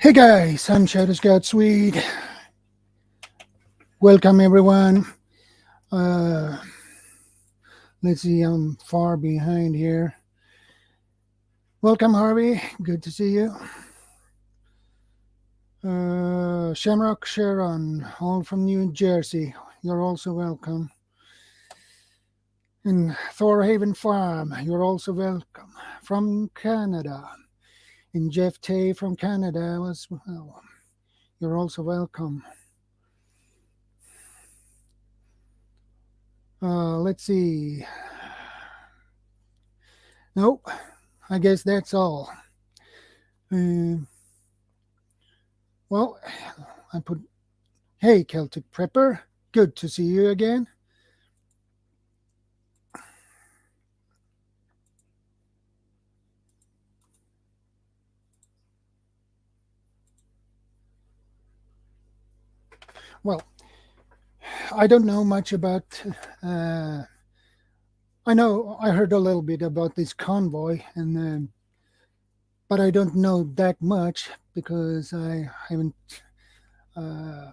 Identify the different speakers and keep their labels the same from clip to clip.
Speaker 1: Hey guys, I'm ShadowScoutSwede. Welcome everyone. Uh, let's see, I'm far behind here. Welcome Harvey, good to see you. Shamrock Sharon, all from New Jersey. You're also welcome. In Thorhaven Farm, you're also welcome. From Canada. And Jeff Tay from Canada as well. You're also welcome. Let's see. Nope, I guess that's all. Well, I put, hey, Celtic Prepper, good to see you again. Well, I don't know much about, I know I heard a little bit about this convoy, and but I don't know that much because I haven't uh,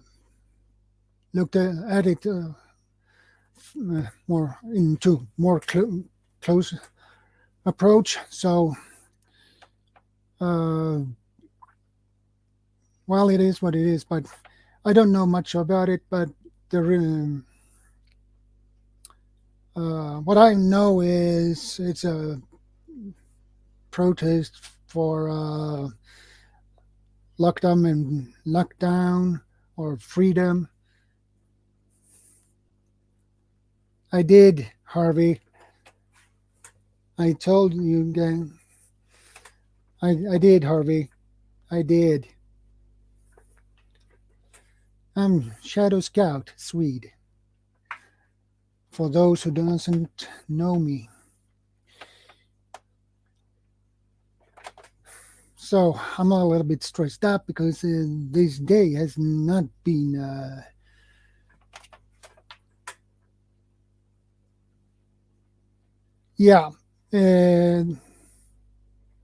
Speaker 1: looked at it more into more close approach. So, well, it is what it is, but I don't know much about it. But the what I know is it's a protest for lockdown or freedom. I did, Harvey. I told you again. I did, Harvey. I did. I'm Shadow Scout Swede. For those who doesn't know me. So I'm a little bit stressed out because this day has not been yeah,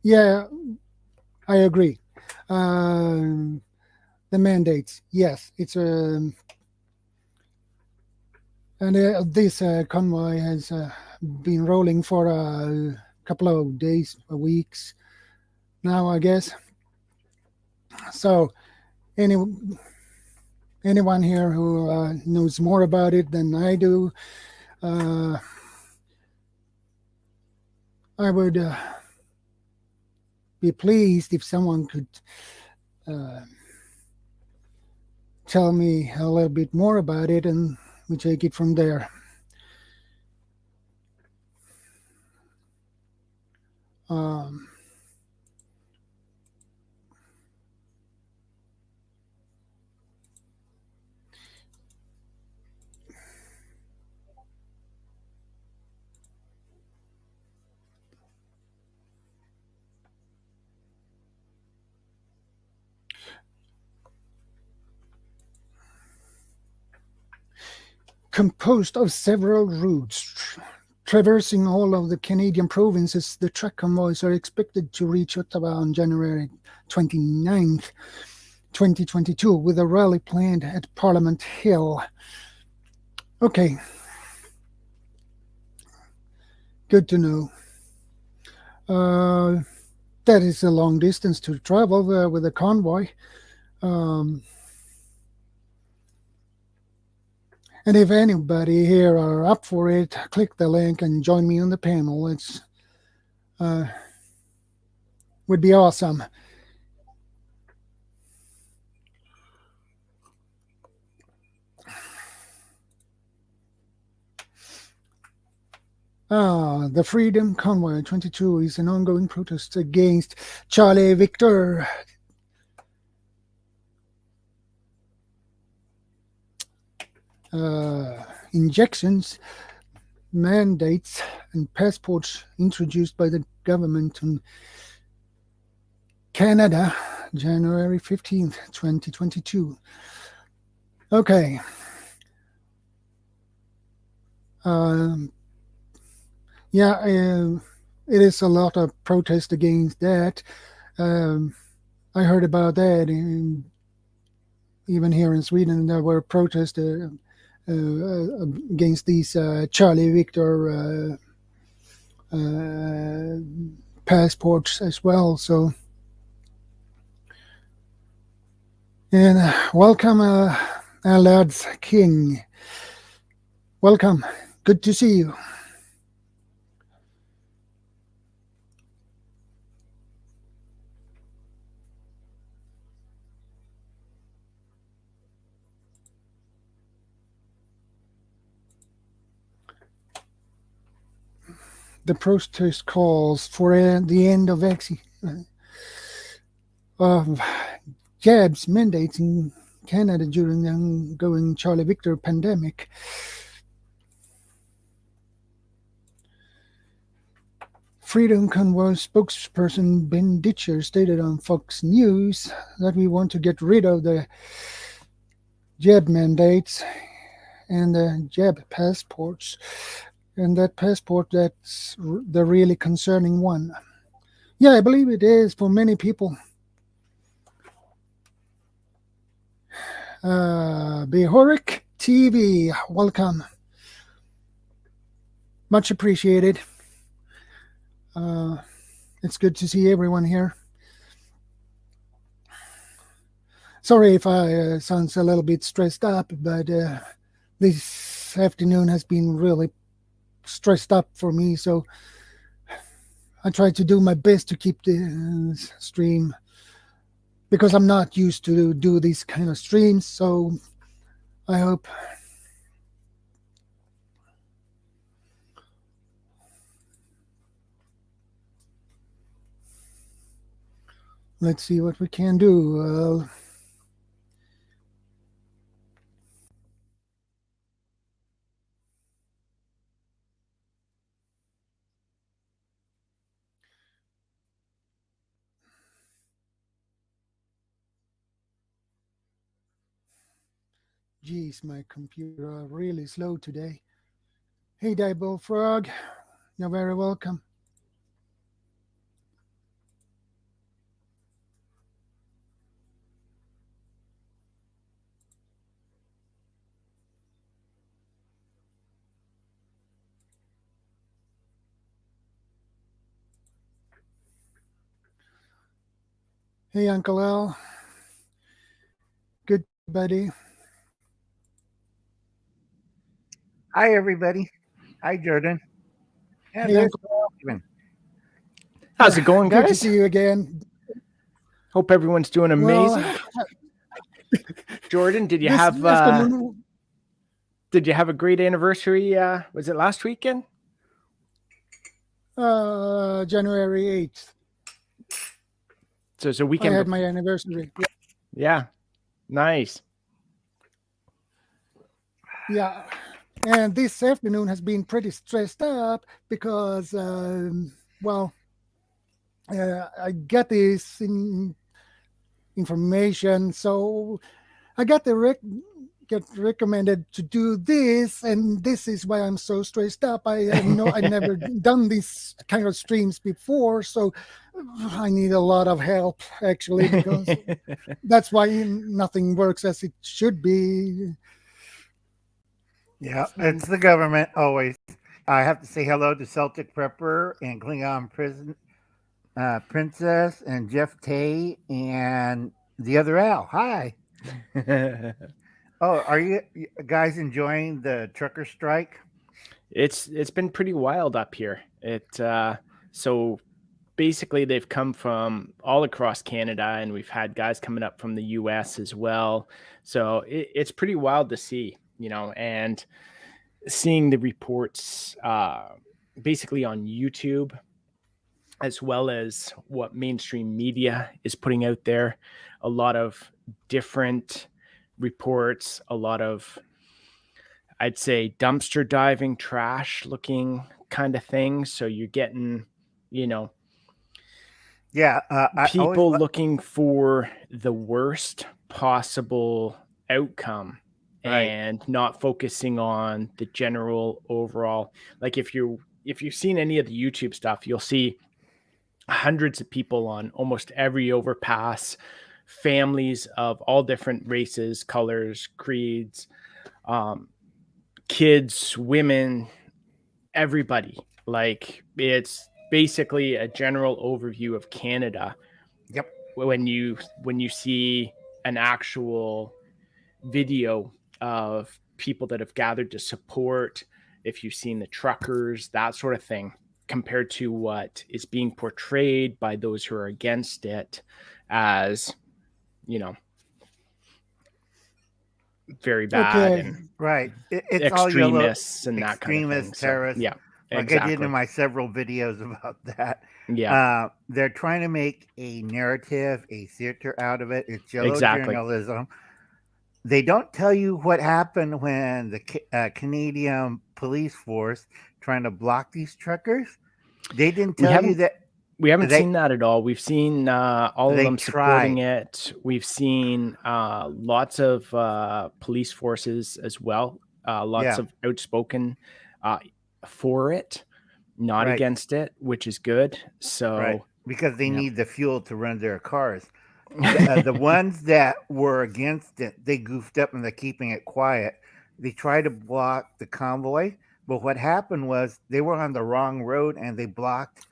Speaker 1: yeah, I agree. The mandates, yes, it's and this convoy has been rolling for a couple of days, weeks now, I guess. So, any anyone here who knows more about it than I do, I would be pleased if someone could tell me a little bit more about it, and we take it from there. Um, Composed of several routes traversing all of the Canadian provinces, the truck convoys are expected to reach Ottawa on January 29th, 2022, with a rally planned at Parliament Hill. Okay, good to know. That is a long distance to travel with a convoy. Um, And if anybody here are up for it, click the link and join me on the panel. It's would be awesome. The Freedom Convoy 22 is an ongoing protest against Charlie Victor. Injections, mandates, and passports introduced by the government in Canada, January 15th, 2022. Okay. Yeah, it is a lot of protest against that. I heard about that. Even here in Sweden, there were protests against these Charlie Victor passports as well. So, and welcome, lads King. Welcome. Good to see you. The protest calls for the end of jabs mandates in Canada during the ongoing Charlie Victor pandemic. Freedom Convoy spokesperson Ben Ditcher stated on Fox News that we want to get rid of the jab mandates and the jab passports. And that passport, that's the really concerning one. Yeah, I believe it is for many people. Behoric TV, welcome. Much appreciated. It's good to see everyone here. Sorry if I sounds a little bit stressed up, but this afternoon has been really stressed up for me, so I try to do my best to keep the stream, because I'm not used to do these kind of streams, so I hope let's see what we can do. Geez, my computer are really slow today. Hey, Diable Frog, you're very welcome. Hey, Uncle Al. Good, buddy.
Speaker 2: Hi, everybody. Hi, Jordan. Yeah,
Speaker 1: Hey, Uncle
Speaker 2: Al.
Speaker 3: How's it going, guys?
Speaker 1: Good to see you again.
Speaker 3: Hope everyone's doing amazing.
Speaker 1: Well,
Speaker 3: Jordan, did you have a great anniversary? Was it last weekend?
Speaker 1: January 8th.
Speaker 3: So it's a weekend.
Speaker 1: I had my anniversary.
Speaker 3: Yeah. Nice.
Speaker 1: Yeah. And this afternoon has been pretty stressed up because, I got this information. So I got get recommended to do this, and this is why I'm so stressed up. I never done these kind of streams before, so I need a lot of help, actually, because that's why nothing works as it should be.
Speaker 2: Yeah, it's the government always. I have to say hello to Celtic Prepper and Klingon Princess and Jeff Tay and the other Al. Hi. Oh, are you guys enjoying the trucker strike?
Speaker 3: It's been pretty wild up here. So basically they've come from all across Canada, and we've had guys coming up from the US as well. So it's pretty wild to see, and seeing the reports basically on YouTube, as well as what mainstream media is putting out there. A lot of different reports, a lot of, I'd say, dumpster diving, trash looking kind of things. So you're getting, people looking for the worst possible outcome, right, and not focusing on the general overall. Like if you've seen any of the YouTube stuff, you'll see hundreds of people on almost every overpass, families of all different races, colors, creeds, kids, women, everybody. Like, it's basically a general overview of Canada.
Speaker 2: Yep.
Speaker 3: When you see an actual video of people that have gathered to support, if you've seen the truckers, that sort of thing, compared to what is being portrayed by those who are against it as, very bad and
Speaker 2: Right. It's all yellow
Speaker 3: extremists and that kind of thing.
Speaker 2: extremists, terrorists.
Speaker 3: Yeah,
Speaker 2: Like
Speaker 3: exactly.
Speaker 2: I did in my several videos about that.
Speaker 3: Yeah,
Speaker 2: They're trying to make a narrative, a theater out of it. It's yellow
Speaker 3: exactly.
Speaker 2: journalism. They don't tell you what happened when the Canadian police force trying to block these truckers. They didn't tell you that.
Speaker 3: We haven't
Speaker 2: they-
Speaker 3: seen that at all. We've seen all of
Speaker 2: They
Speaker 3: them supporting
Speaker 2: tried.
Speaker 3: it. We've seen lots of police forces as well. Lots
Speaker 2: Yeah.
Speaker 3: of outspoken for it, not
Speaker 2: Right.
Speaker 3: against it, which is good. So
Speaker 2: Right. Because they
Speaker 3: yeah.
Speaker 2: need the fuel to run their cars. The ones that were against it, they goofed up and they're keeping it quiet. They tried to block the convoy, but what happened was they were on the wrong road and they blocked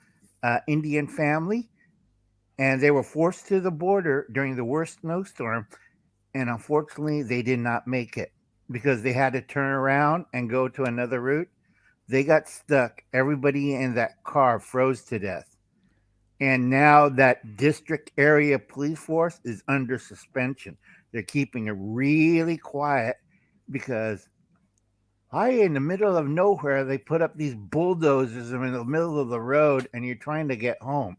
Speaker 2: Indian family, and they were forced to the border during the worst snowstorm, and unfortunately they did not make it because they had to turn around and go to another route. They got stuck. Everybody in that car froze to death. And now that district area police force is under suspension. They're keeping it really quiet because in the middle of nowhere, they put up these bulldozers in the middle of the road and you're trying to get home.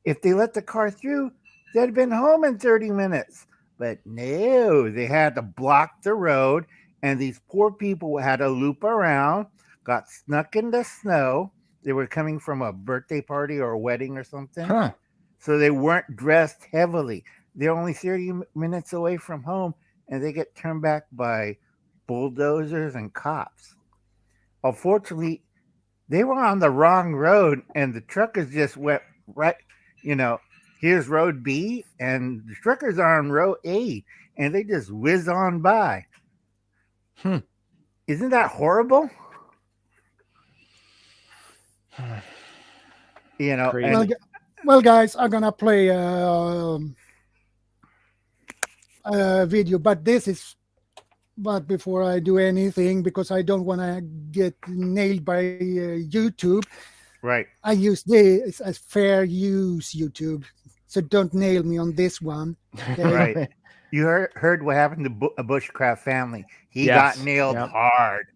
Speaker 2: If they let the car through, they'd have been home in 30 minutes. But no, they had to block the road, and these poor people had to loop around, got snuck in the snow. They were coming from a birthday party or a wedding or something.
Speaker 3: Huh.
Speaker 2: So they weren't dressed heavily. They're only 30 minutes away from home, and they get turned back by bulldozers and cops. Unfortunately, they were on the wrong road, and the truckers just went right, here's road B, and the truckers are on road A, and they just whiz on by. Isn't that horrible?
Speaker 3: Crazy.
Speaker 1: Well, guys, I'm gonna play a video, but before I do anything, because I don't want to get nailed by YouTube.
Speaker 2: Right.
Speaker 1: I use this as fair use YouTube, so don't nail me on this one. Okay?
Speaker 2: Right. You heard what happened to a bushcraft family. He
Speaker 3: Yes.
Speaker 2: got nailed
Speaker 3: Yep.
Speaker 2: hard.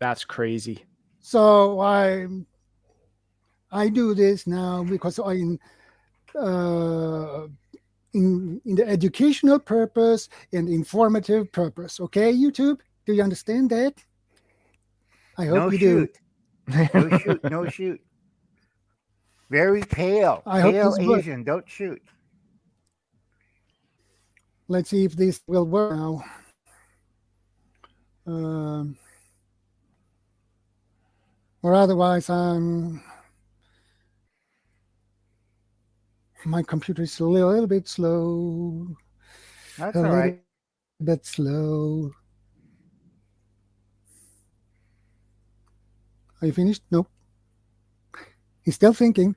Speaker 3: That's crazy.
Speaker 1: So I do this now because in the educational purpose and informative purpose. Okay, YouTube, do you understand that? I hope
Speaker 2: No
Speaker 1: you
Speaker 2: shoot.
Speaker 1: do.
Speaker 2: No shoot. No shoot. Very pale.
Speaker 1: I hope
Speaker 2: Pale
Speaker 1: this works.
Speaker 2: Asian. Don't shoot.
Speaker 1: Let's see if this will work now. Or otherwise, my computer is a little bit slow.
Speaker 2: That's all right.
Speaker 1: A bit slow. Are you finished? Nope. He's still thinking.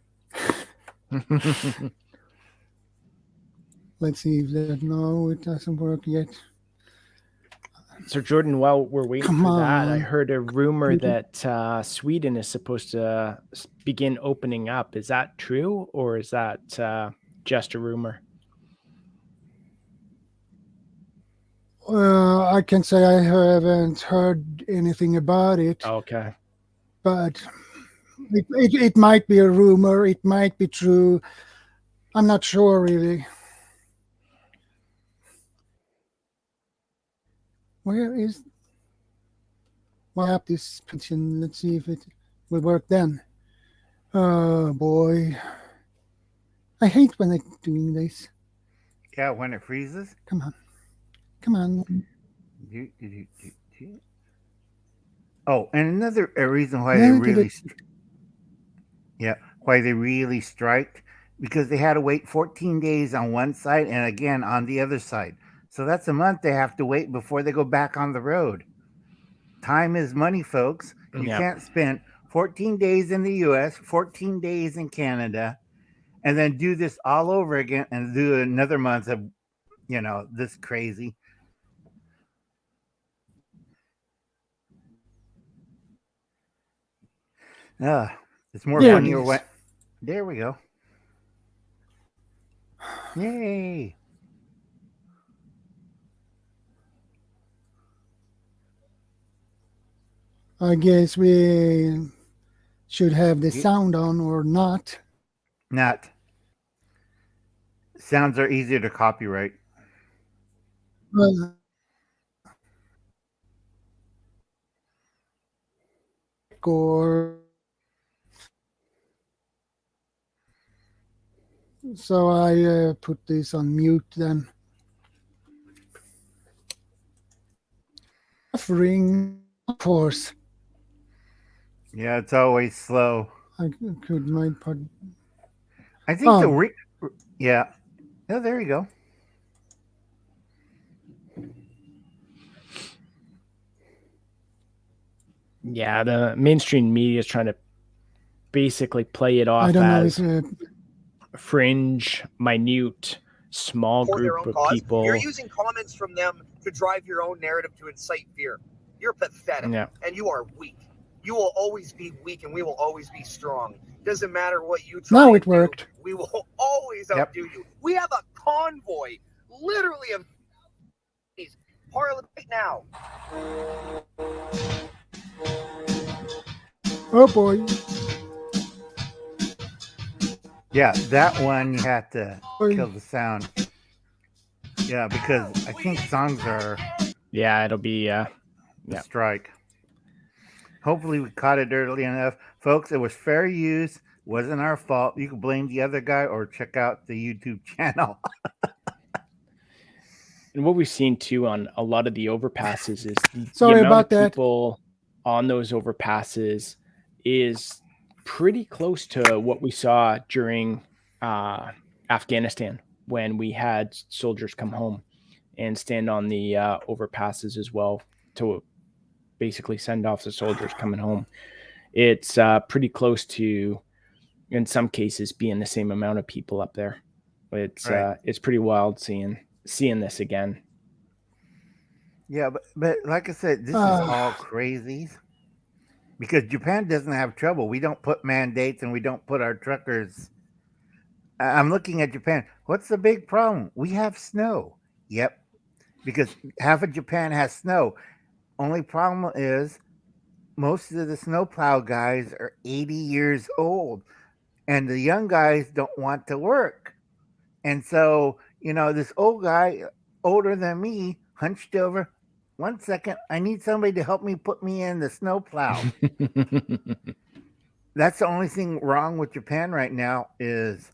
Speaker 1: Let's see if that. No, it doesn't work yet.
Speaker 3: So, Jordan, while we're waiting
Speaker 1: Come
Speaker 3: for that, I
Speaker 1: on.
Speaker 3: heard a rumor that Sweden is supposed to begin opening up. Is that true, or is that just a rumor?
Speaker 1: I can say I haven't heard anything about it,
Speaker 3: Okay.
Speaker 1: but it might be a rumor. It might be true. I'm not sure really. Where is? Well, up this position. Let's see if it will work then. Oh boy, I hate when they're doing this.
Speaker 2: Yeah, when it freezes.
Speaker 1: Come on, come on.
Speaker 2: Oh, and another reason why they really, why they really striked, because they had to wait 14 days on one side and again on the other side. So that's a month they have to wait before they go back on the road. Time is money, folks. You
Speaker 3: Yeah.
Speaker 2: can't spend 14 days in the US, 14 days in Canada, and then do this all over again and do another month of, this crazy. It's more
Speaker 1: There it
Speaker 2: funnier
Speaker 1: is.
Speaker 2: when. There we go. Yay.
Speaker 1: I guess we should have the
Speaker 2: Ye-
Speaker 1: sound on or not.
Speaker 2: Not. Sounds are easier to copyright.
Speaker 1: Well, or so I put this on mute then. Buffering, of course.
Speaker 2: Yeah, it's always slow.
Speaker 1: I could might put.
Speaker 2: I think
Speaker 1: Oh,
Speaker 2: yeah. Oh, there you go.
Speaker 3: Yeah, the mainstream media is trying to basically play it
Speaker 1: I
Speaker 3: off
Speaker 1: don't know.
Speaker 3: as fringe, minute, small
Speaker 4: for their
Speaker 3: group
Speaker 4: own
Speaker 3: of
Speaker 4: cause.
Speaker 3: people.
Speaker 4: You're using comments from them to drive your own narrative to incite fear. You're pathetic,
Speaker 3: Yeah.
Speaker 4: and you are weak. You will always be weak, and we will always be strong. Doesn't matter what you try.
Speaker 1: Now
Speaker 4: and
Speaker 1: it worked.
Speaker 4: Do, we will always
Speaker 2: Yep.
Speaker 4: outdo you. We have a convoy, literally, of Parliament right now.
Speaker 1: Oh boy.
Speaker 2: Yeah, that one you have to kill the sound. Yeah, because I think songs are
Speaker 3: Yeah, it'll be
Speaker 2: a
Speaker 3: Yeah.
Speaker 2: strike. Hopefully we caught it early enough. Folks, it was fair use. Wasn't our fault. You can blame the other guy or check out the YouTube channel.
Speaker 3: And what we've seen too on a lot of the overpasses is the
Speaker 1: Sorry
Speaker 3: amount
Speaker 1: about
Speaker 3: of
Speaker 1: that.
Speaker 3: people on those overpasses is pretty close to what we saw during Afghanistan when we had soldiers come home and stand on the overpasses as well to basically send off the soldiers coming home. It's pretty close to, in some cases, being the same amount of people up there. It's
Speaker 2: Right.
Speaker 3: it's pretty wild seeing this again.
Speaker 2: Yeah, but like I said, this is all crazy because Japan doesn't have trouble. We don't put mandates and we don't put our truckers. I'm looking at Japan. What's the big problem? We have snow. Yep, because half of Japan has snow. Only problem is most of the snowplow guys are 80 years old, and the young guys don't want to work. And so, this old guy, older than me, hunched over. 1 second, I need somebody to help me put me in the snowplow. That's the only thing wrong with Japan right now is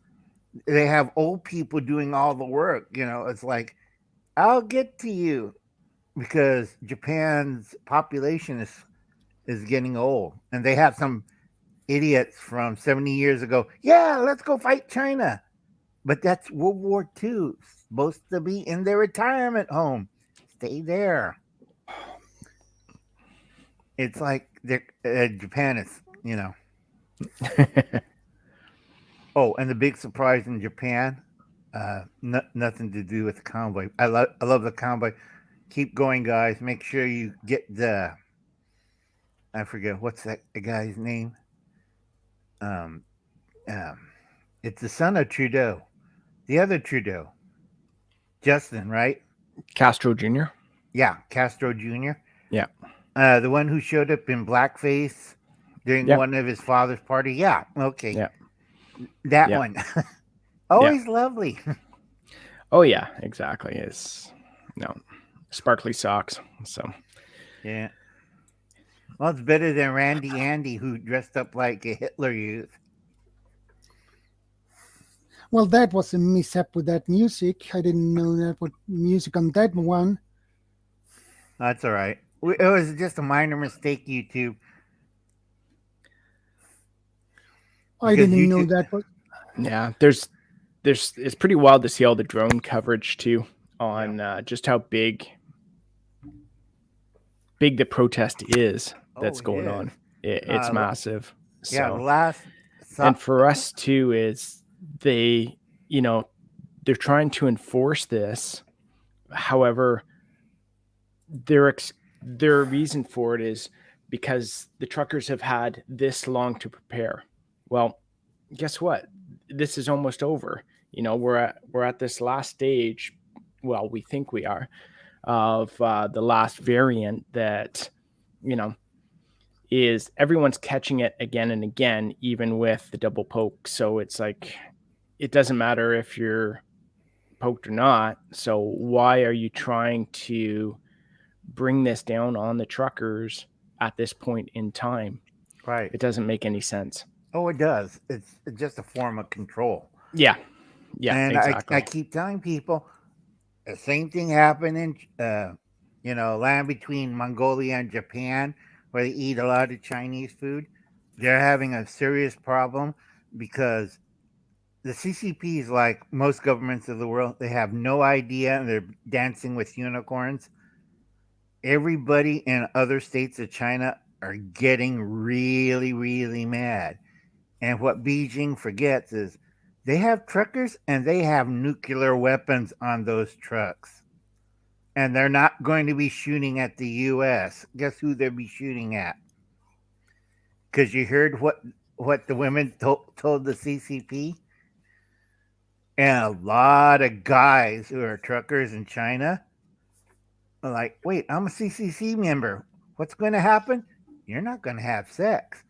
Speaker 2: they have old people doing all the work. It's like, I'll get to you because Japan's population is getting old, and they have some idiots from 70 years ago. Yeah, let's go fight China. But that's World War II, supposed to be in their retirement home. Stay there. It's like Japan is, Oh, and the big surprise in Japan, nothing to do with the convoy. I love the convoy. Keep going, guys. Make sure you get I forget what's that guy's name. Um, it's the son of Trudeau, the other Trudeau, Justin, right?
Speaker 3: Castro Jr.
Speaker 2: Yeah, Castro Jr.
Speaker 3: Yeah.
Speaker 2: The one who showed up in blackface during
Speaker 3: Yep.
Speaker 2: one of his father's party. Yeah, okay.
Speaker 3: Yeah.
Speaker 2: That
Speaker 3: Yeah.
Speaker 2: one. Always lovely.
Speaker 3: Oh yeah, exactly. It's sparkly socks. So
Speaker 2: Yeah. Well, it's better than Randy Andy, who dressed up like a Hitler youth.
Speaker 1: Well, that was a mishap with that music. I didn't know that what music on that one.
Speaker 2: That's all right. It was just a minor mistake, YouTube.
Speaker 1: I
Speaker 2: Because
Speaker 1: didn't
Speaker 2: you
Speaker 1: know
Speaker 2: do,
Speaker 1: that. But
Speaker 3: Yeah, there's it's pretty wild to see all the drone coverage too on just how big the protest is that's
Speaker 2: oh, it
Speaker 3: going
Speaker 2: is.
Speaker 3: on. It's massive.
Speaker 2: Yeah, the
Speaker 3: So,
Speaker 2: last.
Speaker 3: and for us too is they, you know, they're trying to enforce this. However, their reason for it is because the truckers have had this long to prepare. Well, guess what? This is almost over. We're at this last stage. Well, we think we are of the last variant that you know is everyone's catching it again and again, even with the double poke. So it's like it doesn't matter if you're poked or not. So why are you trying to bring this down on the truckers at this point in time?
Speaker 2: Right.
Speaker 3: It doesn't make any sense.
Speaker 2: Oh, it does. It's just a form of control.
Speaker 3: Yeah,
Speaker 2: And
Speaker 3: exactly.
Speaker 2: I keep telling people the same thing happened in, land between Mongolia and Japan, where they eat a lot of Chinese food. They're having a serious problem because the CCPs, like most governments of the world, they have no idea and they're dancing with unicorns. Everybody in other states of China are getting really, really mad. And what Beijing forgets is they have truckers and they have nuclear weapons on those trucks. And they're not going to be shooting at the US. Guess who they'll be shooting at? Because you heard what the women told the CCP? And a lot of guys who are truckers in China are like, wait, I'm a CCC member. What's going to happen? You're not going to have sex.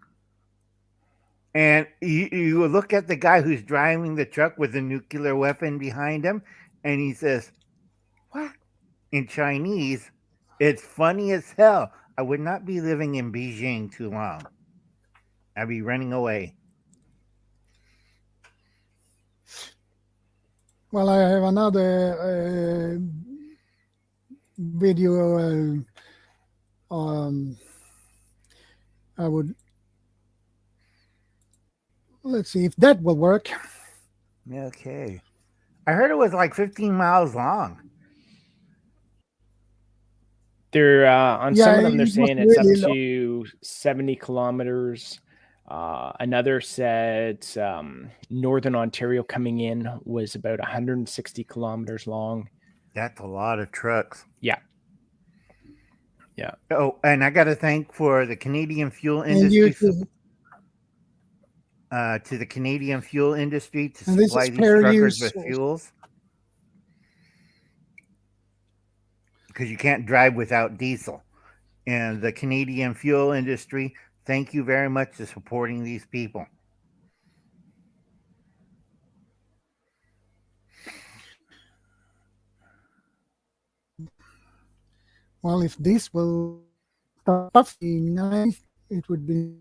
Speaker 2: And you look at the guy who's driving the truck with a nuclear weapon behind him, and he says, what? In Chinese, it's funny as hell. I would not be living in Beijing too long. I'd be running away.
Speaker 1: Well, I have another video. I would let's see if that will work.
Speaker 2: Okay. I heard it was like 15 miles long.
Speaker 3: They're on
Speaker 1: Yeah,
Speaker 3: some of them. They're
Speaker 1: it was
Speaker 3: saying it's up
Speaker 1: really long.
Speaker 3: to 70 kilometers. Another said Northern Ontario coming in was about 160 kilometers long.
Speaker 2: That's a lot of trucks.
Speaker 3: Yeah.
Speaker 2: Oh, and I got to thank for the Canadian fuel
Speaker 1: And
Speaker 2: industry.
Speaker 1: you
Speaker 2: To the Canadian fuel industry to
Speaker 1: and this
Speaker 2: supply
Speaker 1: is
Speaker 2: these
Speaker 1: fair
Speaker 2: truckers
Speaker 1: use.
Speaker 2: with fuels. Because you can't drive without diesel. And the Canadian fuel industry, thank you very much for supporting these people.
Speaker 1: Well, if this will stop, be nice. It would be.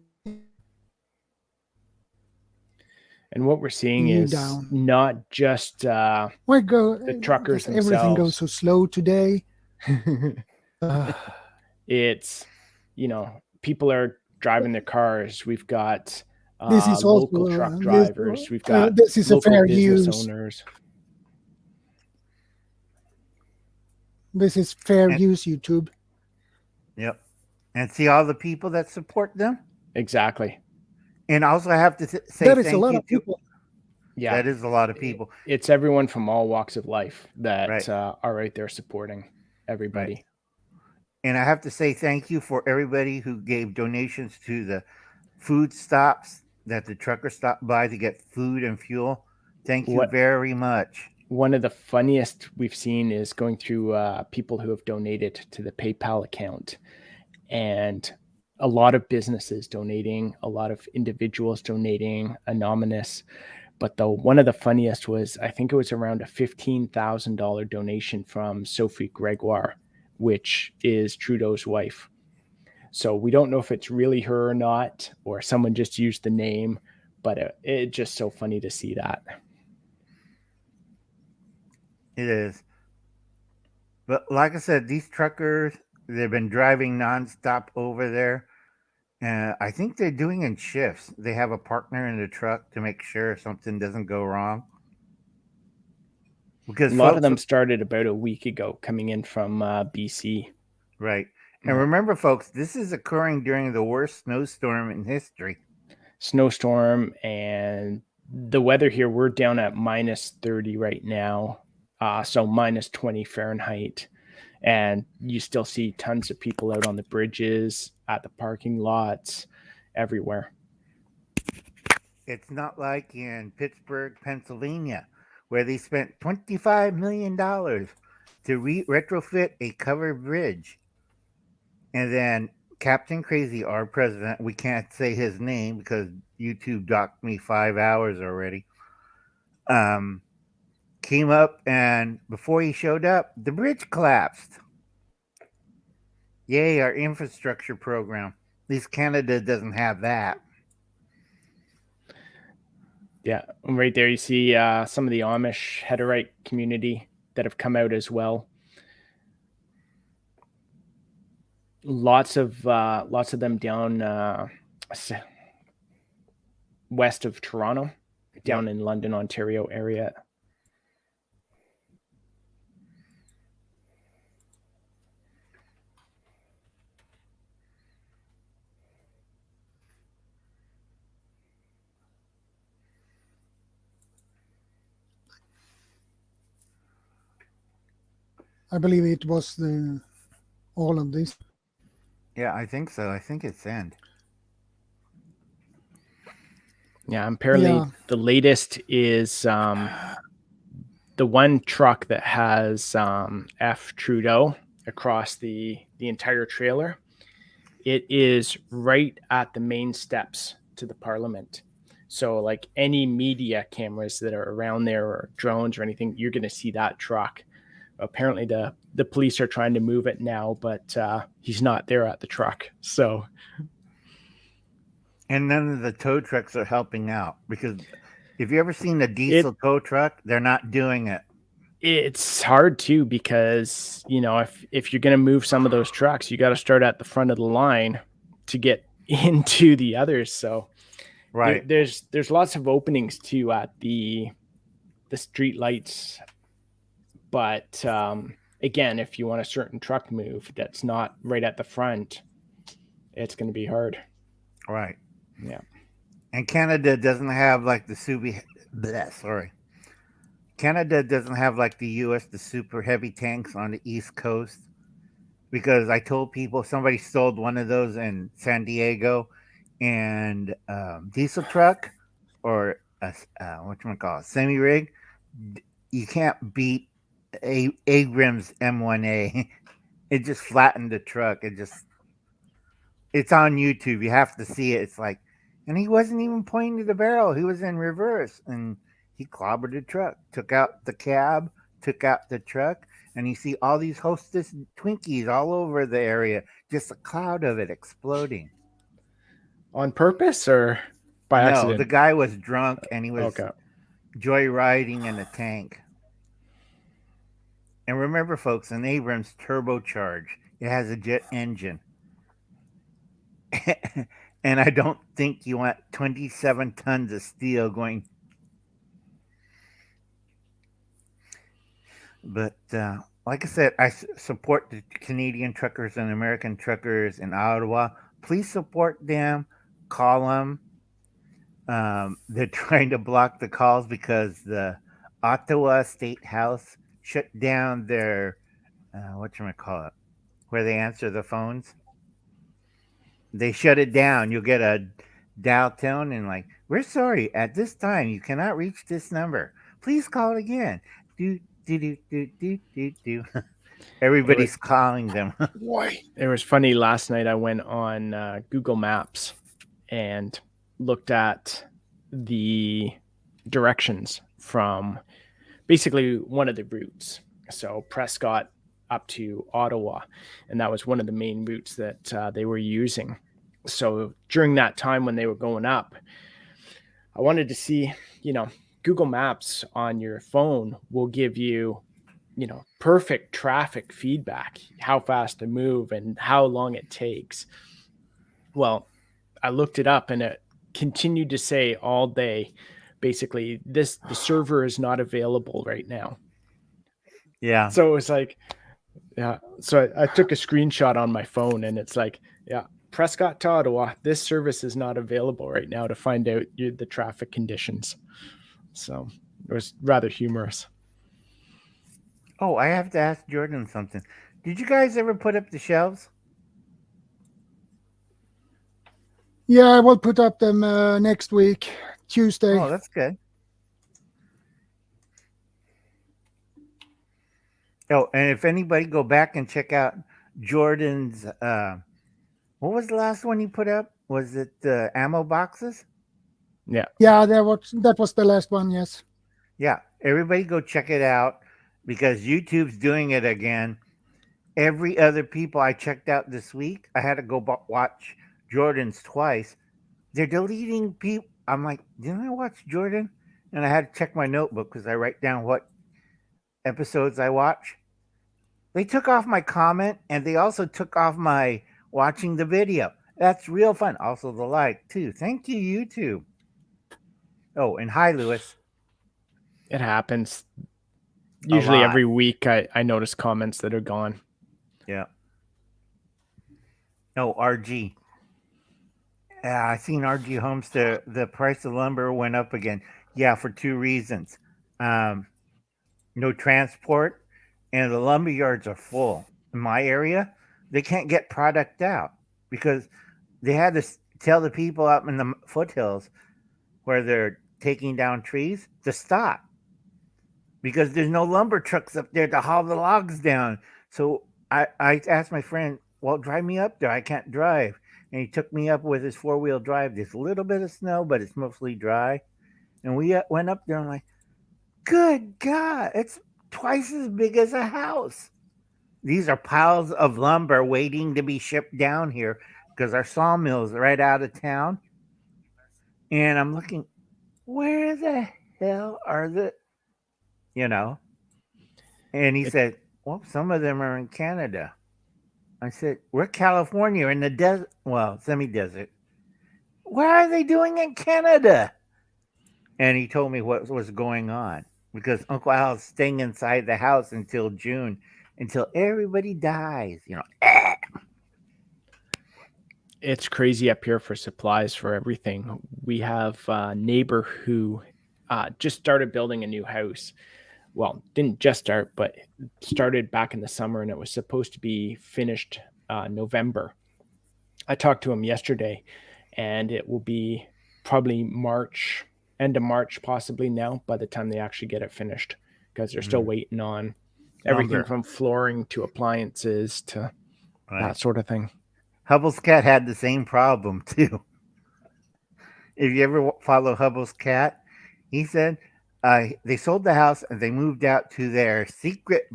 Speaker 3: And what we're seeing
Speaker 1: You
Speaker 3: is
Speaker 1: down.
Speaker 3: not just
Speaker 1: Where go
Speaker 3: the truckers
Speaker 1: everything goes
Speaker 3: themselves.
Speaker 1: so slow today.
Speaker 3: It's people are driving their cars. We've got
Speaker 1: This is
Speaker 3: local
Speaker 1: also
Speaker 3: truck drivers. We've got
Speaker 1: this is a
Speaker 3: local
Speaker 1: fair
Speaker 3: business
Speaker 1: use.
Speaker 3: owners.
Speaker 1: This is fair use, YouTube.
Speaker 2: Yep. And see all the people that support them?
Speaker 3: Exactly.
Speaker 2: And also I have to say
Speaker 1: That is
Speaker 2: thank
Speaker 1: a lot
Speaker 2: you
Speaker 1: of people.
Speaker 3: Yeah.
Speaker 2: That is a lot of people.
Speaker 3: It's everyone from all walks of life that
Speaker 2: Right.
Speaker 3: are right there supporting everybody.
Speaker 2: Right. And I have to say thank you for everybody who gave donations to the food stops that the truckers stopped by to get food and fuel. Thank you very much.
Speaker 3: One of the funniest we've seen is going through people who have donated to the PayPal account, and a lot of businesses donating, a lot of individuals donating, anonymous. But one of the funniest was, I think it was around a $15,000 donation from Sophie Gregoire, which is Trudeau's wife. So we don't know if it's really her or not, or someone just used the name, but it's just so funny to see that.
Speaker 2: It is. But like I said, these truckers, they've been driving nonstop over there. I think they're doing in shifts. They have a partner in the truck to make sure something doesn't go wrong.
Speaker 3: A
Speaker 2: Because
Speaker 3: lot of
Speaker 2: folks,
Speaker 3: them started about a week ago coming in from BC.
Speaker 2: right. And
Speaker 3: Yeah.
Speaker 2: remember, folks, this is occurring during the worst snowstorm in history.
Speaker 3: Snowstorm, and the weather here, we're down at minus 30 right now. So minus 20 Fahrenheit. And you still see tons of people out on the bridges, at the parking lots, everywhere.
Speaker 2: It's not like in Pittsburgh, Pennsylvania, where they spent $25 million to retrofit a covered bridge. And then Captain Crazy, our president, we can't say his name because YouTube docked me 5 hours already, came up, and before he showed up, the bridge collapsed. Yay, our infrastructure program. At least Canada doesn't have that.
Speaker 3: Yeah, right there you see some of the Amish Heterite community that have come out as well. Lots of them down west of Toronto, down in London, Ontario area.
Speaker 1: I believe it was all of this.
Speaker 2: Yeah, I think so. I think it's end.
Speaker 3: Yeah, apparently the latest is the one truck that has F Trudeau across the entire trailer. It is right at the main steps to the Parliament. So like any media cameras that are around there or drones or anything, you're going to see that truck. Apparently the police are trying to move it now, but he's not there at the truck. So,
Speaker 2: and none of the tow trucks are helping out, because if you ever seen a diesel tow truck, they're not doing it.
Speaker 3: It's hard too, because if you're going to move some of those trucks, you got to start at the front of the line to get into the others. So
Speaker 2: right,
Speaker 3: there's lots of openings too at the street lights. But again, if you want a certain truck move that's not right at the front, it's going to be hard.
Speaker 2: Right.
Speaker 3: Yeah.
Speaker 2: And Canada doesn't have like the Canada doesn't have like the U.S. the super heavy tanks on the East Coast, because I told people somebody stole one of those in San Diego, and diesel truck or whatchamacallit, semi rig, you can't beat Abrams M1A. It just flattened the truck. It's on YouTube. You have to see it. It's like, and he wasn't even pointing to the barrel. He was in reverse, and he clobbered the truck, took out the cab, took out the truck, and you see all these Hostess Twinkies all over the area. Just a cloud of it exploding.
Speaker 3: On purpose or by accident?
Speaker 2: No, the guy was drunk, and he was joyriding in a tank. And remember, folks, an Abrams turbocharged. It has a jet engine. And I don't think you want 27 tons of steel going. But like I said, I support the Canadian truckers and American truckers in Ottawa. Please support them. Call them. They're trying to block the calls because the Ottawa State House shut down their, whatchamacallit, where they answer the phones. They shut it down. You'll get a dial tone and like, we're sorry, at this time you cannot reach this number. Please call it again. Do. Everybody's calling them.
Speaker 3: Why? It was funny. Last night I went on Google Maps and looked at the directions from basically one of the routes. So Prescott up to Ottawa, and that was one of the main routes that they were using. So during that time when they were going up, I wanted to see, Google Maps on your phone will give you, perfect traffic feedback, how fast to move and how long it takes. Well, I looked it up, and it continued to say all day, basically, the server is not available right now.
Speaker 2: Yeah.
Speaker 3: So it was like, yeah. So I took a screenshot on my phone, and it's like, yeah, Prescott to Ottawa, this service is not available right now to find out the traffic conditions. So it was rather humorous.
Speaker 2: Oh, I have to ask Jordan something. Did you guys ever put up the shelves?
Speaker 1: Yeah, I will put up them next week, Tuesday.
Speaker 2: Oh, that's good. Oh, and if anybody go back and check out Jordan's, what was the last one you put up? Was it the ammo boxes?
Speaker 3: Yeah.
Speaker 1: Yeah, that was the last one. Yes.
Speaker 2: Yeah, everybody go check it out because YouTube's doing it again. Every other people I checked out this week, I had to go watch Jordan's twice. They're deleting people. I'm like, didn't I watch Jordan? And I had to check my notebook because I write down what episodes I watch. They took off my comment and they also took off my watching the video. That's real fun. Also the like too. Thank you, YouTube. Oh, and hi, Lewis.
Speaker 3: It happens. Usually every week I notice comments that are gone.
Speaker 2: Yeah. Oh, RG. Yeah, I seen RG Homes. The price of lumber went up again. Yeah, for two reasons. No transport, and the lumber yards are full. In my area, they can't get product out because they had to tell the people up in the foothills where they're taking down trees to stop because there's no lumber trucks up there to haul the logs down. So I asked my friend, well, drive me up there. I can't drive. And he took me up with his 4-wheel drive. There's a little bit of snow, but it's mostly dry. And we went up there and I'm like, good God, it's twice as big as a house. These are piles of lumber waiting to be shipped down here because our sawmill is right out of town. And I'm looking, where the hell are the, you know? And he said, well, some of them are in Canada. I said, we're California in the desert, well, semi-desert. What are they doing in Canada? And he told me what was going on because Uncle Al's staying inside the house until June, until everybody dies, you know.
Speaker 3: It's crazy up here for supplies for everything. We have a neighbor who just started building a new house. Well, didn't just start, but started back in the summer, and it was supposed to be finished November. I talked to him yesterday, and it will be probably March, end of March, possibly now, by the time they actually get it finished, because they're still waiting on everything
Speaker 2: Lumber.
Speaker 3: from flooring to appliances to that sort of thing.
Speaker 2: Hubble's cat had the same problem too. If you ever follow Hubble's cat, he said they sold the house and they moved out to their secret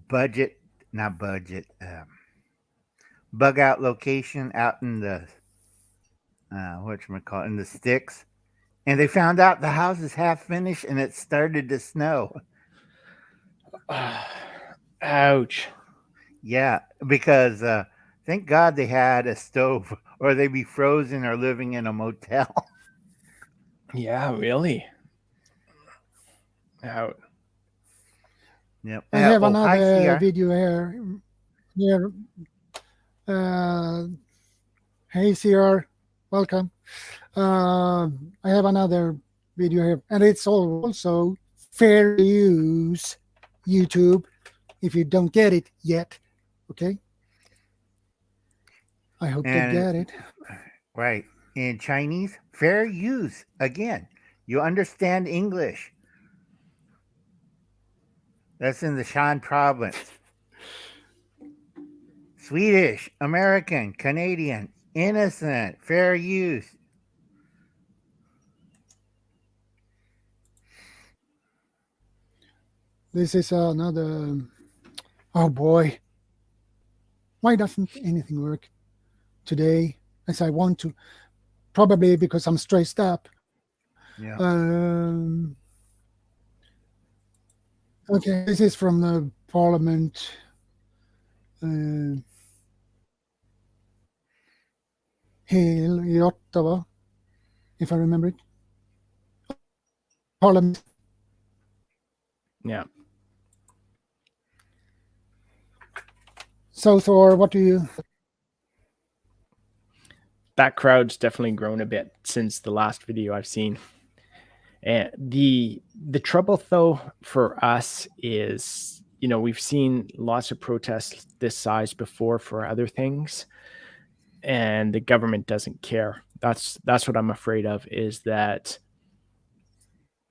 Speaker 2: budget, not budget, bug out location out in the whatchamacallit, in the sticks. And they found out the house is half finished and it started to snow.
Speaker 3: Ouch.
Speaker 2: Yeah, because thank God they had a stove or they'd be frozen or living in a motel.
Speaker 3: Yeah, really. Out.
Speaker 2: Yep.
Speaker 1: I have
Speaker 2: Hi,
Speaker 1: another
Speaker 2: CR.
Speaker 1: video here. Here. Hey, CR. Welcome. I have another video here, and it's also fair use YouTube. If you don't get it yet, okay. I hope to get it.
Speaker 2: Right. In Chinese, fair use. Again, you understand English. That's in the Shan province. Swedish, American, Canadian, innocent, fair use.
Speaker 1: This is another. Oh boy. Why doesn't anything work today as I want to? Probably because I'm stressed up.
Speaker 2: Yeah.
Speaker 1: Okay, this is from the Parliament. Hill in Ottawa, if I remember it. Parliament.
Speaker 3: Yeah.
Speaker 1: So Thor, what do you?
Speaker 3: That crowd's definitely grown a bit since the last video I've seen. And the trouble though for us is, you know, we've seen lots of protests this size before for other things, and the government doesn't care. That's what I'm afraid of, is that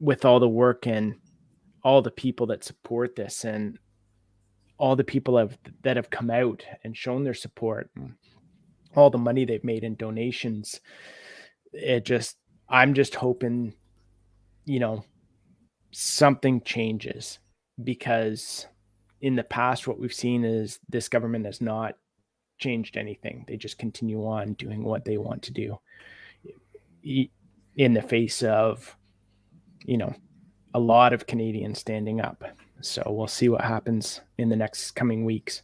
Speaker 3: with all the work and all the people that support this and all the people that have come out and shown their support, all the money they've made in donations, I'm just hoping, you know, something changes, because in the past what we've seen is this government has not changed anything. They just continue on doing what they want to do in the face of, you know, a lot of Canadians standing up. So we'll see what happens in the next coming weeks.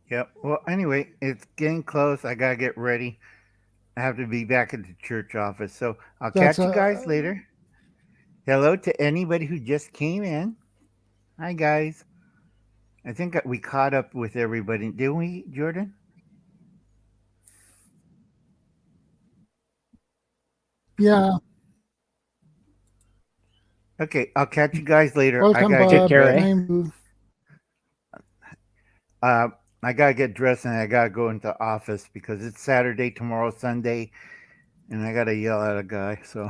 Speaker 2: Yep. Well, anyway, it's getting close. I gotta get ready. I have to be back at the church office. So I'll catch you guys later. Hello to anybody who just came in. Hi, guys. I think we caught up with everybody. Didn't we, Jordan?
Speaker 1: Yeah.
Speaker 2: Okay, I'll catch you guys later.
Speaker 1: Welcome,
Speaker 2: I gotta
Speaker 1: Bob.
Speaker 2: get
Speaker 3: Care,
Speaker 2: I gotta get dressed and I gotta go into office because it's Saturday, tomorrow, Sunday, and I gotta yell at a guy. So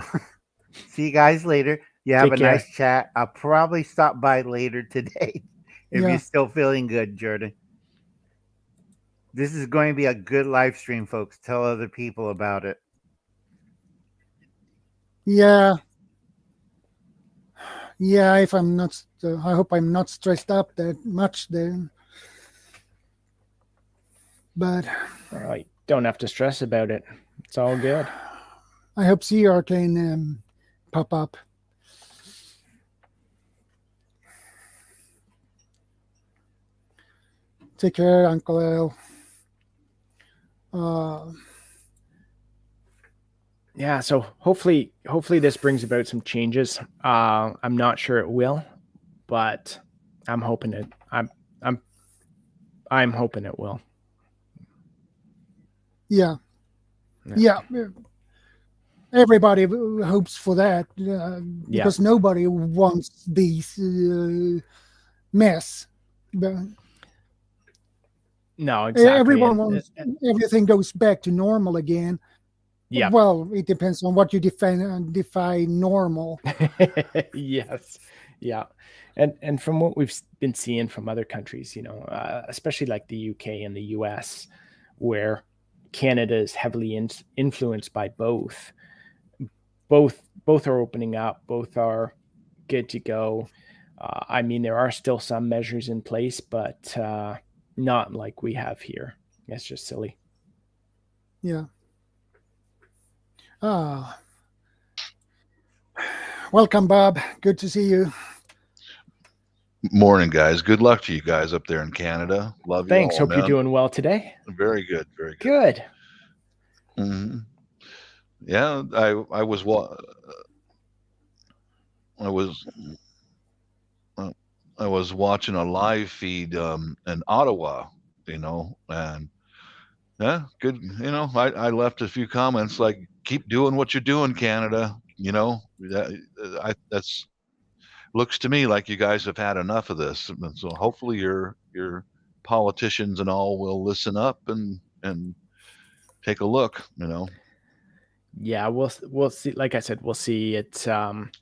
Speaker 2: see you guys later. You have
Speaker 3: Take
Speaker 2: a
Speaker 3: care.
Speaker 2: nice chat. I'll probably stop by later today if
Speaker 1: Yeah.
Speaker 2: you're still feeling good, Jordan. This is going to be a good live stream, folks. Tell other people about it.
Speaker 1: Yeah. Yeah, if I'm not, I hope I'm not stressed up that much then. But
Speaker 3: You don't have to stress about it. It's all good.
Speaker 1: I hope CR can pop up. Take care, Uncle Al.
Speaker 3: Yeah, so hopefully this brings about some changes. I'm not sure it will, but I'm hoping it. I'm hoping it will.
Speaker 1: Yeah. Everybody hopes for that because nobody wants these mess. But
Speaker 3: no, exactly.
Speaker 1: Everyone wants everything goes back to normal again.
Speaker 3: Yeah.
Speaker 1: Well, it depends on what you define normal.
Speaker 3: Yes. Yeah. And from what we've been seeing from other countries, you know, especially like the UK and the US, where Canada is heavily influenced by both are opening up, both are good to go. I mean, there are still some measures in place, but not like we have here. It's just silly.
Speaker 1: Yeah. Welcome, Bob. Good to see you.
Speaker 5: Morning, guys. Good luck to you guys up there in Canada. Love you.
Speaker 3: Thanks.
Speaker 5: all,
Speaker 3: Hope
Speaker 5: man.
Speaker 3: you're doing well today.
Speaker 5: Very good. Very good.
Speaker 3: Good.
Speaker 5: Mm-hmm. Yeah, I was watching a live feed in Ottawa, you know, and yeah, good. You know, I left a few comments like, keep doing what you're doing, Canada. You know, that's looks to me like you guys have had enough of this, and so hopefully your politicians and all will listen up and take a look. You know.
Speaker 3: Yeah, we'll see. Like I said, we'll see. It's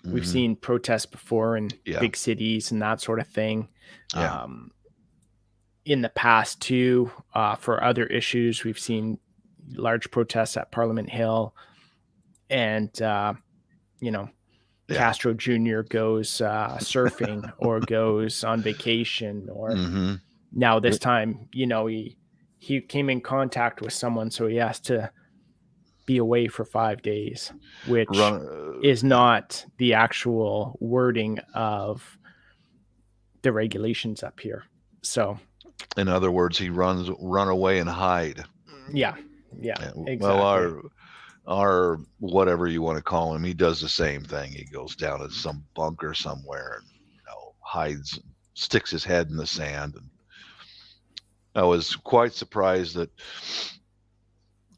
Speaker 3: we've seen protests before in big cities and that sort of thing.
Speaker 5: Yeah.
Speaker 3: In the past too, for other issues, we've seen large protests at Parliament Hill, and you know, Castro Jr. goes surfing or goes on vacation, or now this time, you know, he came in contact with someone, so he has to be away for 5 days, which is not the actual wording of the regulations up here. So
Speaker 5: In other words, he run away and hide.
Speaker 3: Yeah,
Speaker 5: Well,
Speaker 3: exactly.
Speaker 5: our whatever you want to call him, he does the same thing. He goes down in some bunker somewhere and hides, sticks his head in the sand. And I was quite surprised that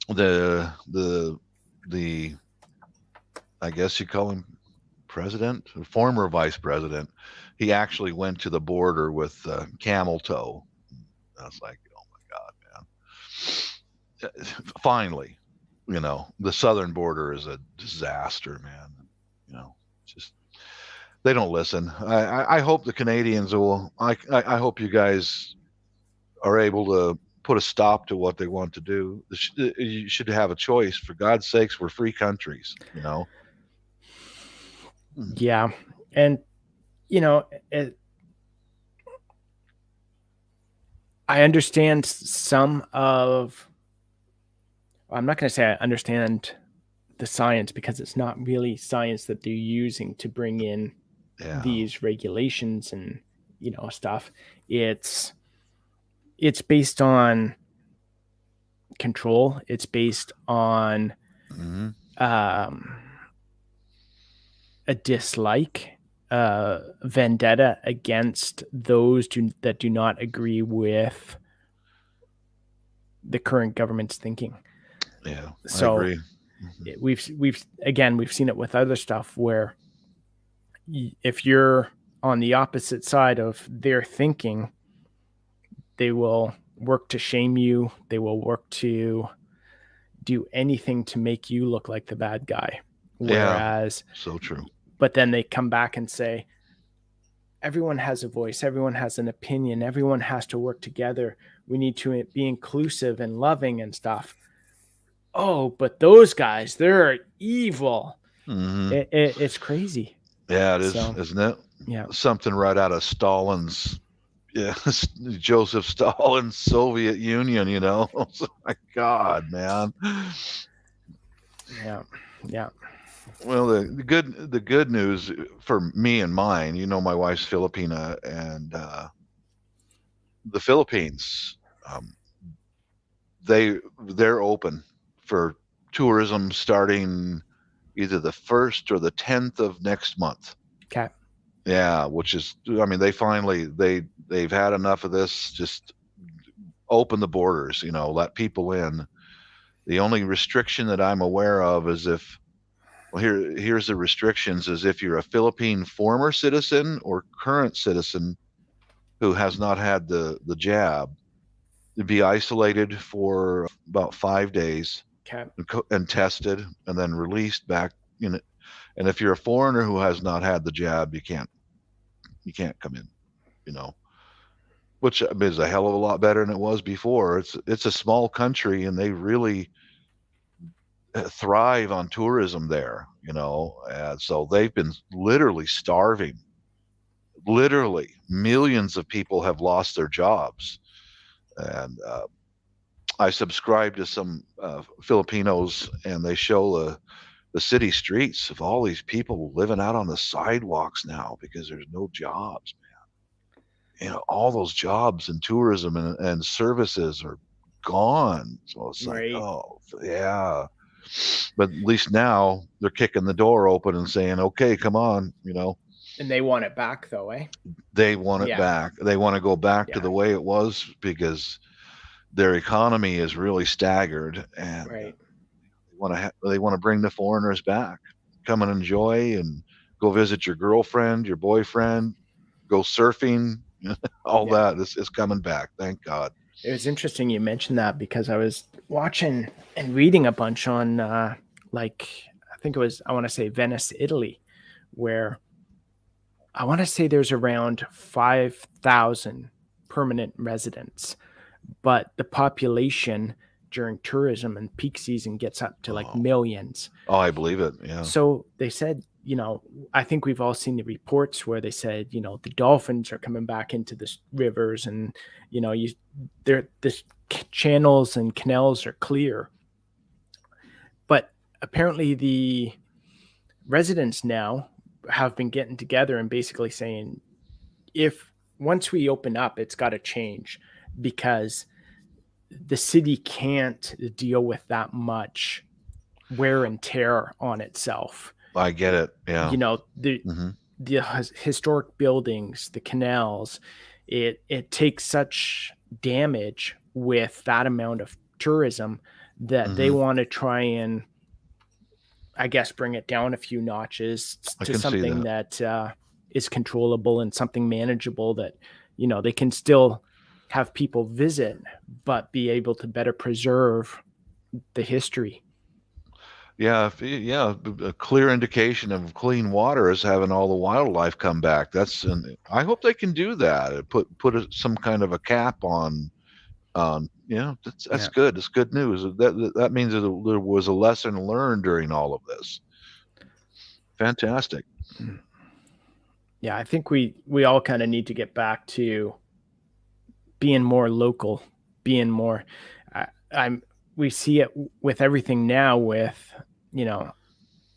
Speaker 5: the I guess you call him president, former vice president, he actually went to the border with camel toe. I was like, oh my God, man. Finally, the southern border is a disaster, man. Just they don't listen. I hope the Canadians will. I hope you guys are able to put a stop to what they want to do. You should have a choice. For God's sakes, we're free countries.
Speaker 3: Yeah, and I understand some of. I'm not going to say I understand the science, because it's not really science that they're using to bring in these regulations and stuff. It's based on control. It's based on a dislike, vendetta against those that do not agree with the current government's thinking.
Speaker 5: Yeah,
Speaker 3: so
Speaker 5: I agree.
Speaker 3: We've seen it with other stuff where if you're on the opposite side of their thinking, they will work to shame you. They will work to do anything to make you look like the bad guy. Whereas,
Speaker 5: so true.
Speaker 3: But then they come back and say, everyone has a voice, everyone has an opinion, everyone has to work together. We need to be inclusive and loving and stuff. Oh, but those guys, they're evil. It's crazy.
Speaker 5: Yeah, it is, isn't it?
Speaker 3: Yeah.
Speaker 5: Something right out of Stalin's, Joseph Stalin's Soviet Union, Oh my God, man.
Speaker 3: Yeah.
Speaker 5: Well, the good news for me and mine, my wife's Filipina, and the Philippines, they're open for tourism starting either the 1st or the 10th of next month.
Speaker 3: Okay.
Speaker 5: Yeah, which is, they've had enough of this. Just open the borders, let people in. The only restriction that I'm aware of is here's the restrictions, is if you're a Philippine former citizen or current citizen who has not had the jab, to be isolated for about 5 days.
Speaker 3: Okay.
Speaker 5: And tested, and then released back. And if you're a foreigner who has not had the jab, you can't come in. Which is a hell of a lot better than it was before. It's a small country, and they really thrive on tourism there. And so they've been literally starving. Literally, millions of people have lost their jobs, and I subscribe to some Filipinos, and they show the city streets of all these people living out on the sidewalks now because there's no jobs, man. All those jobs in tourism and services are gone. So it's like, oh, yeah. But at least now they're kicking the door open and saying, okay, come on,
Speaker 3: And they want it back, though, eh?
Speaker 5: They want it back. They want to go back to the way it was, because their economy is really staggered, and they want to bring the foreigners back. Come and enjoy, and go visit your girlfriend, your boyfriend, go surfing, all that is coming back. Thank God.
Speaker 3: It was interesting you mentioned that, because I was watching and reading a bunch on I think it was, I want to say Venice, Italy, where I want to say there's around 5,000 permanent residents, but the population during tourism and peak season gets up to like millions.
Speaker 5: Oh, I believe it. Yeah.
Speaker 3: So they said, I think we've all seen the reports where they said, the dolphins are coming back into the rivers, and, the channels and canals are clear. But apparently the residents now have been getting together and basically saying, if once we open up, it's got to change. because the city can't deal with that much wear and tear on itself.
Speaker 5: I get it. Yeah.
Speaker 3: You know, the historic buildings, the canals, it takes such damage with that amount of tourism that they want to try and, I guess, bring it down a few notches to something that is controllable and something manageable, that, you know, they can still have people visit, but be able to better preserve the history.
Speaker 5: Yeah, a clear indication of clean water is having all the wildlife come back. I hope they can do that. Put some kind of a cap on. That's good. It's good news. That means that there was a lesson learned during all of this. Fantastic.
Speaker 3: Yeah, I think we all kind of need to get back to being more local, being more. We see it with everything now. With, you know,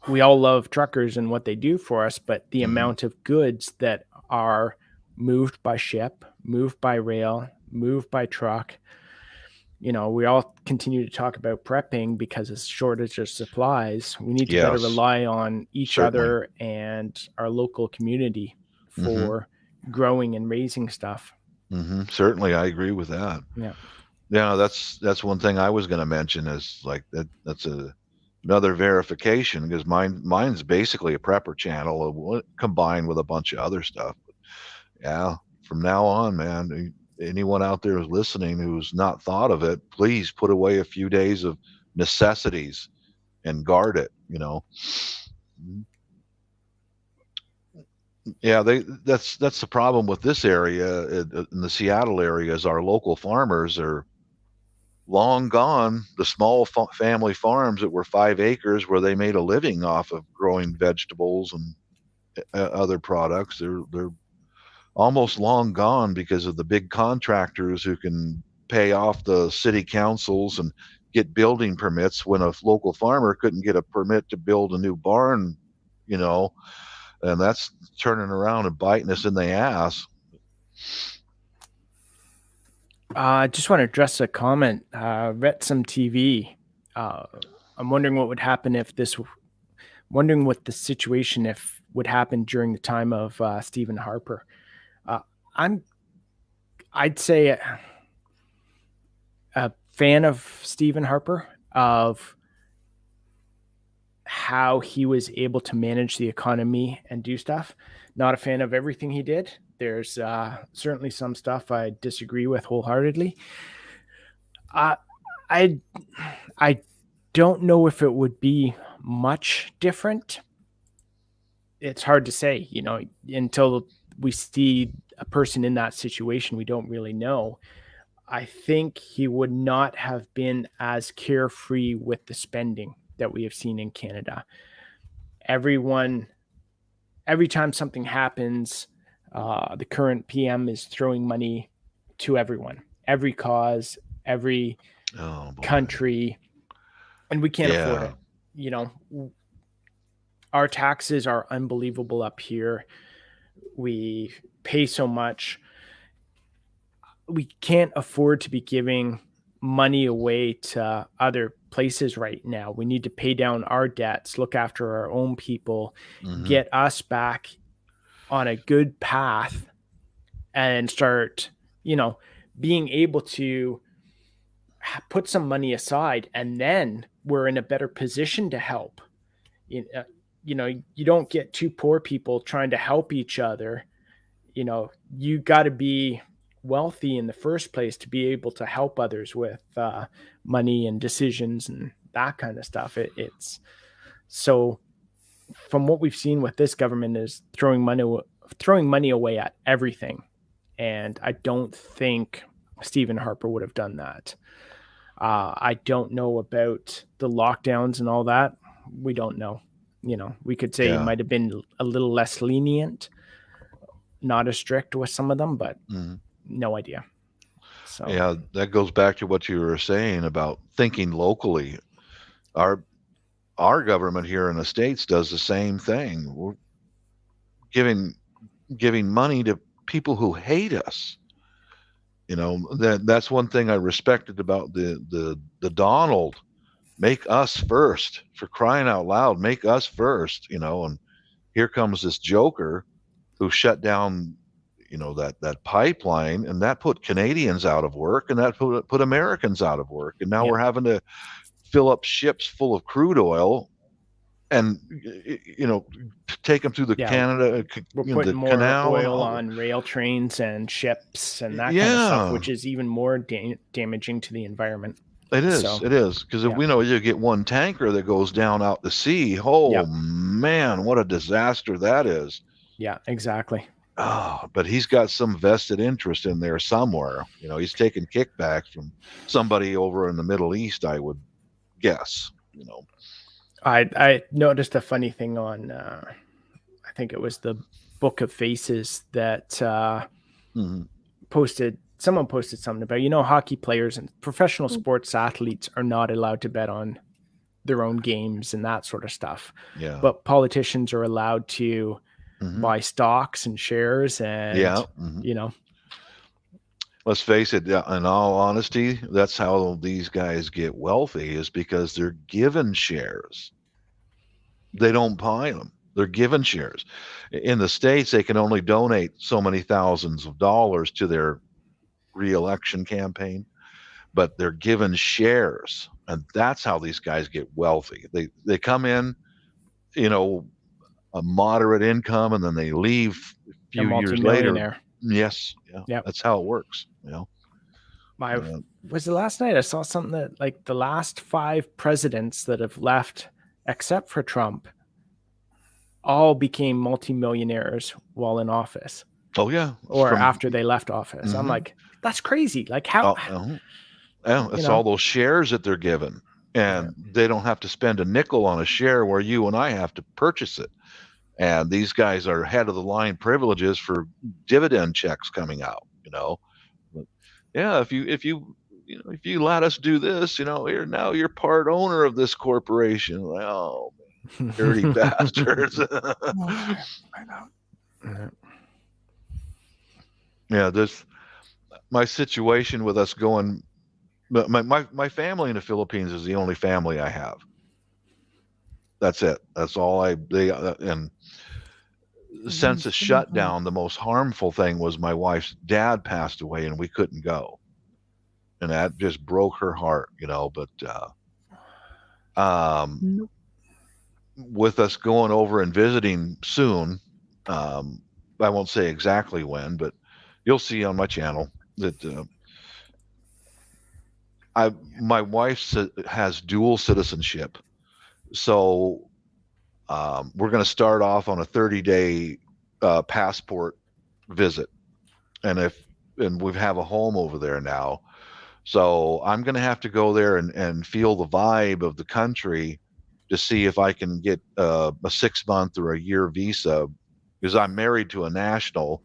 Speaker 3: we all love truckers and what they do for us, but the amount of goods that are moved by ship, moved by rail, moved by truck. You know, we all continue to talk about prepping because of shortage of supplies. We need to better rely on each other and our local community for growing and raising stuff.
Speaker 5: Certainly, I agree with that. Yeah, that's one thing I was going to mention, is like that's another verification, because mine's basically a prepper channel combined with a bunch of other stuff. But yeah, from now on, man, anyone out there who's listening who's not thought of it, please put away a few days of necessities and guard it, you know. Yeah, that's the problem with this area in the Seattle area, is our local farmers are long gone. The small family farms that were 5 acres where they made a living off of growing vegetables and other products, they're almost long gone because of the big contractors who can pay off the city councils and get building permits, when a local farmer couldn't get a permit to build a new barn, you know, and that's turning around and biting us in the ass.
Speaker 3: I just want to address a comment. Read some TV. I'm wondering what would happen wondering what the situation if would happen during the time of Stephen Harper. I'd say a fan of Stephen Harper, of how he was able to manage the economy and do stuff. Not a fan of everything he did. There's certainly some stuff I disagree with wholeheartedly. I don't know if it would be much different. It's hard to say, you know, until we see a person in that situation. We don't really know. I think he would not have been as carefree with the spending that we have seen in Canada. Every time something happens, the current PM is throwing money to everyone, every cause, every country, and we can't afford it. You know, our taxes are unbelievable up here. We pay so much. We can't afford to be giving money away to other places right now. We need to pay down our debts, look after our own people, get us back on a good path, and start, you know, being able to put some money aside, and then we're in a better position to help. You know, you don't get two poor people trying to help each other. You know, you got to be wealthy in the first place to be able to help others with money and decisions and that kind of stuff. It's so, from what we've seen with this government, is throwing money away at everything. And I don't think Stephen Harper would have done that. I don't know about the lockdowns and all that. We don't know. You know, we could say he might have been a little less lenient, not as strict with some of them, but no idea. So
Speaker 5: yeah, that goes back to what you were saying about thinking locally. Our government here in the States does the same thing. We're giving money to people who hate us. You know, that's one thing I respected about the Donald. Make us first, for crying out loud. Make us first, you know. And here comes this joker who shut down, you know, that pipeline, and that put Canadians out of work, and that put Americans out of work, and now we're having to fill up ships full of crude oil and, you know, take them through the Canada,
Speaker 3: we're putting more
Speaker 5: canal
Speaker 3: oil on rail trains and ships and that kind of stuff, which is even more damaging to the environment.
Speaker 5: It is. It is, because if we know you get one tanker that goes down out to sea, man, what a disaster that is.
Speaker 3: Yeah, exactly.
Speaker 5: Oh, but he's got some vested interest in there somewhere. You know, he's taking kickbacks from somebody over in the Middle East, I would guess. You know,
Speaker 3: I noticed a funny thing on, I think it was the Book of Faces that someone posted something about, you know, hockey players and professional sports athletes are not allowed to bet on their own games and that sort of stuff.
Speaker 5: Yeah.
Speaker 3: But politicians are allowed to buy stocks and shares and, you know.
Speaker 5: Let's face it, in all honesty, that's how these guys get wealthy, is because they're given shares. They don't buy them. They're given shares. In the States, they can only donate so many thousands of dollars to their re-election campaign, but they're given shares, and that's how these guys get wealthy. They come in, you know, a moderate income, and then they leave a few years later. Yes, that's how it works. You know,
Speaker 3: was it last night I saw something that, like, the last 5 presidents that have left, except for Trump, all became multimillionaires while in office.
Speaker 5: Oh yeah,
Speaker 3: or after they left office. I'm like, that's crazy. Like, how?
Speaker 5: It's all those shares that they're given, and they don't have to spend a nickel on a share where you and I have to purchase it. And these guys are head of the line privileges for dividend checks coming out. You know, but if you let us do this, you know, now you're part owner of this corporation. Like, oh, man, dirty bastards.
Speaker 1: I know.
Speaker 5: Yeah, my situation with us going, my family in the Philippines is the only family I have. That's it. That's all and since the shutdown, the most harmful thing was my wife's dad passed away and we couldn't go. And that just broke her heart, you know, but with us going over and visiting soon, I won't say exactly when, but you'll see on my channel that my wife has dual citizenship. So we're going to start off on a 30-day passport visit. And we have a home over there now. So I'm going to have to go there and feel the vibe of the country to see if I can get a 6-month or a year visa, because I'm married to a national.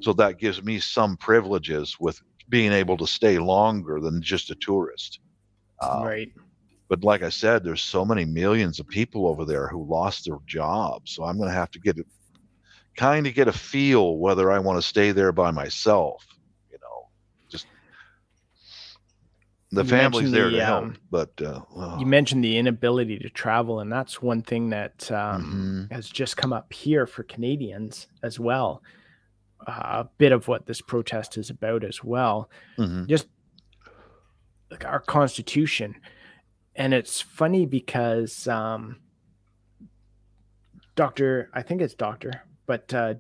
Speaker 5: So that gives me some privileges with being able to stay longer than just a tourist.
Speaker 3: Right.
Speaker 5: But like I said, there's so many millions of people over there who lost their jobs. So I'm going to have to get a feel whether I want to stay there by myself. You know, just the family's there to help. But
Speaker 3: you mentioned the inability to travel, and that's one thing that has just come up here for Canadians as well. A bit of what this protest is about as well. Just like our Constitution. And it's funny because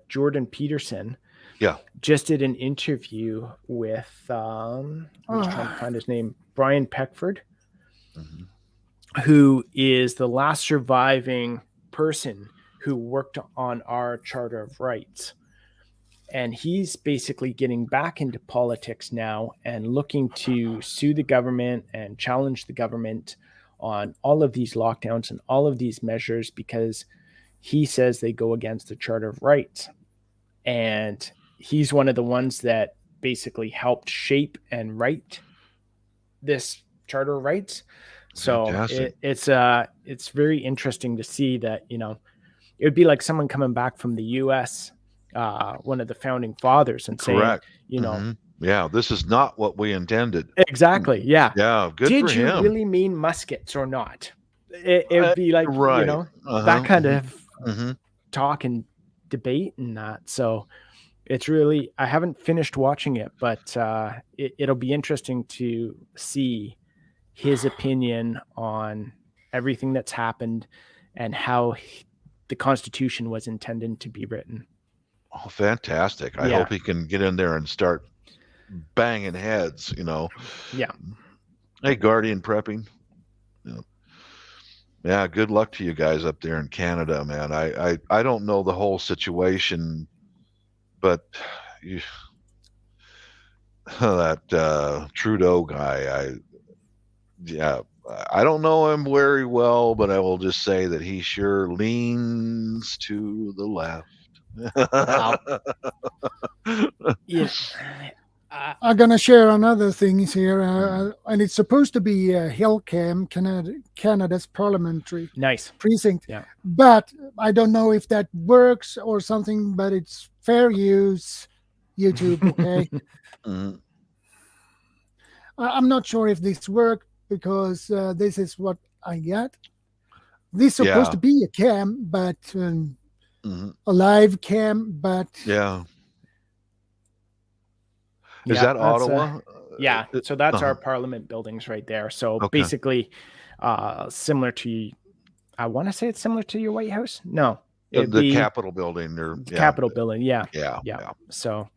Speaker 3: Jordan Peterson just did an interview with I'm just trying to find his name, Brian Peckford, who is the last surviving person who worked on our Charter of Rights. And he's basically getting back into politics now and looking to sue the government and challenge the government on all of these lockdowns and all of these measures, because he says they go against the Charter of Rights. And he's one of the ones that basically helped shape and write this Charter of Rights. So it's very interesting to see that, you know, it would be like someone coming back from the US, one of the founding fathers, and saying, you know,
Speaker 5: Yeah, this is not what we intended.
Speaker 3: Exactly. Yeah.
Speaker 5: Yeah, good
Speaker 3: Did
Speaker 5: for
Speaker 3: you
Speaker 5: him.
Speaker 3: really mean muskets or not? It would be like,
Speaker 5: Right.
Speaker 3: that kind of
Speaker 5: hmm
Speaker 3: talk and debate and that. So it's really, I haven't finished watching it, but it'll be interesting to see his opinion on everything that's happened and how the Constitution was intended to be written.
Speaker 5: Oh, fantastic. I
Speaker 3: Yeah.
Speaker 5: hope he can get in there and start banging heads,
Speaker 3: Yeah.
Speaker 5: Hey, Guardian prepping. Yeah, good luck to you guys up there in Canada, man. I don't know the whole situation, but that Trudeau guy, I don't know him very well, but I will just say that he sure leans to the left.
Speaker 3: Yeah.
Speaker 1: I'm gonna share another things here, and it's supposed to be Hillcam, Canada's parliamentary
Speaker 3: Nice.
Speaker 1: precinct.
Speaker 3: Yeah.
Speaker 1: But I don't know if that works or something. But it's fair use YouTube. Okay,
Speaker 5: Mhm.
Speaker 1: I'm not sure if this worked because this is what I got. This is supposed
Speaker 5: Yeah.
Speaker 1: to be a cam, but
Speaker 5: Mhm.
Speaker 1: a live cam, but
Speaker 5: Yeah. Is
Speaker 3: Yeah,
Speaker 5: that
Speaker 3: that's,
Speaker 5: Ottawa?
Speaker 3: Yeah. So that's our
Speaker 5: Uh-huh.
Speaker 3: parliament buildings right there. So
Speaker 5: Okay.
Speaker 3: basically, similar to, I want to say it's similar to your White House. No, it'd
Speaker 5: The
Speaker 3: be
Speaker 5: Capitol building or
Speaker 3: the Capitol building. Yeah.
Speaker 5: Yeah.
Speaker 3: Yeah. So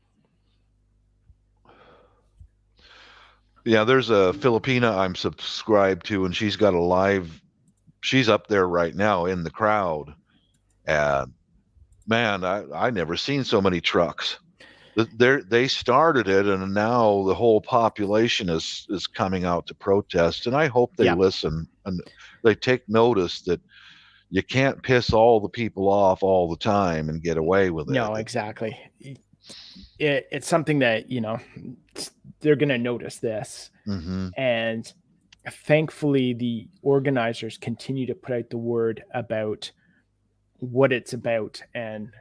Speaker 5: Yeah, there's a Filipina I'm subscribed to, and she's got a live. She's up there right now in the crowd, and man, I never seen so many trucks. They started it, and now the whole population is coming out to protest. And I hope they
Speaker 3: Yeah.
Speaker 5: listen and they take notice that you can't piss all the people off all the time and get away with it.
Speaker 3: no, exactly. It's something that, they're going to notice this.
Speaker 5: Mm-hmm.
Speaker 3: And thankfully, the organizers continue to put out the word about what it's about and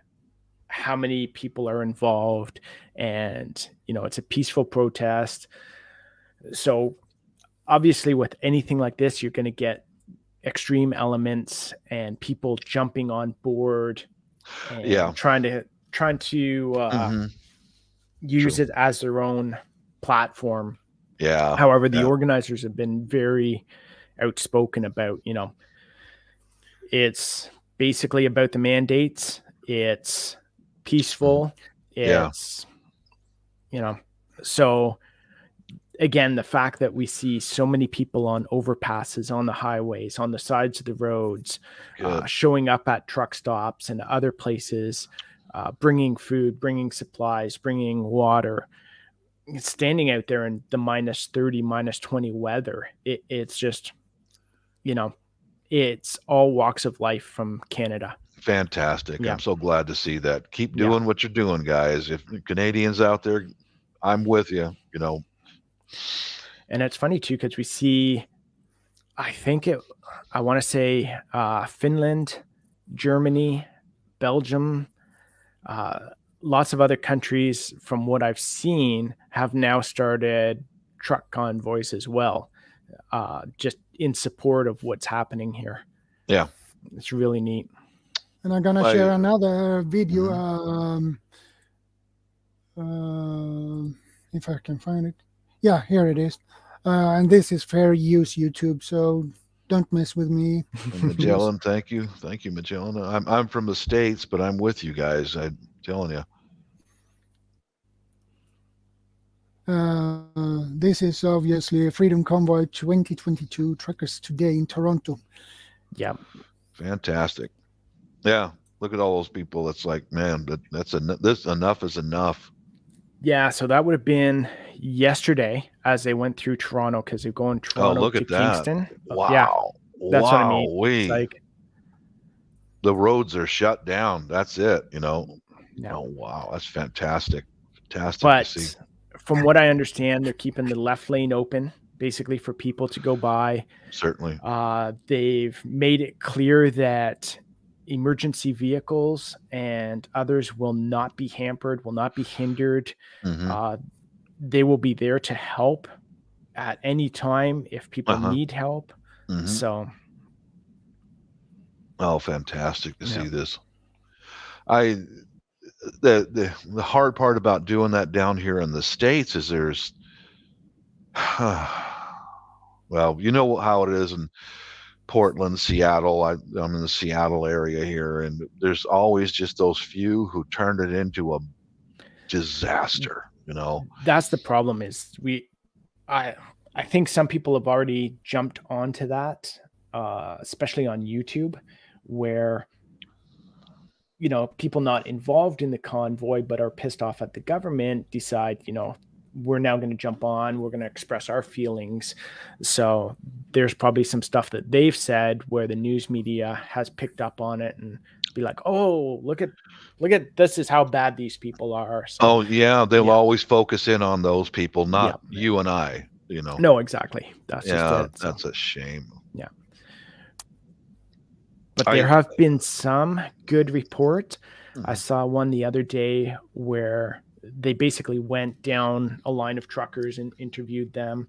Speaker 3: how many people are involved. And, it's a peaceful protest. So obviously, with anything like this, you're going to get extreme elements and people jumping on board and
Speaker 5: Yeah.
Speaker 3: trying to
Speaker 5: Mm-hmm.
Speaker 3: use
Speaker 5: True.
Speaker 3: it as their own platform.
Speaker 5: Yeah.
Speaker 3: However, the
Speaker 5: Yeah.
Speaker 3: organizers have been very outspoken about, it's basically about the mandates. It's peaceful.
Speaker 5: Yeah.
Speaker 3: It's, so again, the fact that we see so many people on overpasses, on the highways, on the sides of the roads, showing up at truck stops and other places, bringing food, bringing supplies, bringing water, standing out there in the minus 30, minus 20 weather. It's just, it's all walks of life from Canada.
Speaker 5: Fantastic.
Speaker 3: Yeah.
Speaker 5: I'm so glad to see that. Keep doing what you're doing, guys. If Canadians out there, I'm with you,
Speaker 3: And it's funny too, because we see, I want to say Finland, Germany, Belgium, lots of other countries, from what I've seen, have now started truck convoys as well, just in support of what's happening here.
Speaker 5: Yeah.
Speaker 3: It's really neat.
Speaker 1: And I'm gonna share another video. If I can find it. Yeah, here it is. And this is fair use YouTube, so don't mess with me.
Speaker 5: Magellan, thank you, Magellan. I'm from the States, but I'm with you guys. I'm telling you.
Speaker 1: This is obviously a Freedom Convoy 2022 truckers today in Toronto.
Speaker 3: Yeah,
Speaker 5: fantastic. Yeah, look at all those people. It's like, man, that's enough is enough.
Speaker 3: Yeah, so that would have been yesterday as they went through Toronto, because they're going Toronto to Kingston.
Speaker 5: Wow.
Speaker 3: Yeah, that's what I mean. It's like,
Speaker 5: the roads are shut down. That's it,
Speaker 3: Yeah.
Speaker 5: Oh, wow. That's fantastic. Fantastic
Speaker 3: but
Speaker 5: to see.
Speaker 3: From what I understand, they're keeping the left lane open, basically, for people to go by.
Speaker 5: Certainly.
Speaker 3: They've made it clear that emergency vehicles and others will not be hampered, will not be hindered.
Speaker 5: Mm-hmm.
Speaker 3: they will be there to help at any time if people need help.
Speaker 5: Mhm.
Speaker 3: So,
Speaker 5: oh, fantastic to
Speaker 3: Yeah.
Speaker 5: see this. The hard part about doing that down here in the States is there's, well, you know how it is in Portland, Seattle. I'm in the Seattle area here, and there's always just those few who turned it into a disaster. You know,
Speaker 3: that's the problem. Is I think some people have already jumped onto that, especially on YouTube, where people not involved in the convoy but are pissed off at the government decide, we're now going to jump on, we're going to express our feelings. So there's probably some stuff that they've said where the news media has picked up on it and be like, oh, look at this is how bad these people are. So,
Speaker 5: oh yeah, they'll always focus in on those people, not you and I.
Speaker 3: No, exactly. That's just it. So.
Speaker 5: That's a shame.
Speaker 3: Yeah. But there have been some good reports. I saw one the other day where they basically went down a line of truckers and interviewed them.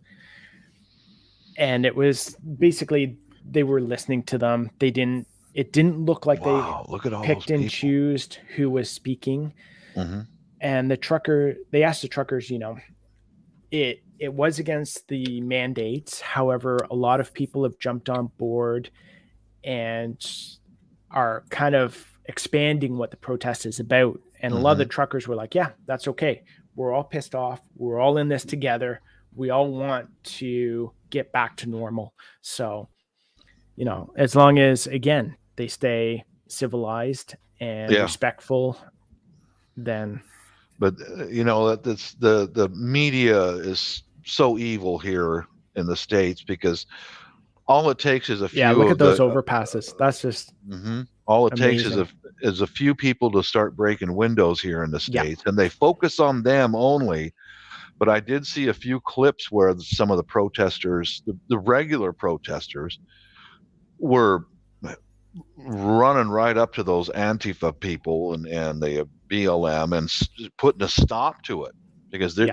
Speaker 3: And it was basically they were listening to them. It didn't look like
Speaker 5: look at all
Speaker 3: picked
Speaker 5: those
Speaker 3: and
Speaker 5: people.
Speaker 3: choosed who was speaking.
Speaker 5: Mm-hmm.
Speaker 3: And they asked the truckers, it was against the mandates. However, a lot of people have jumped on board and are kind of expanding what the protest is about. And a lot of the truckers were like, yeah, that's okay. We're all pissed off. We're all in this together. We all want to get back to normal. So, as long as, again, they stay civilized and respectful, then.
Speaker 5: But, that's the media is so evil here in the States because all it takes is a few.
Speaker 3: Yeah, look at those overpasses. That's just
Speaker 5: all it
Speaker 3: amazing.
Speaker 5: takes is a few people to start breaking windows here in the States, and they focus on them only. But I did see a few clips where some of the protesters, the regular protesters, were running right up to those Antifa people and the BLM and putting a stop to it because they're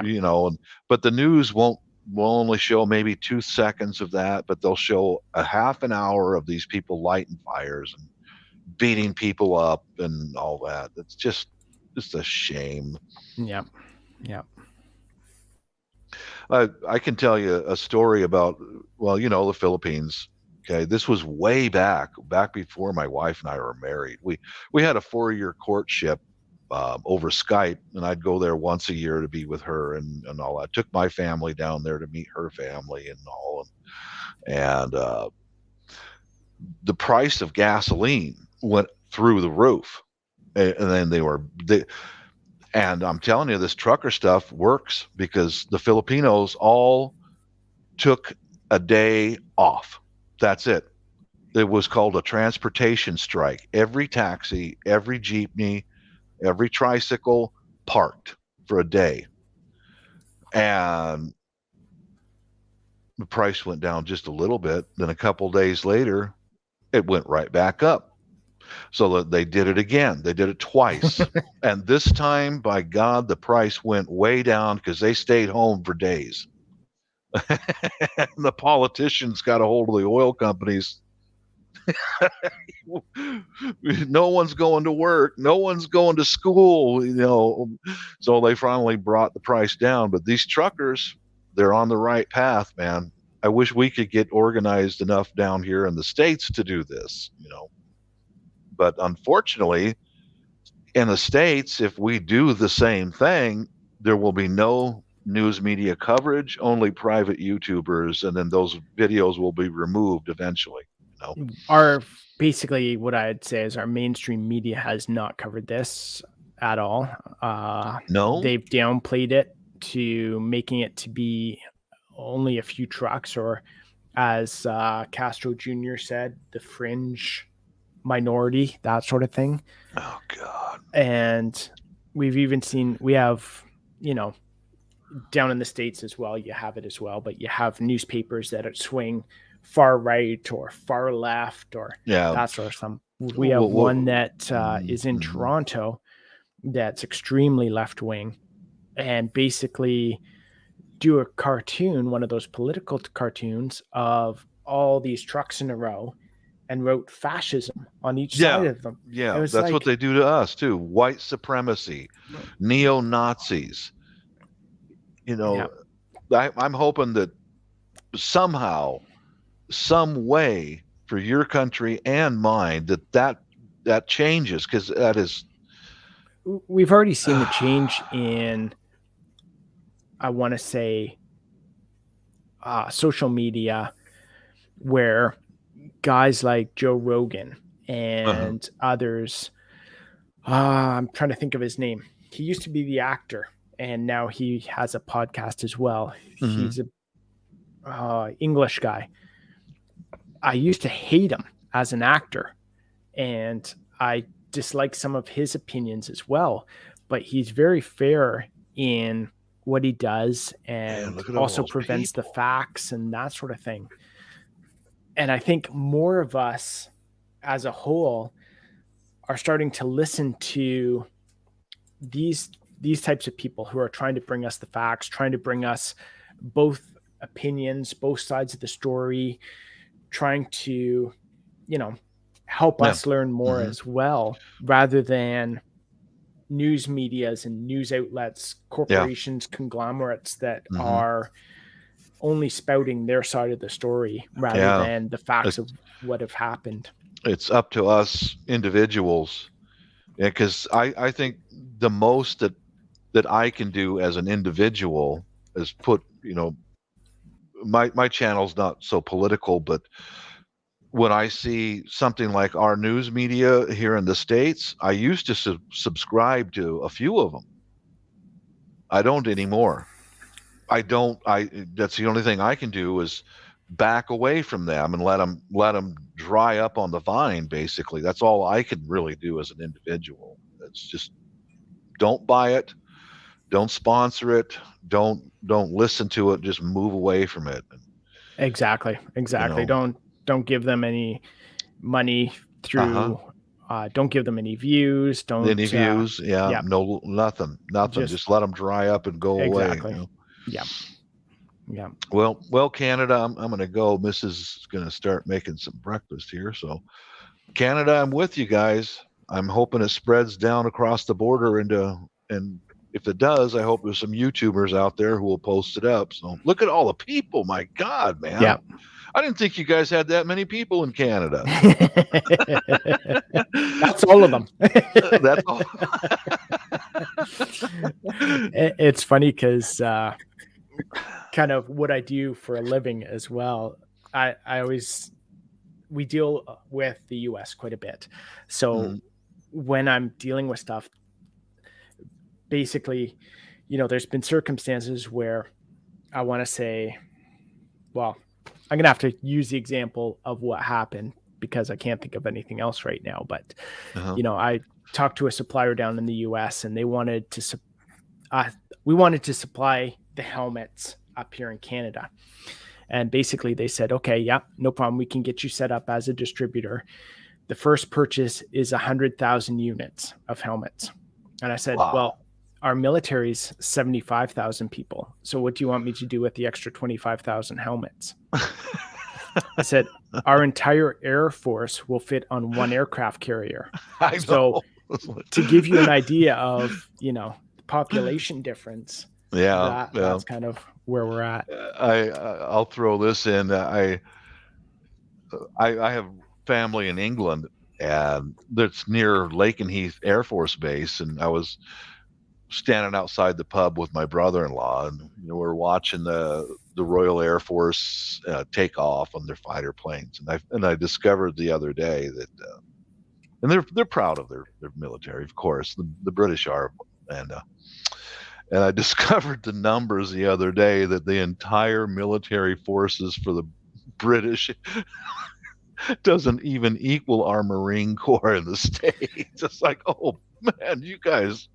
Speaker 5: but the news will only show maybe 2 seconds of that, but they'll show a half an hour of these people lighting fires and beating people up and all that. It's just a shame.
Speaker 3: Yeah.
Speaker 5: I can tell you a story about, the Philippines. Okay, this was way back before my wife and I were married. We had a 4-year courtship over Skype, and I'd go there once a year to be with her and all that. I took my family down there to meet her family and all. And the price of gasoline went through the roof. And then and I'm telling you, this trucker stuff works because the Filipinos all took a day off. That's it. It was called a transportation strike. Every taxi, every jeepney, every tricycle parked for a day. And the price went down just a little bit. Then a couple days later, it went right back up. So they did it again. They did it twice. And this time, by God, the price went way down because they stayed home for days. The politicians got a hold of the oil companies. No one's going to work. No one's going to school, So they finally brought the price down. But these truckers, they're on the right path, man. I wish we could get organized enough down here in the States to do this, But unfortunately, in the States, if we do the same thing, there will be no news media coverage, only private YouTubers, and then those videos will be removed eventually.
Speaker 3: Basically what I'd say is our mainstream media has not covered this at all.
Speaker 5: No,
Speaker 3: they've downplayed it to making it to be only a few trucks, or as Castro Jr. said, the fringe minority, that sort of thing.
Speaker 5: Oh God.
Speaker 3: And we've even seen, we have, down in the States as well, you have it as well, but you have newspapers that swing far right or far left or that sort of stuff. We have one that is in Toronto that's extremely left wing, and basically do a cartoon, one of those political cartoons of all these trucks in a row, and wrote fascism on each side of them.
Speaker 5: Yeah,
Speaker 3: It was
Speaker 5: that's what
Speaker 3: like,
Speaker 5: they do to us too. White supremacy, neo-Nazis. You know, I'm hoping that somehow, some way for your country and mine that changes, because that is.
Speaker 3: We've already seen the change in, I want to say, social media, where guys like Joe Rogan and others, I'm trying to think of his name. He used to be the actor, and now he has a podcast as well. He's a English guy. I used to hate him as an actor, and I dislike some of his opinions as well, but he's very fair in what he does, and also prevents the facts and that sort of thing. And I think more of us as a whole are starting to listen to these types of people who are trying to bring us the facts, trying to bring us both opinions, both sides of the story, trying to, help us learn more as well, rather than news medias and news outlets, corporations, conglomerates that are only spouting their side of the story rather than the facts of what have happened.
Speaker 5: It's up to us individuals, because I think the most that I can do as an individual is put, my channel's not so political, but when I see something like our news media here in the States, I used to subscribe to a few of them. I don't anymore. That's the only thing I can do is back away from them and let them dry up on the vine. Basically, that's all I can really do as an individual. It's just, don't buy it, don't sponsor it, don't listen to it, just move away from it.
Speaker 3: Exactly. Don't give them any money through. Don't give them any views. No,
Speaker 5: nothing. Just let them dry up and go away.
Speaker 3: Yeah.
Speaker 5: Well, Canada, I'm going to go. Mrs. is going to start making some breakfast here. So, Canada, I'm with you guys. I'm hoping it spreads down across the border and if it does, I hope there's some YouTubers out there who will post it up. So, look at all the people. My God, man.
Speaker 3: Yeah.
Speaker 5: I didn't think you guys had that many people in Canada.
Speaker 3: That's all of them.
Speaker 5: That's all.
Speaker 3: It's funny because kind of what I do for a living as well. We deal with the US quite a bit. So when I'm dealing with stuff, basically, there's been circumstances where I want to say, well, I'm going to have to use the example of what happened because I can't think of anything else right now. But, I talked to a supplier down in the US and they wanted to, we wanted to supply the helmets up here in Canada. And basically they said, okay, yeah, no problem. We can get you set up as a distributor. The first purchase is 100,000 units of helmets. And I said, well, our military's 75,000 people. So what do you want me to do with the extra 25,000 helmets? I said, our entire Air Force will fit on one aircraft carrier. So to give you an idea of, the population difference, that's kind of where we're at.
Speaker 5: I'll throw this in. I have family in England, and that's near Lakenheath Air Force Base, and I was standing outside the pub with my brother-in-law, and we're watching the Royal Air Force take off on their fighter planes, and I discovered the other day that and they're proud of their military, of course. The British are, and I discovered the numbers the other day that the entire military forces for the British doesn't even equal our Marine Corps in the States. It's like, oh man, you guys,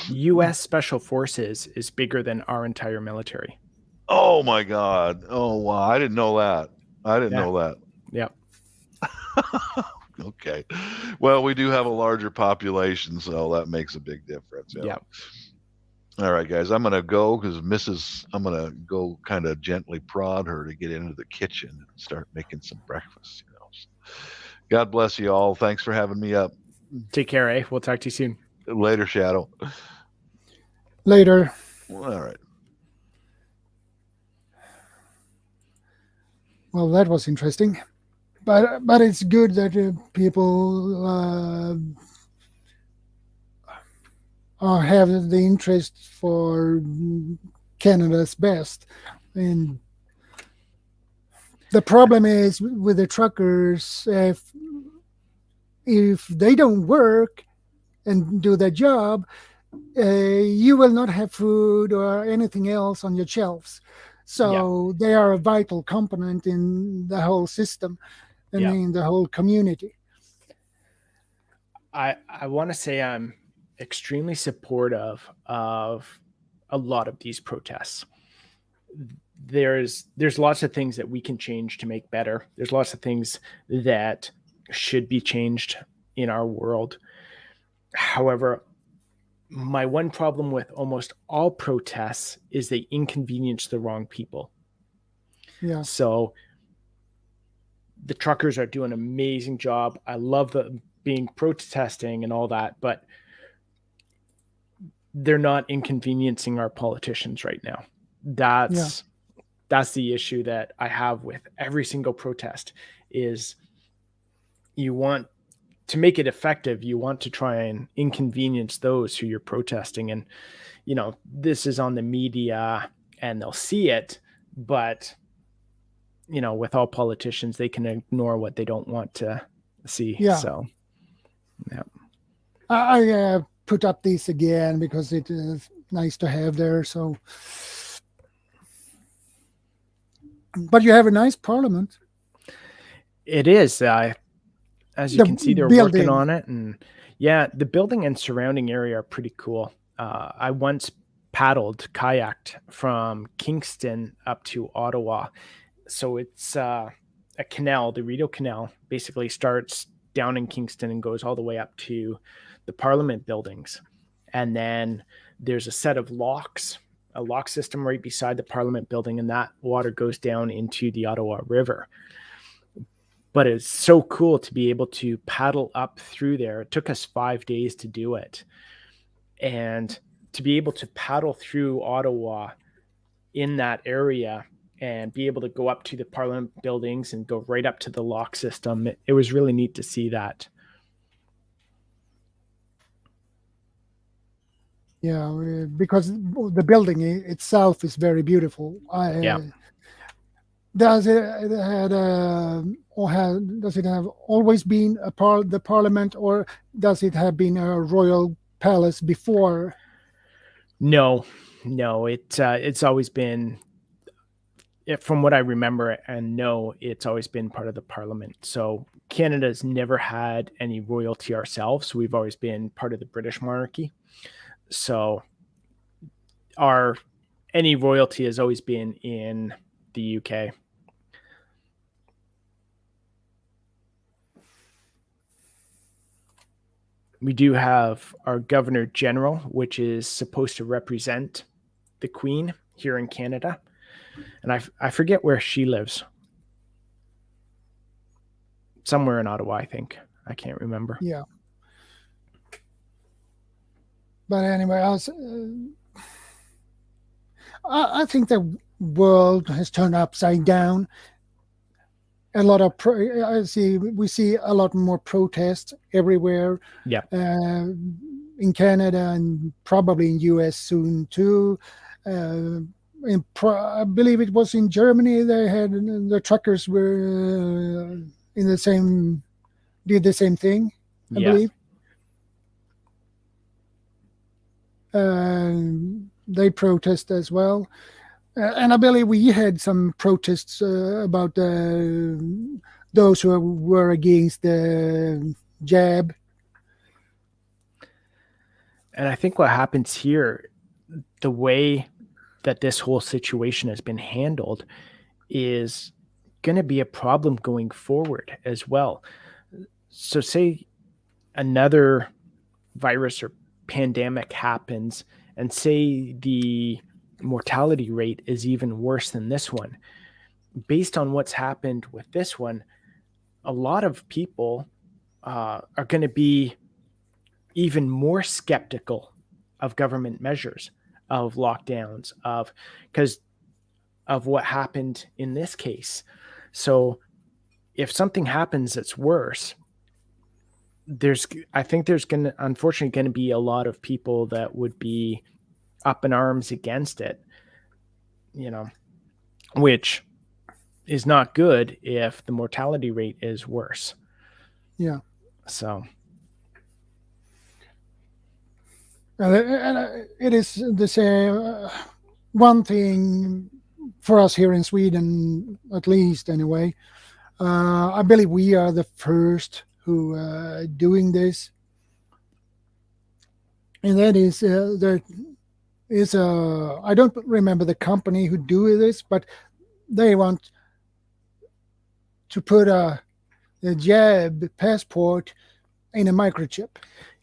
Speaker 3: U.S. Special Forces is bigger than our entire military.
Speaker 5: Oh my God. Oh wow. I didn't know that. know that.
Speaker 3: Yep.
Speaker 5: Okay. Well, we do have a larger population, so that makes a big difference.
Speaker 3: Yeah.
Speaker 5: All right, guys, I'm gonna go because I'm gonna go kind of gently prod her to get into the kitchen and start making some breakfast. God bless you all. Thanks for having me up.
Speaker 3: Take care, eh? We'll talk to you soon.
Speaker 5: Later, Shadow.
Speaker 1: Later.
Speaker 5: All right.
Speaker 1: Well, that was interesting, but it's good that people have the interest for Canada's best. And the problem is with the truckers, if they don't work and do their job, you will not have food or anything else on your shelves. So they are a vital component in the whole system and in the whole community.
Speaker 3: I want to say I'm extremely supportive of a lot of these protests. There's lots of things that we can change to make better. There's lots of things that should be changed in our world. However, my one problem with almost all protests is they inconvenience the wrong people.
Speaker 1: Yeah.
Speaker 3: So the truckers are doing an amazing job. I love the being protesting and all that, but they're not inconveniencing our politicians right now. That's the issue that I have with every single protest is you want to make it effective. You want to try and inconvenience those who you're protesting. And, this is on the media and they'll see it, but with all politicians, they can ignore what they don't want to see.
Speaker 1: Yeah.
Speaker 3: So, yeah.
Speaker 1: I put up these again because it is nice to have there. So, but you have a nice parliament.
Speaker 3: It is. As you can see, they're working on it. And the building and surrounding area are pretty cool. I once kayaked from Kingston up to Ottawa. So it's a canal, the Rideau Canal, basically starts down in Kingston and goes all the way up to the Parliament buildings. And then there's a set of locks, a lock system right beside the Parliament building, and that water goes down into the Ottawa River. But it's so cool to be able to paddle up through there. It took us 5 days to do it. And to be able to paddle through Ottawa in that area and be able to go up to the Parliament buildings and go right up to the lock system, it was really neat to see that.
Speaker 1: Yeah, because the building itself is very beautiful. Does it have always been the Parliament, or does it have been a royal palace before?
Speaker 3: No, it's always been, from what I remember and know, it's always been part of the Parliament. So Canada's never had any royalty ourselves. We've always been part of the British monarchy. So any royalty has always been in the UK. We do have our Governor General, which is supposed to represent the Queen here in Canada. And I forget where she lives. Somewhere in Ottawa, I think. I can't remember.
Speaker 1: Yeah. But anyway, I think the world has turned upside down. A lot of we see a lot more protests everywhere.
Speaker 3: Yeah.
Speaker 1: In Canada and probably in US soon too. I believe it was in Germany. They had the truckers were did the same thing. I believe. They protest as well. And I believe we had some protests about those who were against the jab.
Speaker 3: And I think what happens here, the way that this whole situation has been handled, is going to be a problem going forward as well. So say another virus or pandemic happens and say the mortality rate is even worse than this one, based on what's happened with this one, a lot of people are going to be even more skeptical of government measures, of lockdowns, because of what happened in this case. So if something happens that's worse, I think there's unfortunately going to be a lot of people that would be up in arms against it, which is not good if the mortality rate is worse.
Speaker 1: Yeah.
Speaker 3: So.
Speaker 1: And it is the same. One thing for us here in Sweden, at least anyway, I believe we are the first who doing this, and that is there is I don't remember the company who do this, but they want to put a jab passport in a microchip.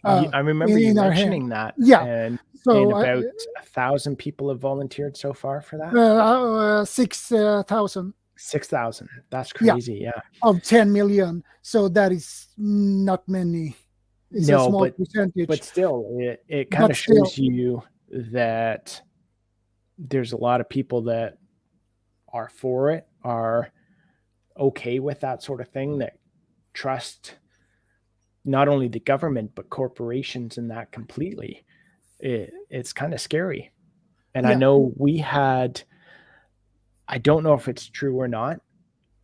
Speaker 3: I remember you mentioning that.
Speaker 1: Yeah.
Speaker 3: And
Speaker 1: so
Speaker 3: about 1,000 people have volunteered so far for that?
Speaker 1: 6,000.
Speaker 3: 6,000. That's crazy, yeah.
Speaker 1: Of 10 million. So that is not many. It's a small percentage.
Speaker 3: But still, it kind of shows you that there's a lot of people that are for it, are okay with that sort of thing, that trust not only the government, but corporations in that completely. It's kind of scary. And I know we had, I don't know if it's true or not.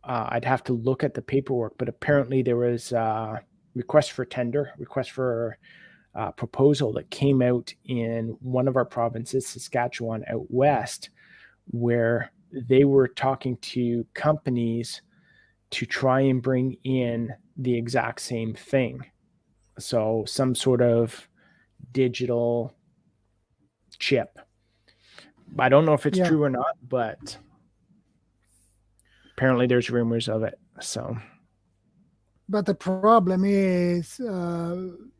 Speaker 3: I'd have to look at the paperwork, but apparently there was a request for proposal that came out in one of our provinces, Saskatchewan out west, where they were talking to companies to try and bring in the exact same thing. So some sort of digital chip. I don't know if it's true or not, but apparently there's rumors of it. So,
Speaker 1: but the problem is, I'm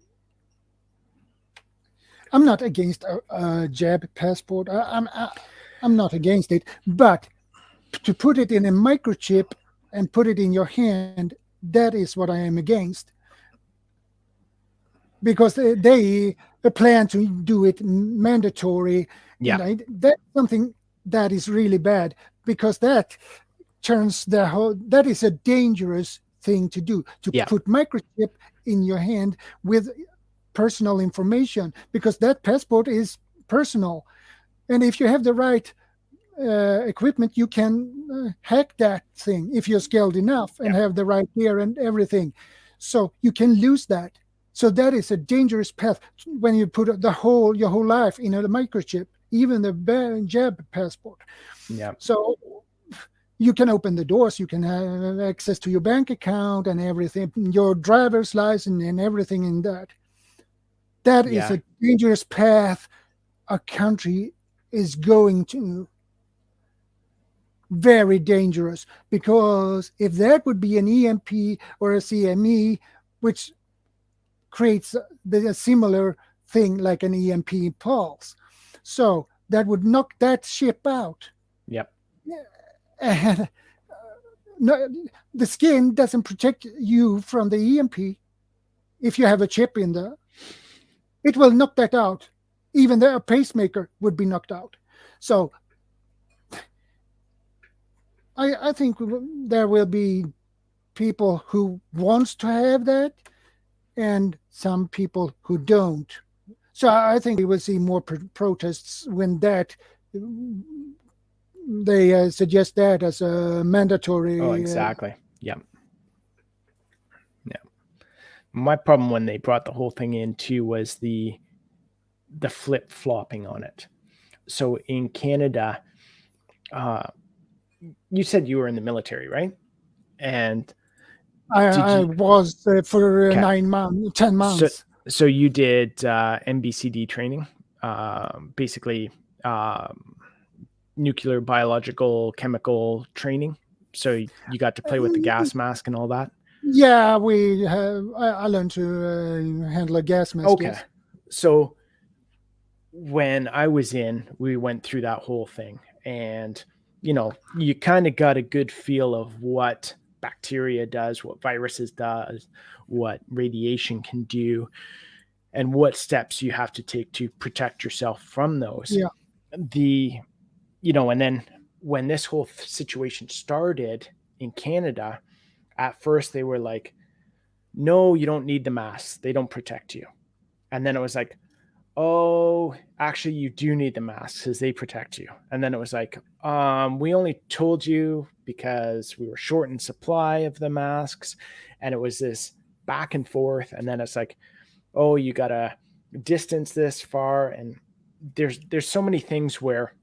Speaker 1: not against a jab passport. I'm not against it, but to put it in a microchip and put it in your hand, that is what I am against. Because they plan to do it mandatory.
Speaker 3: Yeah.
Speaker 1: That's something that is really bad, because that turns that is a dangerous thing to do, to put microchip in your hand with personal information, because that passport is personal. And if you have the right equipment, you can hack that thing if you're skilled enough and have the right gear and everything. So you can lose that. So that is a dangerous path when you put your whole life in a microchip, even the jab passport.
Speaker 3: Yeah.
Speaker 1: So you can open the doors, you can have access to your bank account and everything, your driver's license and everything in that. That is a dangerous path a country is going to. Very dangerous, because if that would be an EMP or a CME, which creates a similar thing like an EMP pulse, so that would knock that ship out.
Speaker 3: Yep.
Speaker 1: And the skin doesn't protect you from the EMP. If you have a chip in there, it will knock that out. Even the pacemaker would be knocked out. So I think there will be people who wants to have that and some people who don't. So I think we will see more protests when that they suggest that as a mandatory.
Speaker 3: Oh, exactly. Yeah. My problem when they brought the whole thing in too was the flip-flopping on it. So in Canada, you said you were in the military, right? And
Speaker 1: I was for 10 months.
Speaker 3: So you did MBCD training, basically nuclear, biological, chemical training. So you got to play with the gas mask and all that?
Speaker 1: Yeah, I learned to handle a gas mask.
Speaker 3: Okay.
Speaker 1: Yes.
Speaker 3: So when I was in, we went through that whole thing, and you kind of got a good feel of what bacteria does, what viruses does, what radiation can do, and what steps you have to take to protect yourself from those.
Speaker 1: Yeah.
Speaker 3: And then when this whole situation started in Canada, at first they were like, no, you don't need the masks. They don't protect you. And then it was like, oh, actually you do need the masks because they protect you. And then it was like, we only told you because we were short in supply of the masks. And it was this back and forth. And then it's like, oh, you got to distance this far. And there's so many things where,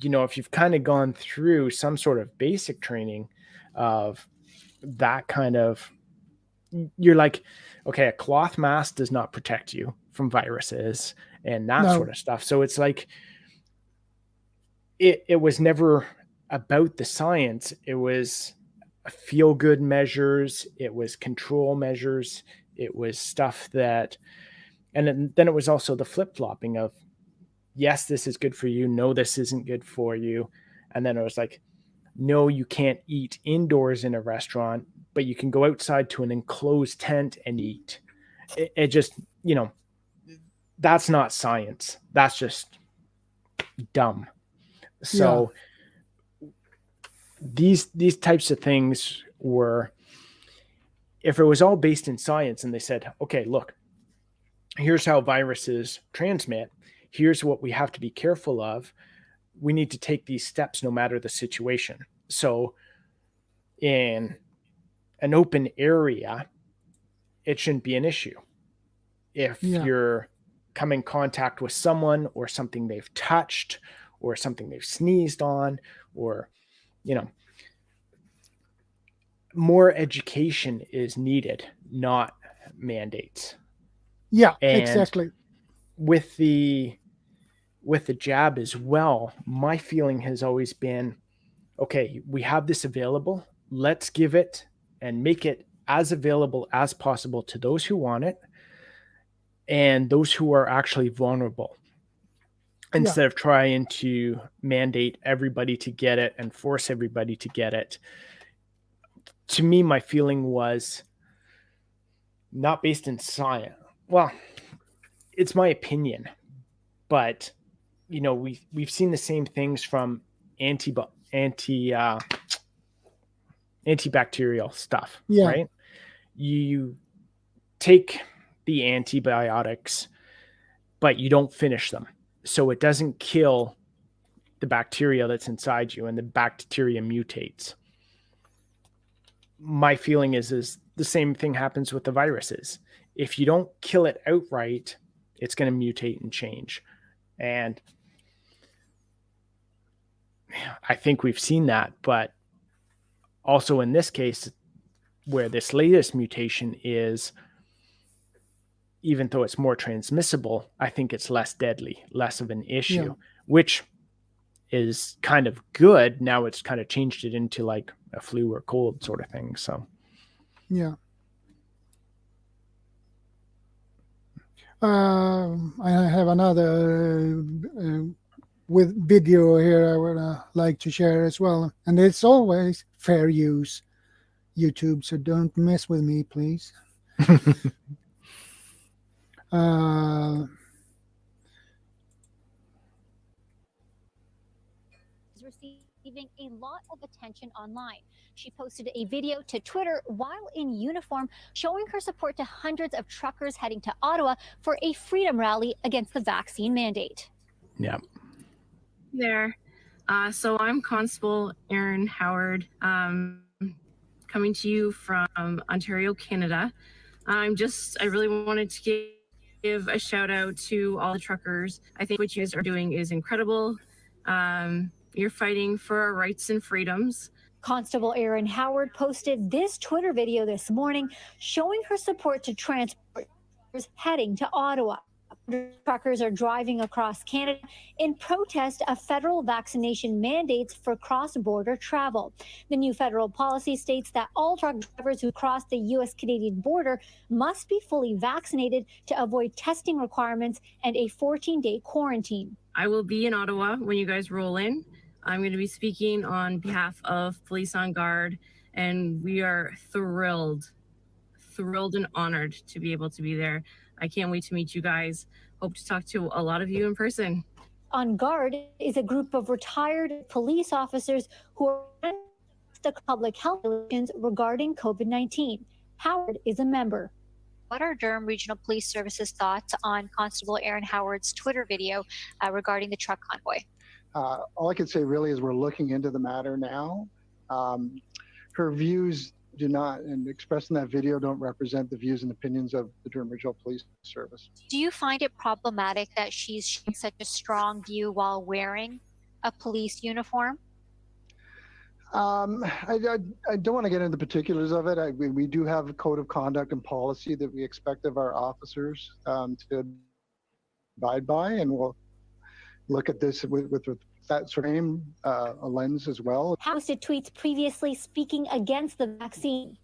Speaker 3: if you've kind of gone through some sort of basic training of that kind of, you're like, okay, a cloth mask does not protect you from viruses and that sort of stuff. So it's like, it was never about the science. It was feel good measures. It was control measures. It was stuff that, and then it was also the flip-flopping of, yes, this is good for you. No, this isn't good for you. And then it was like, no, you can't eat indoors in a restaurant, but you can go outside to an enclosed tent and eat. It just, that's not science. That's just dumb. So these types of things were, if it was all based in science and they said, okay, look, here's how viruses transmit. Here's what we have to be careful of. We need to take these steps no matter the situation. So in an open area, it shouldn't be an issue. If you're come in contact with someone or something they've touched or something they've sneezed on, or, more education is needed, not mandates.
Speaker 1: Yeah,
Speaker 3: and
Speaker 1: exactly.
Speaker 3: With the jab as well, my feeling has always been, okay, we have this available. Let's give it and make it as available as possible to those who want it and those who are actually vulnerable, instead of trying to mandate everybody to get it and force everybody to get it. To me, my feeling was not based in science. Well, it's my opinion, but we've seen the same things from antibacterial stuff, right? You take the antibiotics, but you don't finish them. So it doesn't kill the bacteria that's inside you, and the bacteria mutates. My feeling is the same thing happens with the viruses. If you don't kill it outright, it's going to mutate and change. And I think we've seen that, but also in this case, where this latest mutation is, even though it's more transmissible, I think it's less deadly, less of an issue, which is kind of good. Now it's kind of changed it into like a flu or cold sort of thing. So,
Speaker 1: I have another with video here I would like to share as well. And it's always fair use, YouTube, so don't mess with me, please.
Speaker 6: Receiving a lot of attention online. She posted a video to Twitter while in uniform showing her support to hundreds of truckers heading to Ottawa for a freedom rally against the vaccine mandate.
Speaker 3: Yeah.
Speaker 7: There. So I'm Constable Erin Howard, coming to you from Ontario, Canada. I really wanted to give a shout out to all the truckers. I think what you guys are doing is incredible. You're fighting for our rights and freedoms.
Speaker 6: Constable Erin Howard posted this Twitter video this morning showing her support to transporters heading to Ottawa. Truckers are driving across Canada in protest of federal vaccination mandates for cross-border travel. The new federal policy states that all truck drivers who cross the U.S.-Canadian border must be fully vaccinated to avoid testing requirements and a 14-day quarantine.
Speaker 7: I will be in Ottawa when you guys roll in. I'm going to be speaking on behalf of Police on Guard, and we are thrilled and honored to be able to be there. I can't wait to meet you guys. Hope to talk to a lot of you in person.
Speaker 6: On Guard is a group of retired police officers who are the public health regulations regarding COVID-19. Howard is a member.
Speaker 8: What are Durham Regional Police Service's thoughts on Constable Aaron Howard's Twitter video regarding the truck convoy?
Speaker 9: All I can say really is we're looking into the matter now. Her views do not, and expressed in that video, don't represent the views and opinions of the Durham Regional Police Service.
Speaker 8: Do you find it problematic that she's showing such a strong view while wearing a police uniform?
Speaker 9: I don't want to get into the particulars of it. We do have a code of conduct and policy that we expect of our officers to abide by, and we'll look at this with that same a lens as well.
Speaker 6: Posted tweets previously speaking against the vaccine.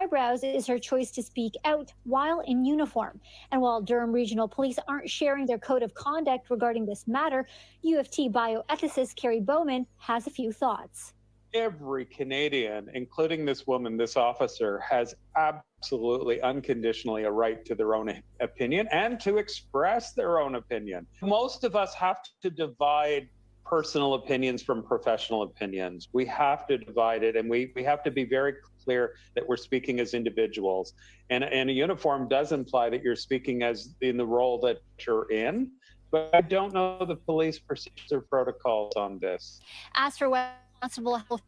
Speaker 6: Eyebrows is her choice to speak out while in uniform. And while Durham Regional Police aren't sharing their code of conduct regarding this matter, UFT bioethicist Carrie Bowman has a few thoughts.
Speaker 10: Every Canadian, including this woman, this officer, has absolutely unconditionally a right to their own opinion and to express their own opinion. Most of us have to divide personal opinions from professional opinions. We have to divide it, and we have to be very clear that we're speaking as individuals. And a uniform does imply that you're speaking as in the role that you're in, but I don't know the police procedures or protocols on this.
Speaker 6: As for whether responsible health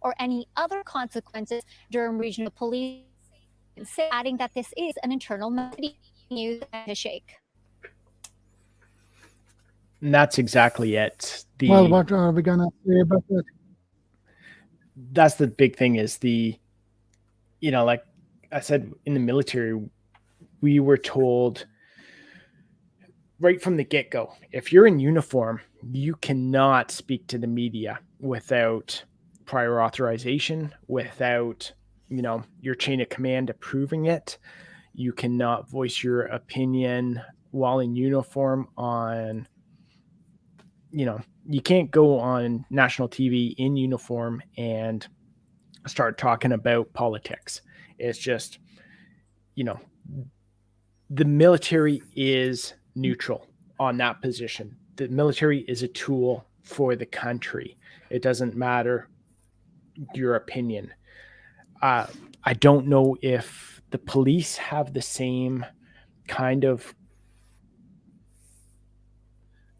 Speaker 6: or any other consequences, Durham Regional Police adding that this is an internal news to shake.
Speaker 3: And that's exactly it.
Speaker 1: Well, what are we gonna say about that?
Speaker 3: That's the big thing is like I said, in the military, we were told right from the get-go, if you're in uniform, you cannot speak to the media without prior authorization, without, your chain of command approving it. You cannot voice your opinion while in uniform on, you can't go on national TV in uniform and start talking about politics. It's just, the military is neutral on that position. The military is a tool for the country. It doesn't matter your opinion. I don't know if the police have the same kind of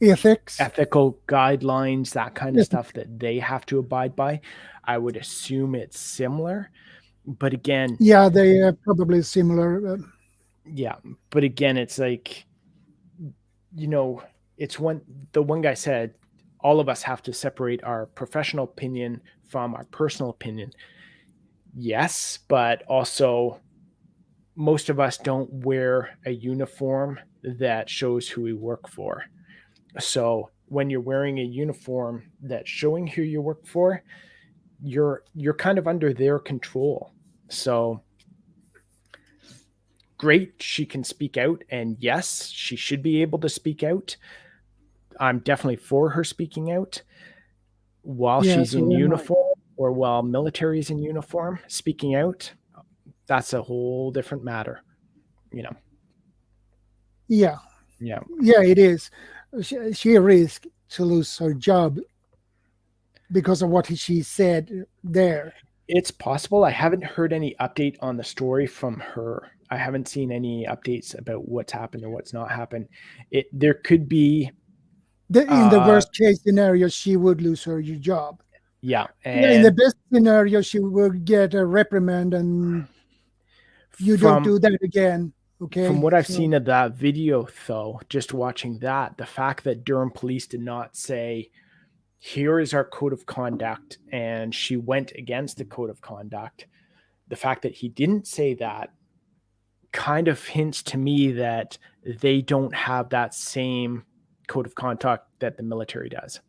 Speaker 3: ethical guidelines, that kind of stuff that they have to abide by. I would assume it's similar, but again,
Speaker 1: yeah, they are probably similar.
Speaker 3: Yeah, but again, it's like, it's the one guy said, all of us have to separate our professional opinion from our personal opinion. Yes, but also most of us don't wear a uniform that shows who we work for. So when you're wearing a uniform that's showing who you work for, you're kind of under their control. So great, she can speak out, and yes, she should be able to speak out. I'm definitely for her speaking out while she's in uniform or while military is in uniform. Speaking out, that's a whole different matter,
Speaker 1: Yeah, it is. She risked to lose her job because of what she said there.
Speaker 3: It's possible. I haven't heard any update on the story from her. I haven't seen any updates about what's happened or what's not happened. There could be
Speaker 1: in the worst case scenario, she would lose her job.
Speaker 3: Yeah.
Speaker 1: In the best scenario, she would get a reprimand and you don't do that again. Okay.
Speaker 3: From what I've seen of that video, though, just watching that, the fact that Durham Police did not say, here is our code of conduct, and she went against the code of conduct, the fact that he didn't say that kind of hints to me that they don't have that same code of conduct that the military does.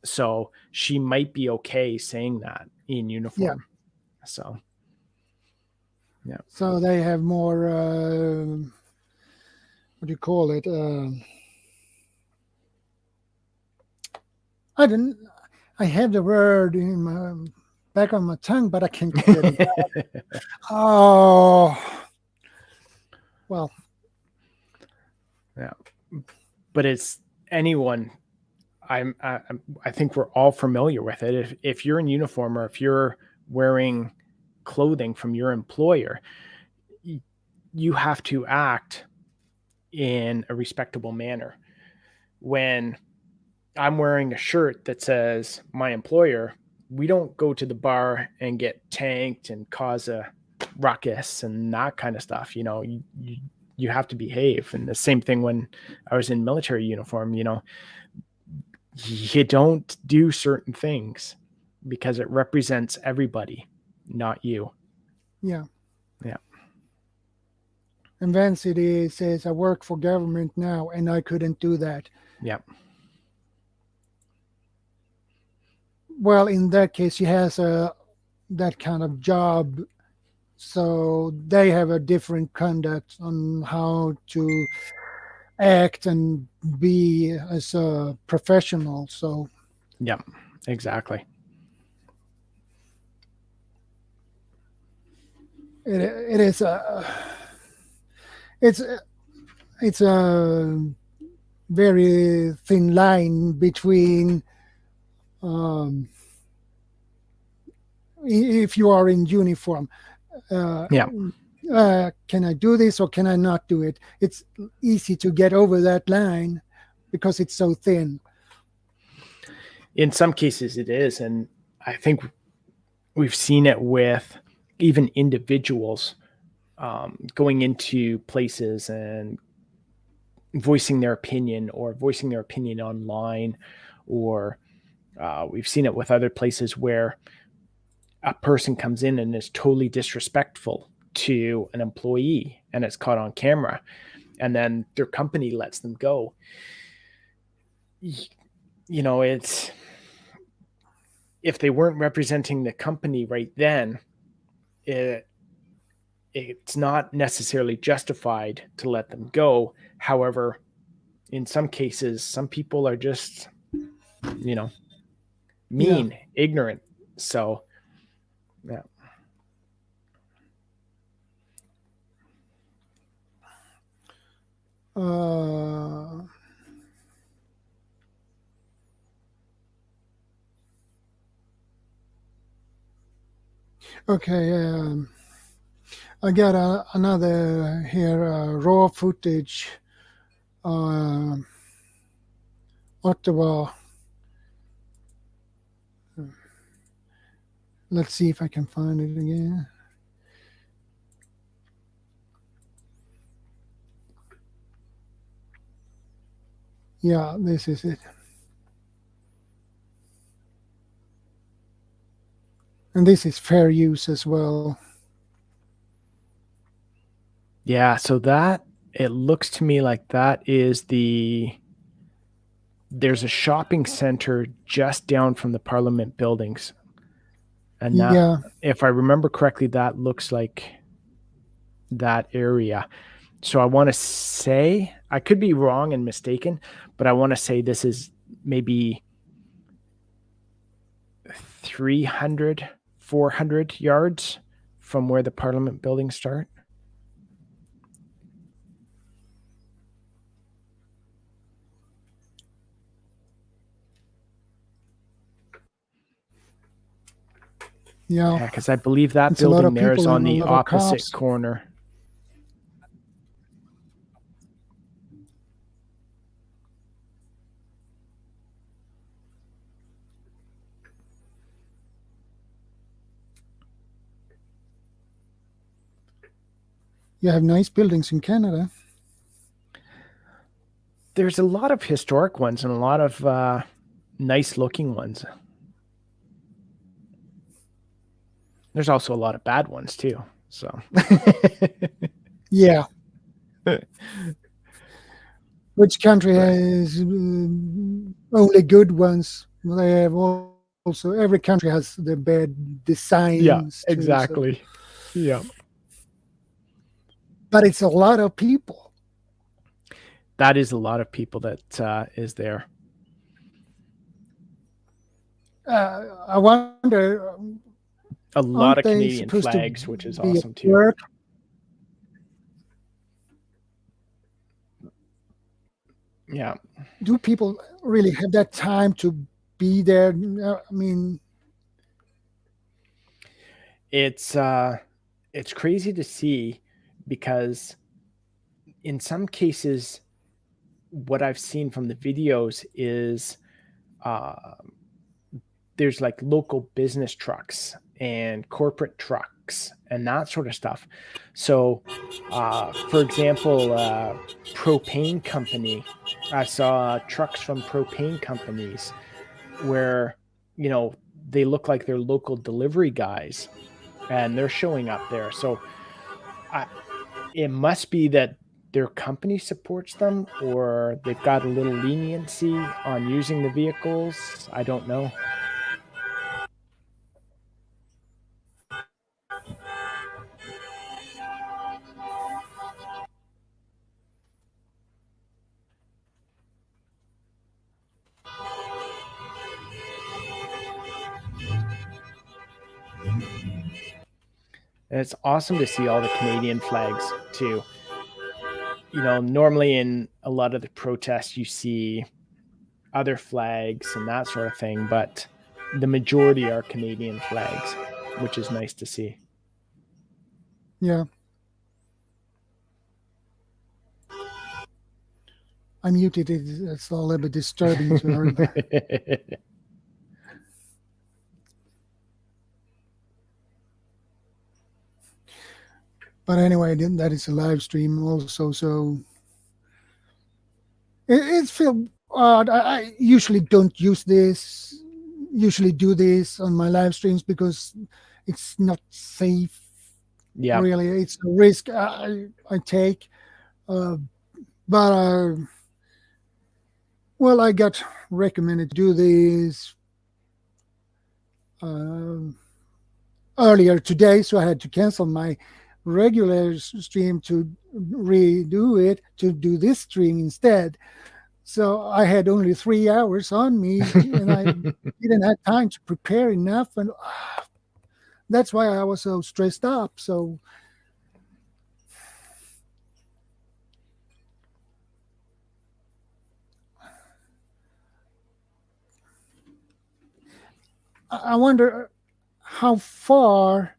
Speaker 3: So she might be okay saying that in uniform. Yeah. So, yeah.
Speaker 1: So they have more, what do you call it? I have the word in my back on my tongue, but I can't get it out. Oh, well.
Speaker 3: Yeah, but it's anyone. I think we're all familiar with it. If you're in uniform or if you're wearing clothing from your employer, you have to act in a respectable manner. When I'm wearing a shirt that says my employer, we don't go to the bar and get tanked and cause a ruckus and that kind of stuff. You have to behave. And the same thing when I was in military uniform, you don't do certain things because it represents everybody, not you.
Speaker 1: Yeah.
Speaker 3: Yeah.
Speaker 1: And then City says, I work for government now and I couldn't do that.
Speaker 3: Yeah.
Speaker 1: Well, in that case, she has that kind of job. So they have a different conduct on how to act and be as a professional. So,
Speaker 3: yeah, exactly.
Speaker 1: It is it's a very thin line between if you are in uniform. Can I do this or can I not do it? It's easy to get over that line because it's so thin.
Speaker 3: In some cases it is. And I think we've seen it with even individuals going into places and voicing their opinion online, or we've seen it with other places where a person comes in and is totally disrespectful to an employee and it's caught on camera, and then their company lets them go. It's, if they weren't representing the company right then, it's not necessarily justified to let them go. However, in some cases, some people are just, mean, ignorant. So, yeah.
Speaker 1: Okay. I got another here, raw footage. Ottawa. Let's see if I can find it again. Yeah, this is it. And this is fair use as well.
Speaker 3: Yeah, so it looks to me like that is there's a shopping center just down from the Parliament buildings. And that, if I remember correctly, that looks like that area. So I want to say, I could be wrong and mistaken, but I want to say this is maybe 300, 400 yards from where the Parliament buildings start.
Speaker 1: Yeah,
Speaker 3: because I believe that building there is on the opposite corner.
Speaker 1: You have nice buildings in Canada.
Speaker 3: There's a lot of historic ones and a lot of nice looking ones. There's also a lot of bad ones too. So
Speaker 1: Yeah. Which country
Speaker 3: Right.
Speaker 1: has only good ones? They have also, every country has the bad
Speaker 3: Yeah,
Speaker 1: designs too. So,
Speaker 3: exactly. Yeah.
Speaker 1: but it's a lot of people.
Speaker 3: That is a lot of people that is there.
Speaker 1: I wonder,
Speaker 3: A
Speaker 1: aren't
Speaker 3: lot of
Speaker 1: they
Speaker 3: Canadian
Speaker 1: supposed to
Speaker 3: flags, which is
Speaker 1: be at
Speaker 3: awesome too.
Speaker 1: work?
Speaker 3: Yeah.
Speaker 1: Do people really have that time to be there? I mean,
Speaker 3: It's crazy to see because in some cases what I've seen from the videos is uh, there's like local business trucks and corporate trucks and that sort of stuff. So, for example, propane company, I saw trucks from propane companies where, you know, they look like they're local delivery guys and they're showing up there. So it must be that their company supports them or they've got a little leniency on using the vehicles. I don't know. And it's awesome to see all the Canadian flags too. You know, normally in a lot of the protests, you see other flags and that sort of thing, but the majority are Canadian flags, which is nice to see.
Speaker 1: yeah. I muted it. It's a little bit disturbing to her. But anyway, that is a live stream also, so it's feel odd. I usually don't usually do this on my live streams because it's not safe.
Speaker 3: Yeah.
Speaker 1: Really, it's a risk I take. But well, I got recommended to do this earlier today, so I had to cancel my regular stream to redo it to do this stream instead. So I had only 3 hours on me, and I didn't have time to prepare enough, and that's why I was so stressed up. So I wonder how far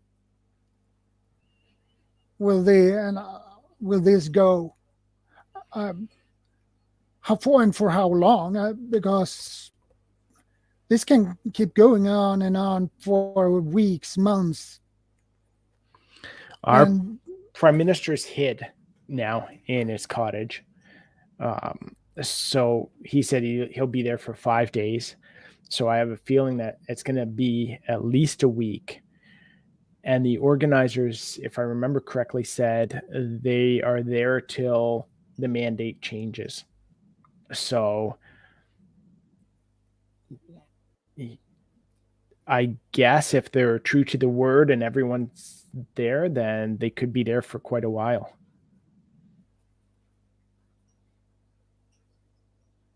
Speaker 1: will will this go? How far and for how long? Because this can keep going on and on for weeks, months.
Speaker 3: Our prime minister's hid now in his cottage. So he said he'll be there for 5 days. So I have a feeling that it's going to be at least a week. And the organizers, if I remember correctly, said they are there till the mandate changes. So I guess if they're true to the word and everyone's there, then they could be there for quite a while.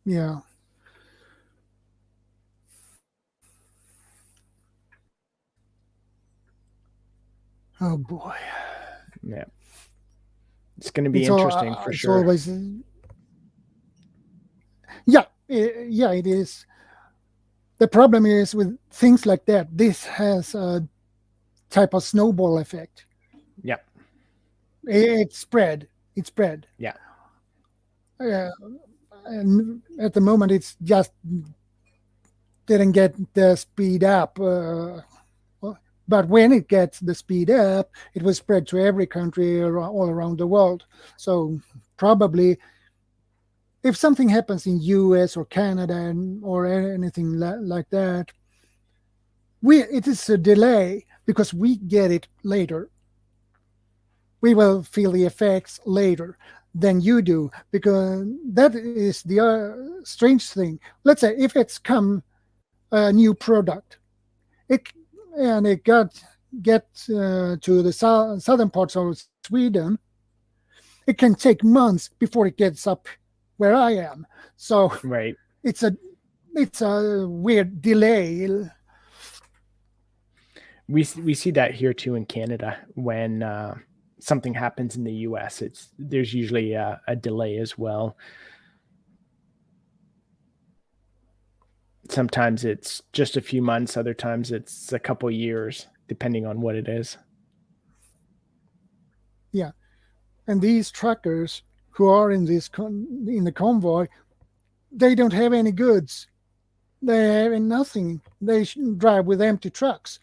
Speaker 1: Yeah. Oh boy.
Speaker 3: Yeah. It's going to be interesting for sure.
Speaker 1: Always, yeah, it is. The problem is with things like that, this has a type of snowball effect.
Speaker 3: Yeah.
Speaker 1: It spread.
Speaker 3: Yeah.
Speaker 1: And at the moment, it's just didn't get the speed up. But when it gets the speed up, it will spread to every country all around the world. So probably if something happens in US or Canada or anything like that, it is a delay because we get it later. we will feel the effects later than you do, because that is the strange thing. Let's say if it's come a new product, it get to the southern parts of Sweden, it can take months before it gets up where I am. So
Speaker 3: Right.
Speaker 1: it's a weird delay.
Speaker 3: We see that here too in Canada. When something happens in the US, there's usually a delay as well. Sometimes it's just a few months, other times it's a couple years, depending on what it is.
Speaker 1: Yeah, and these truckers who are in the convoy, they don't have any goods. They have nothing. They drive with empty trucks.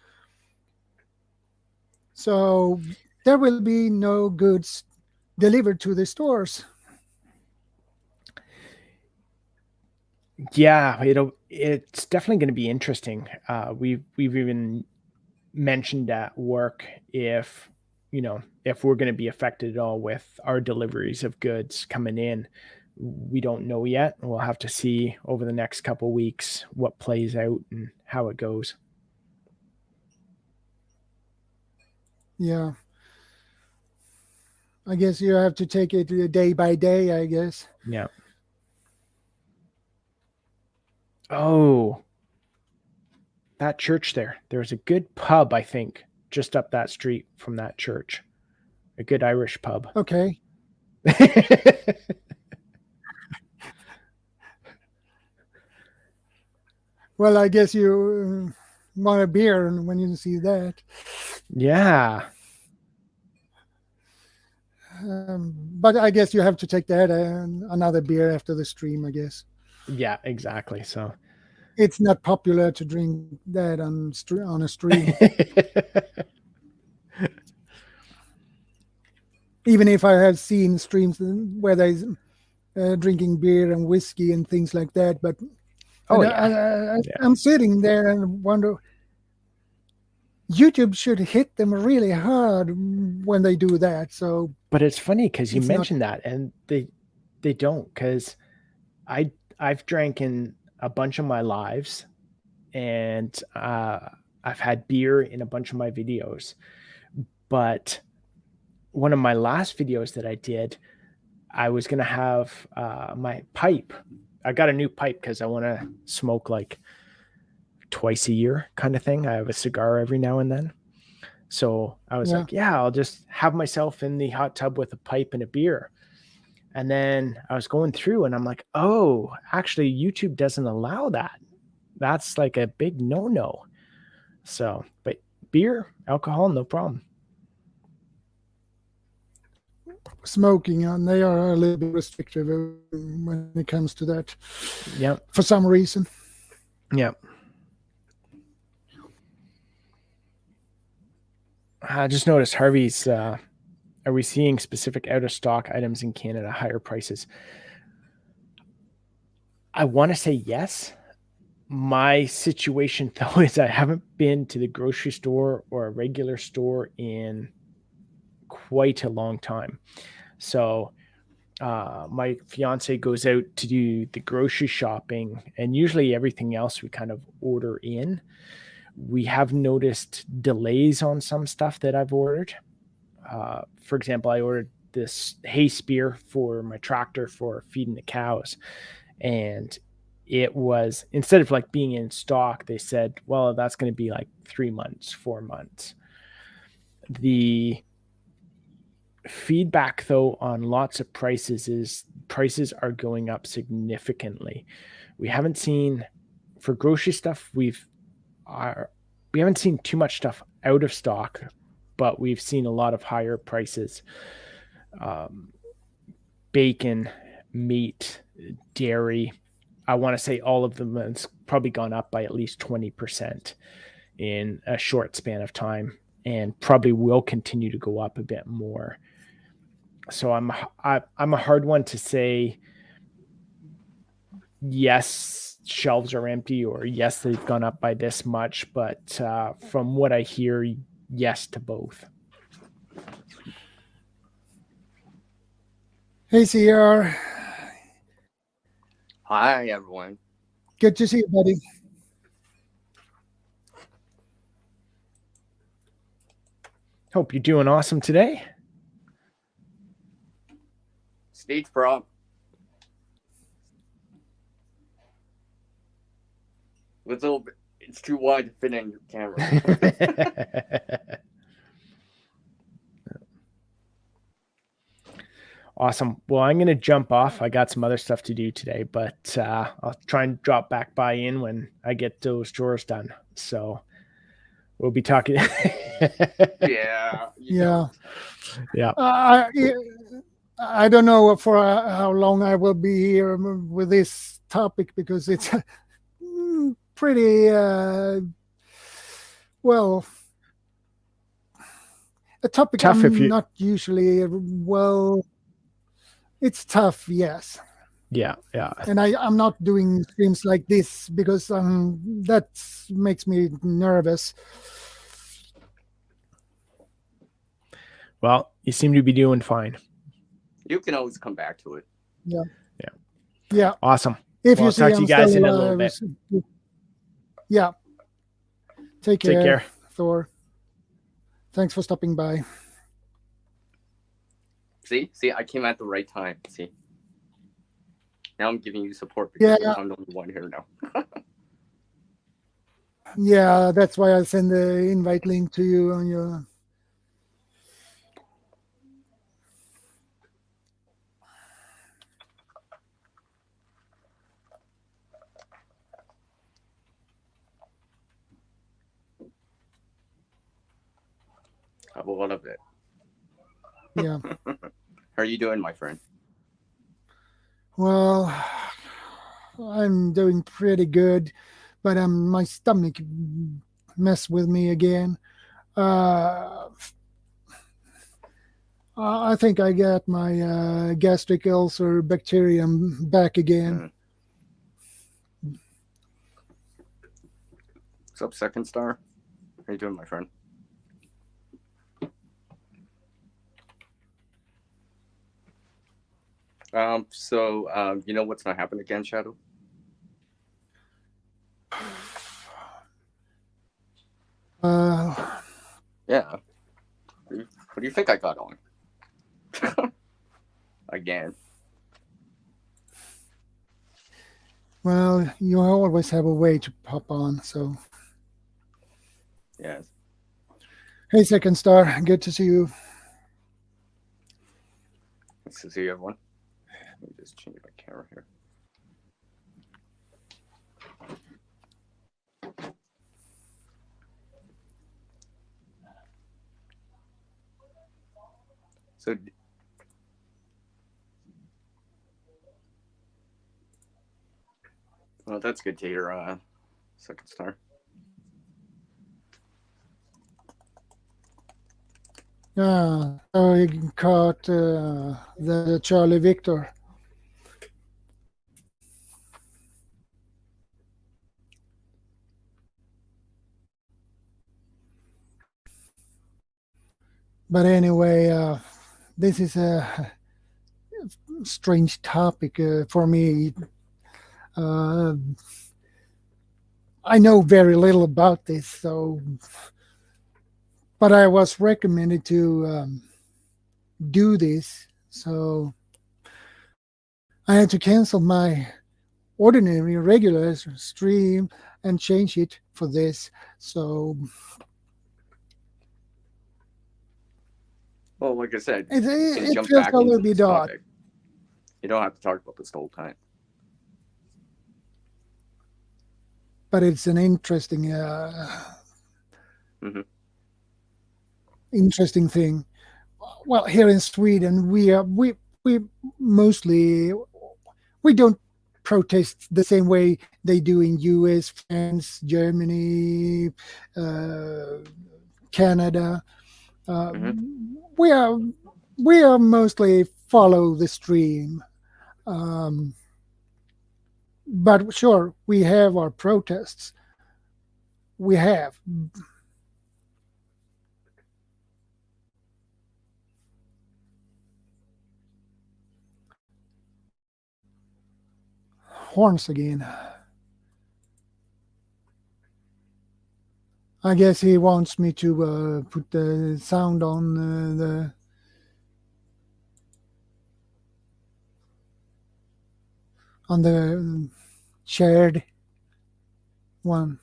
Speaker 1: So there will be no goods delivered to the stores.
Speaker 3: Yeah, it's definitely going to be interesting. We've even mentioned at work if we're going to be affected at all with our deliveries of goods coming in. We don't know yet. We'll have to see over the next couple of weeks what plays out and how it goes.
Speaker 1: Yeah. I guess you have to take it day by day, I guess.
Speaker 3: Yeah. Oh, that church there's a good pub, I think, just up that street from that church. A good Irish pub.
Speaker 1: Okay. Well, I guess you want a beer when you see that.
Speaker 3: Yeah.
Speaker 1: But I guess you have to take that and another beer after the stream, I guess.
Speaker 3: Yeah, exactly. So
Speaker 1: it's not popular to drink that on a stream. Even if I have seen streams where there's drinking beer and whiskey and things like that, but I'm sitting there and wonder, YouTube should hit them really hard when they do that. So,
Speaker 3: but it's funny because you mentioned that, and they don't, because I've drank in a bunch of my lives, and I've had beer in a bunch of my videos, but one of my last videos that I did, I was gonna have my pipe. I got a new pipe because I want to smoke like twice a year kind of thing. I have a cigar every now and then. So I was like, I'll just have myself in the hot tub with a pipe and a beer. And then I was going through and I'm like, oh, actually YouTube doesn't allow that. That's like a big no-no. So, but beer, alcohol, no problem.
Speaker 1: Smoking, and they are a little bit restrictive when it comes to that.
Speaker 3: Yeah.
Speaker 1: For some reason.
Speaker 3: Yeah. I just noticed Harvey's, are we seeing specific out of stock items in Canada, higher prices? I want to say yes. My situation though is I haven't been to the grocery store or a regular store in quite a long time. So my fiance goes out to do the grocery shopping, and usually everything else we kind of order in. We have noticed delays on some stuff that I've ordered. For example, I ordered this hay spear for my tractor for feeding the cows, and it was, instead of like being in stock, they said, well, that's going to be like 3 months, 4 months. The feedback though on lots of prices is prices are going up significantly. We haven't seen, for grocery stuff, we haven't seen too much stuff out of stock, but we've seen a lot of higher prices. Bacon, meat, dairy, I want to say all of them has probably gone up by at least 20% in a short span of time, and probably will continue to go up a bit more. So I'm a hard one to say yes, shelves are empty, or yes, they've gone up by this much, but from what I hear, yes to both.
Speaker 1: Hey, CR.
Speaker 11: Hi, everyone.
Speaker 1: Good to see you, buddy.
Speaker 3: Hope you're doing awesome today.
Speaker 11: Stage prop. It's a little bit, it's too wide to fit in your camera.
Speaker 3: Awesome. Well, I'm going to jump off. I got some other stuff to do today, but I'll try and drop back by in when I get those chores done. So we'll be talking.
Speaker 11: Yeah.
Speaker 1: Yeah.
Speaker 3: Yeah.
Speaker 1: I don't know for how long I will be here with this topic because it's pretty, well, a topic
Speaker 3: Tough if you...
Speaker 1: not usually, well, it's tough, yes.
Speaker 3: Yeah.
Speaker 1: And I'm not doing streams like this because that makes me nervous.
Speaker 3: Well, you seem to be doing fine.
Speaker 11: You can always come back to it.
Speaker 1: Yeah.
Speaker 3: Awesome.
Speaker 1: If
Speaker 3: I'll talk to you guys in a little bit.
Speaker 1: Yeah. Take care,
Speaker 3: care,
Speaker 1: Thor. Thanks for stopping by.
Speaker 11: See, I came at the right time. See, now I'm giving you support because I'm the only one here now.
Speaker 1: Yeah, that's why I send the invite link to you on your.
Speaker 11: I have a lot of it.
Speaker 1: Yeah.
Speaker 11: How are you doing, my friend?
Speaker 1: Well, I'm doing pretty good, but my stomach messed with me again. I think I got my gastric ulcer bacterium back again.
Speaker 11: What's up, Second Star? How are you doing, my friend? You know what's not happening again, Shadow? Yeah. What do you think I got on? Again.
Speaker 1: Well, you always have a way to pop on, so.
Speaker 11: Yes.
Speaker 1: Hey, Second Star. Good to see you.
Speaker 11: Nice to see you, everyone. Let me just change my camera here. So, well, that's good to hear, Second Star.
Speaker 1: Yeah, so you caught the Charlie Victor. But anyway, this is a strange topic for me. I know very little about this, so. But I was recommended to do this, so I had to cancel my ordinary regular stream and change it for this. So.
Speaker 11: Well, like I said,
Speaker 1: It
Speaker 11: jump
Speaker 1: feels
Speaker 11: back
Speaker 1: a little
Speaker 11: into
Speaker 1: bit
Speaker 11: this
Speaker 1: odd.
Speaker 11: topic. You don't have to talk about this the whole time.
Speaker 1: But it's an interesting, interesting thing. Well, here in Sweden, we mostly we don't protest the same way they do in US, France, Germany, Canada. We are mostly follow the stream. But sure, we have our protests. We have. horns again. I guess he wants me to put the sound on the shared one.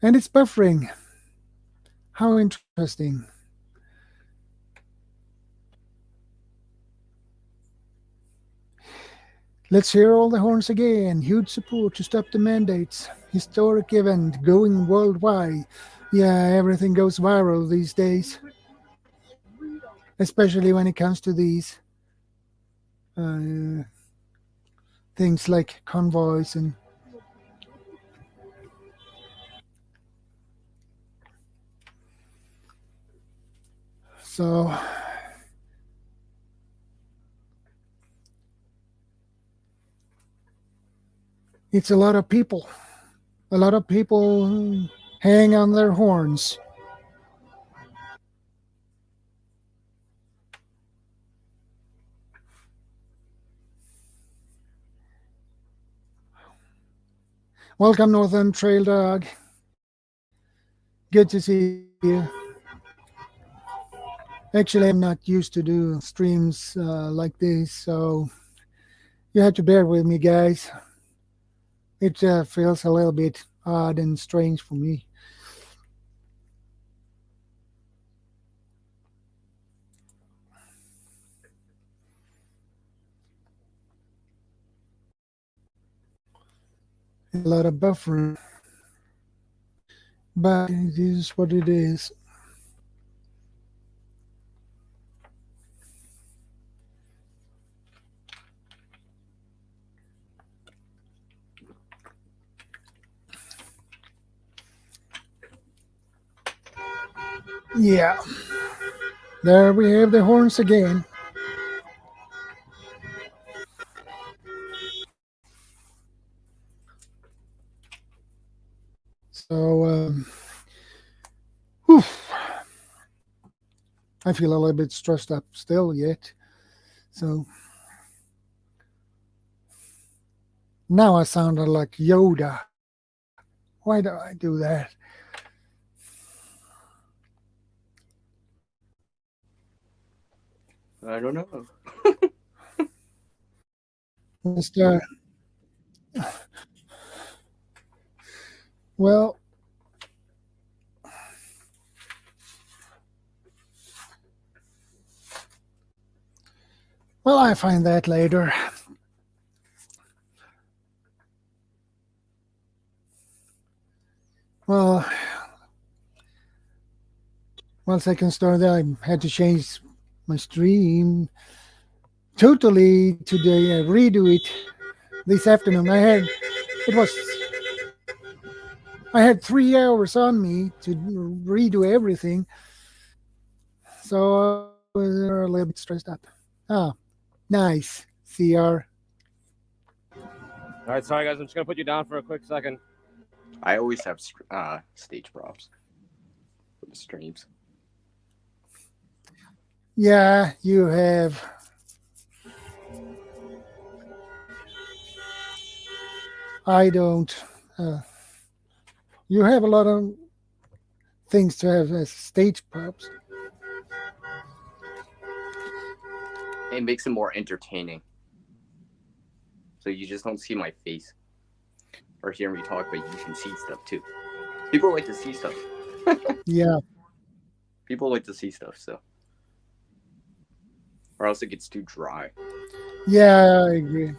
Speaker 1: And it's buffering. How interesting. Let's hear all the horns again. Huge support to stop the mandates. Historic event going worldwide. Yeah, everything goes viral these days. Especially when it comes to these things like convoys and so it's a lot of people. A lot of people hang on their horns. Welcome, Northern Trail Dog. Good to see you. Actually, I'm not used to do streams like this, so you have to bear with me, guys. It feels a little bit odd and strange for me. A lot of buffering, but it is what it is. Yeah, there we have the horns again. So, I feel a little bit stressed up still yet. So now I sounded like Yoda. Why do I do that?
Speaker 11: I don't know.
Speaker 1: Mr. Well, I find that later. Well, once I can start that, I had to change my stream totally today. I redo it this afternoon. I had 3 hours on me to redo everything, so I was a little bit stressed up. Ah, nice, CR.
Speaker 12: All right, sorry guys, I'm just gonna put you down for a quick second.
Speaker 11: I always have stage props for the streams.
Speaker 1: Yeah, you have. I don't. You have a lot of things to have as stage props.
Speaker 11: It makes it more entertaining. So you just don't see my face or hear me talk, but you can see stuff too. People like to see stuff.
Speaker 1: Yeah.
Speaker 11: People like to see stuff, so. Or else it gets too dry.
Speaker 1: Yeah, I agree.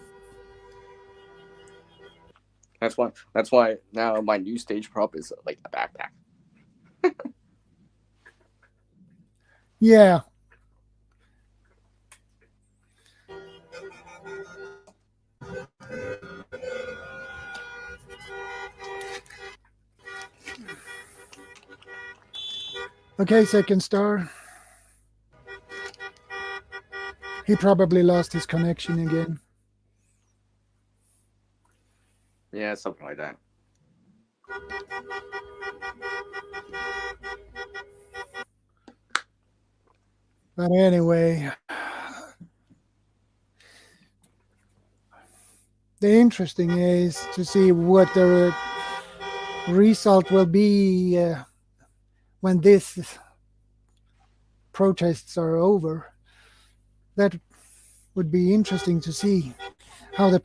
Speaker 11: That's why now my new stage prop is like a backpack.
Speaker 1: Yeah. Okay, second star. He probably lost his connection again.
Speaker 11: Yeah, something like that.
Speaker 1: But anyway, the interesting is to see what the result will be when these protests are over. That would be interesting to see how the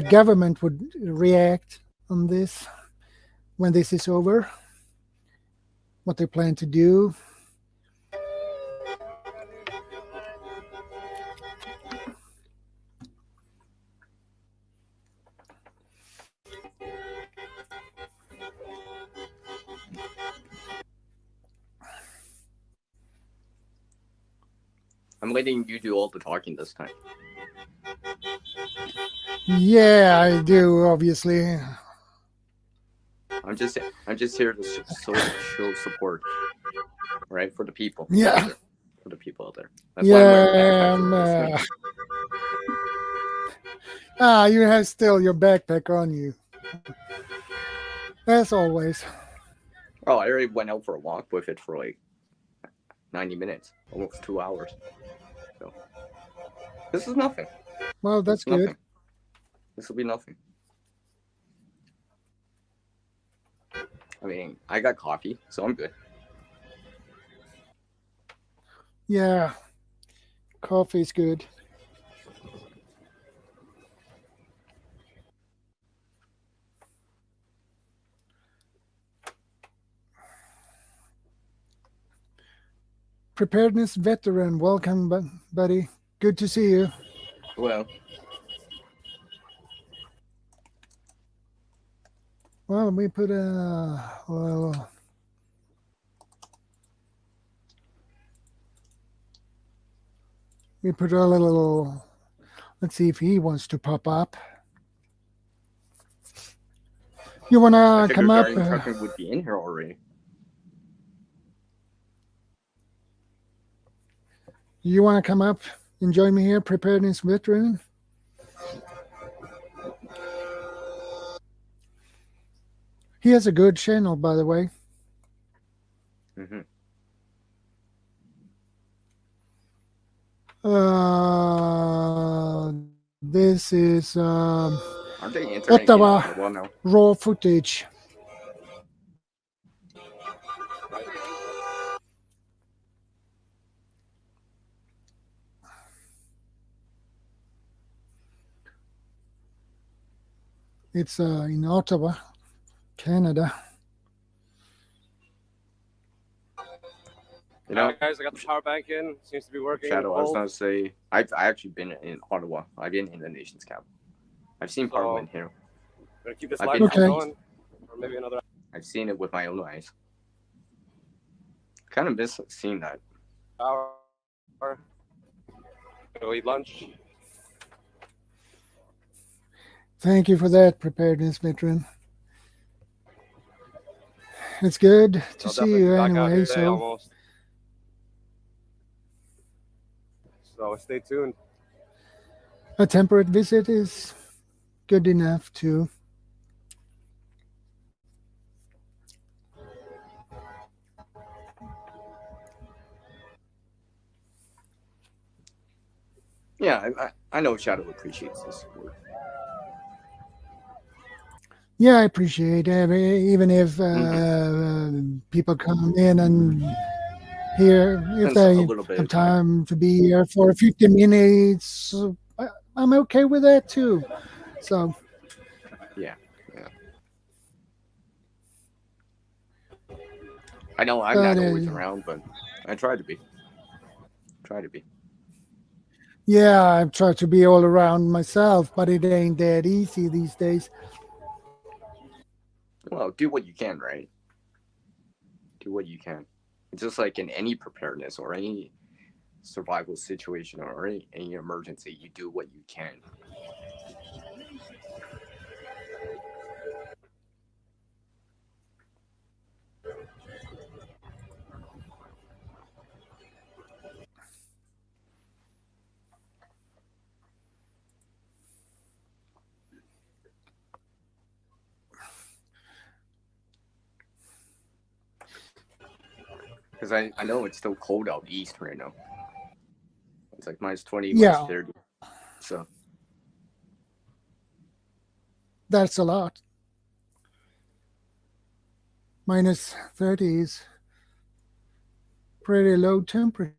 Speaker 1: government would react on this when this is over, what they plan to do.
Speaker 11: I'm letting you do all the talking this time.
Speaker 1: Yeah, I do, obviously.
Speaker 11: I'm just here to show support, right, for the people.
Speaker 1: Yeah.
Speaker 11: Out there. For the people out there. That's why I'm wearing a backpack to this
Speaker 1: you have still your backpack on you. As always.
Speaker 11: Oh, I already went out for a walk with it for like 90 minutes, almost 2 hours. So this is nothing.
Speaker 1: Well, that's good.
Speaker 11: Nothing. This will be nothing. I mean, I got coffee, so I'm good.
Speaker 1: Yeah, coffee's good. Preparedness veteran, welcome, buddy. Good to see you.
Speaker 11: Well,
Speaker 1: we put we put a little. Let's see if he wants to pop up. You wanna come up?
Speaker 11: Trucker would be in here already.
Speaker 1: You wanna come up and join me here, preparedness veteran? He has a good channel, by the way.
Speaker 11: Mm-hmm.
Speaker 1: This is
Speaker 11: Ottawa
Speaker 1: raw footage. It's in Ottawa, Canada.
Speaker 12: You know, guys, I got the power bank in. Seems to be working.
Speaker 11: Shadow, I was going to say, I've actually been in Ottawa. I've been in the nation's capital. I've seen Parliament here.
Speaker 12: Gonna keep this live going, or maybe another.
Speaker 11: I've seen it with my own eyes. Kind of miss seeing that.
Speaker 12: Hour. Go eat lunch.
Speaker 1: Thank you for that, preparedness veteran. It's good to see you anyway. So
Speaker 12: stay tuned.
Speaker 1: A temperate visit is good enough too.
Speaker 11: Yeah, I know Shadow appreciates this support.
Speaker 1: Yeah, I appreciate it. Even if people come in and here, if they have time to be here for 50 minutes, I'm okay with that too. So,
Speaker 11: yeah. I know I'm not always around, but I try to be.
Speaker 1: Yeah, I try to be all around myself, but it ain't that easy these days.
Speaker 11: Well, do what you can, right? Do what you can. It's just like in any preparedness or any survival situation or any emergency, you do what you can. Because I know it's still cold out east right now. It's like -20, -30. So
Speaker 1: That's a lot. Minus 30 is pretty low temperature.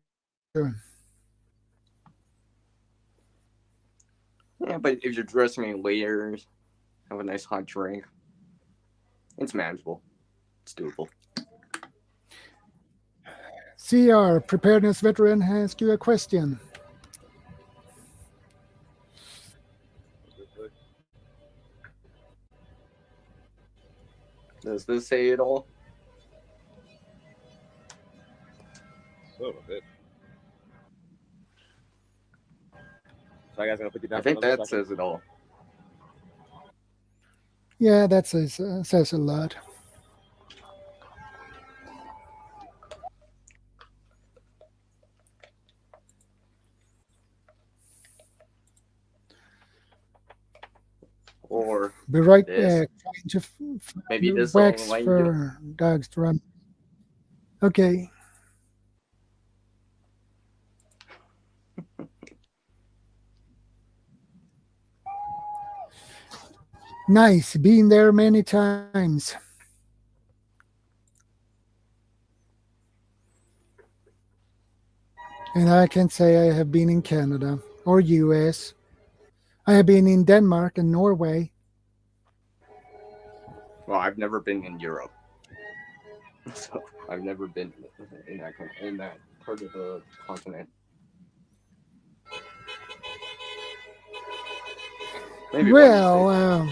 Speaker 11: Yeah, but if you're dressing in layers, have a nice hot drink, it's manageable. It's doable.
Speaker 1: CR, preparedness veteran, asks you a question.
Speaker 11: Does this say it all?
Speaker 12: So, I guys gonna put you down.
Speaker 11: I think that says it all.
Speaker 1: Yeah, that says a lot.
Speaker 11: Or
Speaker 1: be right
Speaker 11: this.
Speaker 1: back.
Speaker 11: Maybe this
Speaker 1: wax
Speaker 11: will enlighten
Speaker 1: for dogs to run. Okay. Nice. Been there many times. And I can say I have been in Canada or US. I have been in Denmark and Norway.
Speaker 11: Well, I've never been in Europe, so I've never been in that part of the continent. Maybe
Speaker 1: well,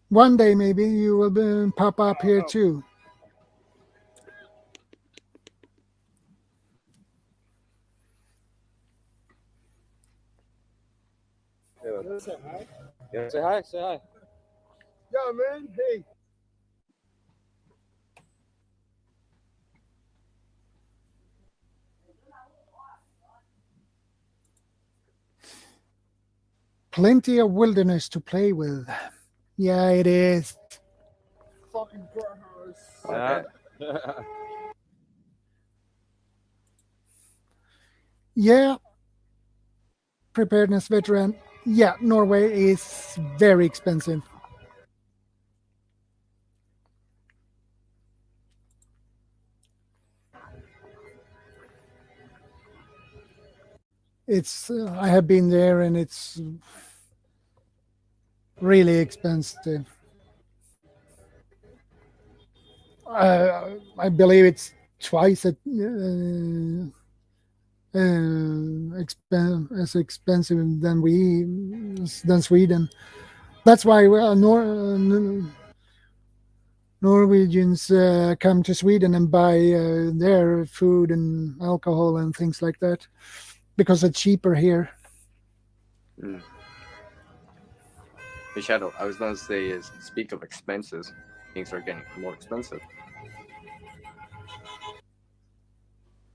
Speaker 1: one day maybe you will pop up here too.
Speaker 12: Say hi. Yeah, say hi. Say hi. Yeah, man. Hey.
Speaker 1: Plenty of wilderness to play with. Yeah, it is.
Speaker 12: Fucking warehouse.
Speaker 1: Yeah. Preparedness veteran. Yeah, Norway is very expensive. It's I have been there and it's really expensive. I believe it's twice as expensive than Sweden. That's why Norwegians come to Sweden and buy their food and alcohol and things like that because it's cheaper here.
Speaker 11: Hey, Shadow, I was going to say is, speak of expenses, things are getting more expensive.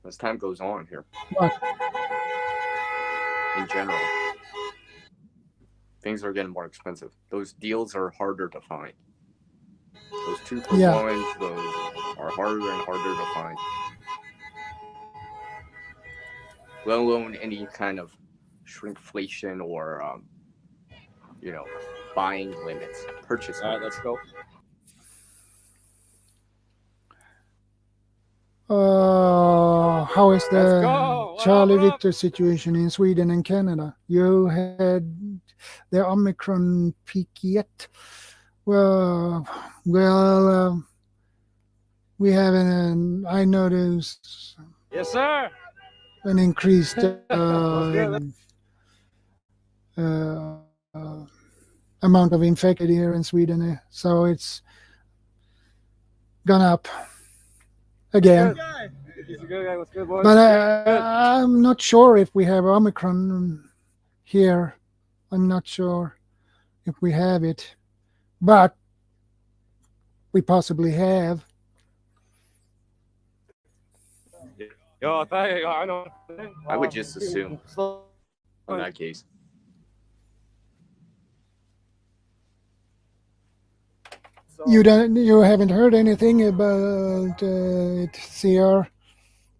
Speaker 11: As time goes on here.
Speaker 1: What?
Speaker 11: In general. Things are getting more expensive. Those deals are harder to find. Those 2-for-1s, those are harder and harder to find. Let alone any kind of shrinkflation or, buying limits, purchase limits.
Speaker 12: All right, let's go.
Speaker 1: How is the Charlie Victor situation in Sweden and Canada? You had the Omicron peak yet? Well, we have I noticed.
Speaker 12: Yes, sir.
Speaker 1: An increased amount of infected here in Sweden, so it's gone up again.
Speaker 12: What's good, boys?
Speaker 1: But I'm not sure if we have Omicron here. I'm not sure if we have it, but we possibly have.
Speaker 12: Yo, I know.
Speaker 11: I would just assume in that case.
Speaker 1: You haven't heard anything about it, CR?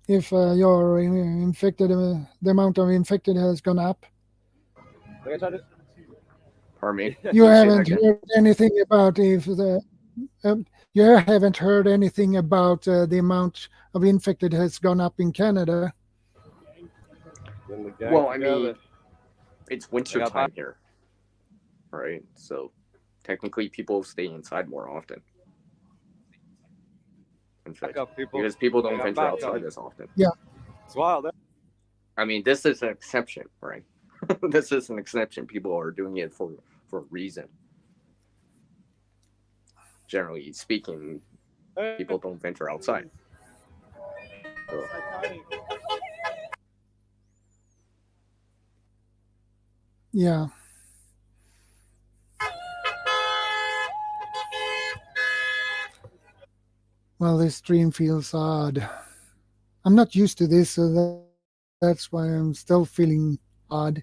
Speaker 1: If you're infected, the amount of infected has gone up.
Speaker 11: Pardon me.
Speaker 1: You
Speaker 11: Say that
Speaker 1: haven't
Speaker 11: again?
Speaker 1: heard anything about if the you haven't heard anything about the amount of infected has gone up in Canada.
Speaker 11: Well, I mean, it's winter time here, right? So technically, people stay inside more often. In fact, because people don't venture outside as often.
Speaker 1: Yeah,
Speaker 12: it's wild.
Speaker 11: I mean, this is an exception, right? This is an exception. People are doing it for a reason. Generally speaking, people don't venture outside. So.
Speaker 1: Yeah. Well, this stream feels odd. I'm not used to this, so that's why I'm still feeling odd.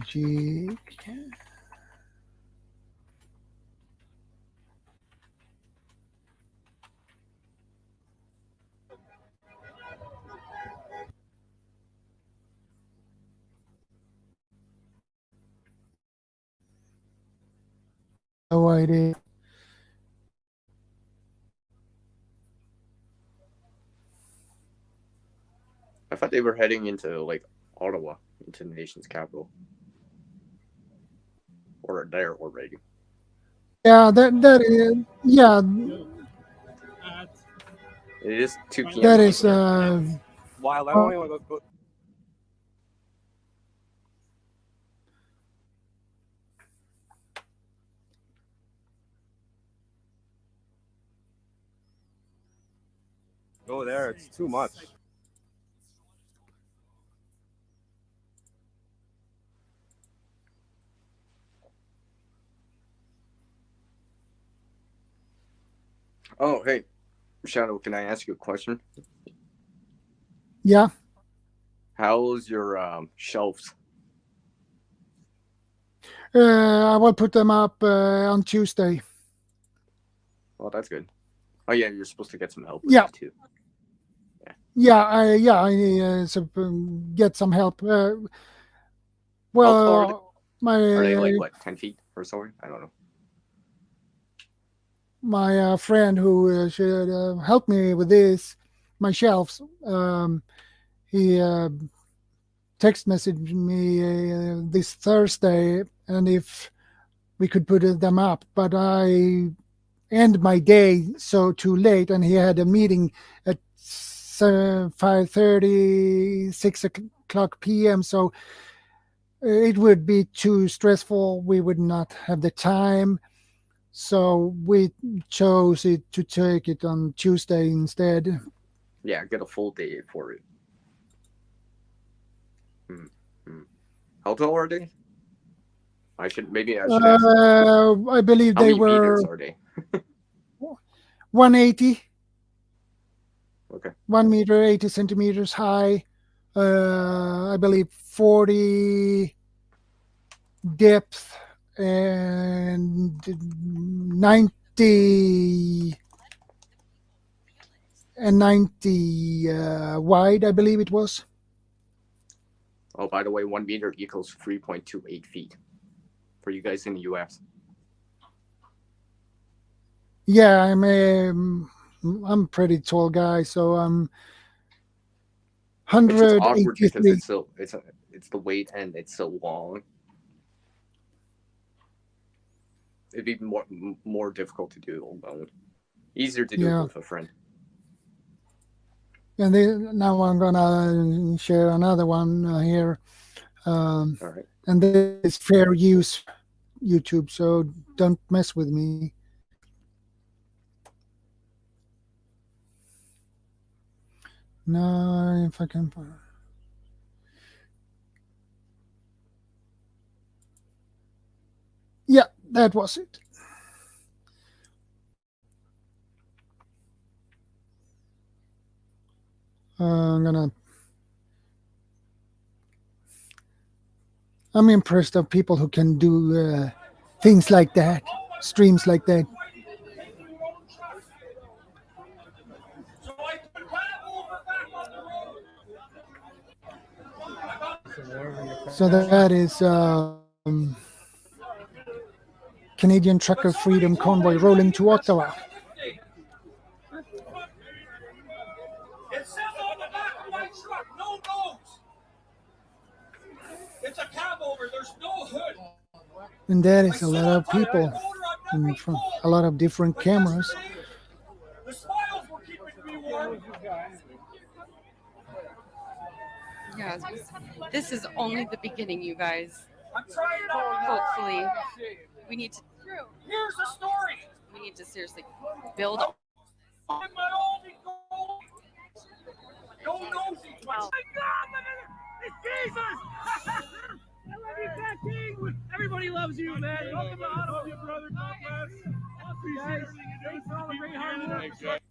Speaker 1: Gee. No idea.
Speaker 11: I thought they were heading into like Ottawa, into the nation's capital, or there already.
Speaker 1: Yeah, that is, yeah.
Speaker 11: It is 2 p.m.
Speaker 1: That is
Speaker 12: wild. I don't even want to go. Go there. It's too much.
Speaker 11: Oh, hey, Shadow, can I ask you a question?
Speaker 1: Yeah.
Speaker 11: How's your shelves?
Speaker 1: I will put them up on Tuesday.
Speaker 11: Well, that's good. Oh yeah, you're supposed to get some help.
Speaker 1: Yeah.
Speaker 11: Too.
Speaker 1: I get some help. Well, my
Speaker 11: are they like what, 10 feet or so? I don't know.
Speaker 1: My friend who should help me with this, my shelves, he text messaged me this Thursday, and if we could put them up, but I end my day so too late, and he had a meeting at 5:30, 6 o'clock p.m. So it would be too stressful. We would not have the time. So we chose to take it on Tuesday instead.
Speaker 11: Yeah, get a full day for it. How tall are they? I should ask.
Speaker 1: I believe
Speaker 11: How
Speaker 1: they
Speaker 11: many
Speaker 1: were
Speaker 11: meters are they?
Speaker 1: 180.
Speaker 11: Okay.
Speaker 1: 1 meter, 80 centimeters high. I believe 40 depth and 90 wide, I believe it was.
Speaker 11: Oh, by the way, 1 meter equals 3.28 feet for you guys in the US.
Speaker 1: Yeah, I'm a pretty tall guy, so I'm 183.
Speaker 11: It's just awkward because it's the weight and it's so long. It'd be more difficult to do alone. Easier to do it with a friend.
Speaker 1: And now I'm gonna share another one here.
Speaker 11: All right.
Speaker 1: And this is fair use YouTube, so don't mess with me. No, if I can. Yeah, that was it. I'm impressed of people who can do things like that, streams like that. So that is Canadian Trucker Freedom Convoy rolling to Ottawa.
Speaker 13: It says on the back of my truck, no nose. It's a cab over, there's no hood.
Speaker 1: And there is a lot of people in front, a lot of different cameras.
Speaker 13: The smiles were keeping me warm.
Speaker 14: Yeah, this is only the beginning, you guys.
Speaker 13: I'm trying to.
Speaker 14: Hopefully, we need to.
Speaker 13: Here's the story.
Speaker 14: We need to seriously build.
Speaker 13: My oldie gold. No nosy. Oh my God, it's Jesus. I love you, Cat King. Everybody loves you, man. Welcome to Ottawa, your brother. God bless. Guys, thanks for all the great hard work.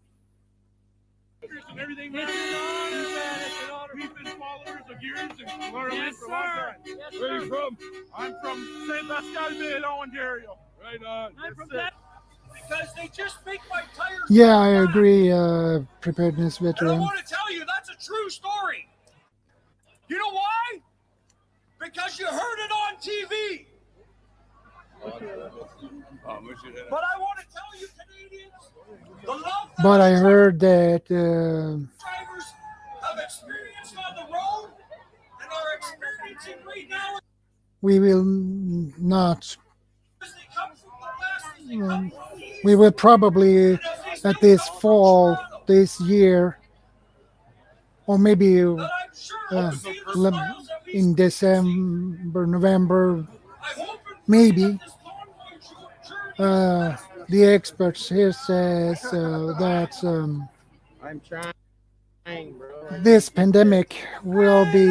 Speaker 13: And everything, man. It's an honor, man. It's an honor. We've been followers of yours and learned yes, for a long time. Yes, where are you from? I'm from ShadowScoutSwede, Ontario. Right on. I'm from that because they just make my tires.
Speaker 1: Yeah, I agree, preparedness
Speaker 13: And I
Speaker 1: veteran.
Speaker 13: want to tell you, that's a true story. You know why? Because you heard it on TV. But I want to tell you, Canadians, the love that
Speaker 1: But I heard that
Speaker 13: drivers have experienced on the road and are experiencing right now.
Speaker 1: we will not.
Speaker 13: As they come from the west, as they come from the east,
Speaker 1: We will probably at this fall, this year, or maybe
Speaker 13: that I'm sure will see the smiles that we
Speaker 1: in December, November,
Speaker 13: I hope and
Speaker 1: maybe.
Speaker 13: that this convoy journey
Speaker 1: The experts here says that
Speaker 12: I'm trying, bro.
Speaker 1: this pandemic will be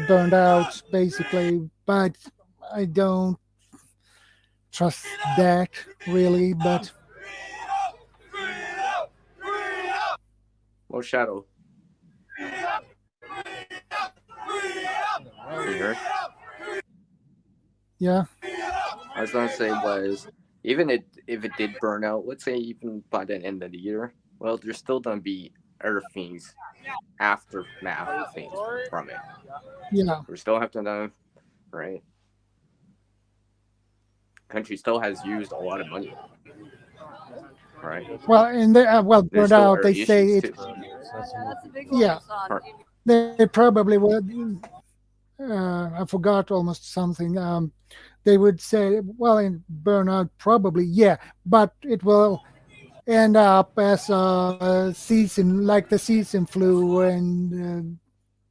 Speaker 1: burned out, basically, but I don't trust that really. But
Speaker 11: Well, Shadow. You heard?
Speaker 1: yeah,
Speaker 11: I was gonna say was even if it did burn out, let's say even by the end of the year, well, there's still gonna be other things, aftermath things from it.
Speaker 1: yeah.
Speaker 11: We still have to know, right? Country still has used a lot of money, right?
Speaker 1: Well, and they
Speaker 11: There's
Speaker 1: burned
Speaker 11: still
Speaker 1: out.
Speaker 11: other
Speaker 1: They say
Speaker 11: issues
Speaker 1: it.
Speaker 11: too.
Speaker 1: Yeah, they probably would. I forgot almost something. They would say, well, in burnout, probably, yeah, but it will end up as a season, like the season flu and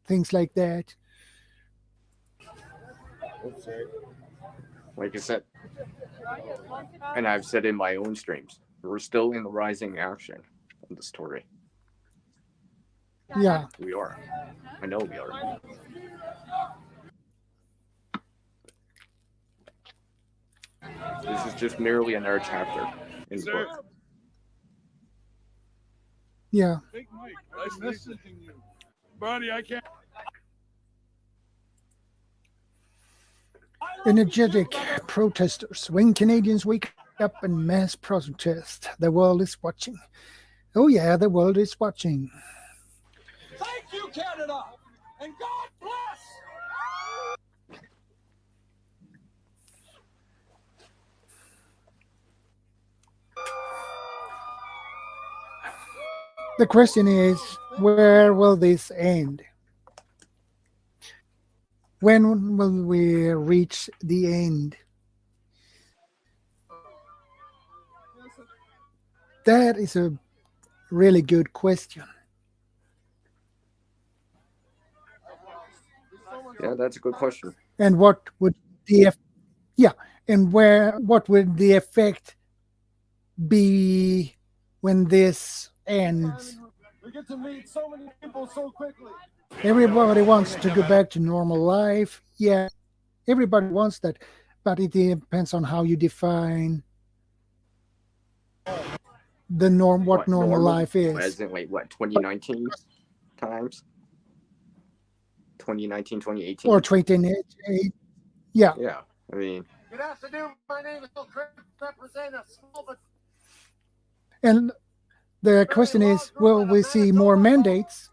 Speaker 1: things like that.
Speaker 11: Like I said, and I've said in my own streams, we're still in the rising action of the story.
Speaker 1: Yeah.
Speaker 11: We are. I know we are. This is just merely another chapter in the book.
Speaker 1: Yeah.
Speaker 13: Big Mike, nice messaging you. Buddy, I can't.
Speaker 1: Energetic protesters. When Canadians wake up and mass protest, the world is watching. Oh yeah, the world is watching.
Speaker 13: Thank you, Canada, and God bless.
Speaker 1: The question is, where will this end? When will we reach the end? That is a really good question.
Speaker 11: Yeah, that's a good question.
Speaker 1: And what would what would the effect be when this ends?
Speaker 12: We get to meet so many people so quickly.
Speaker 1: Everybody wants to go back to normal life. Yeah, everybody wants that, but it depends on how you define the norm. What normal life is.
Speaker 11: As in, wait, what, 2019 times? 2019, 2018?
Speaker 1: Or 2018. Yeah.
Speaker 11: Yeah, I mean.
Speaker 12: Good afternoon. My name is Chris. Represent a small but.
Speaker 1: And the question is, will we see more mandates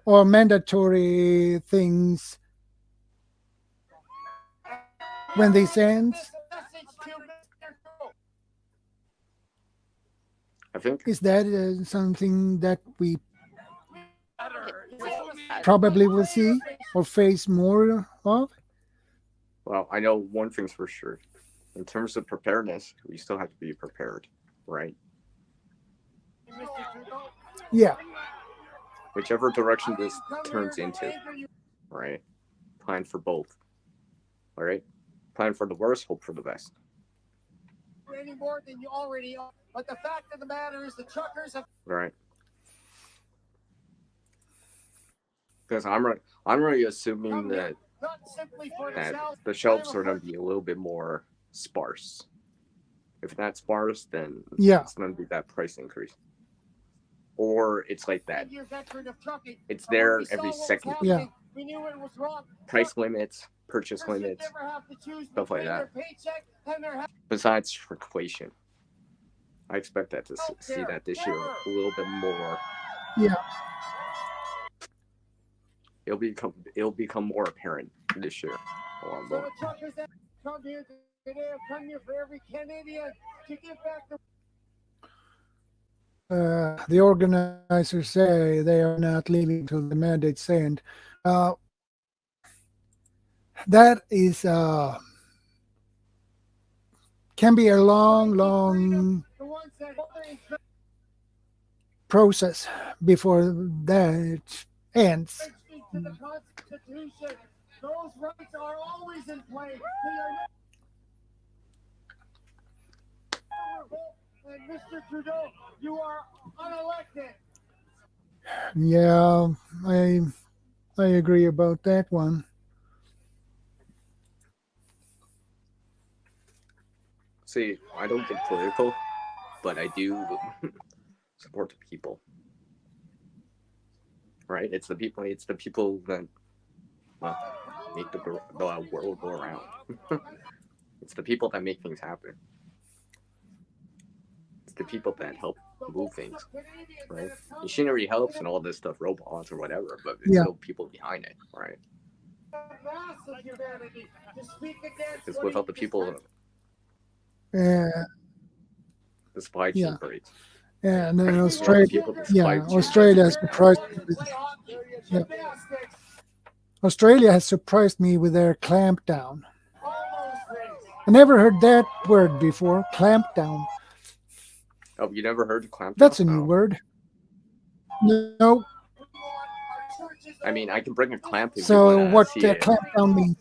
Speaker 1: or mandatory things when they send?
Speaker 11: I think
Speaker 1: Is that something that we probably will see or face more of?
Speaker 11: well, I know one thing's for sure. In terms of preparedness, we still have to be prepared, right?
Speaker 1: Yeah.
Speaker 11: Whichever direction this turns into, right? Plan for both. All right? Plan for the worst, hope for the best.
Speaker 13: Any more than you already are. But the fact of the matter is the truckers have
Speaker 11: Right. Because I'm really assuming that the shelves are going to be a little bit more sparse. If not sparse, then
Speaker 1: Yeah.
Speaker 11: it's going to be that price increase. Or it's like that. It's there every second.
Speaker 1: Yeah.
Speaker 13: we knew it was wrong.
Speaker 11: Price limits, purchase limits, stuff like that. Besides inflation, I expect that to see that this year a little bit more.
Speaker 1: Yeah.
Speaker 11: It'll become more apparent this year. A lot
Speaker 13: So
Speaker 11: more.
Speaker 13: the truckers that come here today have come here for every Canadian to give back
Speaker 1: The organizers say they are not leaving till the mandate's end. That is can be a long process before that ends.
Speaker 13: to the Constitution. Those rights are always in place. And Mr. Trudeau, you are unelected.
Speaker 1: Yeah, I agree about that one.
Speaker 11: See, I don't get political, but I do support the people. Right? It's the people that make the world go around. It's the people that make things happen. It's the people that help move things. Right? Machinery helps and all this stuff, robots or whatever, but there's still people behind it, right? Because without the people, the supply chain breaks.
Speaker 1: Yeah, and then Australia has surprised me with, Australia has surprised me with their clampdown. I never heard that word before, clampdown.
Speaker 11: Oh, you never heard of clampdown?
Speaker 1: That's a new word. No.
Speaker 11: I mean, I can bring a clamp if
Speaker 1: so
Speaker 11: you want to
Speaker 1: what
Speaker 11: see it.
Speaker 1: clampdown means?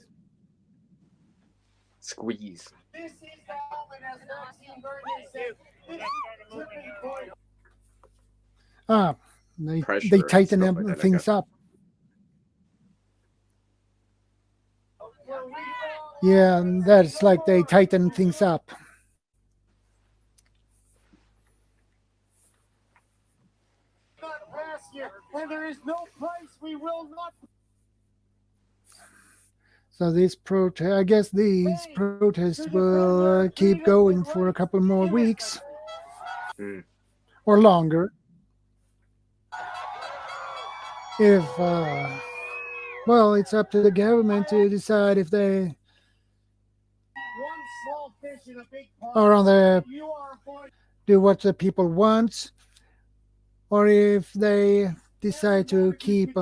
Speaker 11: Squeeze.
Speaker 1: They tighten things up. Yeah, that's like they tighten things up.
Speaker 13: And there is no price we will not.
Speaker 1: So these I guess these protests will keep going for a couple more weeks or longer. If well, it's up to the government to decide if they are on the do what the people want, or if they decide to keep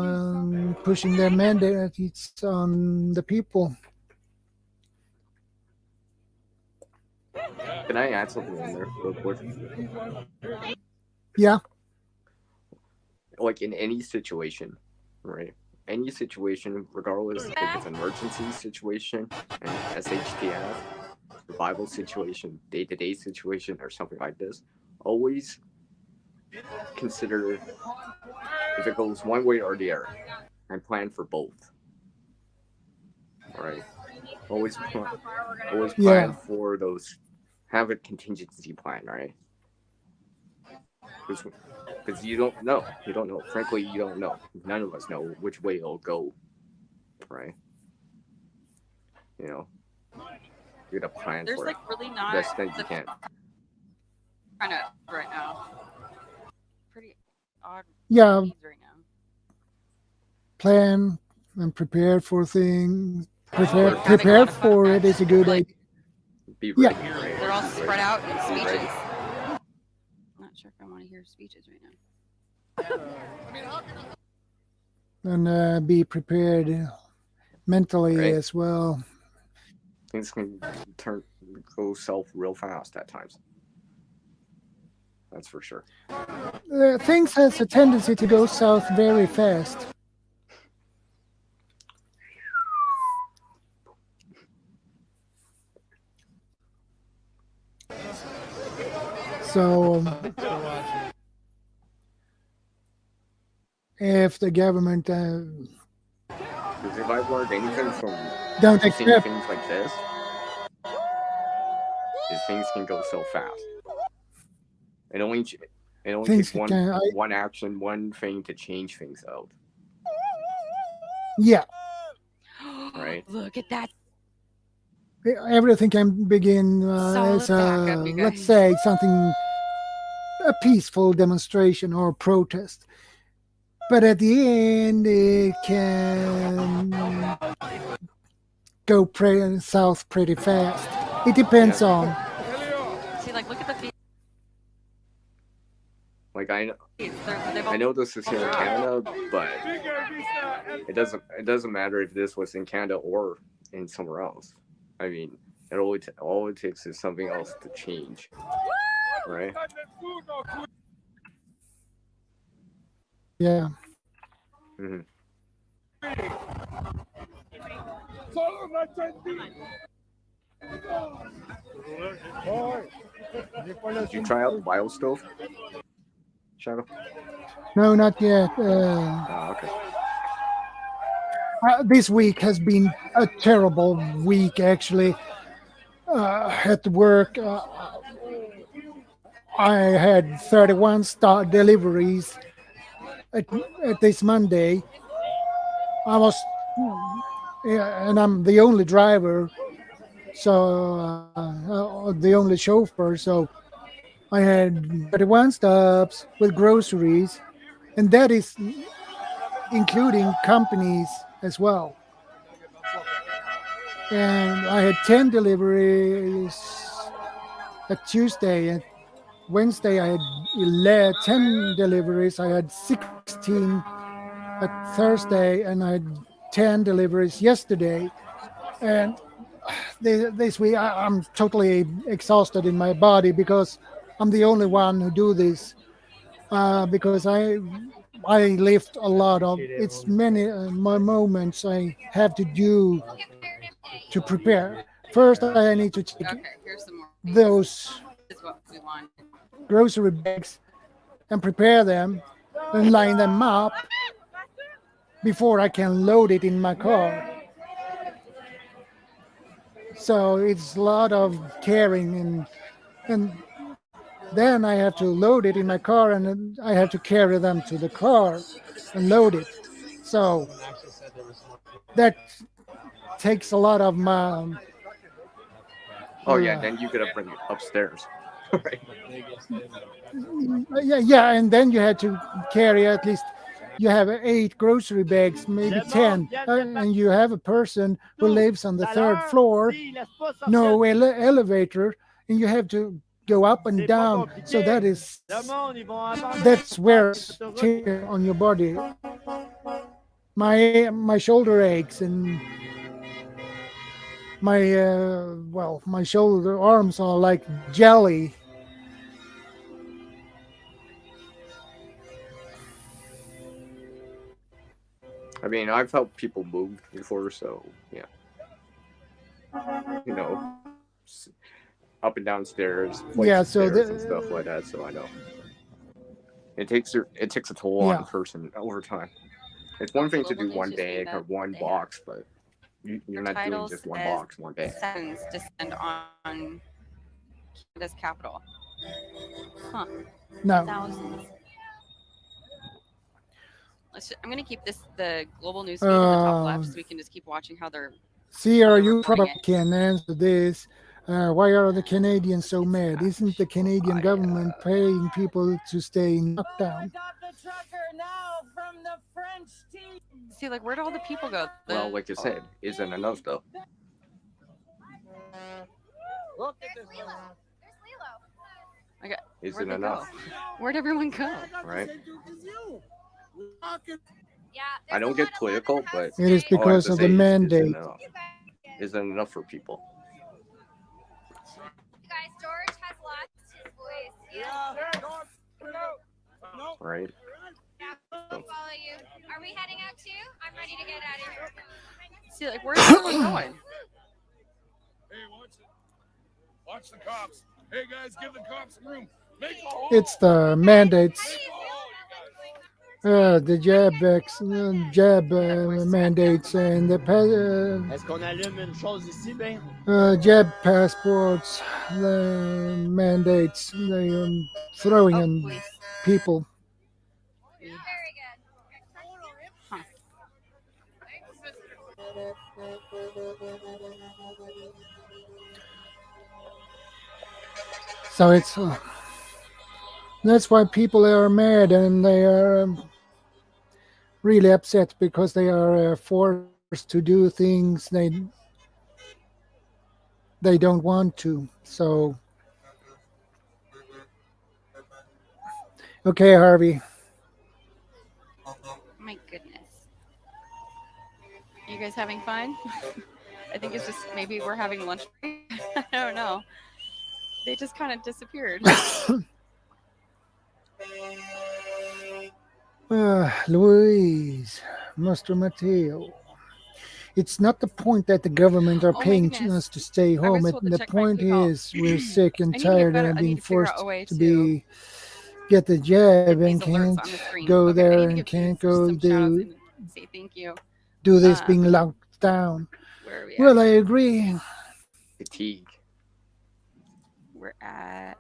Speaker 1: pushing their mandates on the people.
Speaker 11: Can I add something in there real quick?
Speaker 1: Yeah.
Speaker 11: Like in any situation, right? Any situation, regardless if it's an emergency situation, an SHTF, survival situation, day-to-day situation, or something like this, always consider if it goes one way or the other and plan for both. All right. Always plan for those. Have a contingency plan, right? Because you don't know. You don't know. Frankly, you don't know. None of us know which way it'll go, right? You know, you gotta plan
Speaker 14: There's
Speaker 11: for
Speaker 14: like
Speaker 11: it
Speaker 14: really not
Speaker 11: best that you can.
Speaker 14: Kind of right now. Pretty odd.
Speaker 1: Yeah.
Speaker 14: Right now.
Speaker 1: Plan and prepare for things Prepare for it is a good idea.
Speaker 11: Be ready.
Speaker 1: Yeah.
Speaker 11: Right?
Speaker 14: They're all spread out in
Speaker 11: Be
Speaker 14: speeches.
Speaker 11: ready.
Speaker 14: I'm not sure if I want to hear speeches right now.
Speaker 1: And be prepared mentally
Speaker 11: Right.
Speaker 1: as well.
Speaker 11: Things can go south real fast at times. That's for sure.
Speaker 1: Things has a tendency to go south very fast. So if the government
Speaker 11: Because if I've learned anything from
Speaker 1: don't
Speaker 11: seeing
Speaker 1: accept
Speaker 11: things like this, is things can go so fast. It only
Speaker 1: things
Speaker 11: takes one
Speaker 1: can,
Speaker 11: one action, one thing to change things out.
Speaker 1: yeah,
Speaker 14: Right. Look at that.
Speaker 1: everything can begin
Speaker 14: Solid
Speaker 1: as
Speaker 14: backup, you
Speaker 1: let's
Speaker 14: guys.
Speaker 1: say something, a peaceful demonstration or protest, but at the end it can go south pretty fast. It depends on.
Speaker 14: See, like, look at the feet.
Speaker 11: Like I
Speaker 14: They've all
Speaker 11: know this is here in Canada, but it doesn't matter if this was in Canada or in somewhere else. I mean, all it takes is something else to change, right?
Speaker 1: Yeah.
Speaker 11: Mm-hmm. Did you try out the bio stove, Shadow?
Speaker 1: No, not yet.
Speaker 11: Oh, okay.
Speaker 1: This week has been a terrible week, actually. At work, I had 31 deliveries at this Monday. I was, and I'm the only driver, so the only chauffeur. So I had 31 stops with groceries, and that is including companies as well. And I had 10 deliveries at Tuesday, and Wednesday I had 10 deliveries. I had 16 at Thursday, and I had 10 deliveries yesterday. And this week I'm totally exhausted in my body because I'm the only one who do this. Because I lift a lot of, it's many my moments I have to do to prepare. First, I need to take
Speaker 14: Okay, here's some more.
Speaker 1: those
Speaker 14: This is what we want.
Speaker 1: grocery bags and prepare them and line them up before I can load it in my car. So it's a lot of carrying, and then I have to load it in my car, and then I have to carry them to the car and load it. So that takes a lot of my.
Speaker 11: Oh yeah, then you gotta bring it upstairs. Right.
Speaker 1: Yeah, and then you had to carry at least. You have 8 grocery bags, maybe 10, and you have a person who lives on the 3rd floor, no elevator, and you have to go up and down. So that's wear on your body. My shoulder aches, and my shoulder arms are like jelly.
Speaker 11: I mean, I've helped people move before, so yeah. You know, up and down stairs,
Speaker 1: Yeah, so
Speaker 11: stairs and stuff like that. So I know it takes a toll on the person over time. It's one thing to do one bag or one box, but you're not doing just one box one day.
Speaker 14: Sentence descend on Canada's capital. Huh.
Speaker 1: No.
Speaker 14: Thousands. I'm going to keep the global news feed on the top left so we can just keep watching how they're.
Speaker 1: See, or you probably can answer this. Why are the Canadians so mad? Isn't the Canadian government paying people to stay in lockdown?
Speaker 14: See, like, where'd all the people go?
Speaker 11: Well, like I said, isn't enough though.
Speaker 12: Look at this.
Speaker 14: Okay,
Speaker 11: Isn't
Speaker 14: where'd they
Speaker 11: enough.
Speaker 14: go? Where'd everyone go?
Speaker 11: Right?
Speaker 8: Yeah,
Speaker 11: I don't get political, but
Speaker 1: It is
Speaker 11: all I have
Speaker 1: because
Speaker 11: to
Speaker 1: of
Speaker 11: say
Speaker 1: the
Speaker 11: is
Speaker 1: mandate.
Speaker 11: isn't enough for people.
Speaker 8: You guys, George has lost his voice. Yeah.
Speaker 11: Right?
Speaker 8: Yeah, I'll follow you. Are we heading out too? I'm ready to get out of here.
Speaker 14: See, like, where's everyone going?
Speaker 13: Hey, watch the cops. Hey guys, give the cops some room.
Speaker 1: It's the mandates. The jab mandates and the
Speaker 15: Est-ce qu'on allume une chose ici, ben?
Speaker 1: jab passports, the mandates, the throwing on people.
Speaker 8: Very good.
Speaker 14: Huh.
Speaker 1: So it's that's why people are mad and they are really upset because they are forced to do things they don't want to. So okay, Harvey.
Speaker 14: My goodness. You guys having fun? I think it's just maybe we're having lunch break. I don't know. They just kind of disappeared.
Speaker 1: Louise, Master Mateo. It's not the point that the government are
Speaker 14: Oh my
Speaker 1: paying
Speaker 14: goodness.
Speaker 1: us to stay
Speaker 14: I was
Speaker 1: home.
Speaker 14: told to
Speaker 1: The
Speaker 14: check my
Speaker 1: point
Speaker 14: PayPal.
Speaker 1: is we're sick and
Speaker 14: I need to get
Speaker 1: tired
Speaker 14: better.
Speaker 1: and
Speaker 14: I
Speaker 1: being
Speaker 14: need to figure
Speaker 1: forced
Speaker 14: out a way
Speaker 1: to
Speaker 14: to
Speaker 1: get the jab
Speaker 14: these
Speaker 1: and
Speaker 14: alerts
Speaker 1: can't
Speaker 14: on the screen.
Speaker 1: go
Speaker 14: Okay, I
Speaker 1: there
Speaker 14: need to
Speaker 1: and
Speaker 14: give
Speaker 1: can't
Speaker 14: some
Speaker 1: go
Speaker 14: shout outs
Speaker 1: do
Speaker 14: and say thank you.
Speaker 1: do this being locked down.
Speaker 14: Where are we at?
Speaker 1: Well, I agree.
Speaker 11: Fatigue.
Speaker 14: We're at.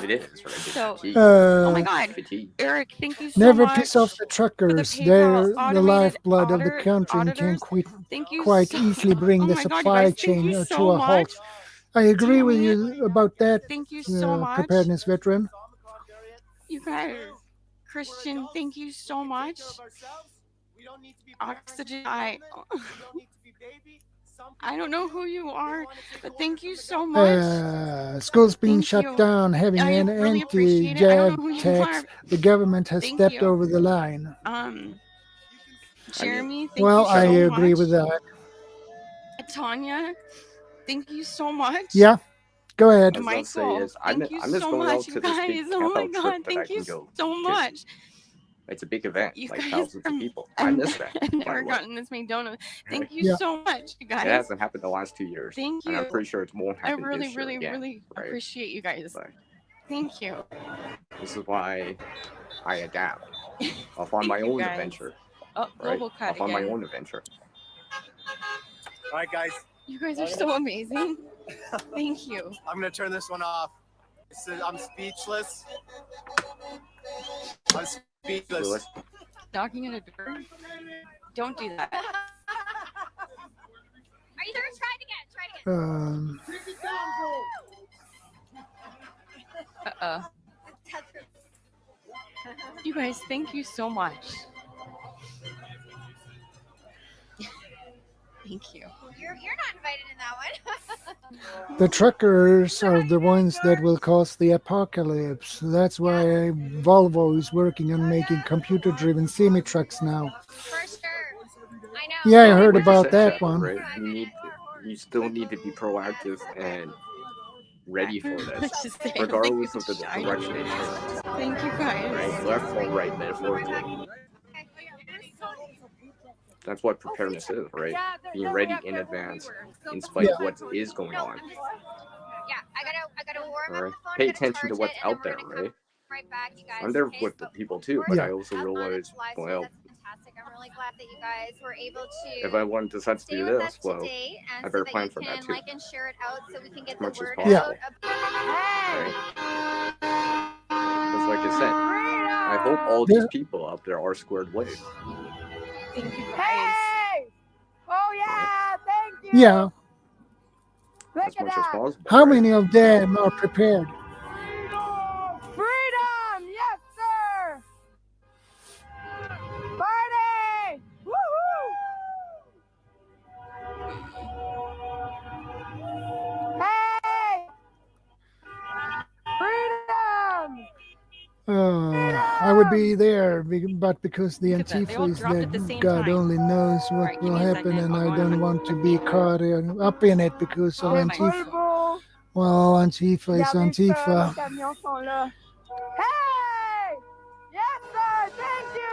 Speaker 11: It is, right? It's
Speaker 14: So,
Speaker 11: fatigue.
Speaker 14: oh my God,
Speaker 11: Fatigue.
Speaker 14: Eric, thank you so
Speaker 1: Never
Speaker 14: much
Speaker 1: piss off the
Speaker 14: for the
Speaker 1: truckers.
Speaker 14: PayPal
Speaker 1: They're the
Speaker 14: automated
Speaker 1: lifeblood of the country and
Speaker 14: auditors.
Speaker 1: can
Speaker 14: Thank you
Speaker 1: quite
Speaker 14: so.
Speaker 1: easily bring
Speaker 14: Oh
Speaker 1: the
Speaker 14: my God, you
Speaker 1: supply
Speaker 14: guys, thank
Speaker 1: chain
Speaker 14: you
Speaker 1: to
Speaker 14: so
Speaker 1: a halt.
Speaker 14: much.
Speaker 1: I agree with
Speaker 14: Damn it.
Speaker 1: you about that,
Speaker 14: Thank you so much.
Speaker 1: preparedness veteran.
Speaker 14: You guys, Christian, thank you so much. Oxygen, I don't know who you are, but thank you so much.
Speaker 1: Schools being
Speaker 14: Thank
Speaker 1: shut
Speaker 14: you.
Speaker 1: down, having
Speaker 14: I
Speaker 1: an
Speaker 14: really appreciate it. I don't
Speaker 1: anti-jab
Speaker 14: know who you
Speaker 1: tax.
Speaker 14: are.
Speaker 1: The government has
Speaker 14: Thank
Speaker 1: stepped
Speaker 14: you.
Speaker 1: over the line.
Speaker 14: Jeremy, thank
Speaker 1: Well,
Speaker 14: you
Speaker 1: I
Speaker 14: so
Speaker 1: agree
Speaker 14: much.
Speaker 1: with that.
Speaker 14: Tanya, thank you so much.
Speaker 1: Yeah, go ahead.
Speaker 11: I was gonna say
Speaker 14: Michael,
Speaker 11: is I'm
Speaker 14: thank you
Speaker 11: just
Speaker 14: so
Speaker 11: going out
Speaker 14: much,
Speaker 11: to
Speaker 14: you
Speaker 11: this big
Speaker 14: guys. Oh
Speaker 11: camp
Speaker 14: my
Speaker 11: out
Speaker 14: God,
Speaker 11: trip that I
Speaker 14: thank
Speaker 11: can
Speaker 14: you
Speaker 11: go.
Speaker 14: so
Speaker 11: 'cause
Speaker 14: much.
Speaker 11: It's a big event,
Speaker 14: You
Speaker 11: like
Speaker 14: guys
Speaker 11: thousands
Speaker 14: are
Speaker 11: of people. I miss that.
Speaker 14: I've
Speaker 11: by
Speaker 14: never
Speaker 11: the way.
Speaker 14: gotten this many donuts. Thank you
Speaker 1: Yeah.
Speaker 14: so much, you
Speaker 11: It
Speaker 14: guys.
Speaker 11: hasn't happened the last 2 years.
Speaker 14: Thank
Speaker 11: And I'm
Speaker 14: you.
Speaker 11: pretty sure it won't
Speaker 14: I
Speaker 11: happen
Speaker 14: really,
Speaker 11: this year
Speaker 14: really,
Speaker 11: again.
Speaker 14: really
Speaker 11: right?
Speaker 14: appreciate you guys.
Speaker 11: But
Speaker 14: Thank you.
Speaker 11: this is why I adapt. I'll find
Speaker 14: Thank
Speaker 11: my
Speaker 14: you,
Speaker 11: own
Speaker 14: guys.
Speaker 11: adventure.
Speaker 14: Oh,
Speaker 11: Right?
Speaker 14: global
Speaker 11: I'll
Speaker 14: cut
Speaker 11: find my
Speaker 14: again.
Speaker 11: own adventure.
Speaker 16: All right, guys.
Speaker 14: You guys are so amazing. Thank you.
Speaker 16: I'm gonna turn this one off. I'm speechless. I'm speechless.
Speaker 14: Knocking on a door? Don't do that.
Speaker 8: Are you there? Try it again. Try it again.
Speaker 14: Uh-oh. You guys, thank you so much. Thank you.
Speaker 8: You're not invited in that one.
Speaker 1: The truckers are the ones that will cause the apocalypse. That's why Volvo is working on making computer-driven semi-trucks now.
Speaker 8: For sure. I know.
Speaker 1: Yeah, I heard
Speaker 11: Like you
Speaker 1: about
Speaker 11: said,
Speaker 1: that
Speaker 11: Shep,
Speaker 1: one.
Speaker 11: Right? You still need to be proactive and ready for this,
Speaker 14: Just say,
Speaker 11: regardless of the
Speaker 14: shy.
Speaker 11: direction it turns.
Speaker 14: Thank you guys.
Speaker 11: Right? Left or right, metaphorically. That's what preparedness is, right? Being ready in advance, in spite of what is going on.
Speaker 8: Yeah, I gotta warm
Speaker 11: All right?
Speaker 8: up the phone.
Speaker 11: Pay
Speaker 8: I gotta
Speaker 11: attention to
Speaker 8: charge
Speaker 11: what's
Speaker 8: it, and
Speaker 11: out
Speaker 8: then
Speaker 11: there,
Speaker 8: we're gonna
Speaker 11: right?
Speaker 8: come right back, you guys.
Speaker 11: I'm there
Speaker 8: okay?
Speaker 11: with the people too, but I also realize, well,
Speaker 8: That's fantastic. I'm really glad that you guys were able to
Speaker 11: if I want to decide to
Speaker 8: stay
Speaker 11: do
Speaker 8: with
Speaker 11: this,
Speaker 8: us
Speaker 11: well,
Speaker 8: today, and
Speaker 11: I
Speaker 8: so
Speaker 11: better
Speaker 8: that
Speaker 11: plan
Speaker 8: you
Speaker 11: for
Speaker 8: can
Speaker 11: that too.
Speaker 8: like and share it out so we can get the
Speaker 11: much as
Speaker 8: word
Speaker 11: possible.
Speaker 8: out.
Speaker 11: Right? Because like I said, I hope all these people out there are squared away.
Speaker 14: Thank you guys.
Speaker 13: Oh yeah, thank you.
Speaker 1: Yeah.
Speaker 7: as much as possible.
Speaker 1: How many of them are prepared?
Speaker 13: Freedom! Yes, sir! Party! Woohoo! Hey! Freedom!
Speaker 1: I would be there, but because the
Speaker 14: Look at that. They all
Speaker 1: Antifa is
Speaker 14: dropped
Speaker 1: there,
Speaker 14: at the same
Speaker 1: God
Speaker 14: time.
Speaker 1: only knows what
Speaker 14: Alright, give
Speaker 1: will
Speaker 14: me a
Speaker 1: happen,
Speaker 14: second.
Speaker 1: and
Speaker 14: I'll
Speaker 1: I
Speaker 14: go on
Speaker 1: don't
Speaker 14: my
Speaker 1: want to be caught up in it because of Antifa. Well, Antifa is Antifa.
Speaker 13: Camions sont là. Hey! Yes, sir! Thank you!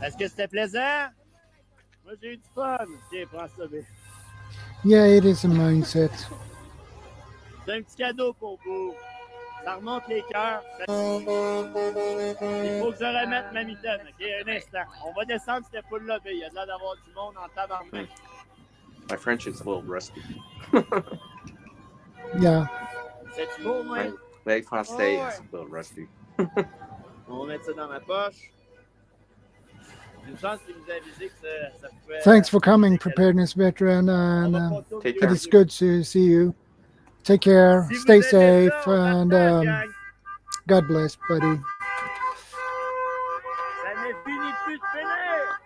Speaker 15: Est-ce que c'était plaisant? Moi, j'ai eu du fun. Tiens, prends ça, B.
Speaker 1: Yeah, it is a mindset.
Speaker 15: C'est un petit cadeau pour vous. Ça remonte les cœurs. Il faut que je remette ma mitaine. OK, un instant. On va descendre cette poule-là, B. Il y a l'air d'avoir du monde en tabarnak.
Speaker 11: My French is a little rusty.
Speaker 1: Yeah.
Speaker 15: C'est beau, moi?
Speaker 11: My français is a little rusty.
Speaker 15: On va mettre ça dans ma poche. Une chance qu'il nous a avisé que ça pouvait...
Speaker 1: Thanks for coming, preparedness veteran, and
Speaker 11: Take
Speaker 1: it
Speaker 11: care.
Speaker 1: is good to see you. Take care, stay safe, and God bless, buddy.
Speaker 15: Ça n'est fini plus de finir.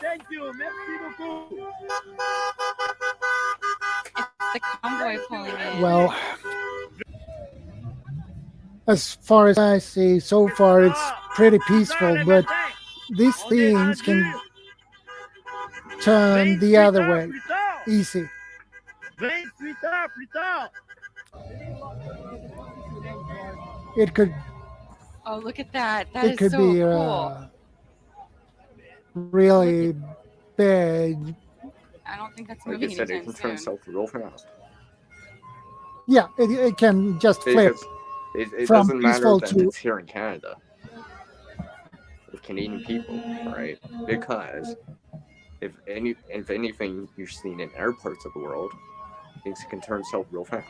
Speaker 15: Thank you. Merci beaucoup.
Speaker 14: The convoy pulling in.
Speaker 1: Well, as far as I see, so far it's pretty peaceful, but these things can turn the other way. Easy.
Speaker 15: 28 heures plus tard.
Speaker 1: It could
Speaker 14: Oh, look at that. That
Speaker 1: it
Speaker 14: is
Speaker 1: could
Speaker 14: so
Speaker 1: be
Speaker 14: cool.
Speaker 1: really bad.
Speaker 14: I don't think that's
Speaker 11: Like
Speaker 14: moving
Speaker 11: I said, it
Speaker 14: anytime
Speaker 11: can turn
Speaker 14: soon.
Speaker 11: itself real fast.
Speaker 1: Yeah, it can just flip.
Speaker 11: It
Speaker 1: from
Speaker 11: doesn't matter
Speaker 1: peaceful
Speaker 11: that
Speaker 1: to
Speaker 11: it's here in Canada with Canadian people, right? Because if anything you've seen in other parts of the world, things can turn south real fast.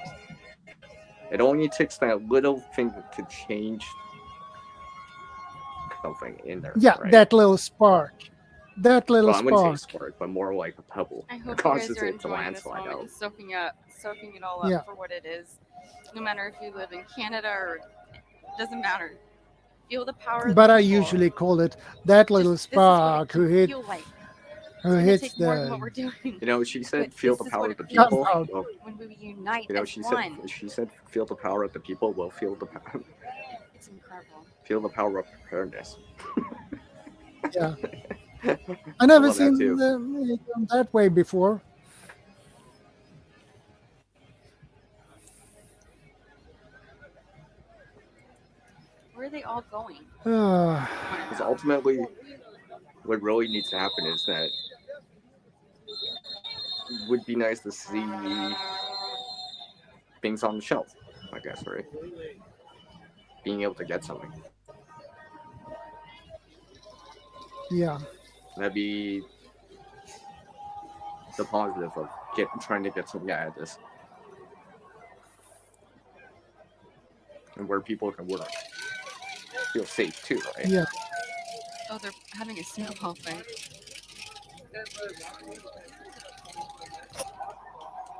Speaker 11: It only takes that little thing to change something in there.
Speaker 1: Yeah,
Speaker 11: right?
Speaker 1: that little spark. That little
Speaker 11: Well, I wouldn't
Speaker 1: spark.
Speaker 11: say spark, but more like a pebble.
Speaker 14: I hope you
Speaker 11: Causes
Speaker 14: guys are
Speaker 11: it to
Speaker 14: enjoying this
Speaker 11: landslide
Speaker 14: moment
Speaker 11: out.
Speaker 14: and soaking it all up
Speaker 1: Yeah.
Speaker 14: for what it is. No matter if you live in Canada or it doesn't matter. Feel the power of
Speaker 1: But
Speaker 14: the
Speaker 1: I
Speaker 14: people.
Speaker 1: usually call it that little
Speaker 14: This is what it
Speaker 1: spark who
Speaker 14: should
Speaker 1: hit
Speaker 14: feel like.
Speaker 1: who
Speaker 14: It's gonna
Speaker 1: hits
Speaker 14: take more than what we're
Speaker 1: the
Speaker 14: doing.
Speaker 11: You know, she said,
Speaker 14: But
Speaker 11: "Feel
Speaker 14: this
Speaker 11: the
Speaker 14: is
Speaker 11: power
Speaker 14: what
Speaker 11: of the
Speaker 14: it feels
Speaker 11: people."
Speaker 14: like
Speaker 11: Well,
Speaker 14: when we unite
Speaker 11: you know,
Speaker 14: as
Speaker 11: she
Speaker 14: one.
Speaker 11: said, "Feel the power of the people." Well, feel the
Speaker 14: It's incredible.
Speaker 11: feel the power of preparedness.
Speaker 1: Yeah. I never
Speaker 11: love that
Speaker 1: seen
Speaker 11: too.
Speaker 1: them that way before.
Speaker 14: Where are they all going?
Speaker 11: Because ultimately, what really needs to happen is that it would be nice to see things on the shelf, I guess, right? Being able to get something.
Speaker 1: Yeah.
Speaker 11: That'd be the positive of trying to get something out of this. And where people can work. Feel safe too, right?
Speaker 1: Yeah.
Speaker 14: Oh, they're having a snowball fight.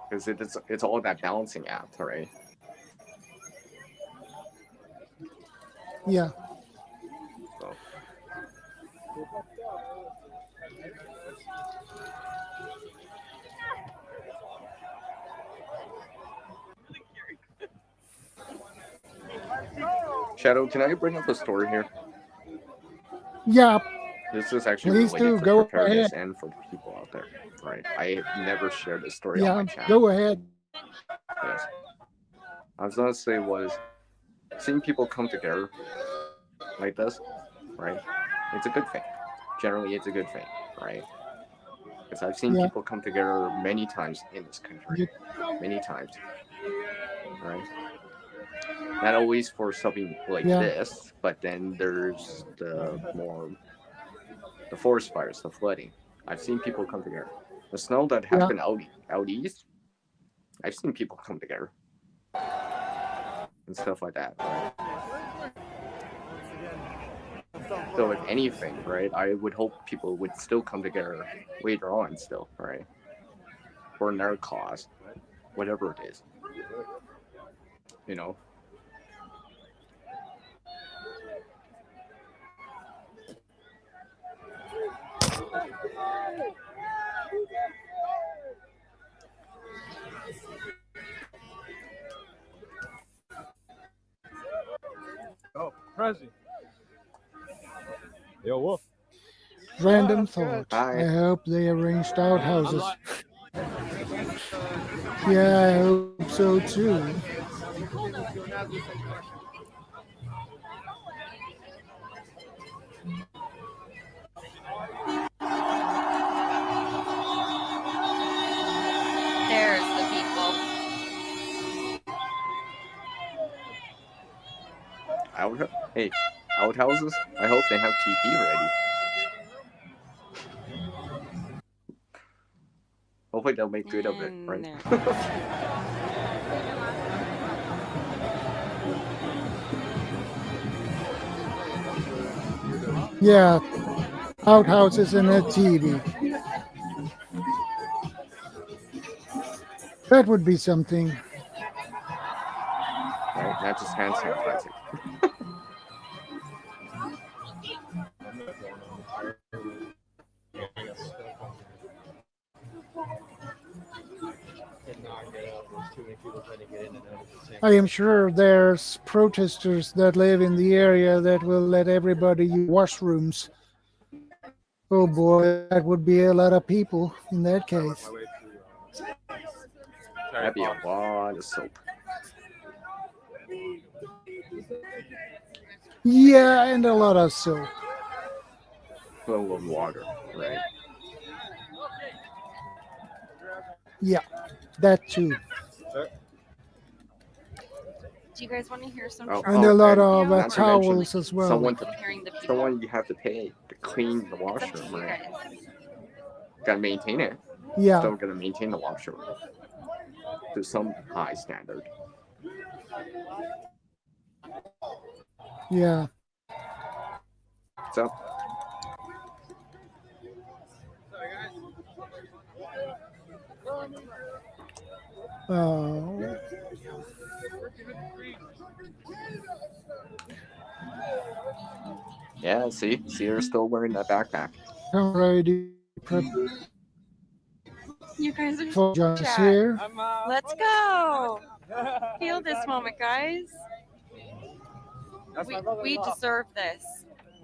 Speaker 11: Because it's all that balancing act, right?
Speaker 1: Yeah.
Speaker 11: So. Shadow, can I bring up a story here?
Speaker 1: Yeah.
Speaker 11: This is actually
Speaker 1: Please
Speaker 11: related
Speaker 1: do.
Speaker 11: to
Speaker 1: Go
Speaker 11: preparedness
Speaker 1: ahead.
Speaker 11: and for people out there, right? I never shared this story on
Speaker 1: Yeah.
Speaker 11: my channel.
Speaker 1: Go ahead.
Speaker 11: Yes. I was gonna say was seeing people come together like this, right? It's a good thing. Generally, it's a good thing, right? Because I've seen
Speaker 1: Yeah.
Speaker 11: people come together many times in this country, many times, right? Not always for something like
Speaker 1: Yeah.
Speaker 11: this, but then there's the forest fires, the flooding. I've seen people come together. The snow that happened out east, I've seen people come together and stuff like that. Right? So if anything, right, I would hope people would still come together later on still, right? For another cause, whatever it is. You know?
Speaker 12: Oh, Prezi. Yo, Wolf.
Speaker 1: Random thought. I hope they arranged outhouses. Yeah, I hope so too.
Speaker 14: There's the people.
Speaker 11: Hey, outhouses? I hope they have TP ready. Hopefully they'll make good of it, right?
Speaker 1: Yeah, outhouses and a TV. That would be something.
Speaker 11: Right? Not just hand sanitizer.
Speaker 1: I am sure there's protesters that live in the area that will let everybody use washrooms. Oh boy, that would be a lot of people in that case.
Speaker 11: That'd be a lot of soap.
Speaker 1: Yeah, and a lot of soap.
Speaker 11: Full of water, right?
Speaker 1: Yeah, that too.
Speaker 14: Do you guys want to hear some
Speaker 1: And a lot of
Speaker 11: not to
Speaker 1: towels
Speaker 11: mention
Speaker 1: as well.
Speaker 11: Someone you have to pay to clean the washroom, right? Gotta maintain it.
Speaker 1: Yeah.
Speaker 11: Still gotta maintain the washroom to some high standard.
Speaker 1: Yeah.
Speaker 11: What's up?
Speaker 1: Oh.
Speaker 11: Yeah, see, you're still wearing that backpack.
Speaker 1: I'm ready. Prep.
Speaker 14: You guys are
Speaker 1: For John's
Speaker 14: chat.
Speaker 1: here.
Speaker 14: Let's go. Feel this moment, guys. We deserve this.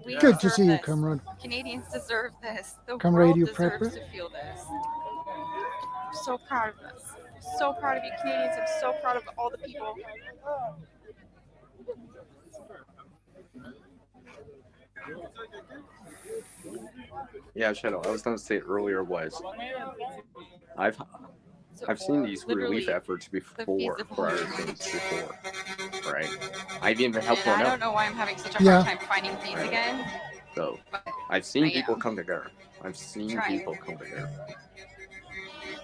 Speaker 14: We
Speaker 1: Good to
Speaker 14: deserve
Speaker 1: see you,
Speaker 14: this.
Speaker 1: comrade.
Speaker 14: Canadians deserve this. The
Speaker 1: Comrade,
Speaker 14: world
Speaker 1: you
Speaker 14: deserves
Speaker 1: prepper?
Speaker 14: to feel this. I'm so proud of us. So proud of you, Canadians. I'm so proud of all the people.
Speaker 11: Yeah, Shadow. I was gonna say earlier was I've seen these relief efforts before for other things before, right? I've even helped
Speaker 14: And
Speaker 11: one
Speaker 14: I
Speaker 11: out.
Speaker 14: don't know why I'm having such a
Speaker 1: Yeah.
Speaker 14: hard time finding these again.
Speaker 11: So I've seen
Speaker 14: I
Speaker 11: people
Speaker 14: am.
Speaker 11: come together. I've seen
Speaker 14: Trying.
Speaker 11: people come together.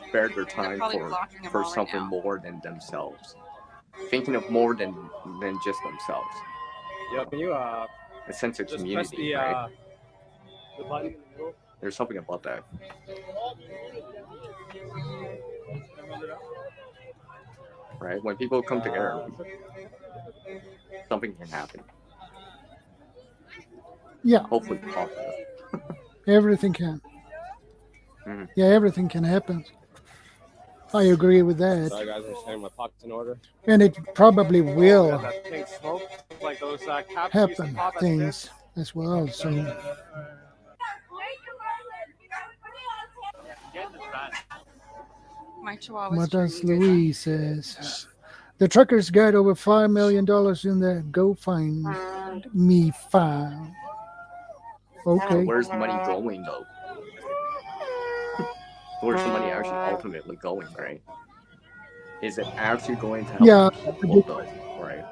Speaker 11: Spare their time
Speaker 14: probably blocking them
Speaker 11: for
Speaker 14: all right
Speaker 11: something
Speaker 14: now.
Speaker 11: more than themselves. Thinking of more than just themselves.
Speaker 12: Yo, can you
Speaker 11: A sense of
Speaker 12: just press
Speaker 11: community,
Speaker 12: the
Speaker 11: right?
Speaker 12: the button in the middle?
Speaker 11: There's something about that. Right? When people come together, something can happen.
Speaker 1: Yeah.
Speaker 11: Hopefully positive.
Speaker 1: Everything can.
Speaker 11: Mhm.
Speaker 1: Yeah, everything can happen. I agree with that.
Speaker 12: Sorry guys, I'm just getting my pockets in order.
Speaker 1: And it probably will
Speaker 12: Yeah, that thing smoked like those caps you used to
Speaker 1: happen
Speaker 12: pop at
Speaker 1: things as well. So
Speaker 14: My chihuahua's
Speaker 1: what does
Speaker 14: treating you.
Speaker 1: Louise says? The truckers got over $5 million in the GoFundMe file. Okay.
Speaker 11: Where's the money going though? Where's the money actually ultimately going, right? Is it actually going to help
Speaker 1: Yeah.
Speaker 11: the people though, right?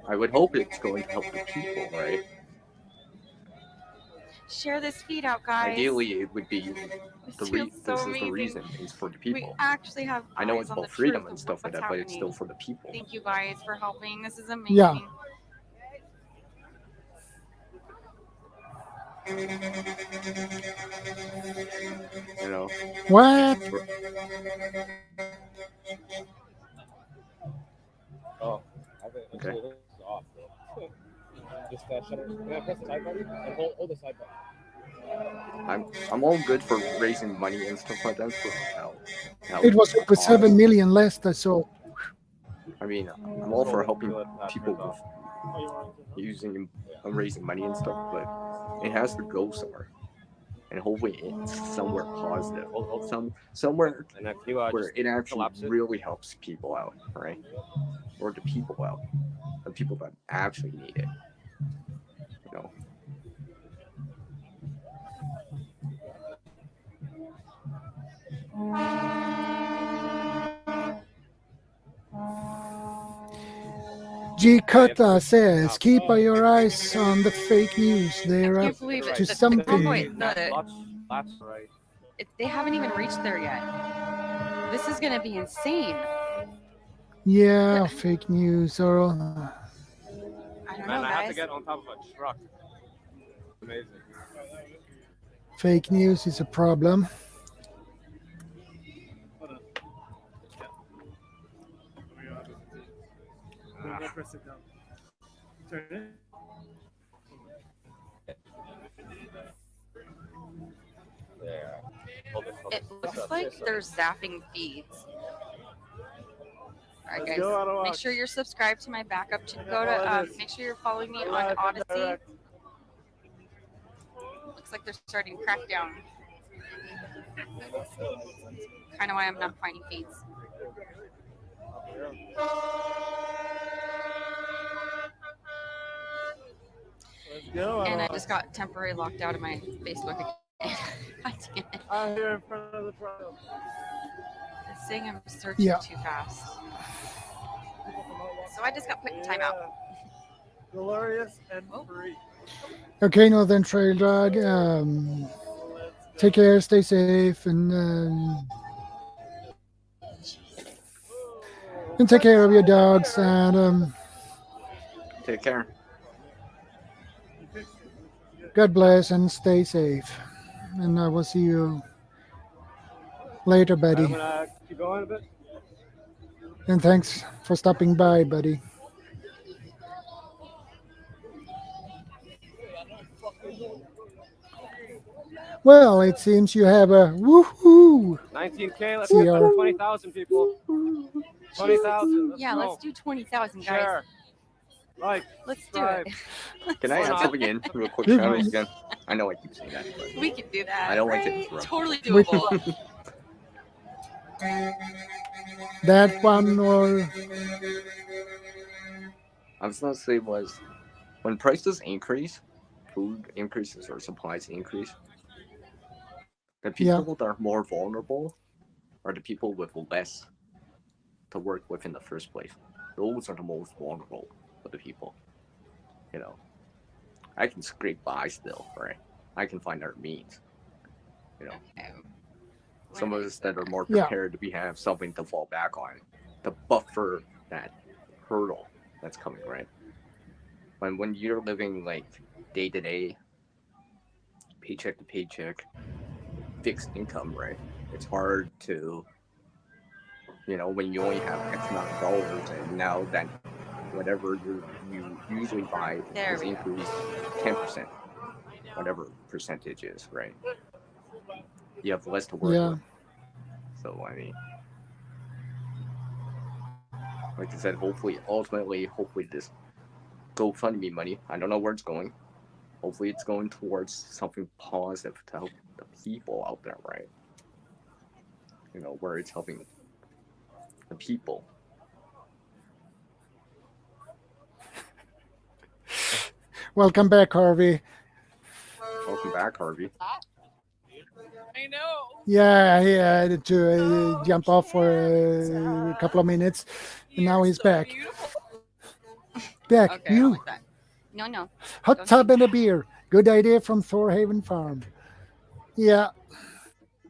Speaker 11: I would hope it's going to help the people, right?
Speaker 14: Share this feed out, guys.
Speaker 11: Ideally, it would be
Speaker 14: This
Speaker 11: this
Speaker 14: feels so
Speaker 11: is the
Speaker 14: amazing.
Speaker 11: reason is for the
Speaker 14: We
Speaker 11: people.
Speaker 14: actually have
Speaker 11: I know
Speaker 14: eyes
Speaker 11: it's
Speaker 14: on
Speaker 11: about
Speaker 14: the
Speaker 11: freedom
Speaker 14: truth
Speaker 11: and
Speaker 14: of
Speaker 11: stuff like
Speaker 14: what's
Speaker 11: that, but it's still
Speaker 14: happening.
Speaker 11: for the people.
Speaker 14: Thank you guys for helping. This is amazing.
Speaker 1: Yeah.
Speaker 11: You know.
Speaker 1: What?
Speaker 12: Oh, I think
Speaker 11: Okay.
Speaker 12: actually this is off. Though. Just shut it. Can I press the side button and hold the side button?
Speaker 11: I'm all good for raising money and stuff like that for help.
Speaker 1: It was up with 7 million less, I saw.
Speaker 11: I mean, I'm all for helping people with using and raising money and stuff, but it has to go somewhere, and hopefully it's somewhere positive, somewhere
Speaker 12: And if you
Speaker 11: where
Speaker 12: just
Speaker 11: it actually
Speaker 12: collapse it.
Speaker 11: really helps people out, right? Or the people out, the people that actually need it. You know.
Speaker 1: G. Cutler says, keep your eyes on the fake news. They're
Speaker 14: I
Speaker 1: up
Speaker 14: can't believe it.
Speaker 1: to
Speaker 14: The
Speaker 1: something.
Speaker 14: convoy,
Speaker 12: That's right.
Speaker 14: they haven't even reached there yet. This is going to be insane.
Speaker 1: Yeah, fake news. Or
Speaker 14: I don't
Speaker 12: Man,
Speaker 14: know,
Speaker 12: I have to
Speaker 14: guys.
Speaker 12: get on top of a truck. Amazing.
Speaker 1: fake news is a problem.
Speaker 15: Press it down. Turn it.
Speaker 14: It looks like they're zapping feeds. All right, guys.
Speaker 15: go, Ottawa.
Speaker 14: Make sure you're subscribed to my backup. Go to make sure you're following me on Odyssey. Looks like they're starting crackdown. Kind of why I'm not finding feeds. And I just got temporarily locked out of my Facebook account. God damn it.
Speaker 15: I'm here in front of the trial.
Speaker 14: It's saying I'm searching
Speaker 1: Yeah.
Speaker 14: too fast. So I just got put in timeout.
Speaker 15: Glorious and free.
Speaker 1: Okay, Northern Trail Dog. Take care, stay safe, and take care of your dogs. And
Speaker 11: Take care.
Speaker 1: God bless and stay safe. And I will see you later, buddy.
Speaker 12: I'm gonna keep going a bit.
Speaker 1: And thanks for stopping by, buddy. Well, it seems you have a woohoo.
Speaker 12: 19K. Let's
Speaker 1: See
Speaker 12: get
Speaker 1: our-
Speaker 12: to 20,000 people. 20,000.
Speaker 14: Yeah, let's do 20,000, guys.
Speaker 12: Share. Like.
Speaker 14: Let's
Speaker 12: subscribe.
Speaker 14: do it.
Speaker 11: Can I add something in real quick,
Speaker 1: Mhm.
Speaker 11: Shadows, again? I know I keep saying that, but
Speaker 14: We can do that.
Speaker 11: I don't like to
Speaker 14: right?
Speaker 11: interrupt.
Speaker 14: Totally doable.
Speaker 1: That one or
Speaker 11: I was gonna say was when prices increase, food increases or supplies increase, the people that are more vulnerable are the people with less to work with in the first place. Those are the most vulnerable of the people. You know, I can scrape by still, right? I can find other means. You know, some of us that are more
Speaker 1: Yeah.
Speaker 11: prepared, we have something to fall back on to buffer that hurdle that's coming, right? But when you're living like day to day, paycheck to paycheck, fixed income, right? It's hard to, you know, when you only have X amount of dollars, and now that whatever you usually buy
Speaker 14: There
Speaker 11: is
Speaker 14: we go.
Speaker 11: increased 10%, whatever percentage is, right? You have less to work
Speaker 1: Yeah.
Speaker 11: with. So I mean, like I said, hopefully this GoFundMe money, I don't know where it's going. Hopefully it's going towards something positive to help the people out there, right? You know, where it's helping the people.
Speaker 1: welcome back, Harvey.
Speaker 11: Welcome back, Harvey.
Speaker 13: I know.
Speaker 1: Yeah, he had to jump off for a couple of minutes, and now he's back. Back,
Speaker 14: Okay, I don't
Speaker 1: you.
Speaker 14: like that. No.
Speaker 1: Hot
Speaker 14: Don't
Speaker 1: tub
Speaker 14: do
Speaker 1: and a beer. Good idea from Thorhaven Farm. Yeah,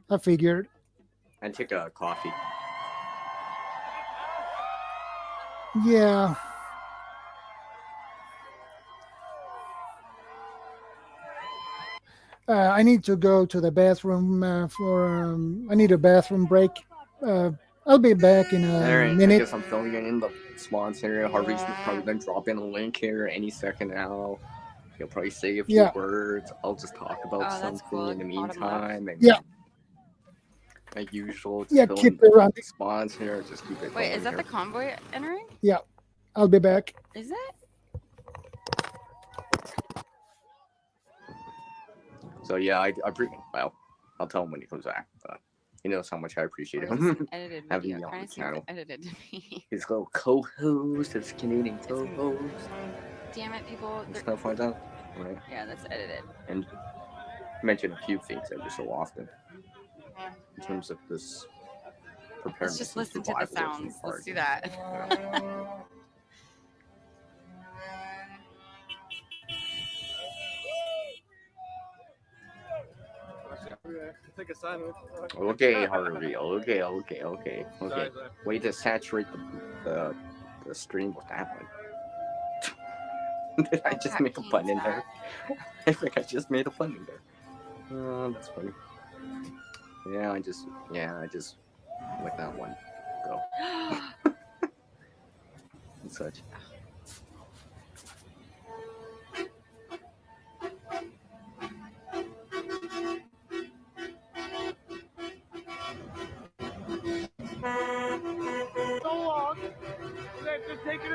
Speaker 1: I figured.
Speaker 11: And take a coffee.
Speaker 1: Yeah. I need to go to the bathroom I need a bathroom break. I'll be back in a
Speaker 11: Alright, I
Speaker 1: minute.
Speaker 11: guess I'm filling in the sponsor. Harvey's probably gonna drop in a link here any second now. He'll probably say a few
Speaker 1: Yeah.
Speaker 11: words. I'll just talk about
Speaker 14: Oh, that's
Speaker 11: something
Speaker 14: cool.
Speaker 11: in the
Speaker 14: Bottom left.
Speaker 11: meantime. And
Speaker 1: Yeah.
Speaker 11: like usual, just
Speaker 1: Yeah,
Speaker 11: fill
Speaker 1: keep
Speaker 11: in
Speaker 1: it running.
Speaker 11: the sponsor. Just keep it
Speaker 14: Wait,
Speaker 11: going
Speaker 14: is that
Speaker 11: here.
Speaker 14: the convoy entering?
Speaker 1: Yeah, I'll be back.
Speaker 14: Is it?
Speaker 11: So yeah, well, I'll tell him when he comes back. He knows how much I appreciate
Speaker 14: Or is this
Speaker 11: him
Speaker 14: an edited
Speaker 11: having
Speaker 14: video?
Speaker 11: me on
Speaker 14: Kind
Speaker 11: the
Speaker 14: of seems
Speaker 11: channel.
Speaker 14: edited to me.
Speaker 11: His little co-host, his Canadian co-host.
Speaker 14: Damn it, people.
Speaker 11: Just gonna find out. Right.
Speaker 14: Yeah, that's edited.
Speaker 11: And mention a few things every so often in terms of this preparedness.
Speaker 14: Let's just
Speaker 11: and
Speaker 14: listen to the
Speaker 11: survival of some
Speaker 14: sounds. Let's
Speaker 11: parts.
Speaker 14: do that.
Speaker 11: Yeah.
Speaker 12: Take a silence.
Speaker 11: Okay, Harvey. Okay.
Speaker 12: Sorry.
Speaker 11: Way to saturate the stream with that one. Did I just make a pun in there? I think I just made a pun in there. That's funny. Yeah, I just let that one go. And such.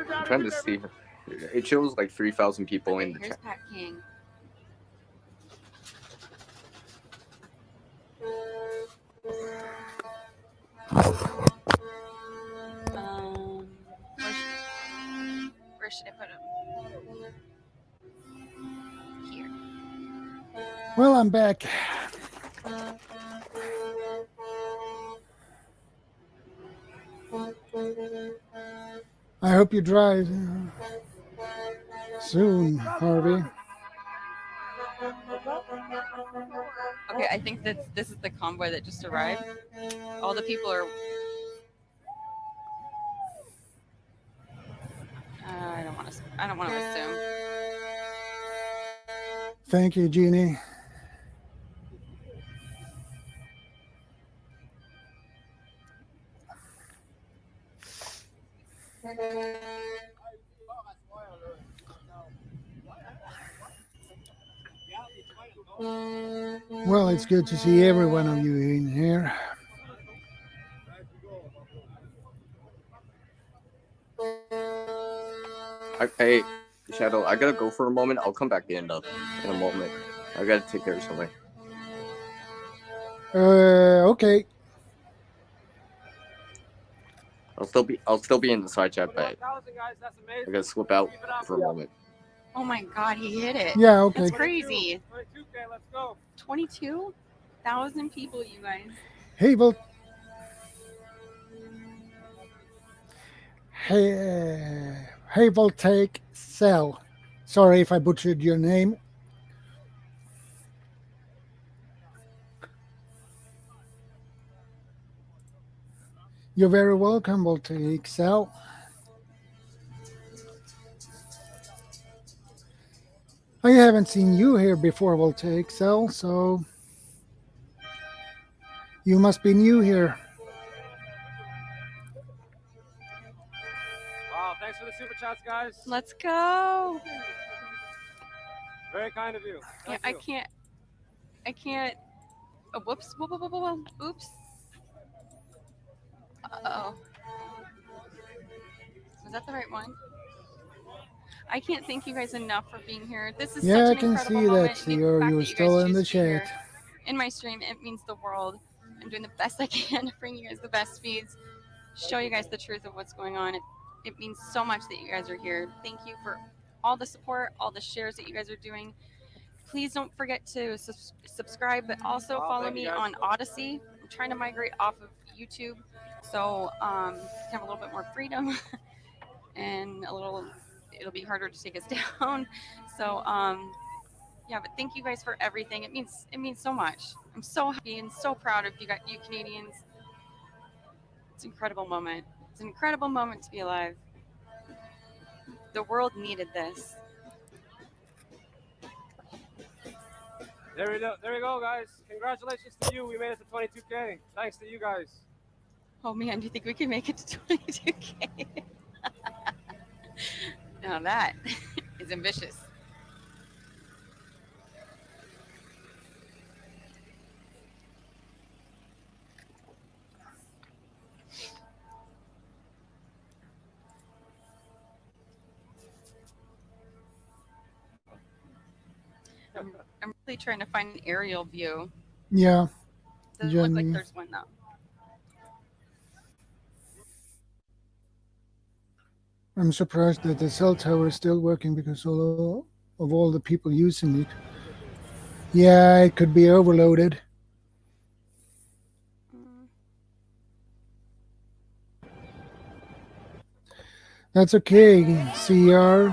Speaker 11: I'm trying to see. It shows like 3,000 people in the
Speaker 14: Here's
Speaker 11: chat.
Speaker 14: Pat King. Where should I put him? Here.
Speaker 1: Well, I'm back. I hope you drive soon, Harvey.
Speaker 14: Okay, I think that this is the convoy that just arrived. All the people are. I don't want to assume.
Speaker 1: Thank you, Jeannie. Well, it's good to see every one of you in here.
Speaker 11: Hey, Shadow, I gotta go for a moment. I'll come back in a moment. I gotta take care of something.
Speaker 1: Okay.
Speaker 11: I'll still be in the side chat, but I gotta slip out for a moment.
Speaker 14: Oh my God, he hit it.
Speaker 1: Yeah, okay.
Speaker 14: That's crazy. 22,000 people, you guys.
Speaker 1: Hey, Voltaic Cell. Sorry if I butchered your name. You're very welcome, Voltaic Cell. I haven't seen you here before, Voltaic Cell, so you must be new here.
Speaker 12: Wow, thanks for the super chats, guys.
Speaker 14: Let's go.
Speaker 12: Very kind of you.
Speaker 14: Yeah, I can't. Oh, whoops. Oops. Uh-oh. Was that the right one? I can't thank you guys enough for being here. This is
Speaker 1: Yeah,
Speaker 14: such
Speaker 1: I
Speaker 14: an
Speaker 1: can
Speaker 14: incredible
Speaker 1: see
Speaker 14: moment.
Speaker 1: that
Speaker 14: The
Speaker 1: you're
Speaker 14: fact that you guys
Speaker 1: still in
Speaker 14: choose
Speaker 1: the
Speaker 14: to be here
Speaker 1: chat.
Speaker 14: in my stream, it means the world. I'm doing the best I can to bring you guys the best feeds, show you guys the truth of what's going on. It means so much that you guys are here. Thank you for all the support, all the shares that you guys are doing. Please don't forget to subscribe, but also follow me on Odyssey. I'm trying to migrate off of YouTube, so to have a little bit more freedom and it'll be harder to take us down. So yeah, but thank you guys for everything. It means so much. I'm so happy and so proud of you Canadians. It's an incredible moment. It's an incredible moment to be alive. The world needed this.
Speaker 12: There we go, guys. Congratulations to you. We made it to 22K. Thanks to you guys.
Speaker 14: Oh man, do you think we can make it to 22K? Now that is ambitious. I'm really trying to find an aerial view.
Speaker 1: Yeah.
Speaker 14: Doesn't look like
Speaker 1: Jenny.
Speaker 14: there's one though.
Speaker 1: I'm surprised that the cell tower is still working because of all the people using it. Yeah, it could be overloaded. That's okay, CR.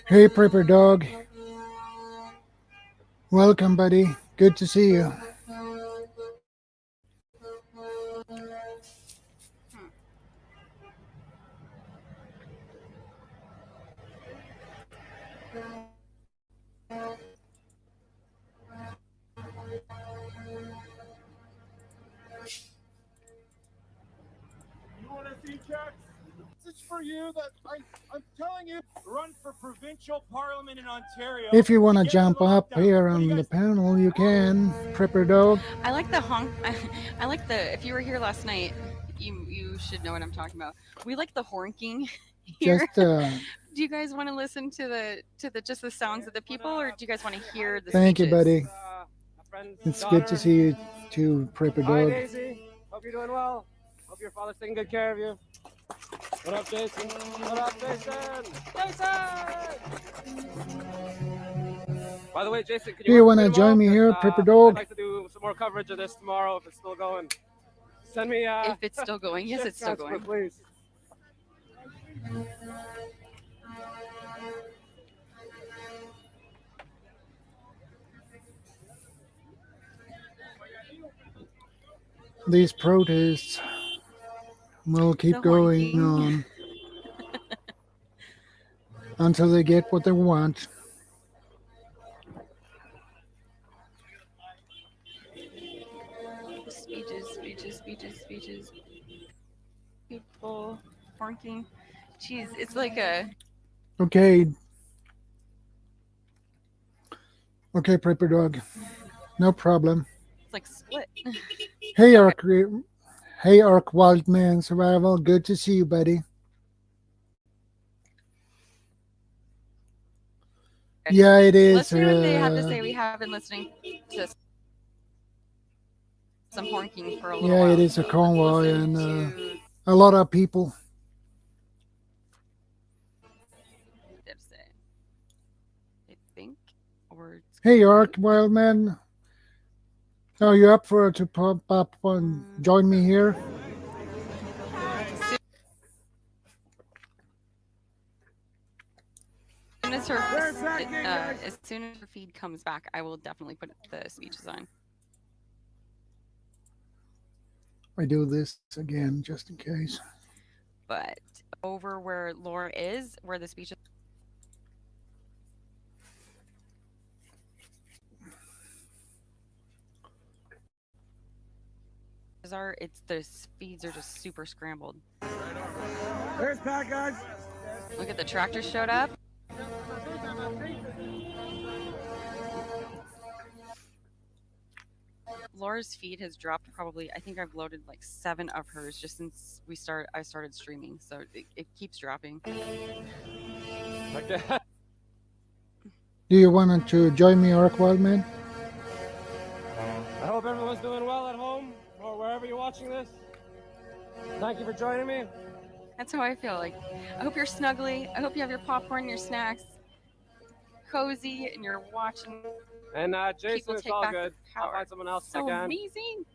Speaker 1: Hey, Prepper Dog. Welcome, buddy. Good to see you.
Speaker 15: You want to see checks? Message for you that I'm telling you, run for provincial parliament in Ontario.
Speaker 1: If you want to jump up here on the panel, you can. Prepper Dog.
Speaker 14: I like the honk. I like the. If you were here last night, you should know what I'm talking about. We like the honking here.
Speaker 1: Just
Speaker 14: Do you guys want to listen to the just the sounds of the people, or do you guys want to hear the
Speaker 1: thank you,
Speaker 14: speeches?
Speaker 1: buddy. It's good to see you too, Prepper
Speaker 12: Hi,
Speaker 1: Dog.
Speaker 12: Daisy. Hope you're doing well. Hope your father's taking good care of you. What up, Jason? What up, Jason? Jason! By the way, Jason, can
Speaker 1: Do
Speaker 12: you
Speaker 1: you
Speaker 12: work
Speaker 1: want to
Speaker 12: with me
Speaker 1: join me here,
Speaker 12: tomorrow?
Speaker 1: Prepper Dog?
Speaker 12: I'd like to do some more coverage of this tomorrow if it's still going. Send me
Speaker 14: If it's still going, yes,
Speaker 12: shift
Speaker 14: it's still
Speaker 12: transfer,
Speaker 14: going.
Speaker 12: please.
Speaker 1: These protests will keep
Speaker 14: The
Speaker 1: going
Speaker 14: honking.
Speaker 1: on until they get what they want.
Speaker 14: Speeches. People honking. Jeez, it's like a.
Speaker 1: Okay. Okay, Prepper Dog. No problem.
Speaker 14: It's like split.
Speaker 1: Hey, Ark Wildman Survival. Good to see you, buddy. Yeah, it is.
Speaker 14: Let's hear what they have to say. We have been listening to some honking for a little
Speaker 1: Yeah,
Speaker 14: while.
Speaker 1: it is a convoy and a lot of people.
Speaker 14: I think, or
Speaker 1: Hey, Ark Wildman. Are you up for to pop up and join me here?
Speaker 14: as soon as her feed comes back, I will definitely put the speeches on.
Speaker 1: I do this again just in case.
Speaker 14: But over where Laura is, where the speeches are, it's the feeds are just super scrambled.
Speaker 15: There's Pat, guys.
Speaker 14: Look at the tractor showed up. Laura's feed has dropped probably. I think I've loaded like 7 of hers just since I started streaming, so it keeps dropping.
Speaker 12: Okay.
Speaker 1: Do you want to join me, Orc Wildman?
Speaker 12: I hope everyone's doing well at home or wherever you're watching this. Thank you for joining me.
Speaker 14: That's how I feel. Like, I hope you're snuggly. I hope you have your popcorn and your snacks, cozy, and you're watching.
Speaker 12: And Jason,
Speaker 14: people
Speaker 12: it's
Speaker 14: take
Speaker 12: all
Speaker 14: back
Speaker 12: good.
Speaker 14: their
Speaker 12: I'll
Speaker 14: power.
Speaker 12: find someone else if
Speaker 14: So
Speaker 12: I can.
Speaker 14: amazing.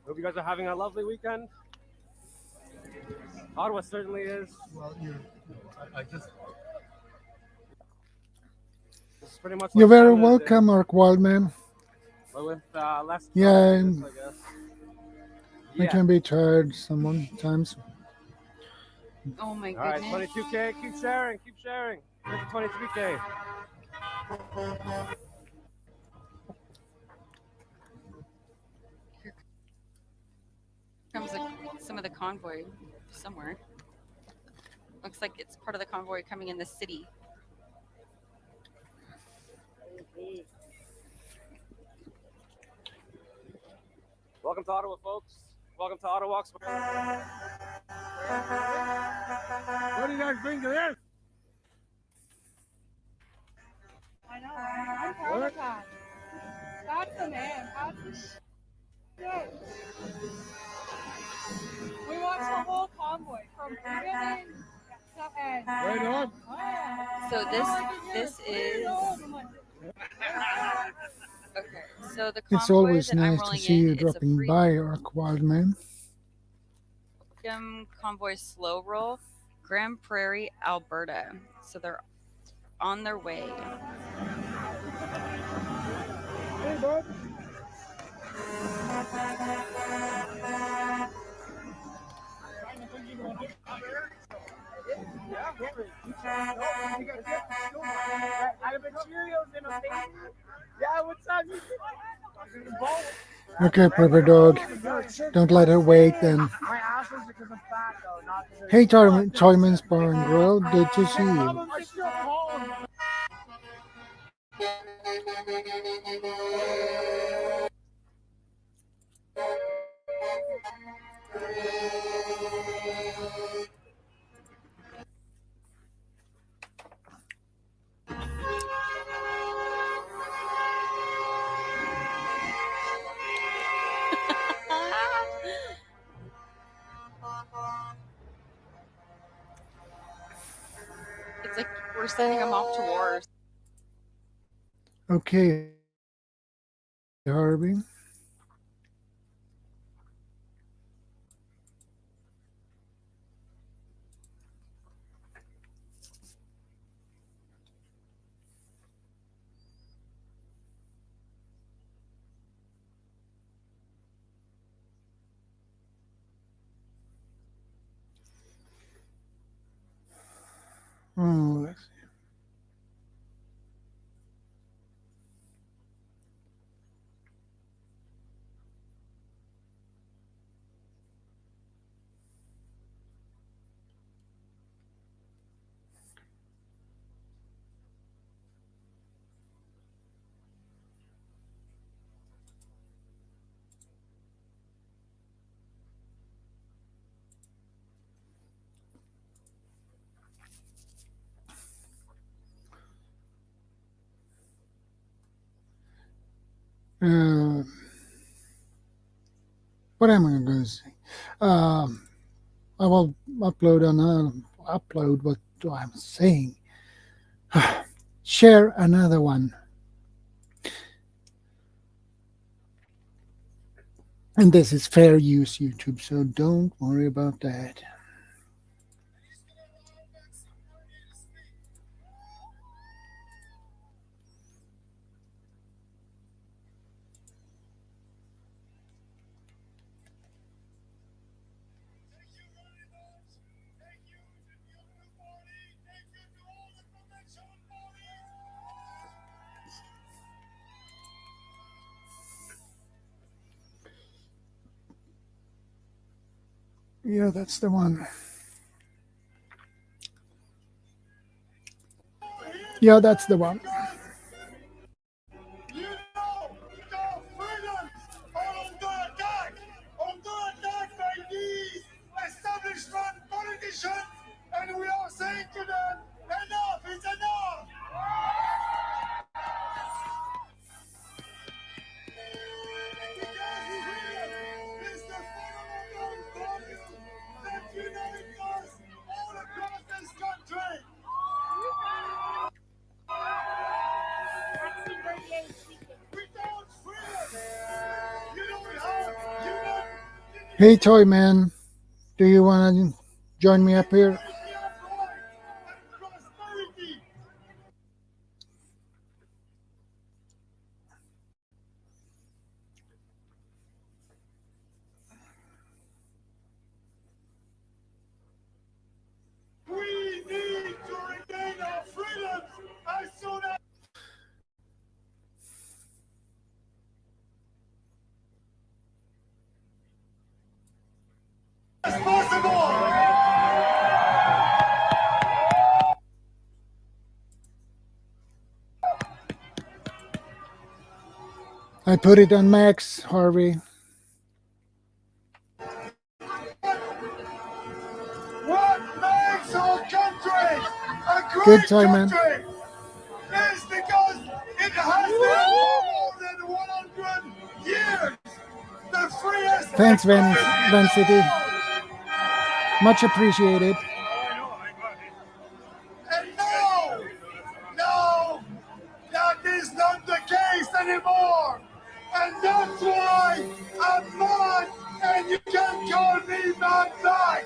Speaker 12: Hope you guys are having a lovely weekend. Ottawa certainly is. Well, I just. It's pretty much.
Speaker 1: You're
Speaker 12: like
Speaker 1: very
Speaker 12: Canada is,
Speaker 1: welcome, Orc Wildman.
Speaker 12: but with less.
Speaker 1: Yeah,
Speaker 12: craziness, I guess.
Speaker 1: I can be tired sometimes.
Speaker 14: Oh my
Speaker 12: All right,
Speaker 14: goodness.
Speaker 12: 22K. Keep sharing. Keep sharing. Here's 23K.
Speaker 14: Comes some of the convoy somewhere. Looks like it's part of the convoy coming in the city.
Speaker 12: Welcome to Ottawa, folks. Welcome to Ottawa. What do you guys bring to this?
Speaker 17: I know, right? I'm proud of Pat. Pat's the man. Pat's the shit. We watched the whole convoy from beginning to end.
Speaker 12: Right on.
Speaker 17: Oh, yeah.
Speaker 14: So this is okay. So the
Speaker 1: It's
Speaker 14: convoy
Speaker 1: always
Speaker 14: that I'm
Speaker 1: nice to
Speaker 14: rolling
Speaker 1: see you
Speaker 14: in, it's a
Speaker 1: dropping by, Orc Wildman.
Speaker 14: Freedom Convoy slow roll, Grand Prairie, Alberta. So they're on their way.
Speaker 12: Hey, bud. Yeah, what's up?
Speaker 1: Okay, Prepper Dog. Don't let her wait then.
Speaker 12: My ass was because I'm fat, though, not because
Speaker 1: Hey, Toyman's Bar and Grill, good to see you.
Speaker 12: I still call him.
Speaker 14: It's like we're sending them off to war.
Speaker 1: Okay, Harvey. Oh, let's see. What am I going to say? I will upload what I'm saying. Share another one. And this is fair use YouTube, so don't worry about that. Yeah, that's the one. Yeah, that's the one.
Speaker 13: Establishment politicians, and we are saying to them, enough is enough. Because is the fundamental value that unites us all across this country. Without freedom, you don't have unity.
Speaker 1: Hey, Toy Man, do you want to join me up here?
Speaker 13: We need to regain our freedoms as soon as possible.
Speaker 1: I put it on max, Harvey.
Speaker 13: What makes our country a great
Speaker 1: Good time, man.
Speaker 13: country is because it has been more than 100 years the freest.
Speaker 1: Thanks, Van City. Much appreciated.
Speaker 13: And no, that is not the case anymore. And that's why I'm mad, and you can call me mad back.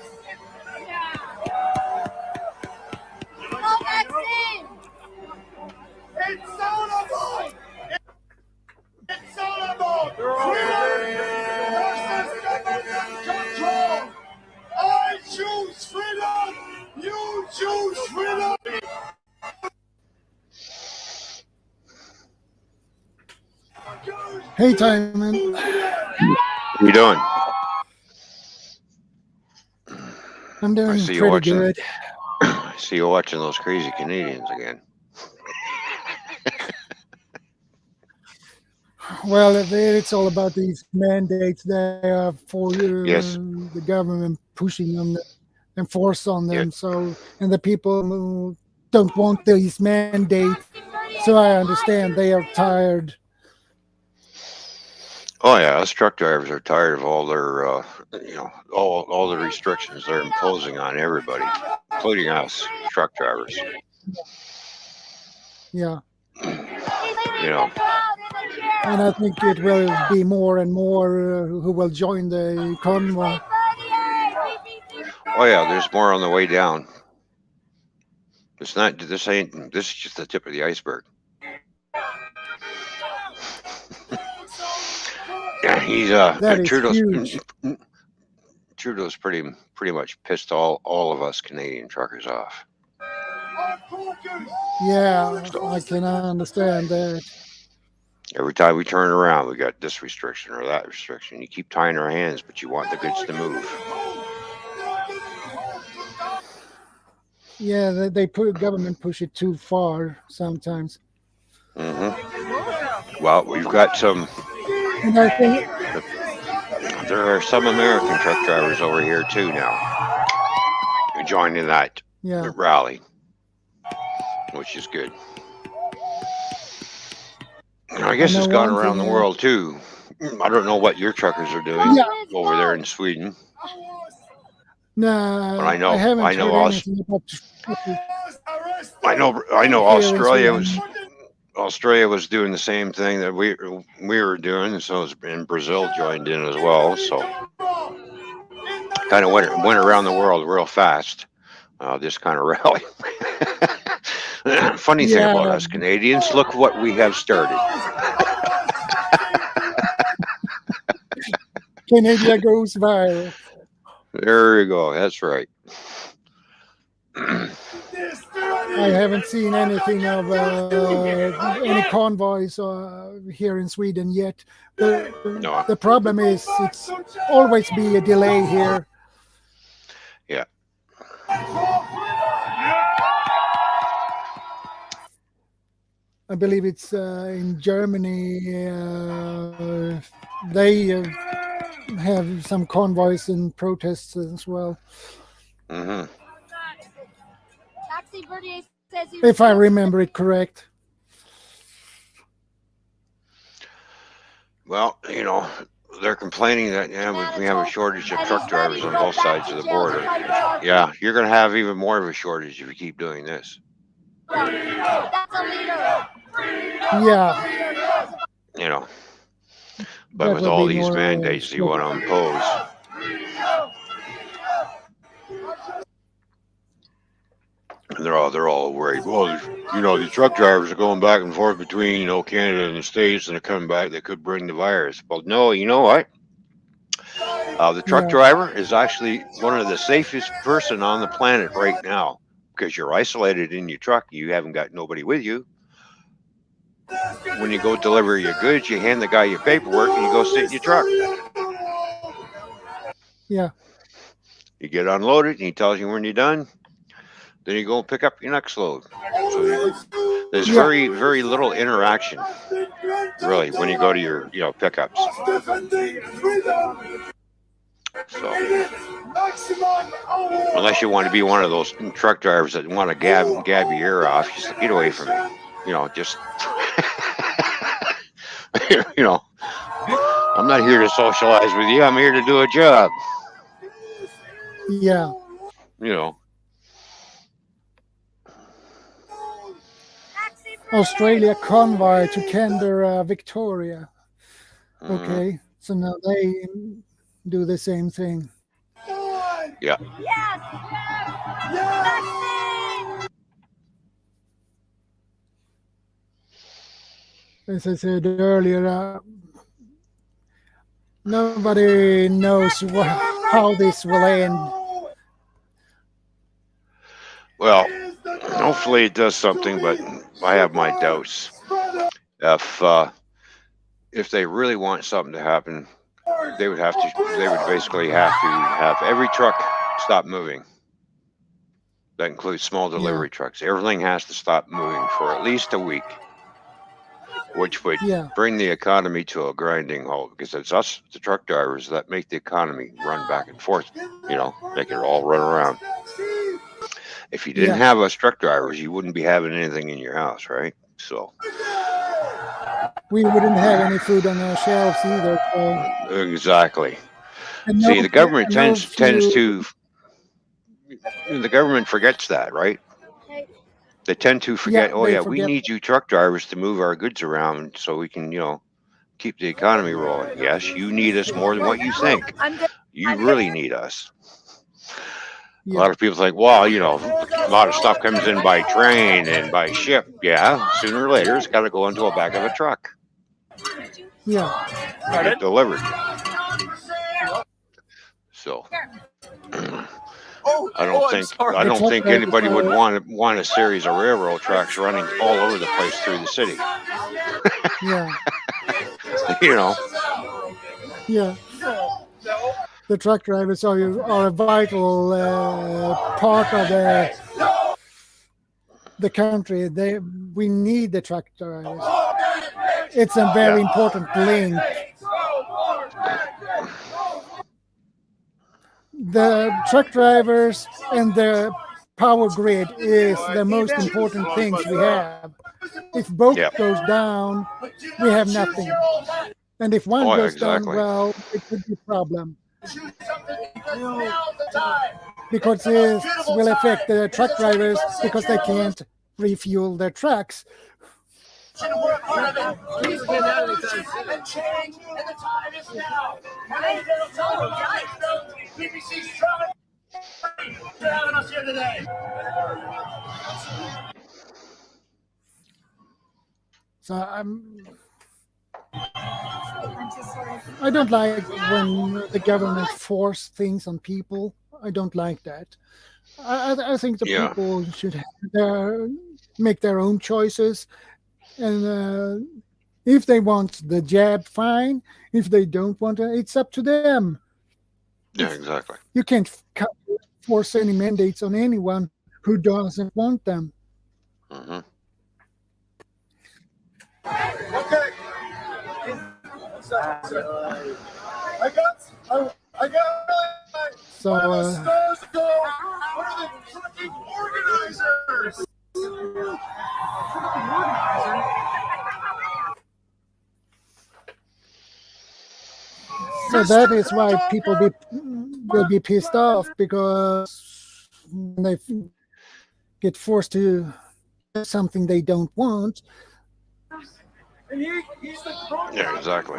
Speaker 13: It's all about freedom versus government control. I choose freedom, you choose freedom.
Speaker 1: Hey, Time Man.
Speaker 18: What are you doing?
Speaker 1: I'm doing
Speaker 18: see you
Speaker 1: pretty
Speaker 18: watching.
Speaker 1: good.
Speaker 18: I see you watching those crazy Canadians again.
Speaker 1: Well, it's all about these mandates that are for
Speaker 18: Yes.
Speaker 1: the government pushing them and force on them. So, and the people who don't want these mandates. So I understand they are tired.
Speaker 18: Oh yeah, us truck drivers are tired of all their, all the restrictions they're imposing on everybody, including us truck drivers.
Speaker 1: Yeah.
Speaker 18: You know,
Speaker 1: And I think it will be more and more who will join the convoy.
Speaker 18: oh yeah, there's more on the way down. It's not. This is just the tip of the iceberg. Yeah, he's
Speaker 1: That is
Speaker 18: Trudeau's.
Speaker 1: huge.
Speaker 18: Trudeau's pretty much pissed all of us Canadian truckers off.
Speaker 1: Yeah, I can understand that.
Speaker 18: Every time we turn around, we got this restriction or that restriction. You keep tying our hands, but you want the goods to move.
Speaker 1: Yeah, they put government push it too far sometimes.
Speaker 18: Well, we've got some.
Speaker 1: And I think
Speaker 18: There are some American truck drivers over here too now, joining that rally, which is good. I guess it's gone around the world too. I don't know what your truckers are doing over there in Sweden.
Speaker 1: No,
Speaker 18: But I
Speaker 1: haven't heard
Speaker 18: know
Speaker 1: anything about.
Speaker 18: I know Australia was doing the same thing that we were doing, so and Brazil joined in as well. So kind of went around the world real fast. This kind of rally. Funny thing about us Canadians, look what we have started.
Speaker 1: Canada goes viral.
Speaker 18: There you go. That's right.
Speaker 1: I haven't seen anything of any convoys here in Sweden yet. The problem is it's always be a delay here.
Speaker 18: Yeah.
Speaker 1: I believe it's in Germany. They have some convoys and protests as well.
Speaker 18: Mm-hmm.
Speaker 1: If I remember it correct.
Speaker 18: Well, they're complaining that we have a shortage of truck drivers on both sides of the border. Yeah, you're going to have even more of a shortage if you keep doing this.
Speaker 1: Yeah.
Speaker 18: But with all these mandates you want to impose. And they're all worried. Well, these truck drivers are going back and forth between, Canada and the States, and they're coming back. They could bring the virus. Well, no, you know what? The truck driver is actually one of the safest person on the planet right now because you're isolated in your truck. You haven't got nobody with you. When you go deliver your goods, you hand the guy your paperwork and you go sit in your truck.
Speaker 1: Yeah.
Speaker 18: You get unloaded and he tells you when you're done. Then you go and pick up your next load. So there's very, very little interaction, really, when you go to your, pickups. So, unless you want to be one of those truck drivers that want to gab your ear off, just get away from me. Just, I'm not here to socialize with you. I'm here to do a job.
Speaker 1: Yeah. Australia convoy to Canberra, Victoria. Okay, so now they do the same thing.
Speaker 18: Yeah.
Speaker 1: As I said earlier, nobody knows how this will end.
Speaker 18: Well, hopefully it does something, but I have my doubts. If they really want something to happen, they would basically have to have every truck stop moving. That includes small delivery trucks. Everything has to stop moving for at least a week, which would bring the economy to a grinding halt, because it's us, the truck drivers, that make the economy run back and forth, make it all run around. If you didn't have us truck drivers, you wouldn't be having anything in your house, right? So
Speaker 1: we wouldn't have any food on our shelves either. So.
Speaker 18: Exactly. See, the government tends to. The government forgets that, right? They tend to forget. We need you truck drivers to move our goods around so we can, keep the economy rolling. Yes, you need us more than what you think. You really need us. A lot of people think, well, a lot of stuff comes in by train and by ship. Yeah, sooner or later, it's got to go into a back of a truck.
Speaker 1: Yeah.
Speaker 18: Get delivered. So, I don't think anybody would want a series of railroad tracks running all over the place through the city.
Speaker 1: Yeah.
Speaker 18: Yeah.
Speaker 1: The truck drivers are a vital part of the country. We need the truck drivers. It's a very important link. The truck drivers and the power grid is the most important things we have. If both goes down, we have nothing. And if one goes down, well, it could be a problem. Because this will affect the truck drivers because they can't refuel their trucks. So I don't like when the government force things on people. I don't like that. I think the people should make their own choices. And if they want the jab, fine. If they don't want it, it's up to them.
Speaker 18: Yeah, exactly.
Speaker 1: You can't force any mandates on anyone who doesn't want them.
Speaker 18: Mm-hmm.
Speaker 13: Okay. I got
Speaker 1: So,
Speaker 13: stars to go. What are the trucking organizers?
Speaker 1: so that is why people will be pissed off, because when they get forced to do something they don't want.
Speaker 18: Yeah, exactly.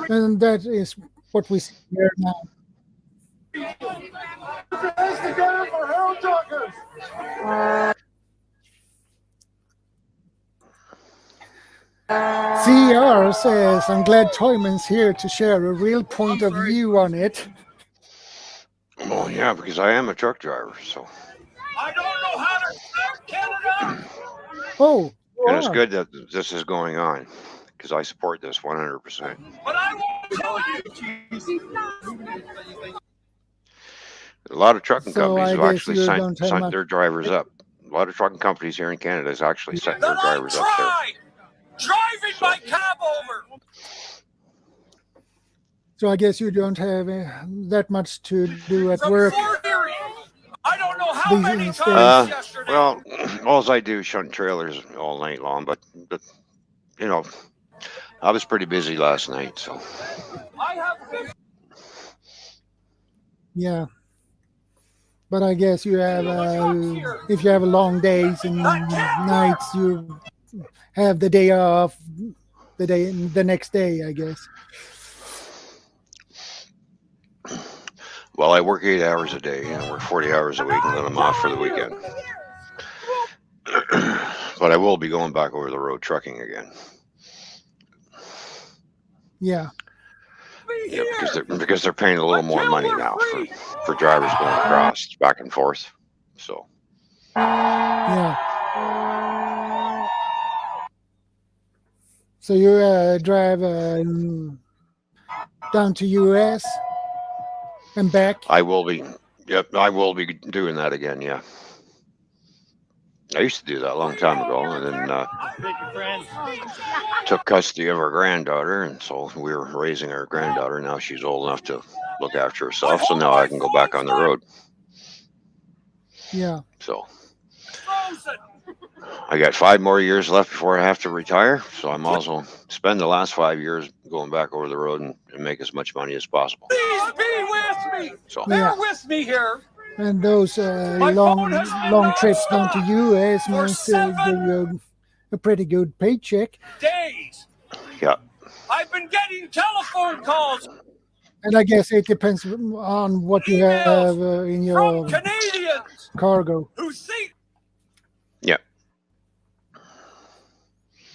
Speaker 1: And that is what we see here now. CR says, I'm glad Toyman's here to share a real point of view on it.
Speaker 18: Well, yeah, because I am a truck driver, so.
Speaker 13: I don't know how to start Canada.
Speaker 1: Oh,
Speaker 18: and it's good that this is going on, because I support this 100%.
Speaker 13: But I won't tell you.
Speaker 18: A lot of trucking
Speaker 1: So
Speaker 18: companies
Speaker 1: I
Speaker 18: have
Speaker 1: guess
Speaker 18: actually
Speaker 1: you
Speaker 18: signed
Speaker 1: don't have much.
Speaker 18: their drivers up. A lot of trucking companies here in Canada has actually sent their drivers up there.
Speaker 13: Driving my cab over.
Speaker 1: So I guess you don't have that much to do at work
Speaker 13: I don't know how many
Speaker 1: these
Speaker 13: times
Speaker 1: days.
Speaker 13: yesterday.
Speaker 18: Well, all I do is shunt trailers all night long, but you know, I was pretty busy last night, so.
Speaker 13: I have
Speaker 1: Yeah. But I guess you have, if you have long days and nights, you have the day off, the next day, I guess.
Speaker 18: Well, I work 8 hours a day, I work 40 hours a week, and then I'm off for the weekend. But I will be going back over the road trucking again.
Speaker 1: Yeah.
Speaker 18: Yeah, because they're paying a little more money now for drivers going across back and forth. So.
Speaker 1: Yeah. So you drive down to US and back?
Speaker 18: I will be. Yep, I will be doing that again. Yeah. I used to do that a long time ago, and then took custody of our granddaughter, and so we were raising our granddaughter. Now she's old enough to look after herself, so now I can go back on the road.
Speaker 1: Yeah.
Speaker 18: So I got 5 more years left before I have to retire, so I'm also spend the last 5 years going back over the road and make as much money as possible.
Speaker 13: Please be with me.
Speaker 18: So.
Speaker 13: Bear with me here.
Speaker 1: And those long trips down to US must give you a pretty good paycheck.
Speaker 13: Days.
Speaker 18: Yeah.
Speaker 13: I've been getting telephone calls.
Speaker 1: And I guess it depends on what you have in your
Speaker 13: Canadians
Speaker 1: cargo.
Speaker 13: who think.
Speaker 18: Yeah.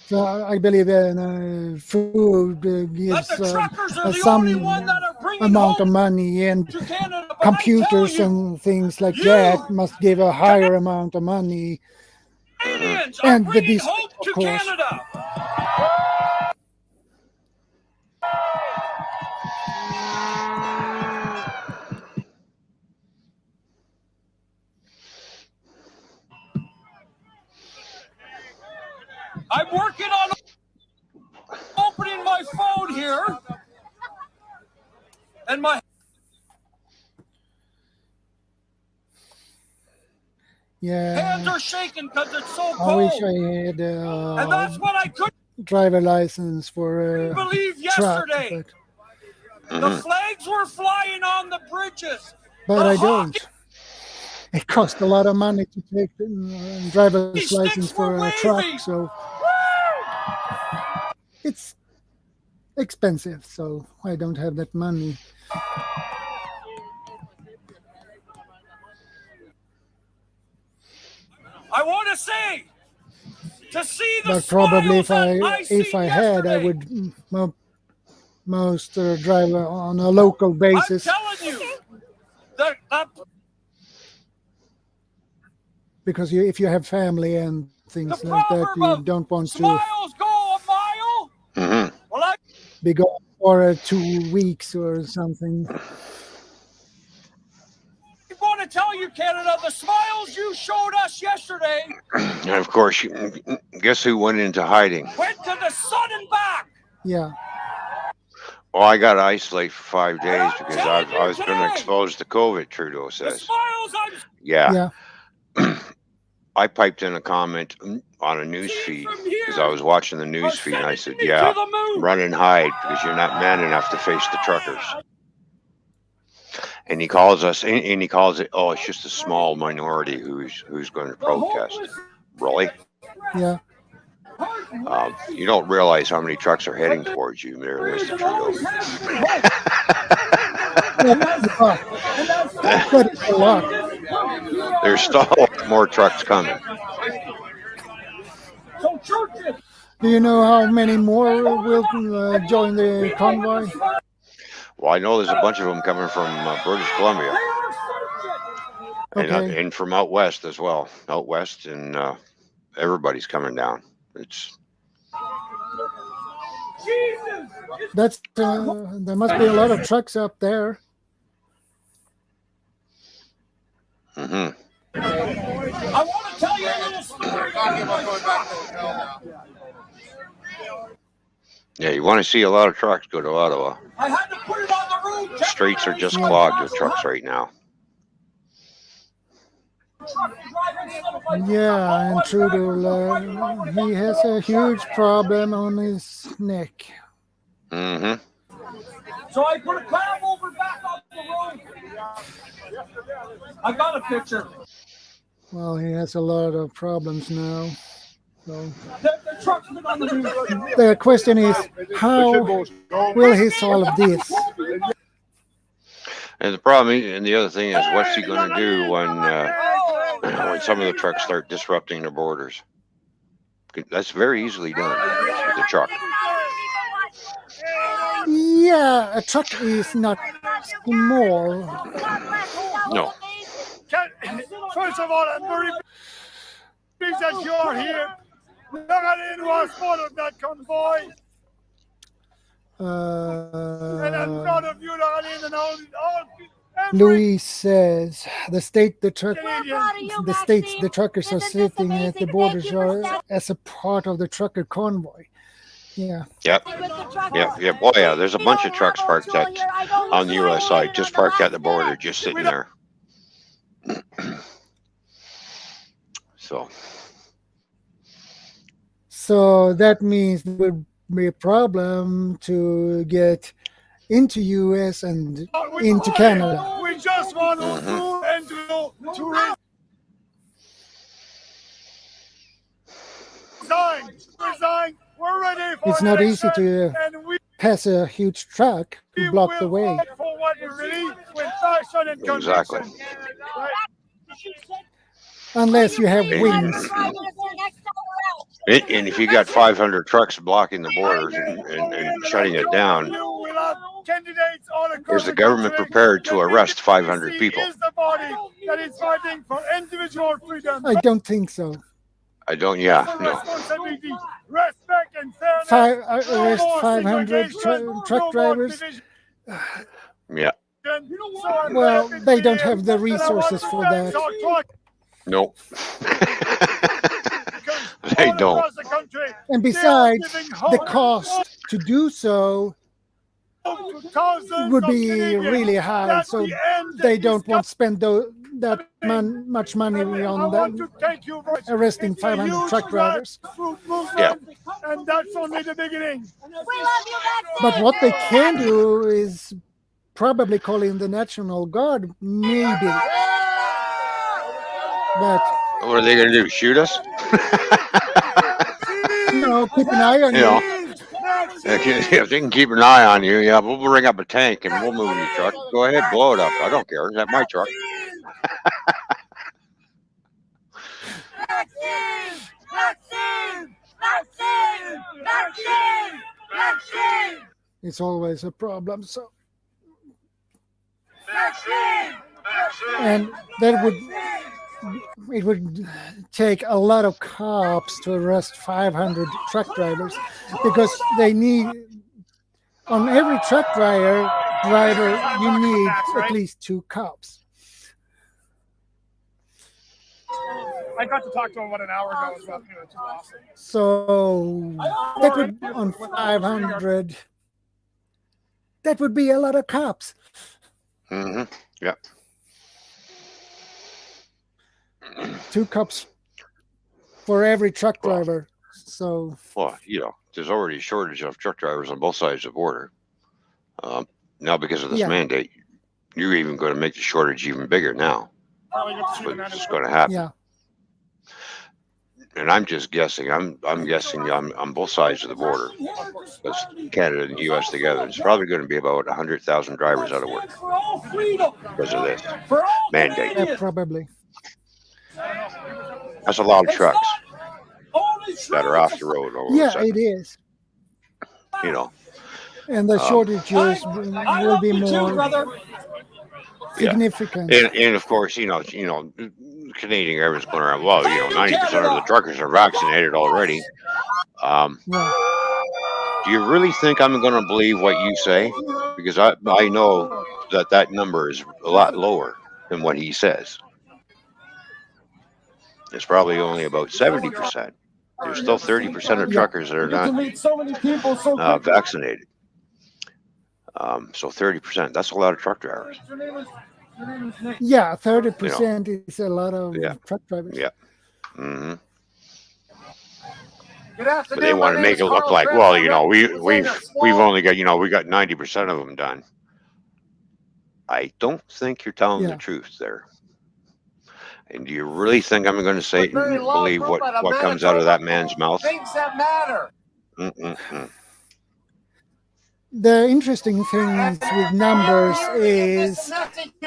Speaker 1: So I believe food gives some amount of money, and computers and things like that must give a higher amount of money.
Speaker 13: Canadians
Speaker 1: And
Speaker 13: are
Speaker 1: the
Speaker 13: bringing
Speaker 1: diesel,
Speaker 13: hope to
Speaker 1: of course.
Speaker 13: Canada. I'm working on opening my phone here, and my hands are shaking because it's so cold.
Speaker 1: I wish I had
Speaker 13: and that's what I couldn't
Speaker 1: driver license for
Speaker 13: believe
Speaker 1: truck,
Speaker 13: yesterday. The flags were flying on the bridges.
Speaker 1: but I don't. It costs a lot of money to take driver's license for a truck, so it's expensive. So I don't have that money.
Speaker 13: I want to say, to see the
Speaker 1: But probably if
Speaker 13: I
Speaker 1: I had, I would most drive on a local basis.
Speaker 13: I'm telling you, that
Speaker 1: Because if you have family and things like that, you don't want to
Speaker 13: miles go a mile. Well,
Speaker 1: be gone for 2 weeks or something.
Speaker 13: I'm going to tell you, Canada, the smiles you showed us yesterday
Speaker 18: And of course, guess who went into hiding?
Speaker 13: went to the sun and back.
Speaker 1: Yeah.
Speaker 18: Well, I got to isolate for 5 days because I've been exposed to COVID, Trudeau says. Yeah. I piped in a comment on a news feed because I was watching the news feed and I said, yeah, run and hide because you're not man enough to face the truckers. And he calls us, and he calls it, oh, it's just a small minority who's going to protest. Really?
Speaker 1: Yeah.
Speaker 18: You don't realize how many trucks are heading towards you there, Mr. Trudeau.
Speaker 1: That's a lot.
Speaker 18: There's still more trucks coming.
Speaker 1: Do you know how many more will join the convoy?
Speaker 18: Well, I know there's a bunch of them coming from British Columbia.
Speaker 1: Okay.
Speaker 18: And from out west as well. Out west, and everybody's coming down.
Speaker 1: That's there must be a lot of trucks up there.
Speaker 18: Mm-hmm.
Speaker 13: I want to tell you a little story.
Speaker 18: Yeah, you want to see a lot of trucks, go to Ottawa.
Speaker 13: I had to put it on the road.
Speaker 18: The streets are just clogged with trucks right now.
Speaker 1: Yeah, and Trudeau, he has a huge problem on his neck.
Speaker 18: Mm-hmm.
Speaker 13: So I put a clam over back on the road. I got a picture.
Speaker 1: Well, he has a lot of problems now. So
Speaker 13: The truck's been on the news.
Speaker 1: the question is, how will he solve this?
Speaker 18: And the problem, and the other thing is, what's he going to do when some of the trucks start disrupting the borders? That's very easily done with the truck.
Speaker 1: Yeah, a truck is not small.
Speaker 18: No.
Speaker 15: First of all, I'm very pleased that you are here. Noraline was part of that convoy. And I'm proud of you, Noraline, and all
Speaker 1: Louis says the states the truckers are sitting at the borders are as a part of the trucker convoy. Yeah.
Speaker 18: Yep. Oh yeah, there's a bunch of trucks parked on the U.S. side, just parked at the border, just sitting there.
Speaker 1: So that means there would be a problem to get into U.S. and into Canada.
Speaker 15: We just want to resign. We're ready for
Speaker 1: It's not easy to
Speaker 15: and we
Speaker 1: pass a huge truck to block the way.
Speaker 15: for what we believe with passion and
Speaker 18: Exactly.
Speaker 1: Unless you have wings.
Speaker 18: And if you got 500 trucks blocking the borders and shutting it down, is the government prepared to arrest 500 people?
Speaker 15: That is fighting for individual freedom.
Speaker 1: I don't think so.
Speaker 18: I don't, yeah, no.
Speaker 15: Respect and fairness.
Speaker 1: Arrest 500 truck drivers.
Speaker 18: Yeah.
Speaker 1: Well, they don't have the resources for that.
Speaker 18: Nope. They don't.
Speaker 1: And besides, the cost to do so would be really high, so they don't want to spend that much money on arresting 500 truck drivers.
Speaker 18: Yeah.
Speaker 15: And that's only the beginning.
Speaker 1: But what they can do is probably call in the National Guard, maybe. But
Speaker 18: what are they going to do? Shoot us?
Speaker 1: Keep an eye on you.
Speaker 18: If they can keep an eye on you, yeah, we'll bring up a tank and we'll move your truck. Go ahead, blow it up. I don't care. That's my truck.
Speaker 1: It's always a problem. So, and it would take a lot of cops to arrest 500 truck drivers, because they need, on every truck driver you need at least 2 cops.
Speaker 12: I got to talk to him about an hour ago as well. It's awesome.
Speaker 1: So that would on 500. That would be a lot of cops.
Speaker 18: Mm-hmm. Yeah.
Speaker 1: 2 cops for every truck driver. So
Speaker 18: Well, there's already a shortage of truck drivers on both sides of the border. Now, because of this mandate, you're even going to make the shortage even bigger now. It's just going to happen.
Speaker 1: Yeah.
Speaker 18: And I'm just guessing. I'm guessing on both sides of the border, because Canada and the U.S. together, it's probably going to be about 100,000 drivers out of work because of this mandate.
Speaker 1: Yeah, probably.
Speaker 18: That's a lot of trucks that are off the road. All of a
Speaker 1: Yeah,
Speaker 18: sudden,
Speaker 1: it is. And the shortages will be more significant.
Speaker 18: And of course, Canadian government's going around. Well, 90% of the truckers are vaccinated already. Do you really think I'm going to believe what you say? Because I know that number is a lot lower than what he says. It's probably only about 70%. There's still 30% of truckers that are not vaccinated. So 30%, that's a lot of truck drivers.
Speaker 1: Yeah, 30% is a lot of truck drivers.
Speaker 18: Yeah. Mm-hmm. But they want to make it look like, well, we've only got, we got 90% of them done. I don't think you're telling the truth there. And do you really think I'm going to believe what comes out of that man's mouth?
Speaker 13: Things that matter.
Speaker 18: Mm-mm-mm.
Speaker 1: The interesting things with numbers is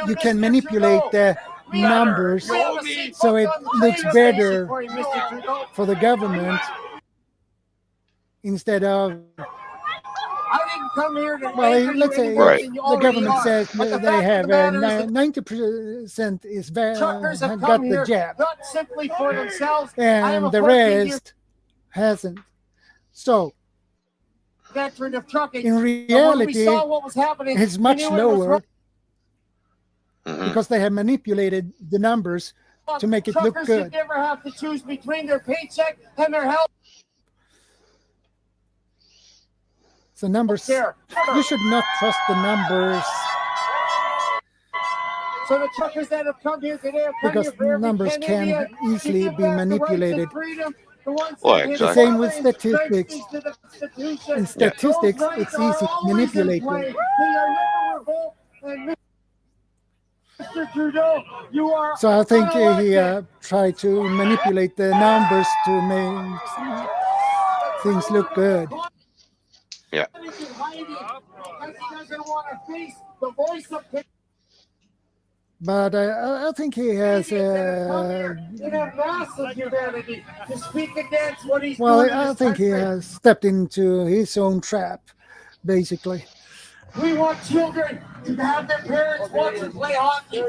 Speaker 1: you can manipulate the numbers so it looks better for the government instead of, well, let's say the government says they have 90% is got the jab and the rest hasn't. So
Speaker 13: Veteran of trucking.
Speaker 1: In reality, it's much lower because they have manipulated the numbers to make it look good.
Speaker 13: Should never have to choose between their paycheck and their health.
Speaker 1: So numbers, you should not trust the numbers.
Speaker 13: So the truckers that have come here today have come
Speaker 1: because
Speaker 13: here for
Speaker 1: numbers can easily be manipulated.
Speaker 18: Well, exactly.
Speaker 1: The same with statistics. In statistics, it's easy to manipulate them. So I think he tried to manipulate the numbers to make things look good.
Speaker 18: Yeah.
Speaker 1: But I think he has. Well, I think he has stepped into his own trap, basically.
Speaker 13: We want children to have their parents watch and play hockey.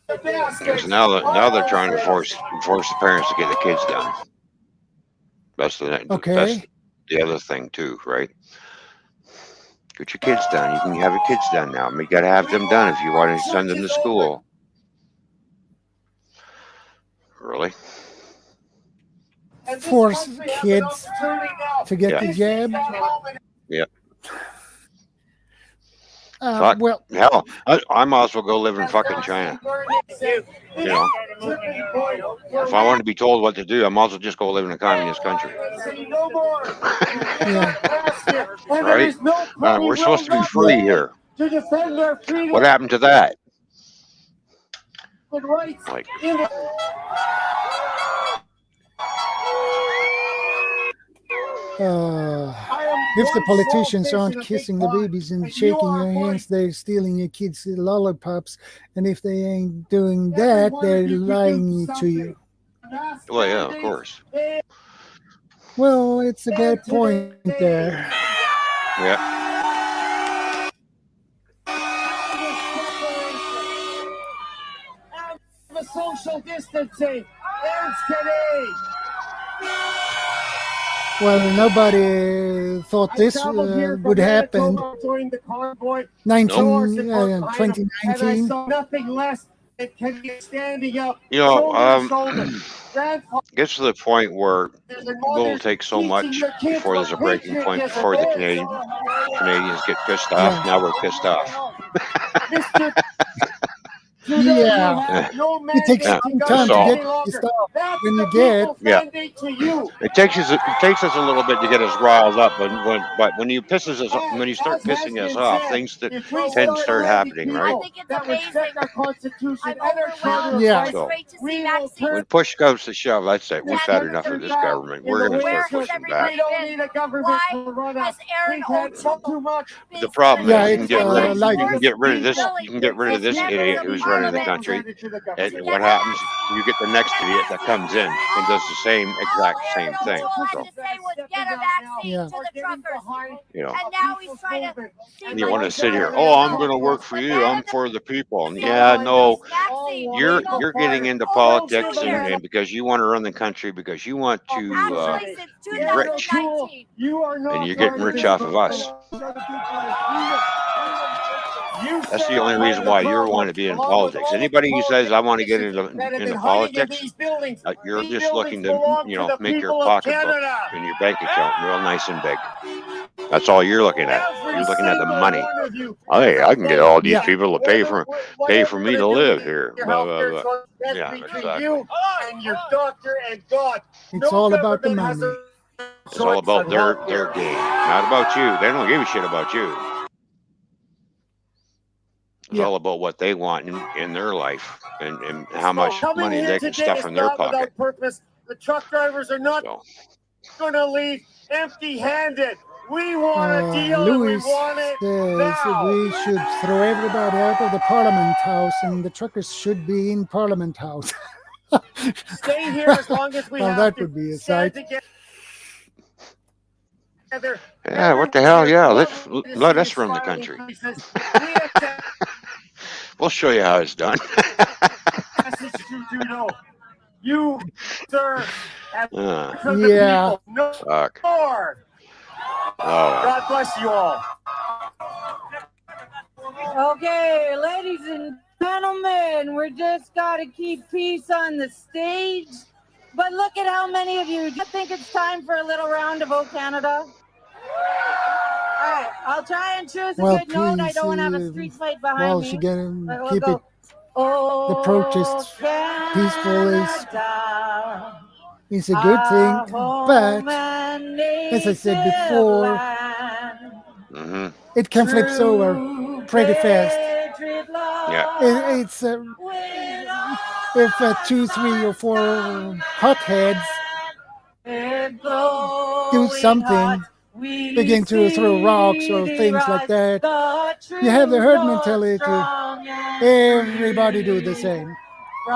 Speaker 18: Because now they're trying to force the parents to get the kids done. That's the other thing too, right? Get your kids done. You can have your kids done now. You got to have them done if you want to send them to school. Really?
Speaker 1: Force kids to get the jab.
Speaker 18: Yeah.
Speaker 1: Well,
Speaker 18: hell, I might as well go live in fucking China. You know, if I want to be told what to do, I might as well just go live in a communist country. Right? We're supposed to be free here. What happened to that? Like,
Speaker 1: if the politicians aren't kissing the babies and shaking your hands, they're stealing your kids' lollipops. And if they ain't doing that, they're lying to you.
Speaker 18: Well, yeah, of course.
Speaker 1: Well, it's a good point there.
Speaker 18: Yeah.
Speaker 13: The social distancing ends today.
Speaker 1: Well, nobody thought this would happen. 2019.
Speaker 13: And I saw nothing less
Speaker 12: standing up,
Speaker 18: You know,
Speaker 12: shoulder to shoulder. Grandfather,
Speaker 18: gets to the point where
Speaker 12: and
Speaker 18: will
Speaker 12: mothers
Speaker 18: take so
Speaker 12: teaching
Speaker 18: much
Speaker 12: their kids
Speaker 18: before
Speaker 12: what
Speaker 18: there's a breaking point,
Speaker 12: patriotism
Speaker 18: before the
Speaker 12: is.
Speaker 18: Canadians get pissed off.
Speaker 1: Yeah.
Speaker 18: Now we're pissed off.
Speaker 12: Mr. Trudeau,
Speaker 1: Yeah.
Speaker 12: you have no
Speaker 1: It takes
Speaker 12: mandate to
Speaker 1: some
Speaker 12: govern
Speaker 1: time to
Speaker 18: So
Speaker 1: get
Speaker 12: any longer.
Speaker 1: pissed off.
Speaker 12: That's
Speaker 1: When you
Speaker 12: the
Speaker 1: get,
Speaker 12: people's
Speaker 18: yeah,
Speaker 12: mandate to you.
Speaker 18: it takes us a little bit to get us riled up, but when you when you start
Speaker 12: As has
Speaker 18: pissing us
Speaker 12: been
Speaker 18: off,
Speaker 12: said,
Speaker 18: things that
Speaker 12: if we
Speaker 18: tend to
Speaker 12: start
Speaker 18: start
Speaker 12: letting
Speaker 18: happening, right?
Speaker 12: people that respect our Constitution and our Charter of
Speaker 1: yeah.
Speaker 12: Rights,
Speaker 18: So
Speaker 12: we will turn
Speaker 18: when push comes to shove, I'd say we've had
Speaker 12: this
Speaker 18: enough of
Speaker 12: country
Speaker 18: this
Speaker 12: back
Speaker 18: government.
Speaker 12: in
Speaker 18: We're
Speaker 12: the
Speaker 18: going to
Speaker 12: way
Speaker 18: start
Speaker 12: it should.
Speaker 18: pushing back.
Speaker 12: We don't need a government to run us. We've had too much.
Speaker 18: The problem
Speaker 1: Yeah,
Speaker 18: is
Speaker 1: it's like
Speaker 18: you can get rid of this idiot who's running the country, and what happens? You get the next idiot that comes in and does the same exact same thing. So
Speaker 1: yeah.
Speaker 18: you know, and you want to sit here. Oh, I'm going to work for you. I'm for the people. And yeah, no, you're getting into politics and because you want to run the country, because you want to be rich, and you're getting rich off of us. That's the only reason why you want to be in politics. Anybody who says I want to get into politics, you're just looking to make your pocketbook and your bank account real nice and big. That's all you're looking at. You're looking at the money. Hey, I can get all these
Speaker 1: Yeah.
Speaker 18: people to pay for me to live here. Blah, blah, blah. Yeah, exactly.
Speaker 12: You and your doctor and God.
Speaker 1: It's all about the money.
Speaker 18: It's all about their game, not about you. They don't give a shit about you. It's
Speaker 1: Yeah.
Speaker 18: all about what they want in their life and how much money they can stuff in their pocket.
Speaker 12: Purpose. The truck drivers are not
Speaker 18: So,
Speaker 12: going to leave empty-handed. We want a deal and we
Speaker 1: Louis
Speaker 12: want it
Speaker 1: says
Speaker 12: now.
Speaker 1: we should throw everybody out of the Parliament House and the truckers should be in Parliament House.
Speaker 12: Stay here as long as we
Speaker 1: Well,
Speaker 12: have
Speaker 1: that
Speaker 12: to.
Speaker 1: would be a
Speaker 12: Stand
Speaker 1: sight.
Speaker 12: together.
Speaker 18: yeah, what the hell? Yeah, let us run the country. We'll show you how it's done.
Speaker 12: Message to Trudeau. You, sir, have for the
Speaker 1: Yeah.
Speaker 12: people. No
Speaker 18: Fuck.
Speaker 12: more. God bless you all.
Speaker 17: Okay, ladies and gentlemen, we're just got to keep peace on the stage. But look at how many of you. Do you think it's time for a little round of O Canada? All right, I'll try and choose a
Speaker 1: Well,
Speaker 17: good note. I
Speaker 1: please,
Speaker 17: don't want to have a street fight behind
Speaker 1: well,
Speaker 17: me.
Speaker 1: she get
Speaker 17: But we'll
Speaker 1: keep
Speaker 17: go.
Speaker 1: it the protests peaceful is a good thing, but as I said before, it can flip over pretty fast.
Speaker 18: Yeah.
Speaker 1: It's if 2, 3, or 4 hotheads do something, begin to throw rocks or things like that, you have the herd mentality. Everybody do the same.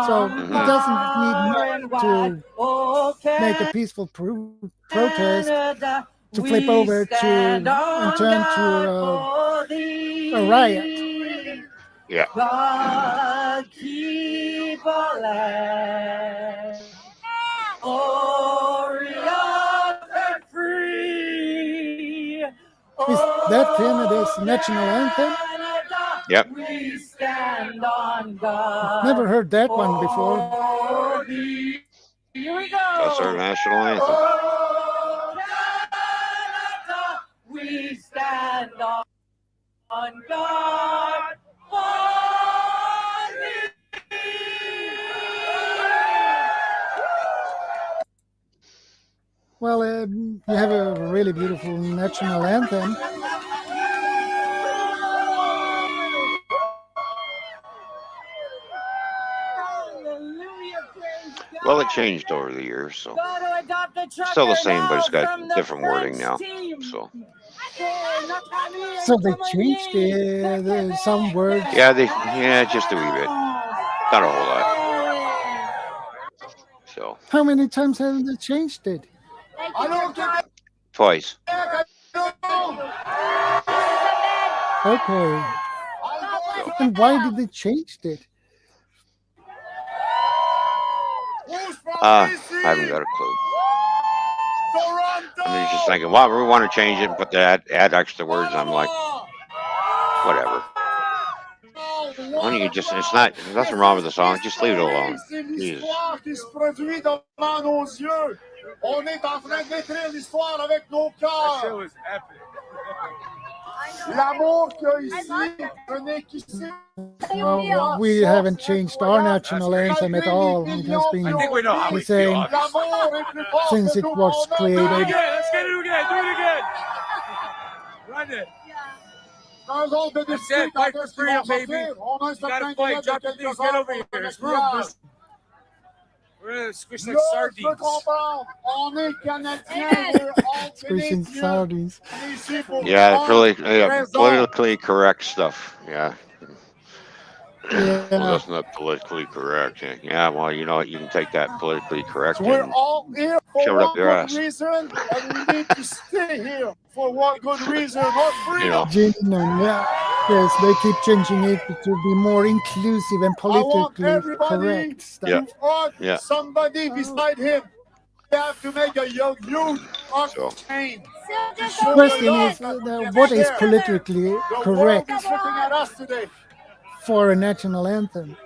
Speaker 1: So it doesn't need much to make a peaceful protest to flip over to and turn to a riot.
Speaker 18: Yeah.
Speaker 17: God keep our land glorious and free.
Speaker 1: Is that Canada's national anthem?
Speaker 18: Yep.
Speaker 17: We stand on God.
Speaker 1: Never heard that one before.
Speaker 17: Here we go.
Speaker 18: That's our national anthem.
Speaker 17: Canada, we stand on God.
Speaker 1: Well, you have a really beautiful national anthem.
Speaker 18: Well, it changed over the years, so still the same, but it's got different wording now. So
Speaker 1: So they changed some words.
Speaker 18: Yeah, just a wee bit, not a whole lot. So
Speaker 1: How many times have they changed it?
Speaker 18: twice.
Speaker 1: Okay. And why did they change it?
Speaker 18: I haven't got a clue. I mean, just thinking, well, we want to change it, but add extra words. I'm like, whatever. Why don't you just, it's not, there's nothing wrong with the song. Just leave it alone. Jesus.
Speaker 16: Qui se produit devant nos yeux. On est en train d'écrire l'histoire avec nos cœurs. L'amour qu'il y a ici, ce n'est qu'ici.
Speaker 1: Well, we haven't changed our national anthem at all. It has been the same since it was created.
Speaker 12: Let's get it again. Do it again. Run it. That's it. Fight for freedom, baby. You gotta fight. Drop your knees. Get over here. It's rude. We're gonna squish like sardines.
Speaker 1: Squishing sardines.
Speaker 18: Yeah, really, politically correct stuff. Yeah.
Speaker 1: Yeah.
Speaker 18: Well, that's not politically correct. Yeah, well, you know what? You can take that politically correct
Speaker 16: We're
Speaker 18: and
Speaker 16: all here for
Speaker 18: shove it up
Speaker 16: one
Speaker 18: your
Speaker 16: good
Speaker 18: ass.
Speaker 16: reason, and we need to stay here for one good reason, not freedom.
Speaker 1: Yes, they keep changing it to be more inclusive and
Speaker 16: I want
Speaker 1: politically
Speaker 16: everybody
Speaker 1: correct
Speaker 16: to
Speaker 1: stuff.
Speaker 16: hug somebody beside him. They have to make a young youth chain.
Speaker 1: The question is, what is politically correct
Speaker 16: The world is looking at us today.
Speaker 1: for a national anthem?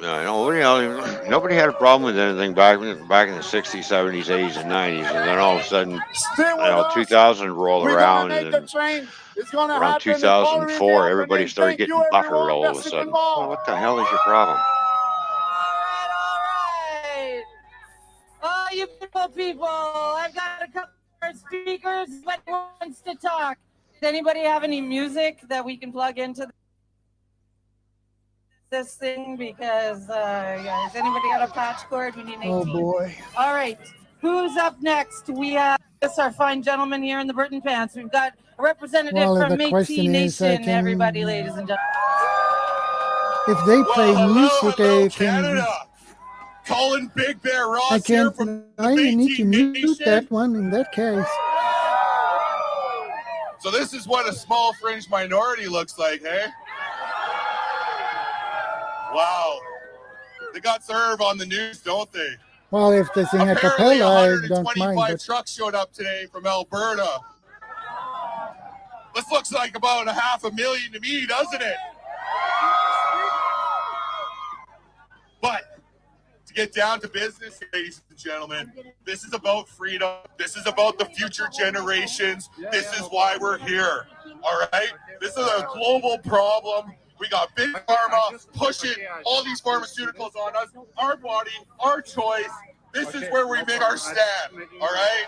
Speaker 18: Nobody had a problem with anything back in the 60s, 70s, 80s, and 90s. And then all of a sudden, 2000 rolled around, and then around 2004, everybody started getting buffer all of a sudden. Well, what the hell is your problem?
Speaker 17: Oh, you beautiful people. I've got a couple more speakers. But wants to talk? Does anybody have any music that we can plug into this thing? Because, has anybody got a patch cord? We need 18.
Speaker 1: Oh, boy.
Speaker 17: All right. Who's up next? We have our fine gentleman here in the Burton Pants. We've got a representative from Métis Nation, everybody, ladies and gentlemen.
Speaker 1: If they play music, I can.
Speaker 16: Calling Big Bear Ross
Speaker 1: I
Speaker 16: here
Speaker 1: can't.
Speaker 16: from
Speaker 1: I need to mute that one in that case.
Speaker 16: So this is what a small fringe minority looks like, hey? Wow. They got served on the news, don't they?
Speaker 1: Well, if they sing a
Speaker 16: Apparently,
Speaker 1: cappella, I don't mind.
Speaker 16: 125
Speaker 1: But
Speaker 16: trucks showed up today from Alberta. This looks like about 500,000 to me, doesn't it? But to get down to business, ladies and gentlemen, this is about freedom. This is about the future generations. This is why we're here. All right? This is a global problem. We got big pharma pushing all these pharmaceuticals on us. Our body, our choice. This is where we make our stand. All right?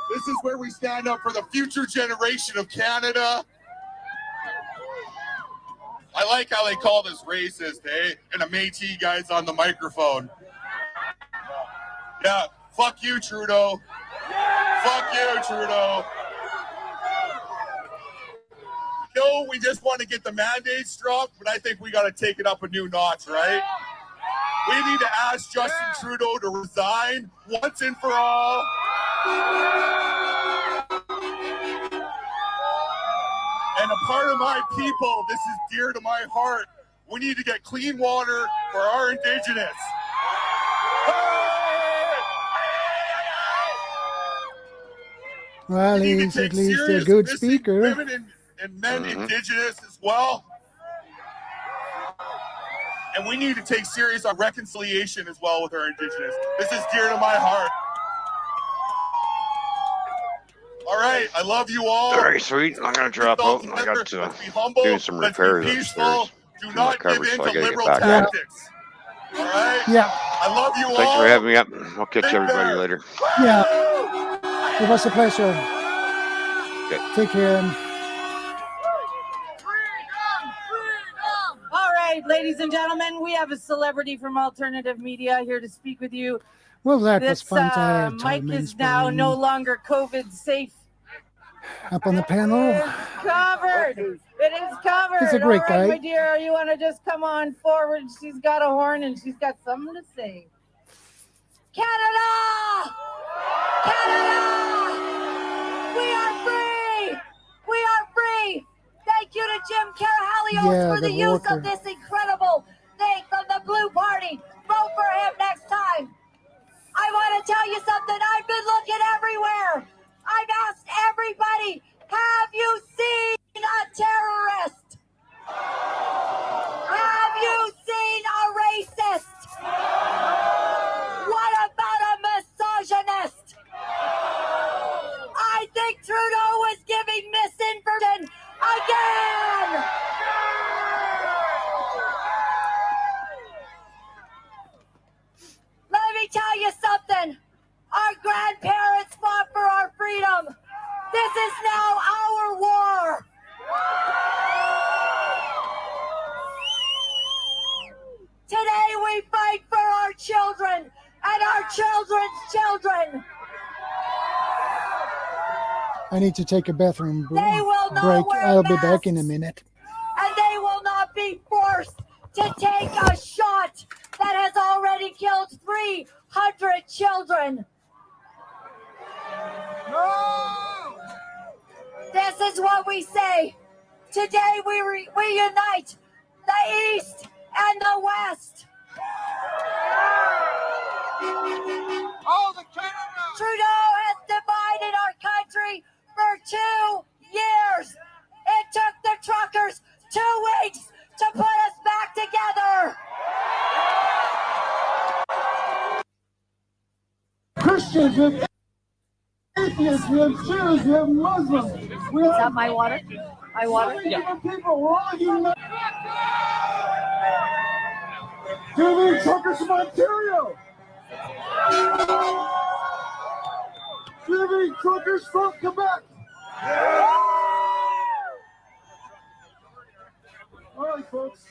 Speaker 16: This is where we stand up for the future generation of Canada. I like how they call this racist, eh? And a Métis guy's on the microphone. Yeah, fuck you, Trudeau. Fuck you, Trudeau. No, we just want to get the mandates dropped, but I think we got to take it up a new notch, right? We need to ask Justin Trudeau to resign once and for all. And a part of my people, this is dear to my heart, we need to get clean water for our Indigenous.
Speaker 1: well, he's at least a good speaker.
Speaker 16: Women and men Indigenous as well. And we need to take serious our reconciliation as well with our Indigenous. This is dear to my heart. All right, I love you all.
Speaker 18: All right, sweet. I'm going to drop out. I got to do some repairs upstairs.
Speaker 16: Do not give in
Speaker 18: so I
Speaker 16: to
Speaker 18: got to get
Speaker 16: liberal
Speaker 18: back.
Speaker 16: tactics. All right?
Speaker 1: Yeah.
Speaker 16: I love you all.
Speaker 18: Thanks for having me up. I'll catch everybody later.
Speaker 1: Yeah. It was a pleasure.
Speaker 18: Okay.
Speaker 1: Take care.
Speaker 17: All right, ladies and gentlemen, we have a celebrity from alternative media here to speak with you.
Speaker 1: Well, that was
Speaker 17: This
Speaker 1: fun to have
Speaker 17: mic
Speaker 1: Tom
Speaker 17: is now
Speaker 1: Inspire
Speaker 17: no longer COVID safe.
Speaker 1: up on the panel.
Speaker 17: Covered. It is covered.
Speaker 1: He's a great
Speaker 17: All
Speaker 1: guy.
Speaker 17: right, my dear, you want to just come on forward? She's got a horn and she's got something to say. Canada! Canada! We are free! We are free! Thank you to Jim Carahalios
Speaker 1: Yeah,
Speaker 17: for the
Speaker 1: the
Speaker 17: use
Speaker 1: worker.
Speaker 17: of this incredible thing from the Blue Party. Vote for him next time. I want to tell you something. I've been looking everywhere. I've asked everybody, have you seen a terrorist? grandparents fought for our freedom. This is now our war. Today we fight for our children and our children's children.
Speaker 1: I need to take a bathroom
Speaker 17: They will not
Speaker 1: break.
Speaker 17: wear
Speaker 1: I'll be back in a
Speaker 17: masks.
Speaker 1: minute.
Speaker 17: And they will not be forced to take a shot that has already killed 300 children. No! This is what we say. Today we unite the East and the West.
Speaker 12: All the Canada!
Speaker 17: Trudeau has divided our country for 2 years. It took the truckers 2 weeks to put us back together.
Speaker 12: Christians, we have atheists, we have Jews, we have Muslims. We have...
Speaker 17: Is that my water? My water?
Speaker 12: Yeah. People, we're all united. TV truckers from Ontario. TV truckers from Quebec. All right, folks.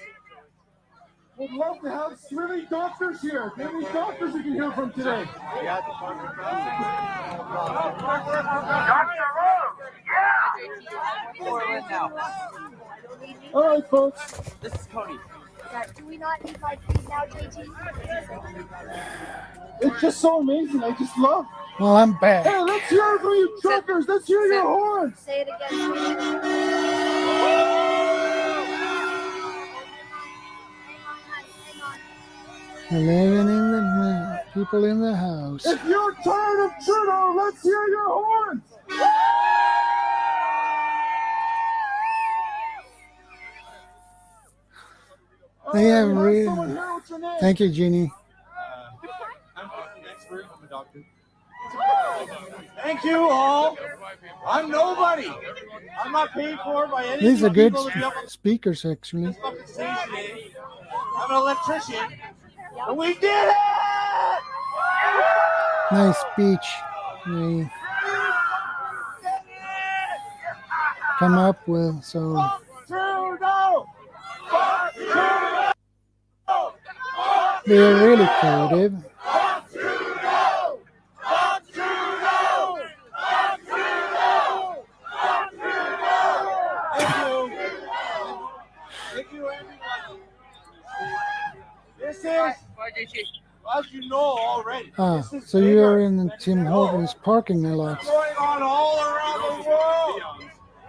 Speaker 12: Would love to have many doctors here. Many doctors we can hear from today. All right, folks.
Speaker 19: This is Cody.
Speaker 17: Do we not need my feet now, JT?
Speaker 12: It's just so amazing. I just love.
Speaker 1: Well, I'm back.
Speaker 12: Hey, let's hear it from you truckers. Let's hear your horns.
Speaker 17: Say it again.
Speaker 1: Living in the people in the house.
Speaker 12: If you're tired of Trudeau, let's hear your horns.
Speaker 1: I am
Speaker 12: Have
Speaker 1: really.
Speaker 12: someone here. What's your name?
Speaker 1: Thank you, Jeannie.
Speaker 12: I'm an expert. I'm a doctor. Thank you all. I'm nobody. I'm not paid for by any
Speaker 1: These are good
Speaker 12: people to be up on
Speaker 1: speakers, actually.
Speaker 12: this fucking stage today. I'm an electrician. And we did it!
Speaker 1: Nice speech. They come up with so.
Speaker 12: Trudeau! Fuck Trudeau!
Speaker 1: They're really creative.
Speaker 12: Fuck Trudeau! Fuck Trudeau! Fuck Trudeau! Fuck Trudeau! Thank you. Thank you, everybody. This is, as you know already,
Speaker 1: Ah, so you're in the Tim Hortons parking lot.
Speaker 12: what's going on all around the world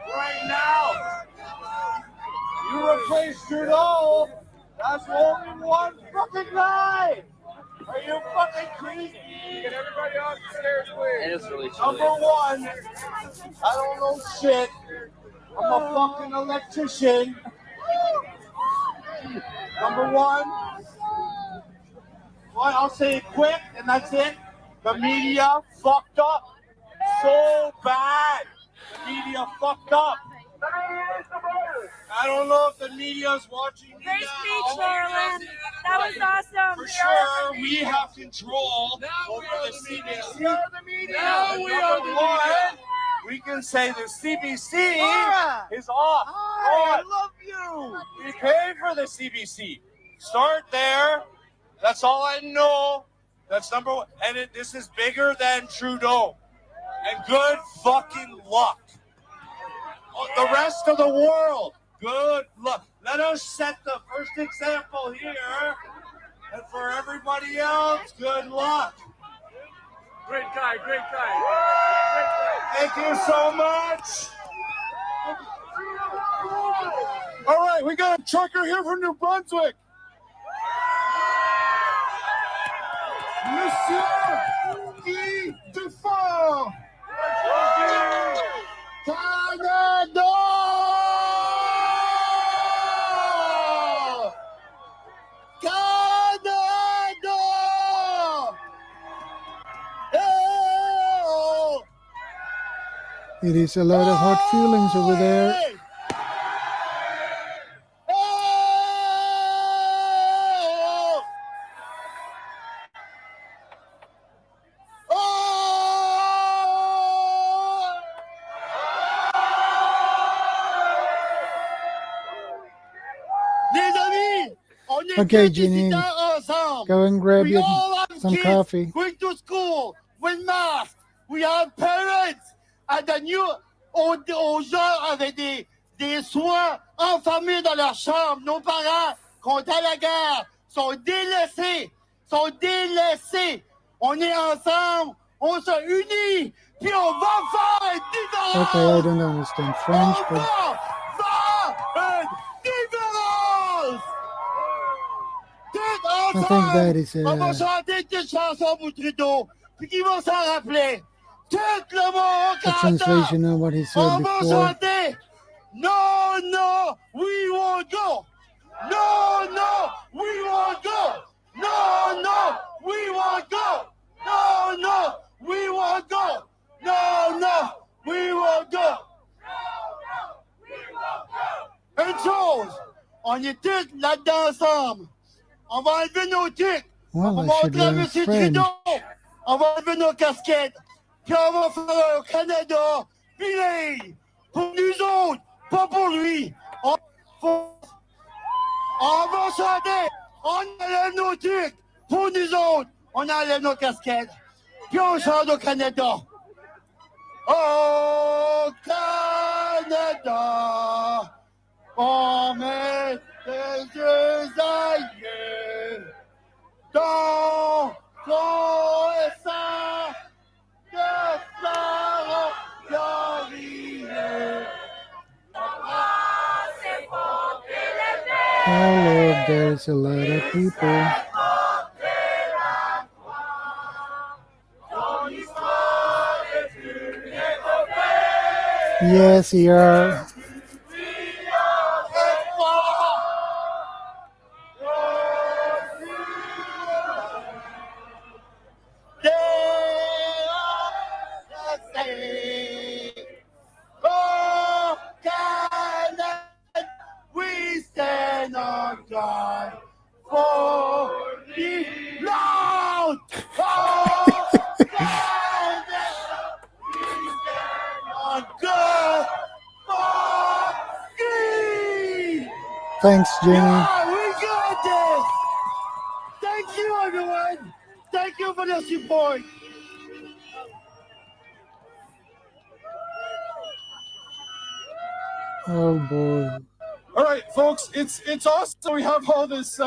Speaker 12: right now. You replace Trudeau, that's only one fucking guy. Are you fucking crazy? Get everybody off the stairs, please.
Speaker 19: It is really
Speaker 12: Number one, I don't know shit. I'm a fucking electrician. Number one, well, I'll say it quick, and that's it. The media fucked up so bad. The media fucked up. I don't know if the media's watching me
Speaker 17: Great
Speaker 12: now.
Speaker 17: speech, Marilyn. That was awesome.
Speaker 12: For sure, we have control over the CBC.
Speaker 17: Now we are the
Speaker 12: one, we can say the CBC is off.
Speaker 17: I
Speaker 12: love you. We pay for the CBC. Start there. That's all I know. That's number one. And this is bigger than Trudeau. And good fucking luck. The rest of the world, good luck. Let us set the first example here. And for everybody else, good luck.
Speaker 13: Great guy, great guy.
Speaker 12: Thank you so much. All right, we got a trucker here from New Brunswick. Monsieur Guy Dufort. Canada! Canada! Oh!
Speaker 1: It is a lot of hot feelings over there.
Speaker 12: Oh!
Speaker 1: Okay, Ginny, go and grab
Speaker 15: We
Speaker 1: you
Speaker 15: all have
Speaker 1: some
Speaker 15: kids
Speaker 1: coffee.
Speaker 15: going to school with masks. We have parents at the new aux gens avec des soins enfermés dans leur chambre. Nos parents, contre la guerre, sont délaissés. On est ensemble, on se unit, puis on va faire une différence.
Speaker 1: Okay, I don't understand French,
Speaker 15: On
Speaker 1: but
Speaker 15: va faire une différence. Tout
Speaker 1: I think
Speaker 15: ensemble,
Speaker 1: that is
Speaker 15: on va chanter une petite chanson pour Trudeau, puis qu'ils vont s'en rappeler. Tout le monde au
Speaker 1: a translation of what he said
Speaker 15: on va
Speaker 1: before.
Speaker 15: chanter. No, no, we won't go. No, no, we won't go. No, no, we won't go. No, no, we won't go. No, no, we won't go. Une chose, on est tous là-dedans ensemble. On va enlever nos trucs.
Speaker 1: Well,
Speaker 15: On
Speaker 1: I
Speaker 15: va
Speaker 1: should
Speaker 15: montrer à
Speaker 1: learn
Speaker 15: M.
Speaker 1: French.
Speaker 15: Trudeau. On va enlever nos casquettes. Puis on va faire au Canada. Puis pour nous autres, pas pour lui. On va chanter. On enlève nos trucs. Pour nous autres, on enlève nos casquettes. Puis on chante au Canada. Au Canada, on met les deux aïeux dans ton sang de fleurs glorieux.
Speaker 1: Oh Lord, there's a lot of people. Yes, here.
Speaker 15: Oh, Canada, we stand on guard for the Lord. Oh, Canada, we stand on guard for thee.
Speaker 1: Thanks, Jenny.
Speaker 15: Yeah, we got this. Thank you, everyone. Thank you for the support.
Speaker 1: Oh boy.
Speaker 19: All right, folks, it's awesome. We have all this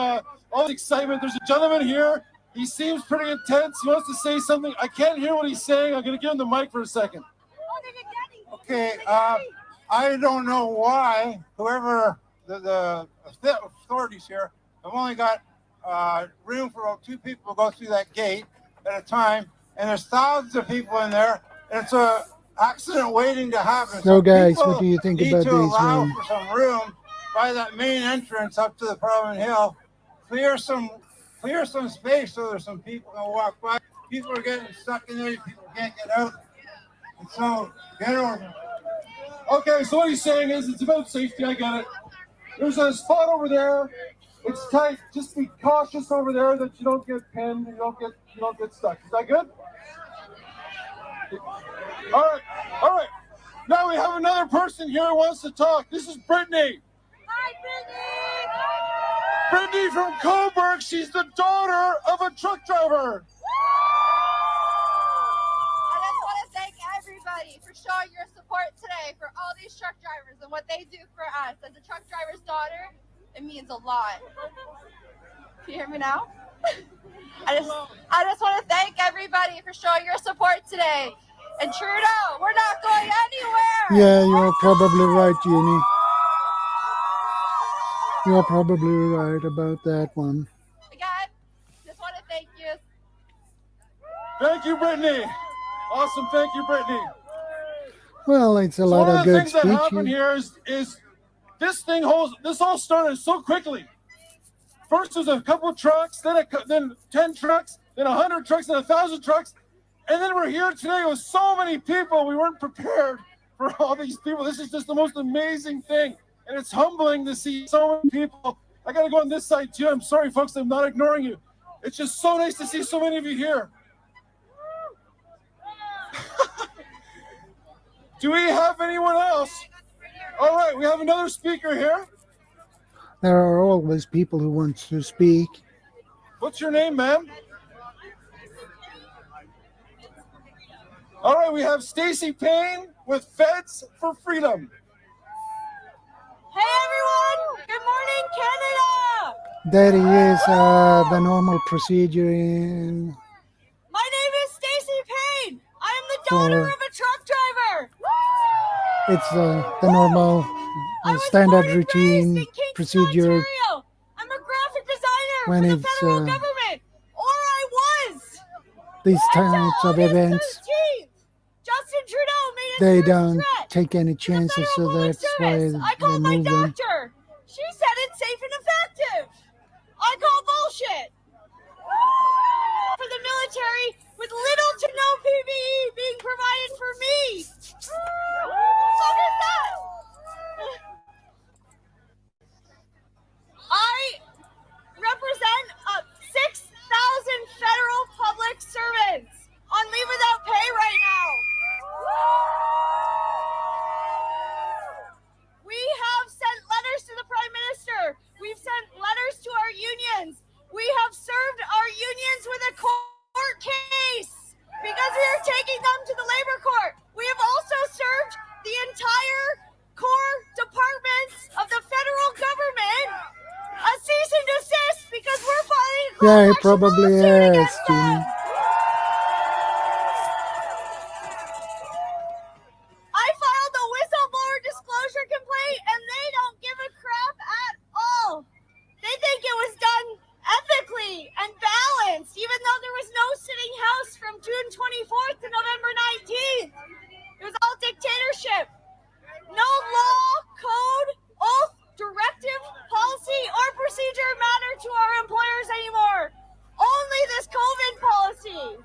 Speaker 19: excitement. There's a gentleman here. He seems pretty intense. He wants to say something. I can't hear what he's saying. I'm going to give him the mic for a second.
Speaker 20: Okay, I don't know why whoever the authorities here have only got room for about 2 people to go through that gate at a time, and there's thousands of people in there, and it's a accident waiting to happen.
Speaker 1: So guys,
Speaker 20: people
Speaker 1: what do you think
Speaker 20: need
Speaker 1: about
Speaker 20: to
Speaker 1: these
Speaker 20: allow
Speaker 1: men?
Speaker 20: for some room by that main entrance up to the Parliament Hill. Clear some space so there's some people that walk by. People are getting stuck in there. People can't get out. And so get over.
Speaker 19: Okay, so what he's saying is it's about safety. I get it. There's a spot over there. It's tight. Just be cautious over there that you don't get pinned. You don't get stuck. Is that good? All right. Now we have another person here who wants to talk. This is Brittany.
Speaker 21: Hi, Brittany.
Speaker 19: Brittany from Coburg. She's the daughter of a truck driver.
Speaker 21: I just want to thank everybody for showing your support today for all these truck drivers and what they do for us. As a truck driver's daughter, it means a lot. Can you hear me now? I just want to thank everybody for showing your support today. And Trudeau, we're not going anywhere.
Speaker 1: Yeah, you're probably right, Jenny. You're probably right about that one.
Speaker 21: Again, just want to thank you.
Speaker 19: Thank you, Brittany. Awesome. Thank you, Brittany.
Speaker 1: Well, it's a
Speaker 19: So
Speaker 1: lot
Speaker 19: one
Speaker 1: of
Speaker 19: of the
Speaker 1: good
Speaker 19: things that happened
Speaker 1: speeches.
Speaker 19: here is this all started so quickly. First was a couple of trucks, then 10 trucks, then 100 trucks, then 1,000 trucks. And then we're here today with so many people. We weren't prepared for all these people. This is just the most amazing thing. And it's humbling to see so many people. I got to go on this side too. I'm sorry, folks. I'm not ignoring you. It's just so nice to see so many of you here. Do we have anyone else? All right, we have another speaker here.
Speaker 1: There are always people who want to speak.
Speaker 19: What's your name, ma'am? All right, we have Stacy Payne with Feds for Freedom.
Speaker 17: Hey everyone! Good morning, Canada!
Speaker 1: That is the normal procedure in
Speaker 17: My name is Stacy Payne. I am the daughter of a truck driver.
Speaker 1: it's the normal standard routine procedure
Speaker 17: Ontario. I'm a graphic designer
Speaker 1: when
Speaker 17: for the
Speaker 1: it's
Speaker 17: federal government, or I was.
Speaker 1: these types of events.
Speaker 17: 13th, Justin Trudeau made
Speaker 1: They
Speaker 17: his first
Speaker 1: don't
Speaker 17: threat.
Speaker 1: take any chances, so that's why
Speaker 17: I
Speaker 1: they
Speaker 17: called my
Speaker 1: move them.
Speaker 17: doctor. She said it's safe and effective. I call bullshit. For the military with little to no PPE being provided for me. What is that? I represent 6,000 federal public servants on leave without pay right now. We have sent letters to the Prime Minister. We've sent letters to our unions. We have served our unions with a court case because we are taking them to the labor court. We have also served the entire core departments of the federal government a cease and desist because we're filing a
Speaker 1: Yeah, it
Speaker 17: class action
Speaker 1: probably
Speaker 17: lawsuit
Speaker 1: is,
Speaker 17: against them.
Speaker 1: Jimmy.
Speaker 17: I filed a whistleblower disclosure complaint and they don't give a crap at all. They think it was done ethically and balanced, even though there was no sitting house from June 24th to November 19th. It was all dictatorship. No law, code, oath, directive, policy, or procedure matter to our employers anymore. Only this COVID policy.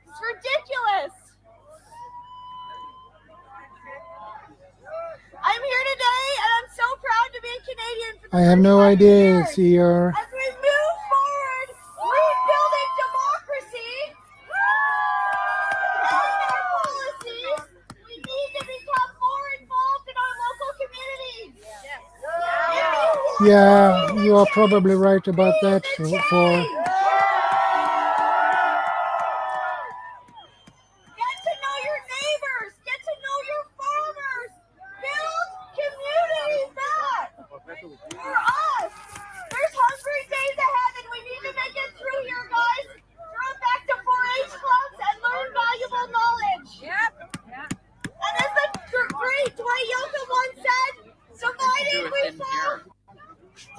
Speaker 17: It's ridiculous. I'm here today and I'm so proud to be a Canadian for the
Speaker 1: I have
Speaker 17: first
Speaker 1: no
Speaker 17: time in
Speaker 1: idea,
Speaker 17: years.
Speaker 1: CR.
Speaker 17: As we move forward, rebuilding democracy and our policies, we need to become more involved in our local communities.
Speaker 1: Yeah, you are probably right about that. For
Speaker 17: Get to know your neighbors. Get to know your farmers. Build community back. For us, there's hungry days ahead and we need to make it through here, guys. Throw back to 4-H clubs and learn valuable knowledge. Yep. And as the great Dwight Yoakam once said, divided we fall.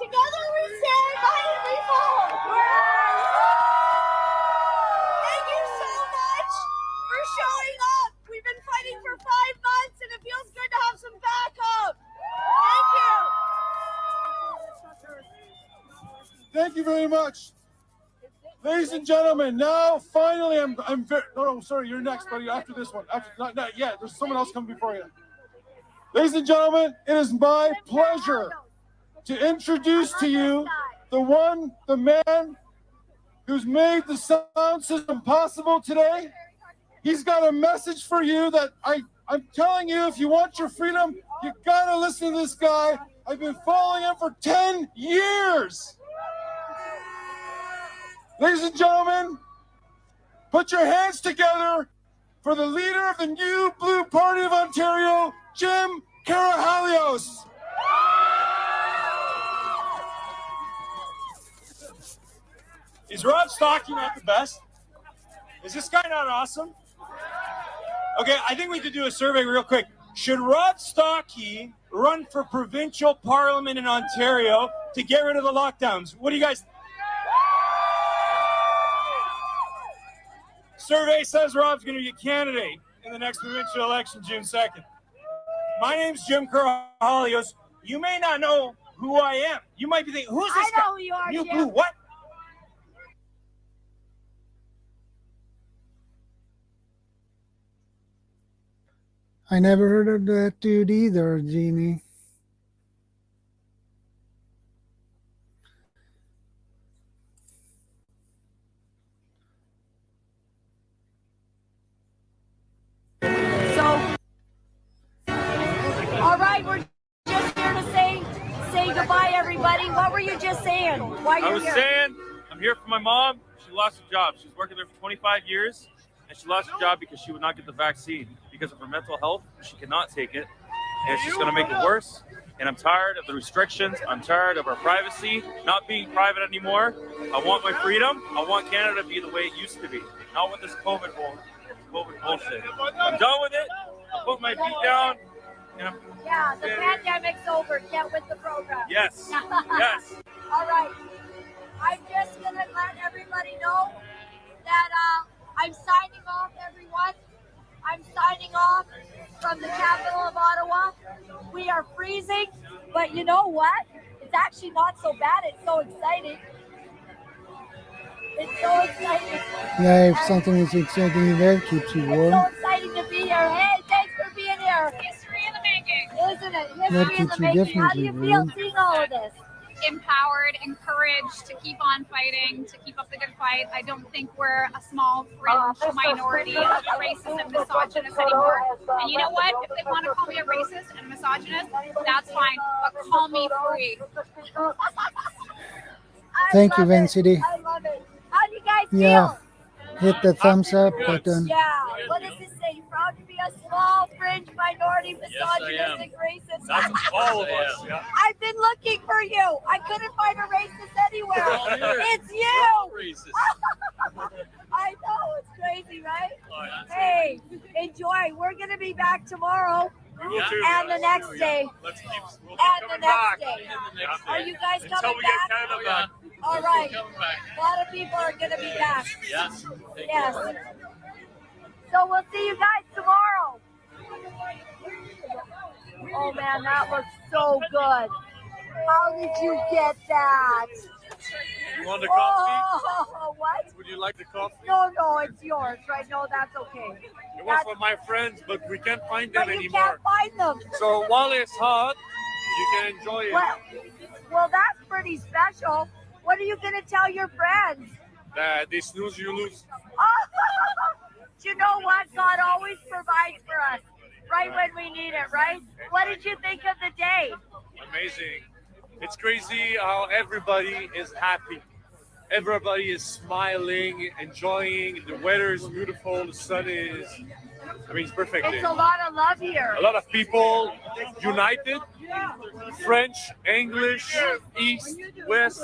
Speaker 17: Together we stand, divided we fall. Thank you so much for showing up. We've been fighting for 5 months and it feels good to have some backup. Thank you.
Speaker 19: Thank you very much. Ladies and gentlemen, now finally I'm very, no, sorry, you're next, buddy, after this one. After, not yet, there's someone else coming before you. Ladies and gentlemen, it is my pleasure to introduce to you the man who's made the sound system possible today. He's got a message for you that I'm telling you, if you want your freedom, you gotta listen to this guy. I've been following him for 10 years. Ladies and gentlemen, put your hands together for the leader of the New Blue Party of Ontario, Jim Karahalios.
Speaker 4: Is Rod Stocky not the best? Is this guy not awesome? Okay, I think we could do a survey real quick. Should Rod Stocky run for provincial parliament in Ontario to get rid of the lockdowns? What do you guys? Survey says Rob's going to be a candidate in the next provincial election, June 2nd. My name's Jim Karahalios. You may not know who I am. You might be thinking, who's this guy?
Speaker 17: I know who you are,
Speaker 4: New
Speaker 17: Jim.
Speaker 4: Blue, what?
Speaker 1: I never heard of that dude either, Jeannie.
Speaker 17: So, all right, we're just here to say goodbye, everybody.
Speaker 2: buddy. What were you just saying? Why
Speaker 22: I
Speaker 2: you're
Speaker 22: was
Speaker 2: here?
Speaker 22: saying, I'm here for my mom. She lost her job. She was working there for 25 years, and she lost her job because she would not get the vaccine because of her mental health. She cannot take it, and it's just going to make it worse. And I'm tired of the restrictions. I'm tired of our privacy not being private anymore. I want my freedom. I want Canada to be the way it used to be, not with this COVID bullshit. I'm done with it. I put my feet down. And
Speaker 2: Yeah, the pandemic's over. Get with the program.
Speaker 22: Yes. Yes.
Speaker 2: All right. I'm just going to let everybody know that I'm signing off, everyone. I'm signing off from the capital of Ottawa. We are freezing, but you know what? It's actually not so bad. It's so exciting. It's so exciting.
Speaker 1: Yeah, if something is exciting there, keeps you
Speaker 2: It's
Speaker 1: warm.
Speaker 2: so exciting to be here. Hey, thanks for being here. History in the making. Isn't it?
Speaker 1: That
Speaker 2: History in
Speaker 1: keeps
Speaker 2: the
Speaker 1: you
Speaker 2: making. How do
Speaker 1: definitely
Speaker 2: you feel
Speaker 1: warm.
Speaker 2: seeing all of this?
Speaker 23: Empowered, encouraged to keep on fighting, to keep up the good fight. I don't think we're a small fringe minority of racist and misogynist anymore. And you know what? If they want to call me a racist and misogynist, that's fine. But call me free.
Speaker 1: Thank you, Van City.
Speaker 2: I love it. How do you guys
Speaker 1: Yeah,
Speaker 2: feel?
Speaker 1: hit the thumbs up button.
Speaker 2: Yeah. What does this say? Proud to be a small fringe minority misogynistic racist.
Speaker 22: That's all of us. Yeah.
Speaker 2: I've been looking for you. I couldn't find a racist anywhere. It's you. I know, it's crazy, right? Hey, enjoy. We're gonna be back tomorrow. And the next day.
Speaker 22: We'll keep
Speaker 2: And the
Speaker 22: coming back.
Speaker 2: next day.
Speaker 22: And the next day.
Speaker 2: Are you guys
Speaker 22: Until
Speaker 2: coming
Speaker 22: we get
Speaker 2: back?
Speaker 22: Canada back.
Speaker 2: All right.
Speaker 22: Coming back.
Speaker 2: A lot of people are gonna be back.
Speaker 22: Yes.
Speaker 2: Yes. So we'll see you guys tomorrow. Oh man, that looks so good. How did you get that?
Speaker 22: You want the coffee?
Speaker 2: Oh, what?
Speaker 22: Would you like the coffee?
Speaker 2: No, it's yours, right? No, that's okay.
Speaker 22: It was for my friends, but we can't find them
Speaker 2: But you
Speaker 22: anymore.
Speaker 2: can't find them.
Speaker 22: So while it's hot, you can enjoy it.
Speaker 2: Well, that's pretty special. What are you going to tell your friends?
Speaker 22: That they snooze, you lose.
Speaker 2: Do you know what? God always provides for us right when we need it, right? What did you think of the day?
Speaker 22: Amazing. It's crazy how everybody is happy. Everybody is smiling, enjoying. The weather is beautiful. The sun is, it's perfect.
Speaker 2: It's a lot of love here.
Speaker 22: A lot of people united. French, English, East, West.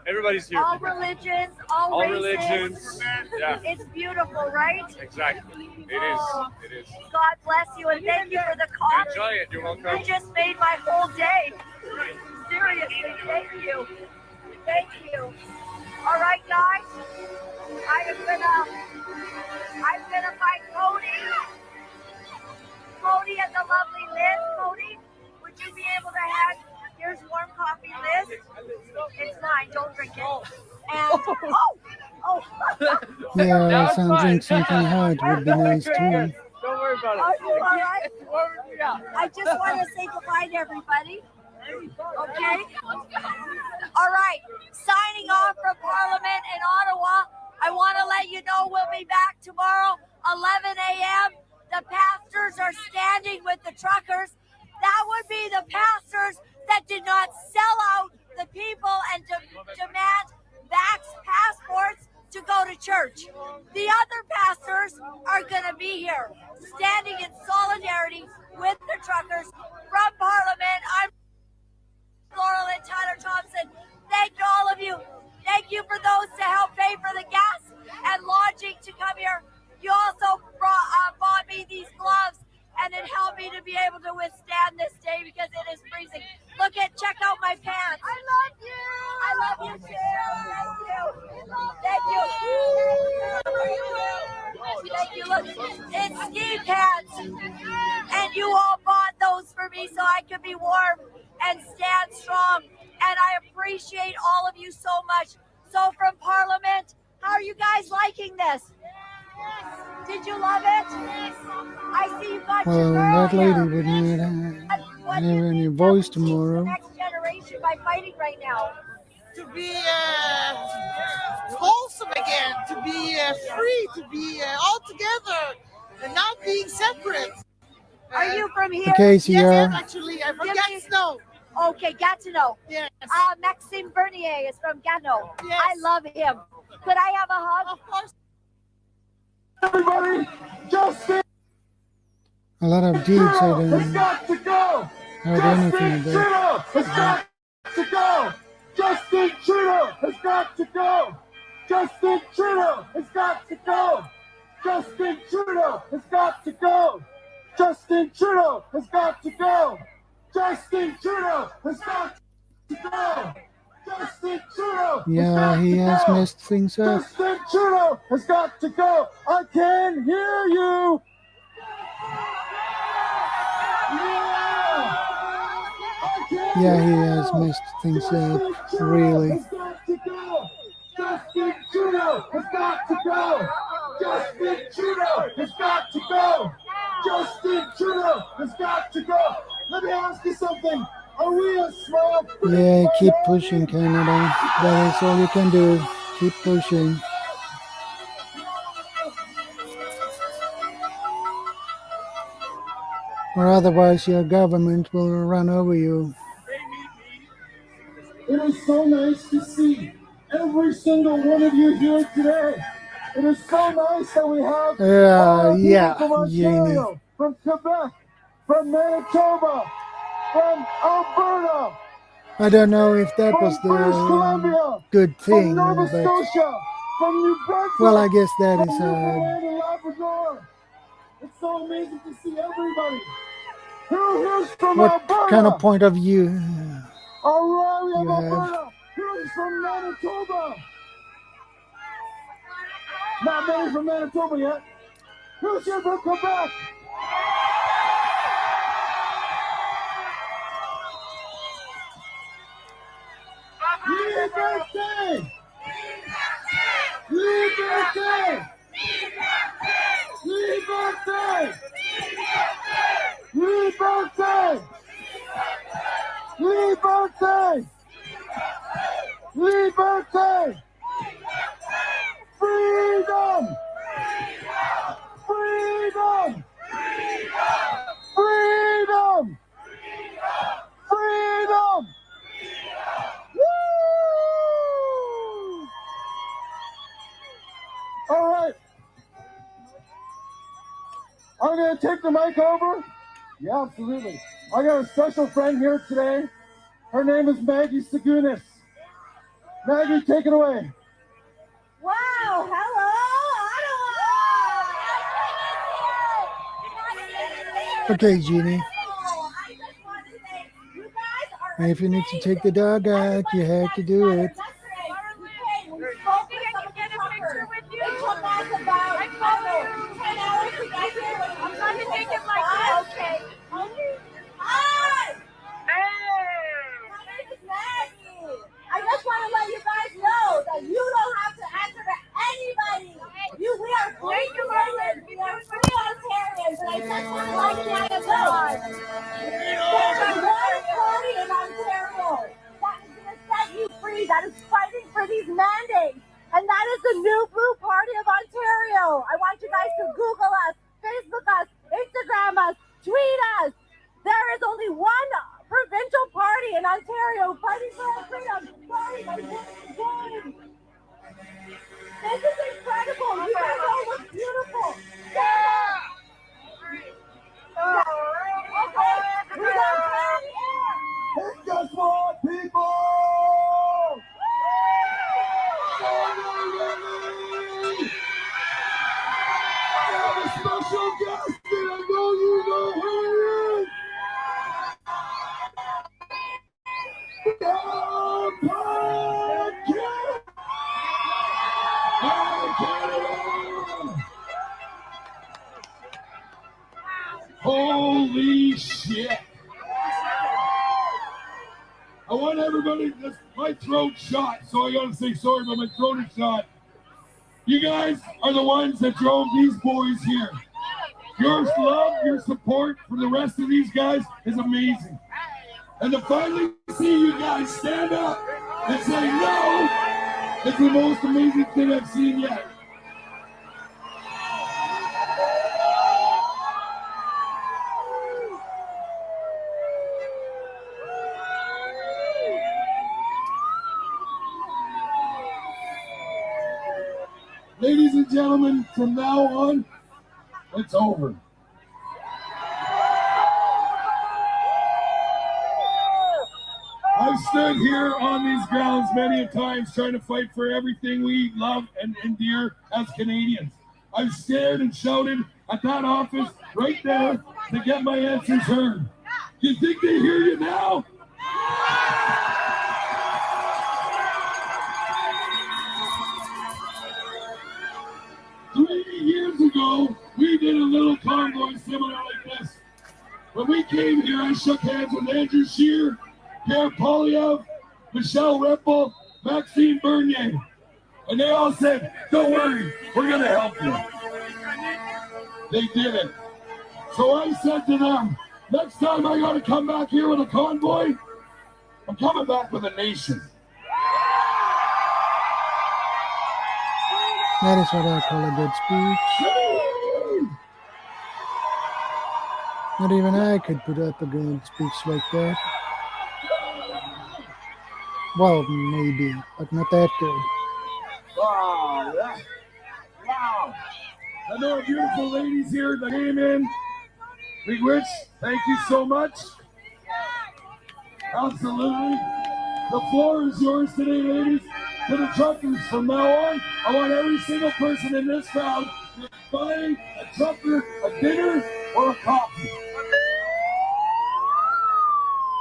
Speaker 22: Everybody's here.
Speaker 2: All religions, all races.
Speaker 22: Religions. Yeah.
Speaker 2: It's beautiful, right?
Speaker 22: Exactly. It is. It is.
Speaker 2: God bless you and thank you for the coffee.
Speaker 22: Enjoy it. You're welcome.
Speaker 2: You just made my whole day. Seriously, thank you. Thank you. All right, guys. I'm gonna find Cody. Cody and the lovely Liz. Cody, would you be able to have? Here's warm coffee, Liz. It's mine. Don't drink it. And
Speaker 1: Yeah, drink something hot would be nice too.
Speaker 2: Don't worry about it. Are you all right? I just want to say goodbye to everybody. Okay? All right. Signing off from Parliament in Ottawa. I want to let you know we'll be back tomorrow, 11 a.m. The pastors are standing with the truckers. That would be the pastors that did not sell out the people and demand vax passports to go to church. The other pastors are going to be here, standing in solidarity with the truckers from Parliament. I'm Laurel and Tyler Thompson. Thank all of you. Thank you for those to help pay for the gas and lodging to come here. You also bought me these gloves, and it helped me to be able to withstand this day because it is freezing. Check out my pants. I love you. I love you too. Thank you. Thank you. Look, it's ski pants. And you all bought those for me so I could be warm and stand strong. And I appreciate all of you so much. So from Parliament, how are you guys liking this? Did you love it? I see you got your
Speaker 1: Well,
Speaker 2: girl
Speaker 1: that lady
Speaker 2: here.
Speaker 1: would not have any voice tomorrow.
Speaker 2: Next generation by fighting right now.
Speaker 24: To be wholesome again, to be free, to be all together, and not being separate.
Speaker 2: Are you from here?
Speaker 1: Okay, CR.
Speaker 24: Yes, actually, I'm from Gatineau.
Speaker 2: Okay, Gatineau.
Speaker 24: Yes.
Speaker 2: Maxime Bernier is from Gatineau.
Speaker 24: Yes.
Speaker 2: I love him. Could I have a hug?
Speaker 24: Of course.
Speaker 19: Everybody, Justin
Speaker 1: A lot of dudes I
Speaker 19: Trudeau has
Speaker 1: don't
Speaker 19: got to go.
Speaker 1: heard
Speaker 19: Justin
Speaker 1: anything
Speaker 19: Trudeau
Speaker 1: about.
Speaker 19: has got to go. Justin Trudeau has got to go. Justin Trudeau has got to go. Justin Trudeau has got to go. Justin Trudeau has got to go. Justin Trudeau has got to go. Justin Trudeau
Speaker 1: Yeah, he has
Speaker 19: go.
Speaker 1: messed things up.
Speaker 19: Justin Trudeau has got to go. I can hear you.
Speaker 1: Yeah, he has messed things up, really.
Speaker 19: Justin Trudeau has got to go. Justin Trudeau has got to go. Justin Trudeau has got to go. Let me ask you something. Are we a small?
Speaker 1: Yeah, keep pushing, Canada. That is all you can do. Keep pushing. Or otherwise your government will run over you.
Speaker 19: It is so nice to see every single one of you here today. It is so nice that we have
Speaker 1: Yeah,
Speaker 19: people from
Speaker 1: Janie.
Speaker 19: Ontario, from Quebec, from Manitoba, from Alberta,
Speaker 1: I don't know if that was
Speaker 19: from British
Speaker 1: the
Speaker 19: Columbia,
Speaker 1: good
Speaker 19: from
Speaker 1: thing,
Speaker 19: Nova
Speaker 1: but
Speaker 19: Scotia, from New Brunswick,
Speaker 1: well, I guess that
Speaker 19: from
Speaker 1: is
Speaker 19: Newfoundland and Labrador. It's so amazing to see everybody. Here's from
Speaker 1: what
Speaker 19: Alberta.
Speaker 1: kind of point of view
Speaker 19: All right, we have
Speaker 1: you have.
Speaker 19: Alberta. Here's from Manitoba. Not many from Manitoba yet. Who's here from Quebec? Liberté! Liberté! Liberté! Liberté! Liberté! Liberté! Freedom! Freedom! Freedom! Freedom! Woo! All right. I'm going to take the mic over. Yeah, absolutely. I got a special friend here today. Her name is Maggie Segunis. Maggie, take it away.
Speaker 2: Wow, hello, Ottawa!
Speaker 1: Okay, Jeannie. If you need to take the dog out, you have to do it.
Speaker 2: Okay. Hi! I just want to let you guys know that you don't have to answer to anybody. We are free Canadians. We are free Ontarians. And I just want to let you guys know there's one party in Ontario that is going to set you free, that is fighting for these mandates. And that is the New Blue Party of Ontario. I want you guys to Google us, Facebook us, Instagram us, tweet us. There is only one provincial party in Ontario fighting for our freedom. Sorry, my voice is going. This is incredible. You guys all look beautiful. Yeah. Okay, we got plan here.
Speaker 19: And guess what, people? I have a special guest, and I know you know who he is. Holy shit. I want everybody, my throat's shot, so I gotta say sorry, but my throat is shot. You guys are the ones that drove these boys here. Your love, your support for the rest of these guys is amazing. And to finally see you guys stand up and say no is the most amazing thing I've seen yet. gentlemen, from now on, it's over. I've stood here on these grounds many times trying to fight for everything we love and endear as Canadians. I've stared and shouted at that office right there to get my answers heard. Do you think they hear you now? Years ago, we did a little convoy similar like this. When we came here, I shook hands with Andrew Scheer, Pierre Polyev, Michelle Ripple, Maxime Bernier. And they all said, don't worry, we're going to help you. They did it. So I said to them, next time I got to come back here with a convoy, I'm coming back with a nation.
Speaker 1: That is what I call a good speech. Not even I could put up a good speech like that. Well, maybe, but not that good.
Speaker 19: Wow, yeah. Wow. I know beautiful ladies here that came in. Big Rich, thank you so much. Absolutely. The floor is yours today, ladies. To the truckers, from now on, I want every single person in this crowd to buy a trucker a dinner or a coffee.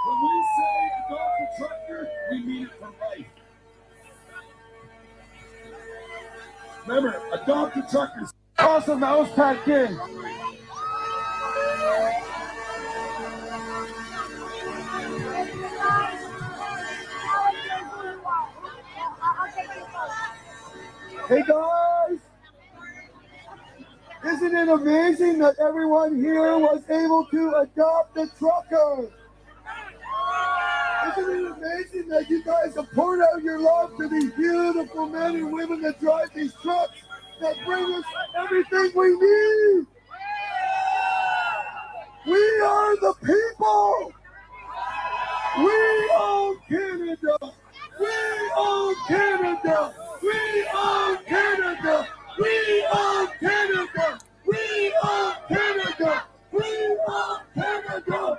Speaker 19: When we say adopt a trucker, we mean it for life. Remember, adopt the truckers. Awesome, that was Pat King. Hey guys, isn't it amazing that everyone here was able to adopt a trucker? Isn't it amazing that you guys have poured out your love to these beautiful men and women that drive these trucks that bring us everything we need? We are the people. We own Canada. We own Canada. We own Canada. We own Canada. We own Canada. We own Canada.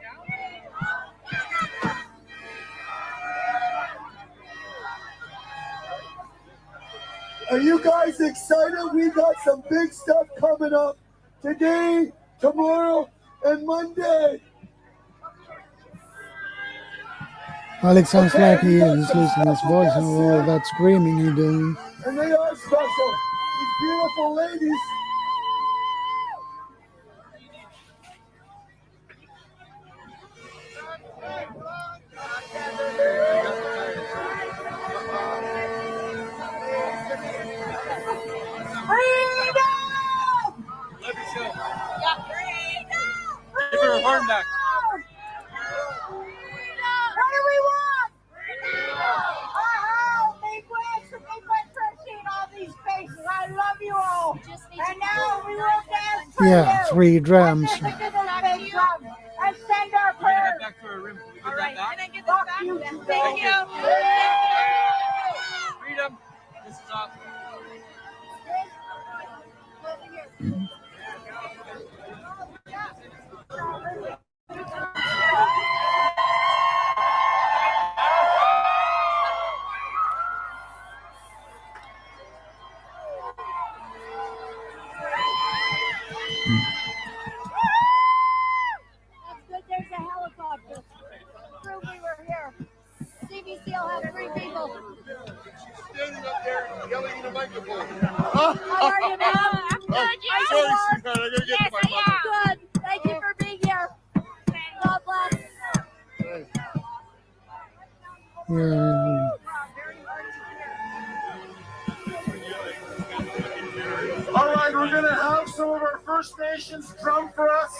Speaker 19: Are you guys excited? We got some big stuff coming up today, tomorrow, and Monday.
Speaker 1: Well, it sounds like he is losing his voice and all that screaming he doing.
Speaker 19: And they are special. These beautiful ladies.
Speaker 12: Give her a horn back.
Speaker 2: What do we want? Oh, big wish, big wish for seeing all these faces. I love you all. And now we will dance for
Speaker 1: Yeah,
Speaker 2: you.
Speaker 1: 3 drums.
Speaker 2: Listen to the big drum and send our prayers.
Speaker 12: Back to her room. Can we get
Speaker 2: All
Speaker 12: that
Speaker 2: right,
Speaker 12: back?
Speaker 2: can I get this back? You.
Speaker 12: Thank you. Freedom. This is awesome.
Speaker 2: That's good. There's a helicopter. Prove we were here. CBC will have 3 people.
Speaker 16: Standing up there yelling in the microphone.
Speaker 2: How are you, ma'am? I'm good.
Speaker 16: I'm sorry, sweetheart. I gotta get
Speaker 2: Yes,
Speaker 16: to my mother.
Speaker 2: I'm good. Thank you for being here. God bless.
Speaker 1: Yeah.
Speaker 19: All right, we're going to have some of our First Nations drum for us.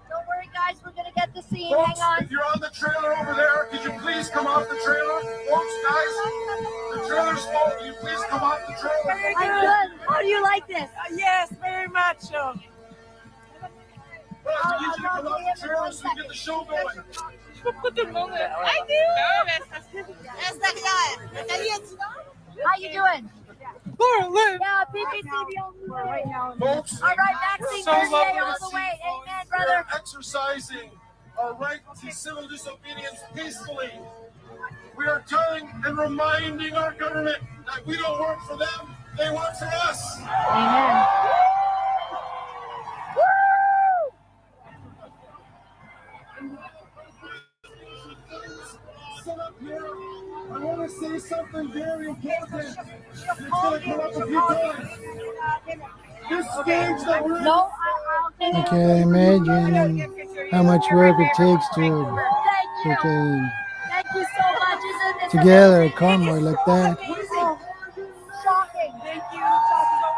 Speaker 2: Don't worry, guys. We're going to get the scene.
Speaker 19: Folks,
Speaker 2: Hang on.
Speaker 19: if you're on the trailer over there, could you please come off the trailer? Folks, guys, the trailer's full. Can you please come off the trailer?
Speaker 2: I'm good. How do you like this?
Speaker 24: Yes, very much so.
Speaker 19: Well, we need you to come off the trailer so we can get the show going.
Speaker 2: How you doing? Yeah, PPC right now.
Speaker 19: Folks,
Speaker 2: All right, Maxine,
Speaker 19: so
Speaker 2: Thursday
Speaker 19: lovely
Speaker 2: all
Speaker 19: to
Speaker 2: the
Speaker 19: see
Speaker 2: way.
Speaker 19: folks
Speaker 2: Amen,
Speaker 19: that
Speaker 2: brother.
Speaker 19: are exercising our right to civil disobedience peacefully. We are telling and reminding our government that we don't work for them, they work for us.
Speaker 2: Amen.
Speaker 19: Sit up here. I want to say something very important. It's going to come up a few times. This stage that we're in.
Speaker 1: I can imagine how much work it takes to put
Speaker 2: Thank you so much. Isn't this
Speaker 1: together a
Speaker 2: amazing?
Speaker 1: convoy like that.
Speaker 2: Amazing. Shocking. Thank you so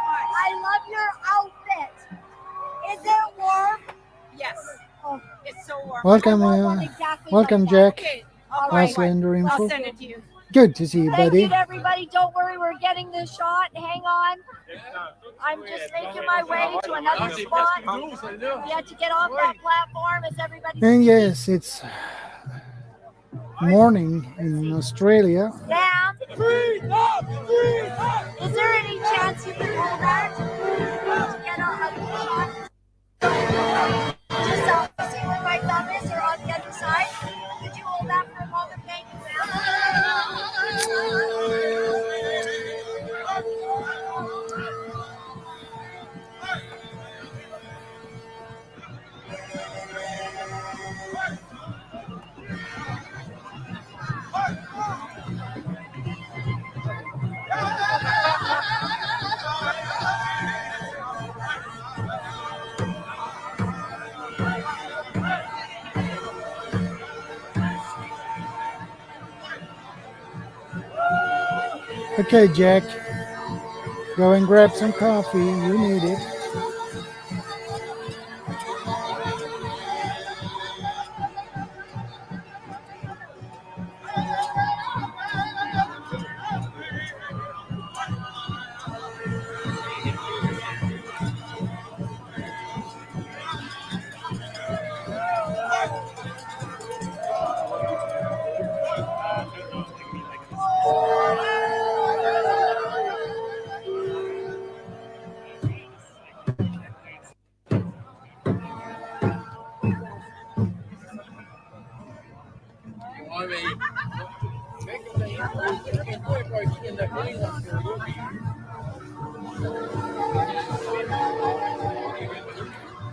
Speaker 2: much. I love your outfit. Is it warm?
Speaker 5: Yes.
Speaker 2: Oh,
Speaker 5: it's so warm.
Speaker 1: Welcome, welcome, Jack.
Speaker 5: Okay. All right.
Speaker 1: Auslander
Speaker 5: I'll
Speaker 1: info.
Speaker 5: send it to you.
Speaker 1: Good to see you,
Speaker 2: Thank
Speaker 1: buddy.
Speaker 2: you to everybody. Don't worry, we're getting this shot. Hang on. I'm just making my way to another spot. We had to get off that platform as everybody.
Speaker 1: And yes, it's morning in Australia.
Speaker 2: Sam, is there any chance you can hold that to get a shot? Just see where my thumb is, or on the other side. Could you hold that for a moment? Thank you,
Speaker 1: Okay, Jack. Go and grab some coffee. You need it.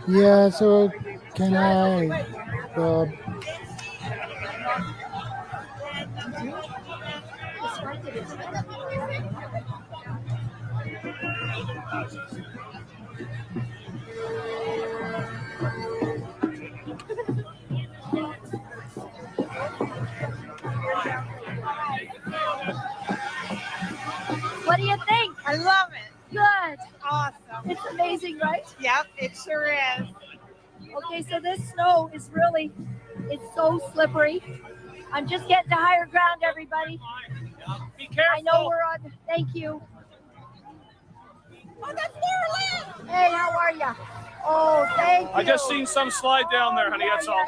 Speaker 1: Yeah, so can I, Bob?
Speaker 2: What do you think?
Speaker 5: I love it.
Speaker 2: Good.
Speaker 5: Awesome.
Speaker 2: It's amazing, right?
Speaker 5: Yep, it sure is.
Speaker 2: Okay, so this snow is really, it's so slippery. I'm just getting to higher ground, everybody.
Speaker 12: Be careful.
Speaker 2: I know we're on, thank you. Oh, that's Laura Lynn. Hey, how are ya? Oh, thank you.
Speaker 12: I just seen some slide down there, honey. That's all.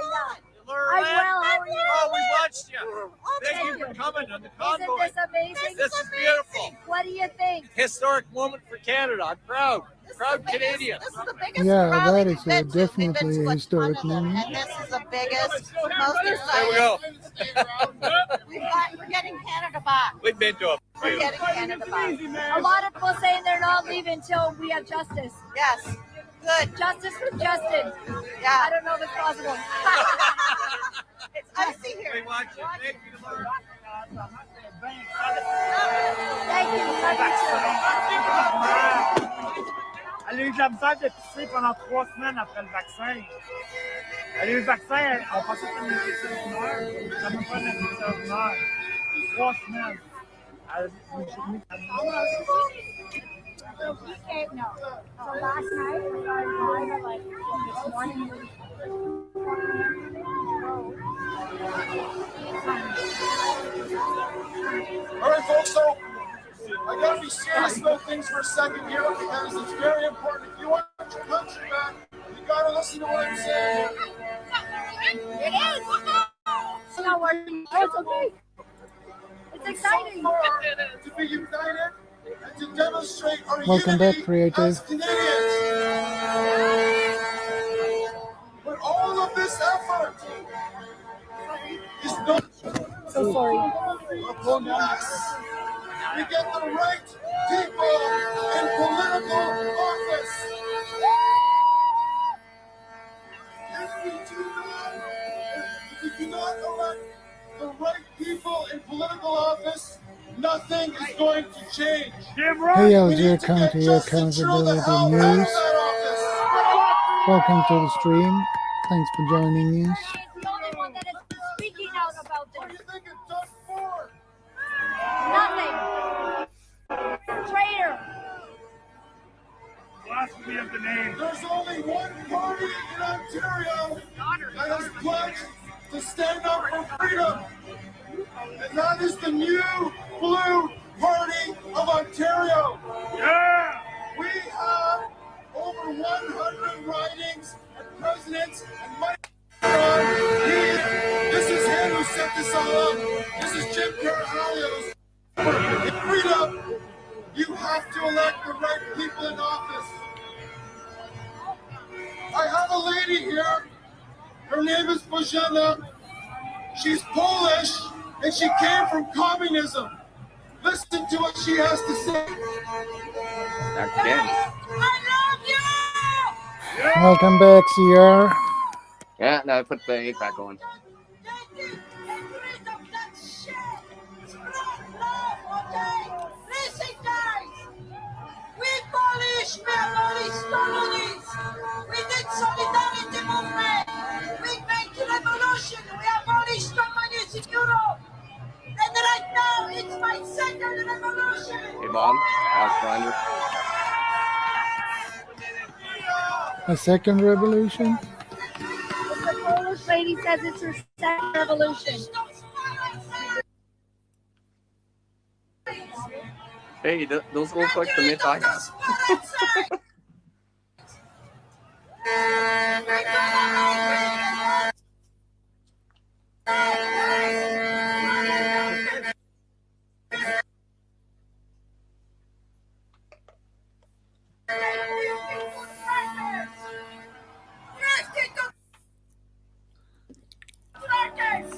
Speaker 2: I'm well, how are you?
Speaker 12: Oh, we watched you.
Speaker 2: Thank
Speaker 12: you for coming on the convoy.
Speaker 2: Isn't this amazing?
Speaker 12: This is beautiful.
Speaker 2: What do you think?
Speaker 12: Historic moment for Canada. I'm proud. Proud Canadian.
Speaker 5: This is the biggest
Speaker 1: Yeah,
Speaker 5: rally
Speaker 1: that is
Speaker 5: we've been to. We've been
Speaker 1: definitely
Speaker 5: to
Speaker 1: a
Speaker 5: a
Speaker 1: historic
Speaker 5: ton of them,
Speaker 1: moment.
Speaker 5: and this is the biggest, most
Speaker 12: There we
Speaker 5: exciting.
Speaker 12: go.
Speaker 5: We're getting Canada back.
Speaker 12: We've been to a
Speaker 5: We're getting Canada back.
Speaker 2: A lot of people saying they're not leaving until we have justice.
Speaker 5: Yes. Good.
Speaker 2: Justice for Justin.
Speaker 5: Yeah.
Speaker 2: I don't know if it's possible.
Speaker 5: It's icy here.
Speaker 12: We watch you. Thank you, Laura.
Speaker 2: Thank you.
Speaker 15: Elle a eu de la misère de pisser pendant 3 semaines après le vaccin. Elle a eu le vaccin, on pensait que c'était une infection urinaire. Ça m'a pas une infection urinaire. 3 semaines. Elle a
Speaker 2: So he came, no. So last night, we got live like this morning.
Speaker 19: All right, folks, so I gotta be serious about things for a second here because it's very important. If you want your country back, you gotta listen to what I'm saying.
Speaker 2: It is. not working. Oh, it's okay. It's exciting.
Speaker 19: To be united and to demonstrate our
Speaker 1: Welcome back,
Speaker 19: unity
Speaker 1: Creative.
Speaker 19: as Canadians. But all of this effort is not
Speaker 2: So sorry.
Speaker 19: upon us. We get the right people in political office. If we do not elect the right people in political office, nothing is going to change.
Speaker 1: Hey, Algier County Accountability News. Welcome to the stream. Thanks for joining us.
Speaker 2: It's the only one that is speaking out about this.
Speaker 19: What do you think it's done for?
Speaker 2: Nothing. Traitor.
Speaker 19: Blasphemy of the name. There's only one party in Ontario that has pledged to stand up for freedom, and that is the New Blue Party of Ontario. Yeah! We have over 100 ridings and presidents and money. This is him who set this all up. This is Jim Carahalios. In freedom, you have to elect the right people in office. I have a lady here. Her name is Bożena. She's Polish, and she came from communism. Listen to what she has to say.
Speaker 11: Again.
Speaker 1: Welcome back, CR.
Speaker 11: Yeah, now I put the egg back on.
Speaker 24: Listen, guys. We Polish, we abolished colonies. We did solidarity movement. We made revolution. We abolished communism in Europe. And right now, it's my second revolution.
Speaker 11: Hey, Bob. Ausländer.
Speaker 1: A second revolution?
Speaker 2: The Polish lady says it's her second revolution.
Speaker 11: Hey, those look like the mitts I have.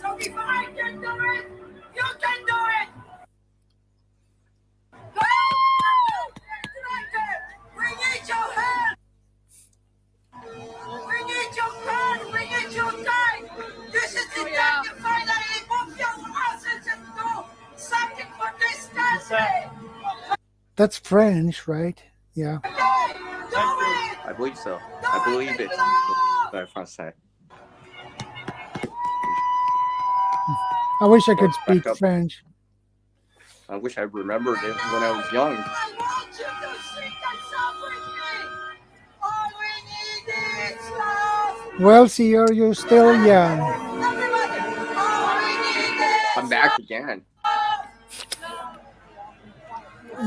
Speaker 24: So if I can do it, you can do it. Go! We need your help. We need your pen. We need your time. This is the time to finally move your asses and do something for this country.
Speaker 1: That's French, right? Yeah.
Speaker 11: I believe so. I believe it's français.
Speaker 1: I wish I could speak French.
Speaker 11: I wish I remembered it when I was young.
Speaker 24: I want you to sing that song with me. All we need is love.
Speaker 1: Well, CR, you're still young.
Speaker 11: I'm back again.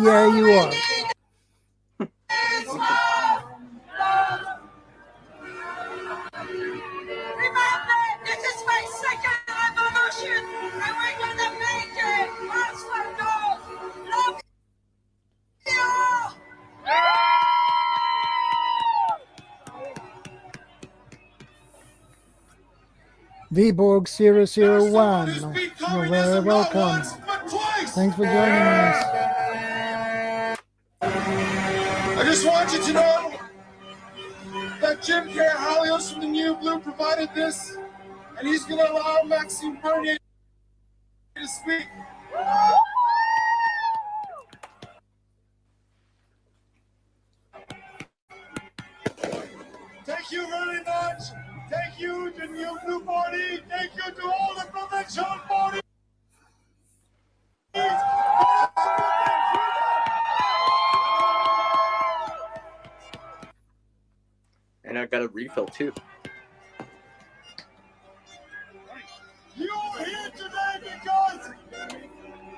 Speaker 1: Yeah, you are.
Speaker 24: Remember, this is my second revolution, and we're gonna make it. As for those, love you.
Speaker 1: Vborg 001. You're very welcome. Thanks for joining us.
Speaker 19: I just want you to know that Jim Carahalios from the New Blue provided this, and he's going to allow Maxime Bernier to speak. Thank you very much. Thank you to the New Blue Party. Thank you to all the provincial parties.
Speaker 11: And I got a refill too.
Speaker 19: You're here today because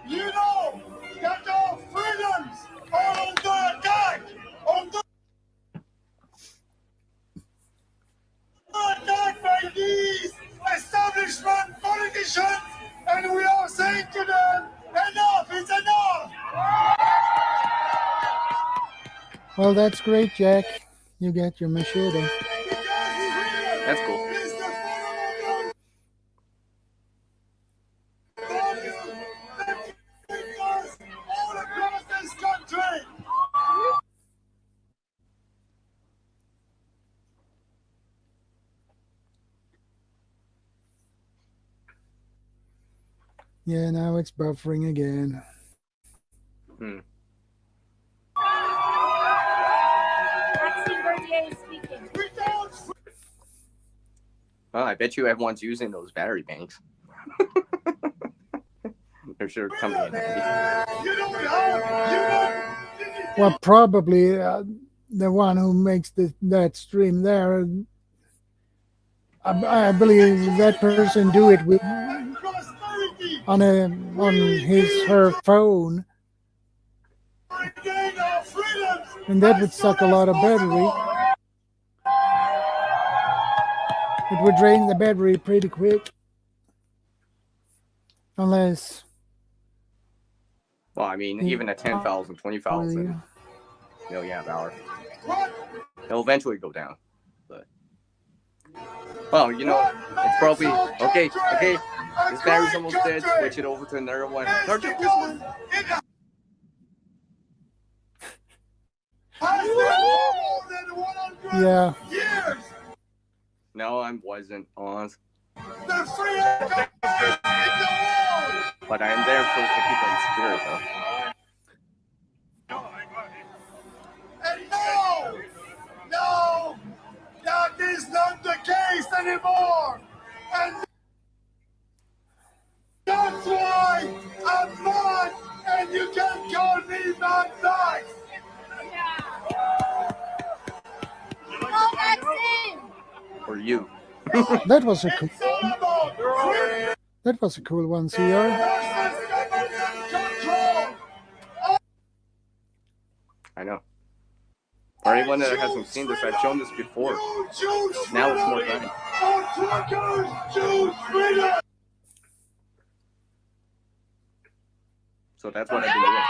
Speaker 19: you know that our freedoms are under attack. Under attack by these establishment politicians
Speaker 1: Well, that's great, Jack. You get your machete.
Speaker 11: That's cool.
Speaker 24: All across this country.
Speaker 1: Yeah, now it's buffering again.
Speaker 11: Well, I bet you everyone's using those battery banks. They're sure coming in handy.
Speaker 1: Well, probably the one who makes that stream there, I believe that person do it with on her phone, and that would suck a lot of battery. It would drain the battery pretty quick, unless.
Speaker 11: Well, I mean, even at 10,000, 20,000 milliamp hour, it'll eventually go down. But well, you know, it's probably okay. This battery's almost dead. Switch it over to another one.
Speaker 1: Yeah.
Speaker 11: No, I wasn't on. But I'm there for the people in spirit, though.
Speaker 24: And no, that is not the case anymore. And that's why I'm mad, and you can call me Mad Max.
Speaker 11: For you.
Speaker 1: That was a cool. That was a cool one, CR.
Speaker 11: I know. For anyone that hasn't seen this, I've shown this before. Now it's more fun. So that's what I've been doing.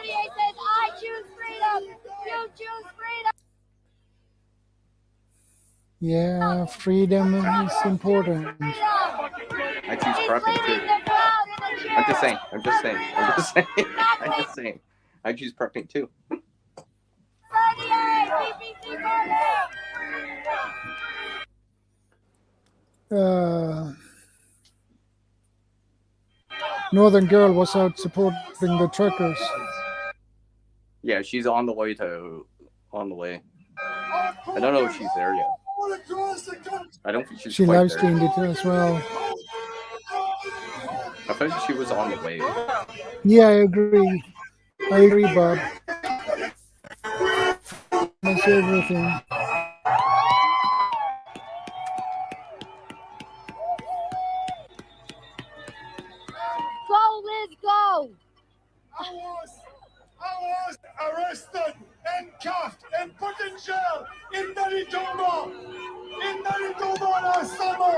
Speaker 2: Says, I choose freedom. You choose freedom.
Speaker 1: Yeah, freedom is important.
Speaker 11: I choose prepping too. I'm just saying. I choose prepping too.
Speaker 1: Northern Girl was out supporting the truckers.
Speaker 11: Yeah, she's on the way. I don't know if she's there yet. I don't think she's
Speaker 1: She
Speaker 11: quite
Speaker 1: live
Speaker 11: there.
Speaker 1: streamed it as well.
Speaker 11: I thought she was on the way.
Speaker 1: Yeah, I agree, Bob. That's everything.
Speaker 2: Go, Liz, go.
Speaker 24: I was arrested and cuffed and put in jail in Manitoba last summer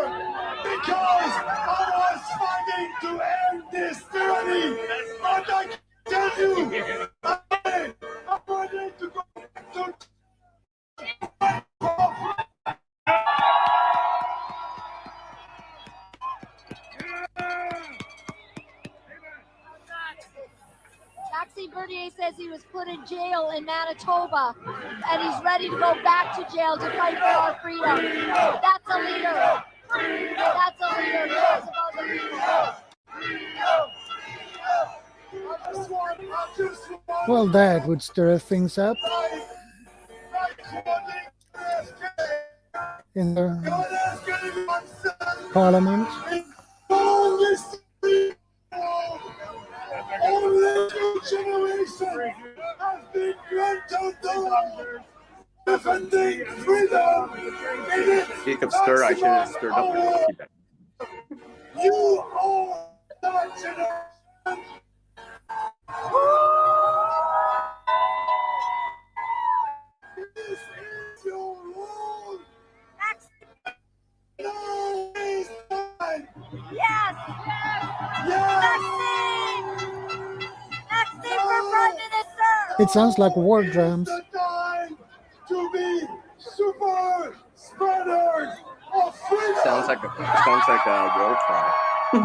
Speaker 24: because I was fighting to end this tyranny. But I can tell you, I'm ready to go to
Speaker 2: Taxi Bernier says he was put in jail in Manitoba and he's ready to go back to jail to fight for our freedom. That's a leader. That's a leader. He cares about the people.
Speaker 1: Well, that would stir things up in the parliament.
Speaker 24: Only two generations have been granted the right defending freedom.
Speaker 11: Speak of stir, I should have stirred up the cookie bag.
Speaker 24: You are that generation. This is your role. No, it's time.
Speaker 2: Yes! Next thing for Prime Minister!
Speaker 1: It sounds like war drums.
Speaker 12: It's the time to be super spreaders of freedom.
Speaker 11: Sounds like a war cry.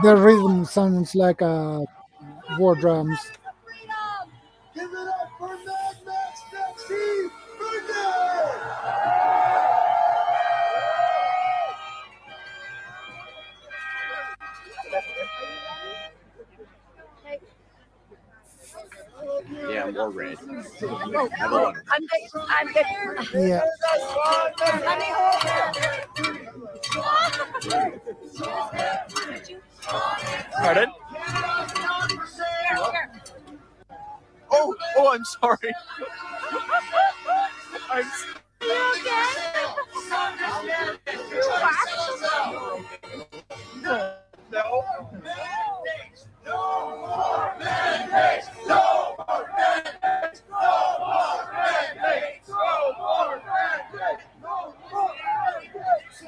Speaker 1: The rhythm sounds like war drums.
Speaker 12: Give it up for Mad Max Maxine Bernard!
Speaker 11: Yeah, more red.
Speaker 2: Oh,
Speaker 11: Have a look.
Speaker 2: I'm good.
Speaker 1: Yeah.
Speaker 2: Let me hold
Speaker 22: Pardon? Oh, I'm sorry. I'm no.
Speaker 12: No more mandates! No more mandates! No more mandates! No more mandates! No more mandates!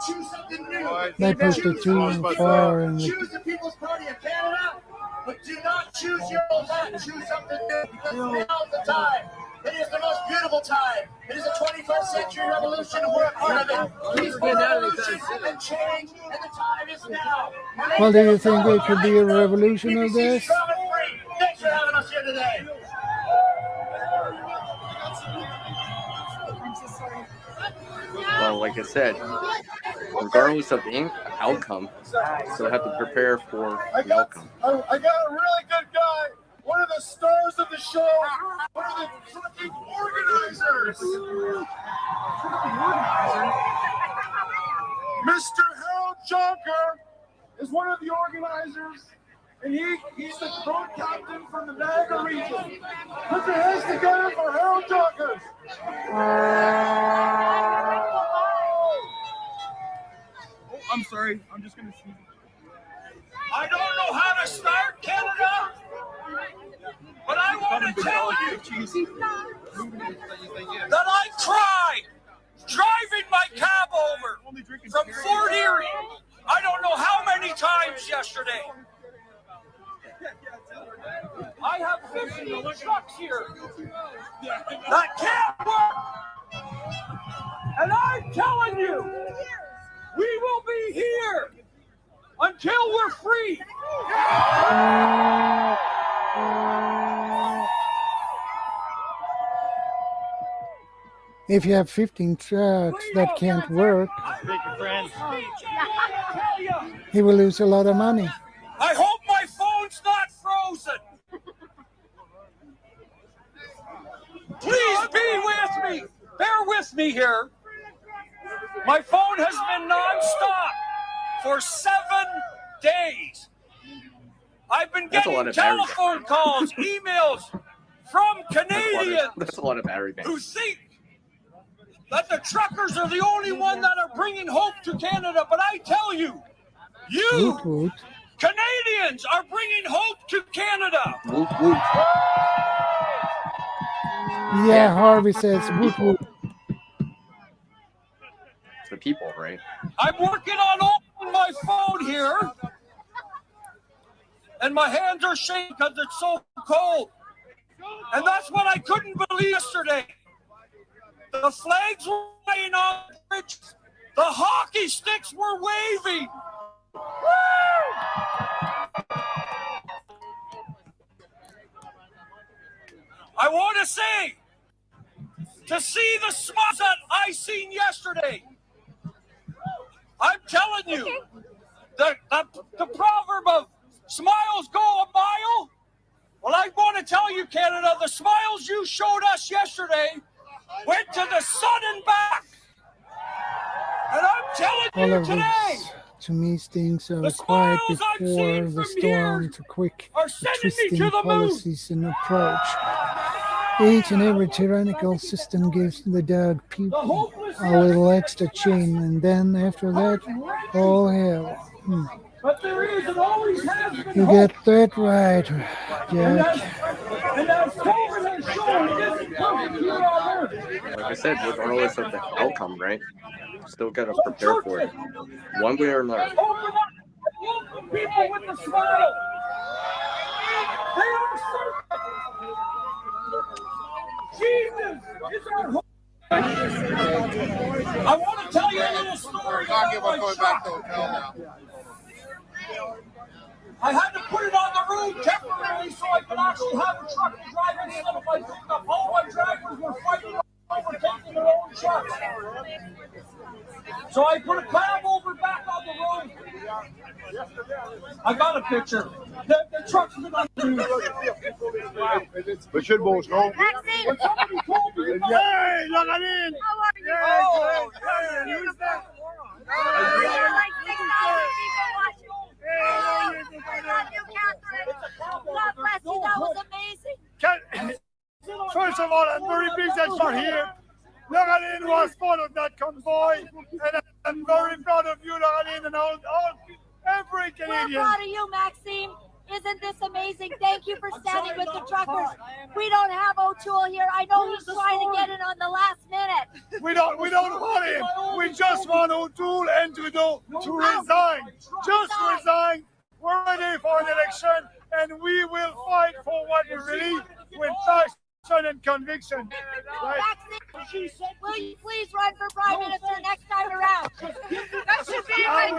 Speaker 12: Choose something new.
Speaker 1: They pushed it too far, and
Speaker 12: Choose the People's Party of Canada, but do not choose your old hat. Choose something new, because now's the time. It is the most beautiful time. It is the 21st century revolution, and we're a part of it. Peaceful revolution and change, and the time is now.
Speaker 1: well, do you think it could be a revolution of this?
Speaker 12: Strong and free. Thanks for having us here today.
Speaker 11: Well, like I said, regardless of the outcome, still have to prepare for the outcome.
Speaker 12: I got a really good guy, one of the stars of the show, one of the trucking organizers. Mr. Harold Jonker is one of the organizers, and he's the road captain from the Niagara region. Put your hands together for Harold Jonker.
Speaker 22: Oh, I'm sorry. I'm just gonna see.
Speaker 12: I don't know how to start, Canada, but I want to tell you that I cried driving my cab over from Fort Erie. I don't know how many times yesterday. I have 15 trucks here that can't work. And I'm telling you, we will be here until we're free.
Speaker 1: If you have 15 trucks that can't work, he will lose a lot of money.
Speaker 12: I hope my phone's not frozen. Please be with me. Bear with me here. My phone has been nonstop for 7 days. I've been getting telephone calls, emails from Canadians
Speaker 11: That's a lot of battery bank.
Speaker 12: who think that the truckers are the only one that are bringing hope to Canada. But I tell you,
Speaker 1: Woot woot.
Speaker 12: Canadians are bringing hope to Canada.
Speaker 11: Woot woot.
Speaker 1: Yeah, Harvey says woot woot.
Speaker 11: It's the people, right?
Speaker 12: I'm working on opening my phone here, and my hands are shaking because it's so cold. And that's what I couldn't believe yesterday. The flags were flying on the bridge. The hockey sticks were waving. I want to say, to see the smiles that I seen yesterday, I'm telling you, the proverb of smiles go a mile. Well, I want to tell you, Canada, the smiles you showed us yesterday went to the sun and back. And I'm telling
Speaker 1: All
Speaker 12: you
Speaker 1: of
Speaker 12: today,
Speaker 1: these, to me, things are quiet before the storm, too quick, the twisting policies and approach. Each and every tyrannical system gives the dog people a little extra chin, and then after that, all hell.
Speaker 12: but there is and always has been
Speaker 1: You
Speaker 12: hope.
Speaker 1: get that right, Jack.
Speaker 12: And as COVID has shown, it isn't coming here on Earth.
Speaker 11: Like I said, regardless of the outcome, right? still gotta prepare for it, one way or another.
Speaker 24: Open up people with the smile. They are Jesus is our hope. I want to tell you a little story. I had to put it on the road temporarily so I could actually have a truck to drive instead of my pickup. All my drivers were fighting over taking their own trucks. So I put a cab over back on the road. I got a picture. The truck's been unused.
Speaker 15: Monsieur le Beaucheron.
Speaker 24: When somebody told me,
Speaker 15: Hey, Lorraine!
Speaker 24: How are you?
Speaker 15: Who's that?
Speaker 2: Like 6,000 people watching. God bless you. That was amazing.
Speaker 15: First of all, I'm very pleased that you're here. Lorraine was part of that convoy, and I'm very proud of you, Lorraine, and every Canadian.
Speaker 2: We're proud of you, Maxime. Isn't this amazing? Thank you for standing with the truckers. We don't have O'Toole here. I know he's trying to get in on the last minute.
Speaker 15: We don't want him. We just want O'Toole and Trudeau to resign. Just resign. We're ready for an election, and we will fight for what we believe with passion and conviction. Right?
Speaker 2: Maxime, will you please run for Prime Minister next time around? That should be
Speaker 15: I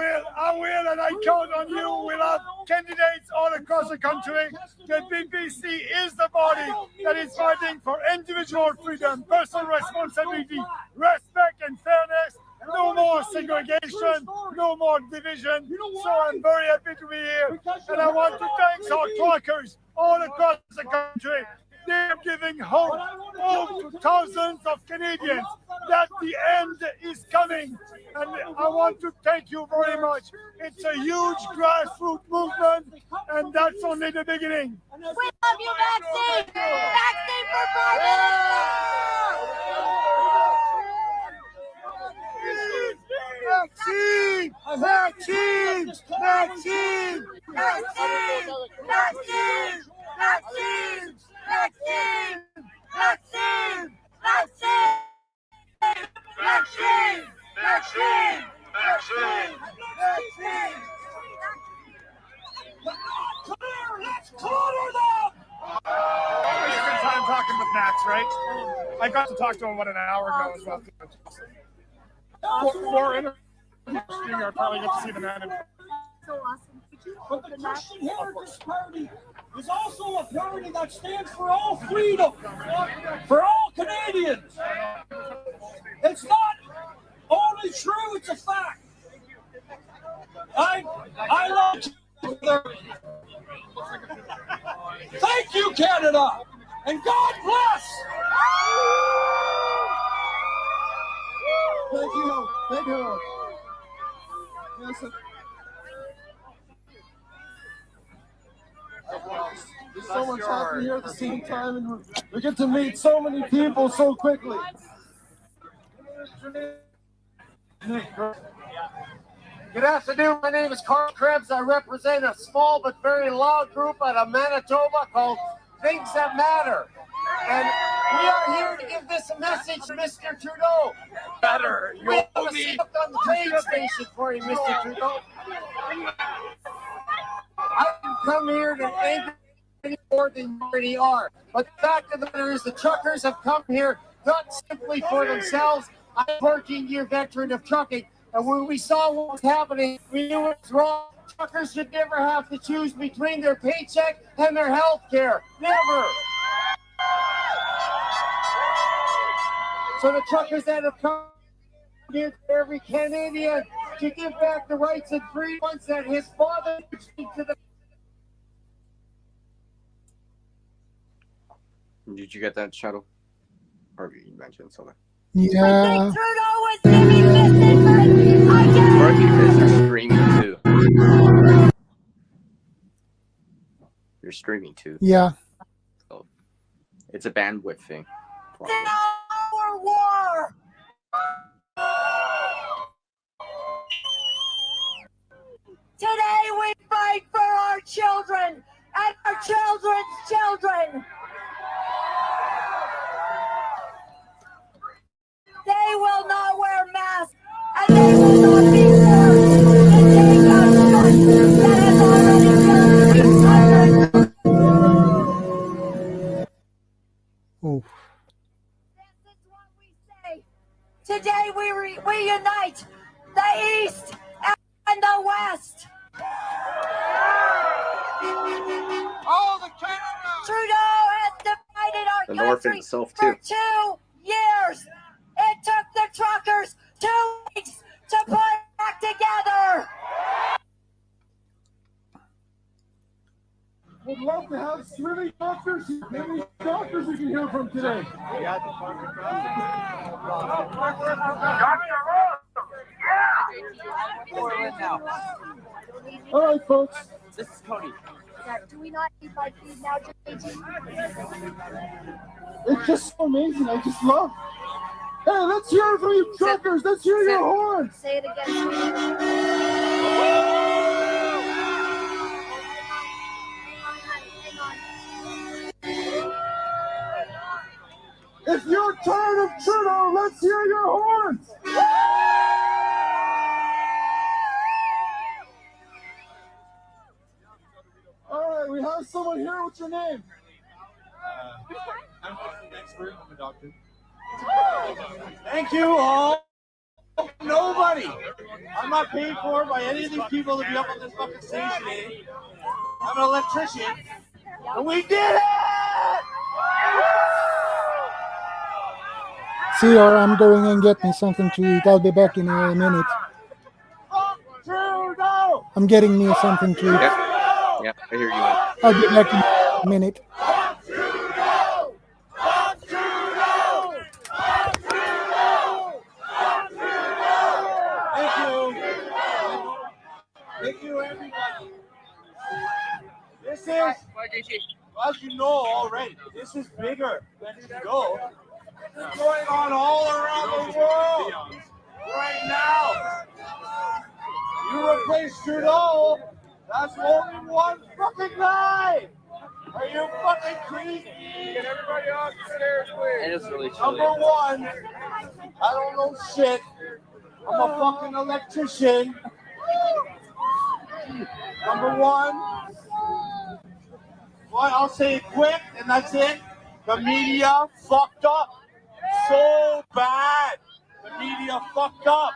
Speaker 15: will, and I count on you. We'll have candidates all across the country. The BBC is the body that is fighting for individual freedom, personal responsibility, respect and fairness. No more segregation, no more division. So I'm very happy to be here. And I want to thank our truckers all across the country. They're giving hope to thousands of Canadians that the end is coming. And I want to thank you very much. It's a huge grassroots movement, and that's only the beginning.
Speaker 2: We love you, Maxime. Maxime for Prime Minister.
Speaker 15: Maxime! Maxime! Maxime!
Speaker 2: Maxime! Maxime! Maxime! Maxime! Maxime! Maxime! Maxime! Maxime! Maxime! Maxime!
Speaker 24: Let's corner them!
Speaker 15: You spent time talking with Max, right? I got to talk to him about an hour ago as well. For interviews, you're probably going to see the man.
Speaker 2: So awesome.
Speaker 24: But the Christian Heritage Party is also a party that stands for all freedom, for all Canadians. It's not only true, it's a fact. I love you. Thank you, Canada, and God bless.
Speaker 19: Thank you. Thank you. Yes, sir. There's so much happening here at the same time, and we get to meet so many people so quickly.
Speaker 3: Good afternoon. My name is Carl Krebs. I represent a small but very loud group out of Manitoba called Things That Matter. And we are here to give this message to Mr. Trudeau.
Speaker 24: Better.
Speaker 3: We have a seat on the train station for you, Mr. Trudeau. I didn't come here to anger any more than you already are. But the fact of the matter is the truckers have come here not simply for themselves. I'm a 14-year veteran of trucking. And when we saw what was happening, we knew it was wrong. Truckers should never have to choose between their paycheck and their health care. Never. So the truckers that have come here to every Canadian to give back the rights and freedoms that his father to the.
Speaker 11: Did you get that, Shadow? Or you mentioned something?
Speaker 2: Trudeau
Speaker 1: Yeah.
Speaker 2: was giving
Speaker 11: Or because you're streaming too. You're streaming too.
Speaker 1: Yeah.
Speaker 11: So it's a bandwidth thing.
Speaker 2: It's our war. Today we fight for our children and our children's children. They will not wear masks, and
Speaker 1: Oh.
Speaker 2: Today we unite the East and the West.
Speaker 3: Oh, the Canada!
Speaker 2: Trudeau has divided our
Speaker 11: The North
Speaker 2: country
Speaker 11: itself,
Speaker 2: for
Speaker 11: too.
Speaker 2: 2 years. It took the truckers 2 weeks to put it back together.
Speaker 19: Would love to have really doctors. How many doctors we can hear from today? All right, folks.
Speaker 3: This is Cody.
Speaker 2: Do we not need my feed now, JG?
Speaker 19: It's just so amazing. I just love. Hey, let's hear it from you truckers. Let's hear your horns.
Speaker 2: Say it again.
Speaker 19: If you're tired of Trudeau, let's hear your horns. All right, we have someone here. What's your name?
Speaker 3: I'm an expert. I'm a doctor. Thank you all. Nobody. I'm not paid for by any of these people to be up on this fucking stage today. I'm an electrician. And we did it!
Speaker 1: See, or I'm going and get me something to eat. I'll be back in a minute.
Speaker 3: Trudeau!
Speaker 1: I'm getting me something to eat.
Speaker 11: Yeah, I hear you. Man.
Speaker 1: I'll be back in a minute.
Speaker 3: Thank you. Thank you, everybody. This is, as you know already, this is bigger than Trudeau. It's going on all around the world right now. You replace Trudeau, that's only one fucking guy. Are you fucking crazy? Get everybody off the stairs, please.
Speaker 11: And it's really chilly.
Speaker 3: Number one, I don't know shit. I'm a fucking electrician. Number one, well, I'll say it quick, and that's it. The media fucked up so bad. The media fucked up.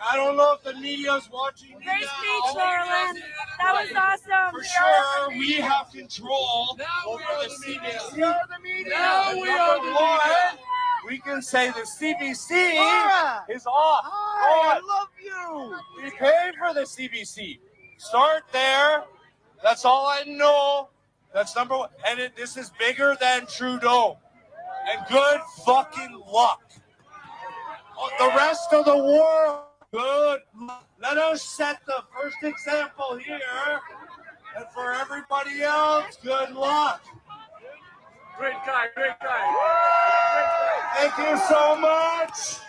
Speaker 3: I don't know if the media's watching.
Speaker 2: Great speech, Laurelyn. That was awesome.
Speaker 3: For sure, we have control over the CBC. Now we are. We can say the CBC is off. I love you. We pay for the CBC. Start there. That's all I know. That's number one. And this is bigger than Trudeau. And good fucking luck. The rest of the world, good luck. Let us set the first example here. And for everybody else, good luck.
Speaker 12: Great guy, great guy.
Speaker 3: Thank you so much.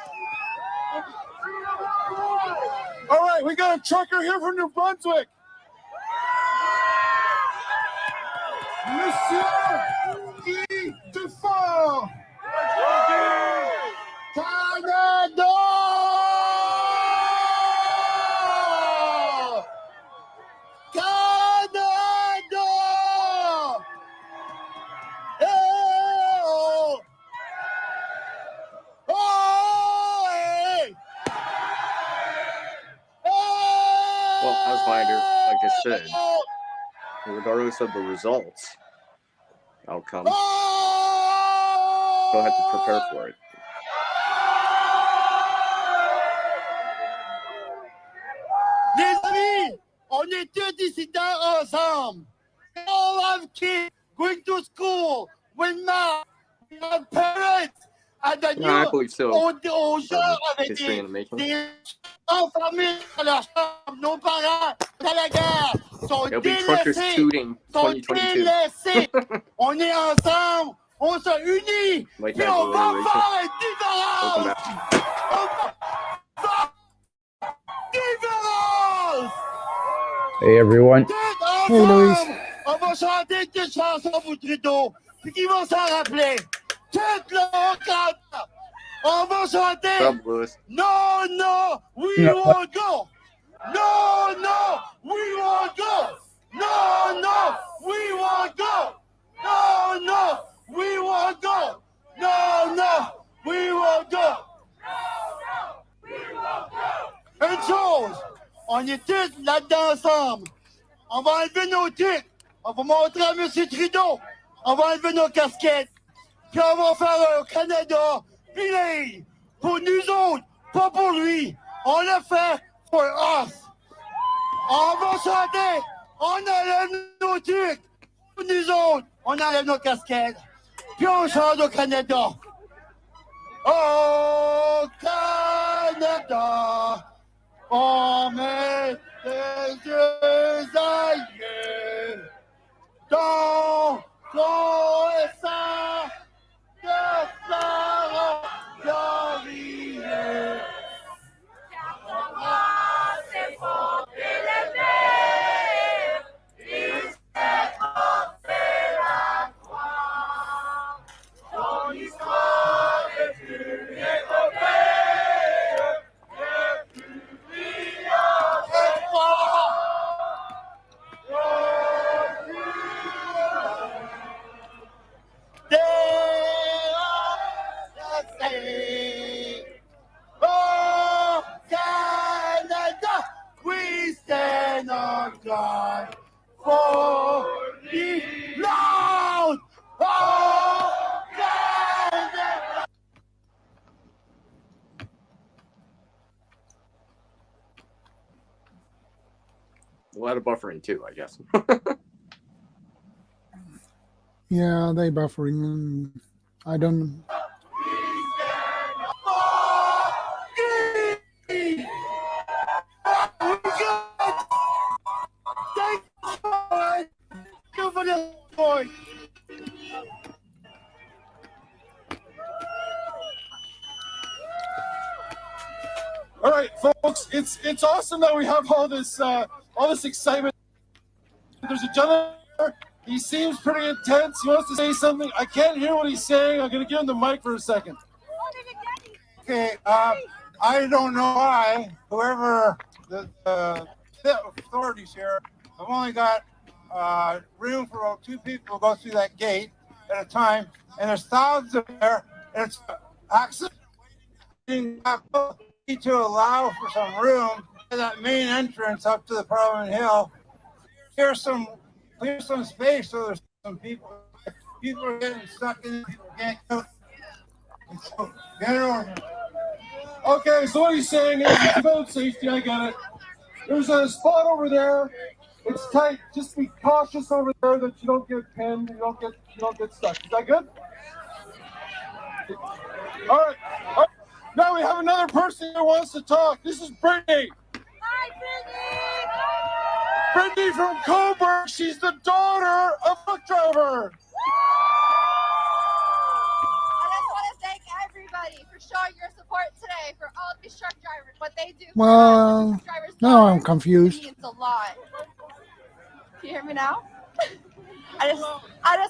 Speaker 19: All right, we got a trucker here from New Brunswick. Monsieur E. Dufort. Canada! Canada! Oh! Oh! Hey!
Speaker 11: Well, as like I said, regardless of the results, outcome, you'll have to prepare for it.
Speaker 3: Les amis, on est deux dissidents ensemble. We all have kids going to school. We have parents.
Speaker 11: No, I believe so.
Speaker 3: On joue avec
Speaker 11: History in the making.
Speaker 3: des familles dans leur chambre. Nos parents dans la guerre sont
Speaker 11: It'll be truckers
Speaker 3: délaissés.
Speaker 11: tooting
Speaker 3: Sont
Speaker 11: 2022.
Speaker 3: délaissés. On est ensemble. On se unit.
Speaker 11: Like
Speaker 3: Puis
Speaker 11: that
Speaker 3: on va
Speaker 11: alliteration.
Speaker 3: faire une
Speaker 11: Welcome
Speaker 3: différence.
Speaker 11: back.
Speaker 3: On va faire différence.
Speaker 6: Hey everyone.
Speaker 1: Hey, Louis.
Speaker 3: On va chanter une petite chanson pour Trudeau, puis qu'ils vont s'en rappeler. Toute le Canada. On va chanter.
Speaker 11: What's up, Louis?
Speaker 3: No, no, we
Speaker 6: No.
Speaker 3: won't go. No, no, we won't go. No, no, we won't go. No, no, we won't go. No, no, we won't go. Une chose, on est tous là-dedans ensemble. On va enlever nos titres. On va montrer à M. Trudeau. On va enlever nos casquettes. Puis on va faire un Canada bilingue. Pour nous autres, pas pour lui. On le fait for us. On va chanter. On enlève nos trucs. Pour nous autres, on enlève nos casquettes. Puis on chante au Canada. Au Canada, on met les yeux ailleurs. Dans ton sang, que Sarah glorieux.
Speaker 24: C'est fort élevé, il s'est porté la croix. Ton histoire est une épopée, le plus brillant des fois.
Speaker 3: Oh, Canada, we stand on guard for the Lord. Oh, Canada.
Speaker 11: A lot of buffering too, I guess.
Speaker 1: Yeah, they buffering. And I don't.
Speaker 19: All right, folks, it's awesome that we have all this excitement. There's a gentleman here. He seems pretty intense. He wants to say something. I can't hear what he's saying. I'm going to give him the mic for a second.
Speaker 20: Okay, I don't know why whoever the authorities here have only got room for about 2 people to go through that gate at a time, and there's thousands of there, and it's access to allow for some room to that main entrance up to the Parliament Hill. Clear some space so there's some people. People are getting stuck in. People can't go. So, get it over.
Speaker 19: Okay, so what he's saying is it's about safety. I get it. There's a spot over there. It's tight. Just be cautious over there that you don't get pinned. You don't get stuck. Is that good? All right. Now we have another person who wants to talk. This is Brittany.
Speaker 24: Hi,
Speaker 19: Brittany from Coburg. She's the daughter of a truck driver.
Speaker 21: I just want to thank everybody for showing your support today for all these truck drivers. What they do for us as
Speaker 1: Well,
Speaker 21: truck drivers
Speaker 1: now I'm
Speaker 21: it
Speaker 1: confused.
Speaker 21: means a lot. Can you hear me now? I just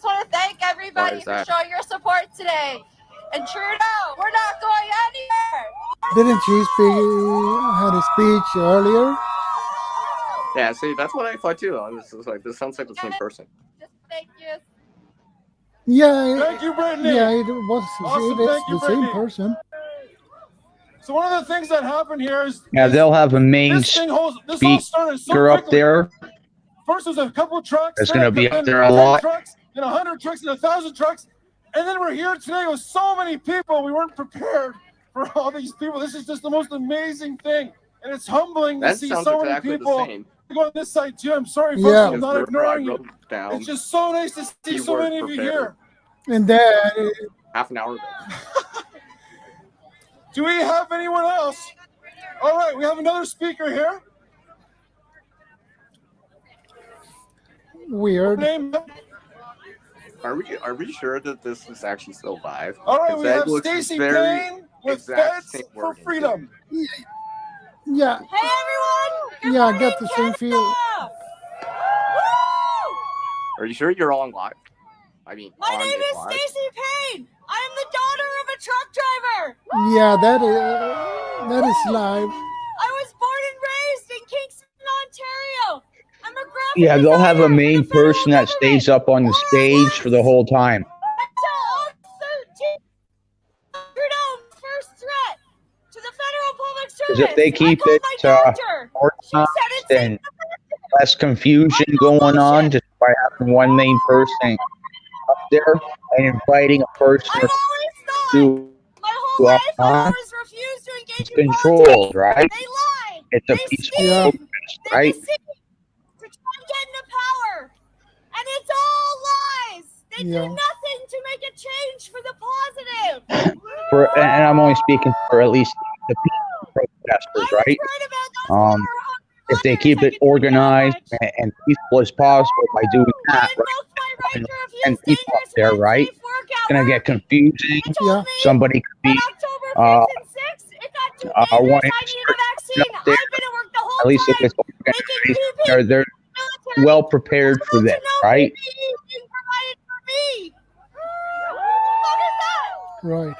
Speaker 21: want to thank everybody for showing your support today. And Trudeau, we're not going anywhere.
Speaker 1: Didn't she had a speech earlier?
Speaker 11: Yeah, see, that's what I thought too. I was just like, this sounds like the same person.
Speaker 21: Just thank you.
Speaker 1: Yeah.
Speaker 19: Thank you, Brittany.
Speaker 1: Yeah, it was.
Speaker 19: Awesome.
Speaker 1: It's
Speaker 19: Thank you,
Speaker 1: the same
Speaker 19: Brittany.
Speaker 1: person.
Speaker 19: So one of the things that happened here is
Speaker 6: Yeah, they'll have a main
Speaker 19: this all started so
Speaker 6: speaker up
Speaker 19: quickly.
Speaker 6: there.
Speaker 19: First, there's a couple trucks.
Speaker 6: That's
Speaker 19: then
Speaker 6: gonna be up
Speaker 19: then
Speaker 6: there a
Speaker 19: 10
Speaker 6: lot.
Speaker 19: Trucks, then 100 trucks, and 1,000 trucks, and then we're here today with so many people. We weren't prepared for all these people. This is just the most amazing thing, and it's humbling to
Speaker 11: That
Speaker 19: see
Speaker 11: sounds
Speaker 19: so
Speaker 11: exactly
Speaker 19: many
Speaker 11: the
Speaker 19: people.
Speaker 11: same.
Speaker 19: Go on this side too. I'm sorry, folks,
Speaker 1: Yeah.
Speaker 19: I'm not ignoring you.
Speaker 11: Down.
Speaker 19: It's just so nice to see so
Speaker 11: Keyword
Speaker 19: many of you
Speaker 11: prepared.
Speaker 19: here.
Speaker 1: And then
Speaker 11: Half an hour ago.
Speaker 19: Do we have anyone else? All right, we have another speaker here.
Speaker 1: weird.
Speaker 11: Are we sure that this is actually still live?
Speaker 19: All right,
Speaker 11: 'Cause
Speaker 19: we
Speaker 11: that
Speaker 19: have
Speaker 11: looks
Speaker 19: Stacey
Speaker 11: very
Speaker 19: Payne with
Speaker 11: exact
Speaker 19: Feds
Speaker 11: same
Speaker 19: for
Speaker 11: wording.
Speaker 19: Freedom.
Speaker 1: Yeah.
Speaker 21: Hey, everyone.
Speaker 1: Yeah, I got the same feel.
Speaker 11: Are you sure you're on live? I mean,
Speaker 21: My
Speaker 11: on
Speaker 21: name
Speaker 11: it
Speaker 21: is
Speaker 11: live?
Speaker 21: Stacey Payne. I am the daughter of a
Speaker 2: truck driver.
Speaker 1: Yeah, that is live.
Speaker 2: I was born and raised in Kingston, Ontario. I'm a graphic
Speaker 6: Yeah, they'll have a
Speaker 2: designer
Speaker 6: main person that stays up on the stage for the whole time.
Speaker 2: until August 13th. Trudeau, first threat to the federal public
Speaker 6: Because
Speaker 2: service.
Speaker 6: if they keep
Speaker 2: I
Speaker 6: it
Speaker 2: called my doctor.
Speaker 6: organized and less confusion going on, just by having one main person up there and inviting a person or two up on, it's controlled, right? It's a peaceful protest, right?
Speaker 2: To try and get into power. And it's all lies. They do nothing to make a change for the positive.
Speaker 6: And I'm only speaking for at least the peaceful protesters, right? If they keep it organized and peaceful as possible by doing that, right? And people up there, right? It's gonna get confusing. Somebody could be wanting to start up there. At least if it's organized, they're well prepared for this, right?
Speaker 1: Right.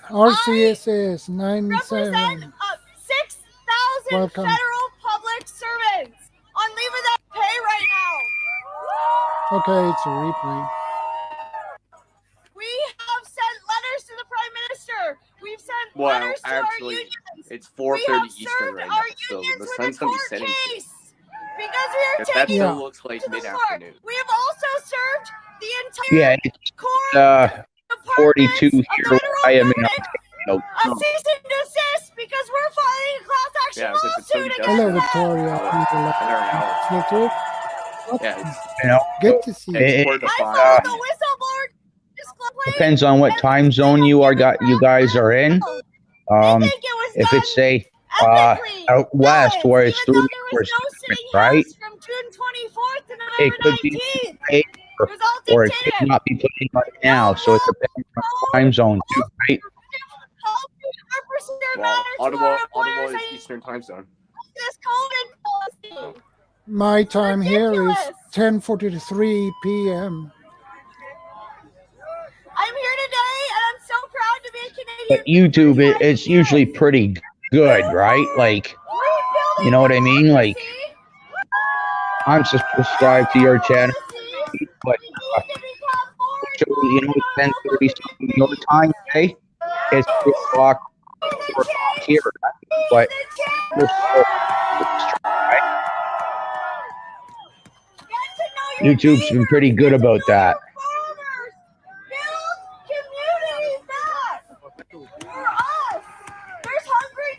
Speaker 1: RCSS 97.
Speaker 2: 6,000
Speaker 1: Welcome.
Speaker 2: federal public servants on leave without pay right now.
Speaker 1: Okay, it's a replay.
Speaker 2: We have sent letters to the Prime Minister. We've sent
Speaker 11: Well,
Speaker 2: letters to our
Speaker 11: actually,
Speaker 2: unions.
Speaker 11: it's 4:30 Eastern right now, so the sun's gonna be setting soon.
Speaker 2: Because we are
Speaker 11: That
Speaker 2: taking
Speaker 11: still looks like mid-afternoon.
Speaker 2: We have also served the entire
Speaker 6: Yeah, it's 42 here. I am in Ontario.
Speaker 2: a cease and desist because we're filing a class action
Speaker 11: Yeah, because it's
Speaker 2: lawsuit
Speaker 11: gonna be
Speaker 1: Hello,
Speaker 11: dust
Speaker 1: Victoria. Filter.
Speaker 6: You know,
Speaker 1: Good to see you.
Speaker 6: Depends on what time zone you guys are in. If it's say out west where it's 3 hours different, right? It could be late, or it could not be playing right now. So it depends on the time zone too, right?
Speaker 11: Well, Ottawa is Eastern time zone.
Speaker 1: My time here is 10:43 p.m.
Speaker 2: I'm here today and I'm so proud to be a Canadian.
Speaker 6: But YouTube, it's usually pretty good, right? Like, you know what I mean? Like, I'm subscribed to your channel, but you know, 10:30 something your time, okay? It's 3 o'clock, 4 o'clock here, but right? YouTube's been pretty good about that.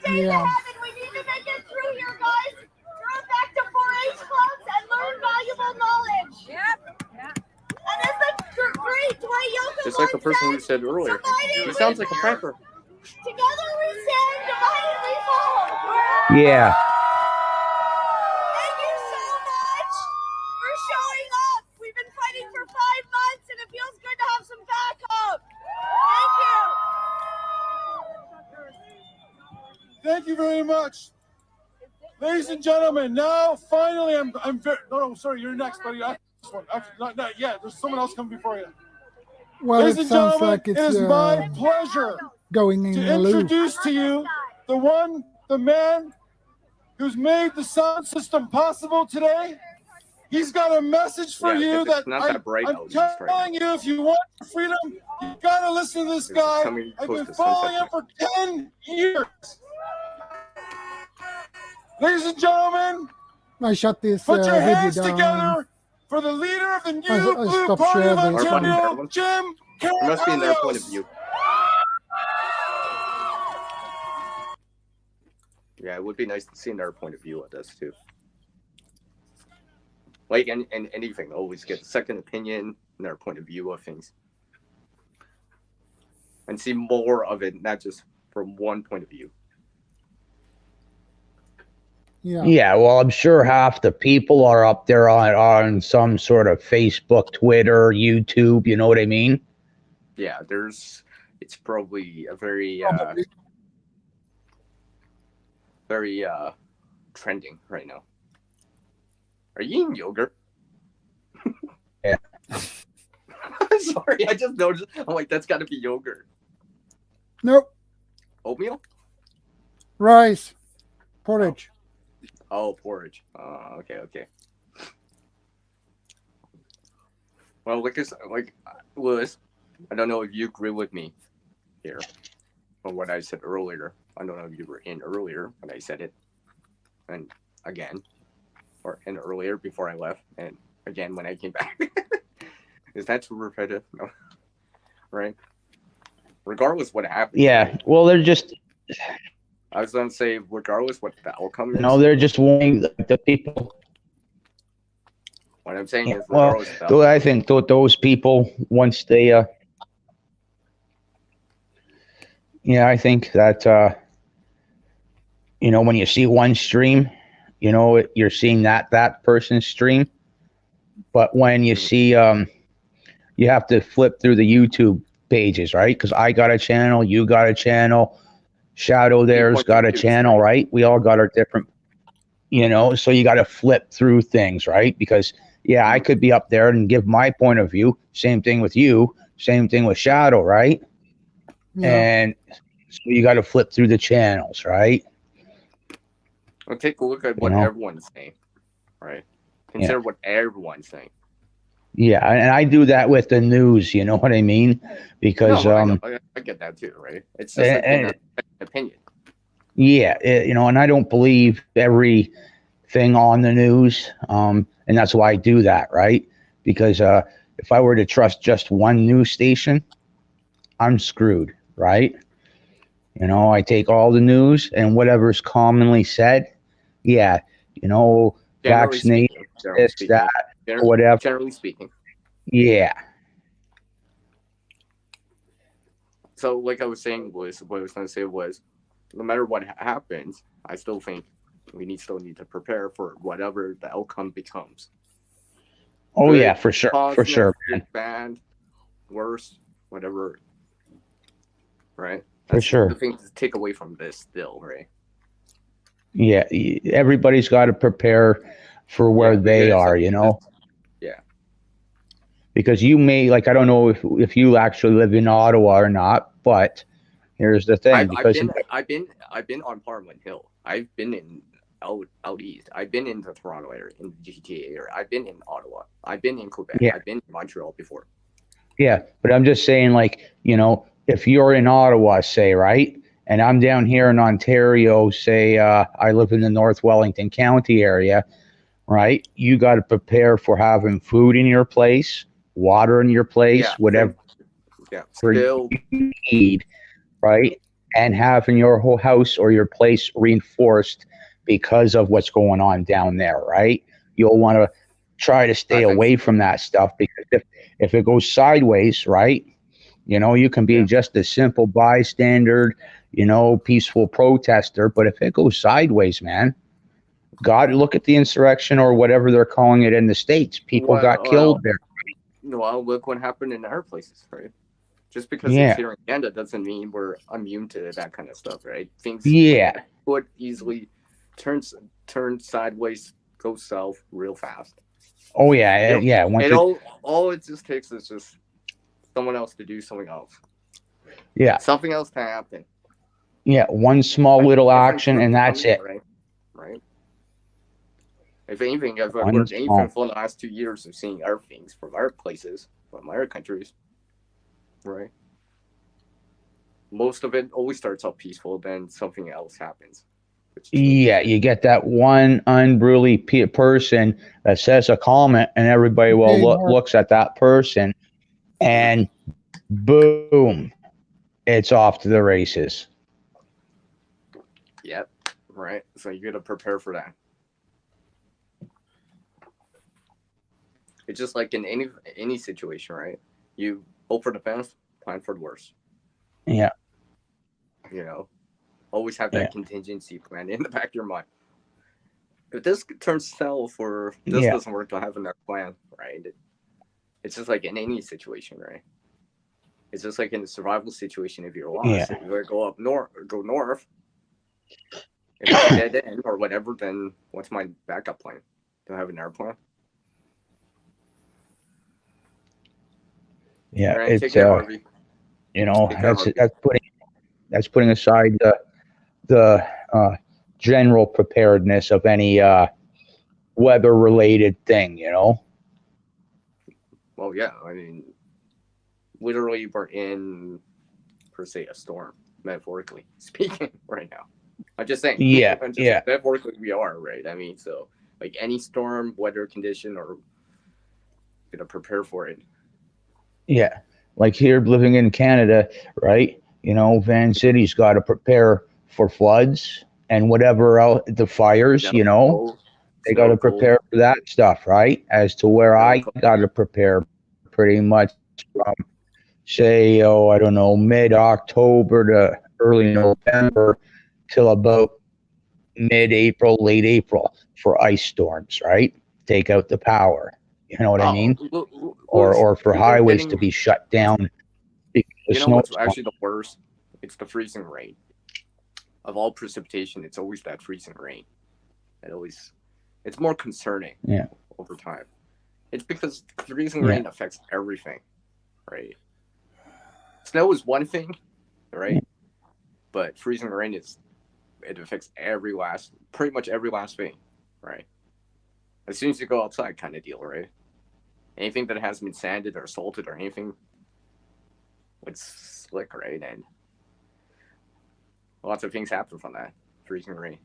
Speaker 1: Yeah.
Speaker 2: We need to make it through here, guys. Throw back to 4-H clubs and learn valuable knowledge. Yep. And as the great Dwight Yoakam
Speaker 11: Just like the person who said earlier. He sounds like a pranker.
Speaker 2: Together we stand, divided we fall.
Speaker 6: Yeah.
Speaker 2: Thank you so much for showing up. We've been fighting for 5 months and it feels good to have some backup. Thank you.
Speaker 19: Thank you very much. Ladies and gentlemen, now finally I'm very, no, sorry, you're next, buddy. Actually, not yet. There's someone else coming before you.
Speaker 1: Well,
Speaker 19: Ladies
Speaker 1: it
Speaker 19: and
Speaker 1: sounds
Speaker 19: gentlemen,
Speaker 1: like
Speaker 19: it
Speaker 1: it's
Speaker 19: is my pleasure
Speaker 1: going in
Speaker 19: to
Speaker 1: a loop.
Speaker 19: introduce to you the man who's made the sound system possible today. He's got a message for you that I'm telling you, if you want freedom, you gotta listen to this guy. I've been following him for 10 years. Ladies and gentlemen,
Speaker 1: I shut this
Speaker 19: put your
Speaker 1: video
Speaker 19: hands
Speaker 1: down.
Speaker 19: together for the leader of the new
Speaker 1: I
Speaker 19: Blue
Speaker 1: stopped
Speaker 19: Party of
Speaker 1: sharing this.
Speaker 19: Ontario, Jim
Speaker 11: It must be in their point of
Speaker 19: Carolios.
Speaker 11: view. Yeah, it would be nice to see their point of view of this too. Like, and anything, always get a second opinion and their point of view of things. And see more of it, not just from one point of view.
Speaker 6: Yeah, well, I'm sure half the people are up there on some sort of Facebook, Twitter, YouTube, you know what I mean?
Speaker 11: Yeah, it's probably a very, very trending right now. Are you eating yogurt?
Speaker 6: Yeah.
Speaker 11: Sorry, I just noticed. I'm like, that's got to be yogurt.
Speaker 1: Nope.
Speaker 11: Oatmeal?
Speaker 1: Rice. Porridge.
Speaker 11: Oh, porridge. Okay, okay. Well, like Lewis, I don't know if you agree with me here on what I said earlier. I don't know if you were in earlier when I said it, and again, or in earlier before I left, and again when I came back. Is that too repetitive? No. Right? Regardless what happens.
Speaker 6: Yeah. Well, they're just.
Speaker 11: I was gonna say, regardless what the outcome is.
Speaker 6: No, they're just wanting the people.
Speaker 11: What I'm saying is,
Speaker 6: Well,
Speaker 11: regardless of the outcome.
Speaker 6: I think those people, once they, I think that, when you see one stream, you're seeing that person's stream. But when you see, you have to flip through the YouTube pages, right? Because I got a channel, you got a channel, Shadow there's got a channel, right? We all got our different, so you got to flip through things, right? Because I could be up there and give my point of view. Same thing with you. Same thing with Shadow, right?
Speaker 1: Yeah.
Speaker 6: And so you got to flip through the channels, right?
Speaker 11: Well, take a look at what everyone's saying, right? Consider what everyone's saying.
Speaker 6: Yeah, and I do that with the news. You know what I mean? Because
Speaker 11: I get that too, right? It's just an opinion.
Speaker 6: Yeah, and I don't believe everything on the news, and that's why I do that, right? Because if I were to trust just one news station, I'm screwed, right? I take all the news and whatever's commonly said, vaccination, this, that, whatever.
Speaker 11: Generally speaking.
Speaker 6: Yeah.
Speaker 11: So, like I was saying, what I was going to say was, no matter what happens, I still think we still need to prepare for whatever the outcome becomes.
Speaker 6: Oh,
Speaker 11: Good,
Speaker 6: yeah, for sure.
Speaker 11: positive,
Speaker 6: For sure, man.
Speaker 11: Bad, worse, whatever. Right?
Speaker 6: For sure.
Speaker 11: The thing to take away from this still, right?
Speaker 6: Yeah, everybody's got to prepare for where they are,
Speaker 11: Yeah.
Speaker 6: Because you may, I don't know if you actually live in Ottawa or not, but here's the thing.
Speaker 11: I've been on Parliament Hill. I've been in out east. I've been in the Toronto area, in the GTA area. I've been in Ottawa. I've been in Quebec.
Speaker 6: Yeah.
Speaker 11: I've been in Montreal before.
Speaker 6: Yeah, but I'm just saying, if you're in Ottawa, say, right, and I'm down here in Ontario, say, I live in the North Wellington County area, right? You got to prepare for having food in your place, water in your place, whatever you need, right? And having your whole house or your place reinforced because of what's going on down there, right? You'll want to try to stay away from that stuff, because if it goes sideways, right, you can be just a simple bystander, peaceful protester, but if it goes sideways, man, God, look at the insurrection or whatever they're calling it in the States. People got killed there.
Speaker 11: Well, look what happened in our places, right? Just because it's here in Canada doesn't mean we're immune to that kind of stuff, right? Things would easily turn sideways, go south real fast.
Speaker 6: Oh yeah,
Speaker 11: all it just takes is just someone else to do something else.
Speaker 6: Yeah,
Speaker 11: something else to happen.
Speaker 6: Yeah, one small little action, and that's it.
Speaker 11: Right. If anything, I've learned anything for the last 2 years of seeing our things from our places, from our countries. Right. Most of it always starts out peaceful, then something else happens.
Speaker 6: Yeah, you get that one unruly person that says a comment, and everybody looks at that person, and boom, it's off to the races.
Speaker 11: Yep. Right. So you got to prepare for that. It's just like in any situation, right? You hope for the best, plan for the worst.
Speaker 6: Yeah.
Speaker 11: Always have that contingency plan in the back of your mind. If this turns south or this doesn't work, to have another plan, right? It's just like in any situation, right? It's just like in a survival situation. If you're lost, if you go north. If it's a dead end or whatever, then what's my backup plan? Do I have an airplane?
Speaker 6: Yeah,
Speaker 11: All right, take
Speaker 6: it's
Speaker 11: care, Harvey.
Speaker 6: you know,
Speaker 11: Take care, Harvey.
Speaker 6: that's putting aside the general preparedness of any weather related thing, you know.
Speaker 11: Well, yeah, I mean, literally we're in, per se, a storm, metaphorically speaking, right now. I'm just saying.
Speaker 6: Yeah,
Speaker 11: saying, metaphorically, we are, right? I mean, so, like, any storm, weather condition, or gonna prepare for it.
Speaker 6: Yeah, like here living in Canada, right? You know, Van City's got to prepare for floods and whatever else, the fires. You know, they got to prepare for that stuff, right? As to where I got to prepare, pretty much from say, I don't know, mid-October to early November till about mid-April, late April for ice storms, right? Take out the power. You know what I mean? Or for highways to be shut down because of
Speaker 11: You know what's
Speaker 6: snowstorm.
Speaker 11: actually the worst? It's the freezing rain. Of all precipitation, it's always that freezing rain. It's more concerning over time. It's because freezing rain affects everything, right? Snow is one thing, right? But freezing rain it affects pretty much every last thing, right? As soon as you go outside, kind of deal, right? Anything that hasn't been sanded or salted or anything, it's slick, right? And lots of things happen from that freezing rain.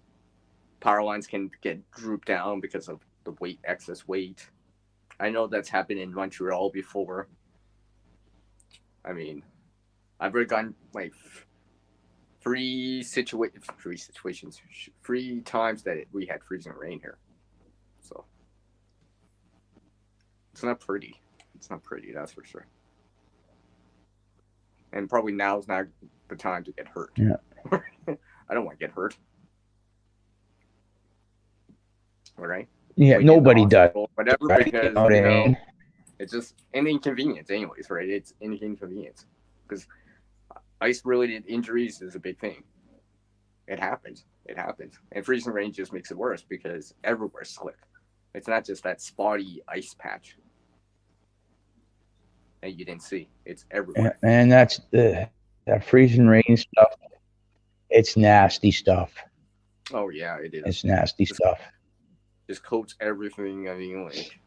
Speaker 11: Power lines can get drooped down because of the excess weight. I know that's happened in Montreal before. I mean, I've already gotten like three times that we had freezing rain here. So it's not pretty. It's not pretty, that's for sure. And probably now is not the time to get hurt.
Speaker 6: Yeah.
Speaker 11: I don't want to get hurt. All right.
Speaker 6: Yeah, nobody does.
Speaker 11: Whatever,
Speaker 6: right?
Speaker 11: because
Speaker 6: You know what I mean?
Speaker 11: it's just an inconvenience, anyways, right? It's an inconvenience because ice-related injuries is a big thing. It happens. It happens, and freezing rain just makes it worse because everywhere's slick. It's not just that spotty ice patch that you didn't see. It's everywhere.
Speaker 6: And that's that freezing rain stuff. It's nasty stuff.
Speaker 11: Oh yeah, it is.
Speaker 6: It's nasty stuff.
Speaker 11: Just coats everything. I mean, like,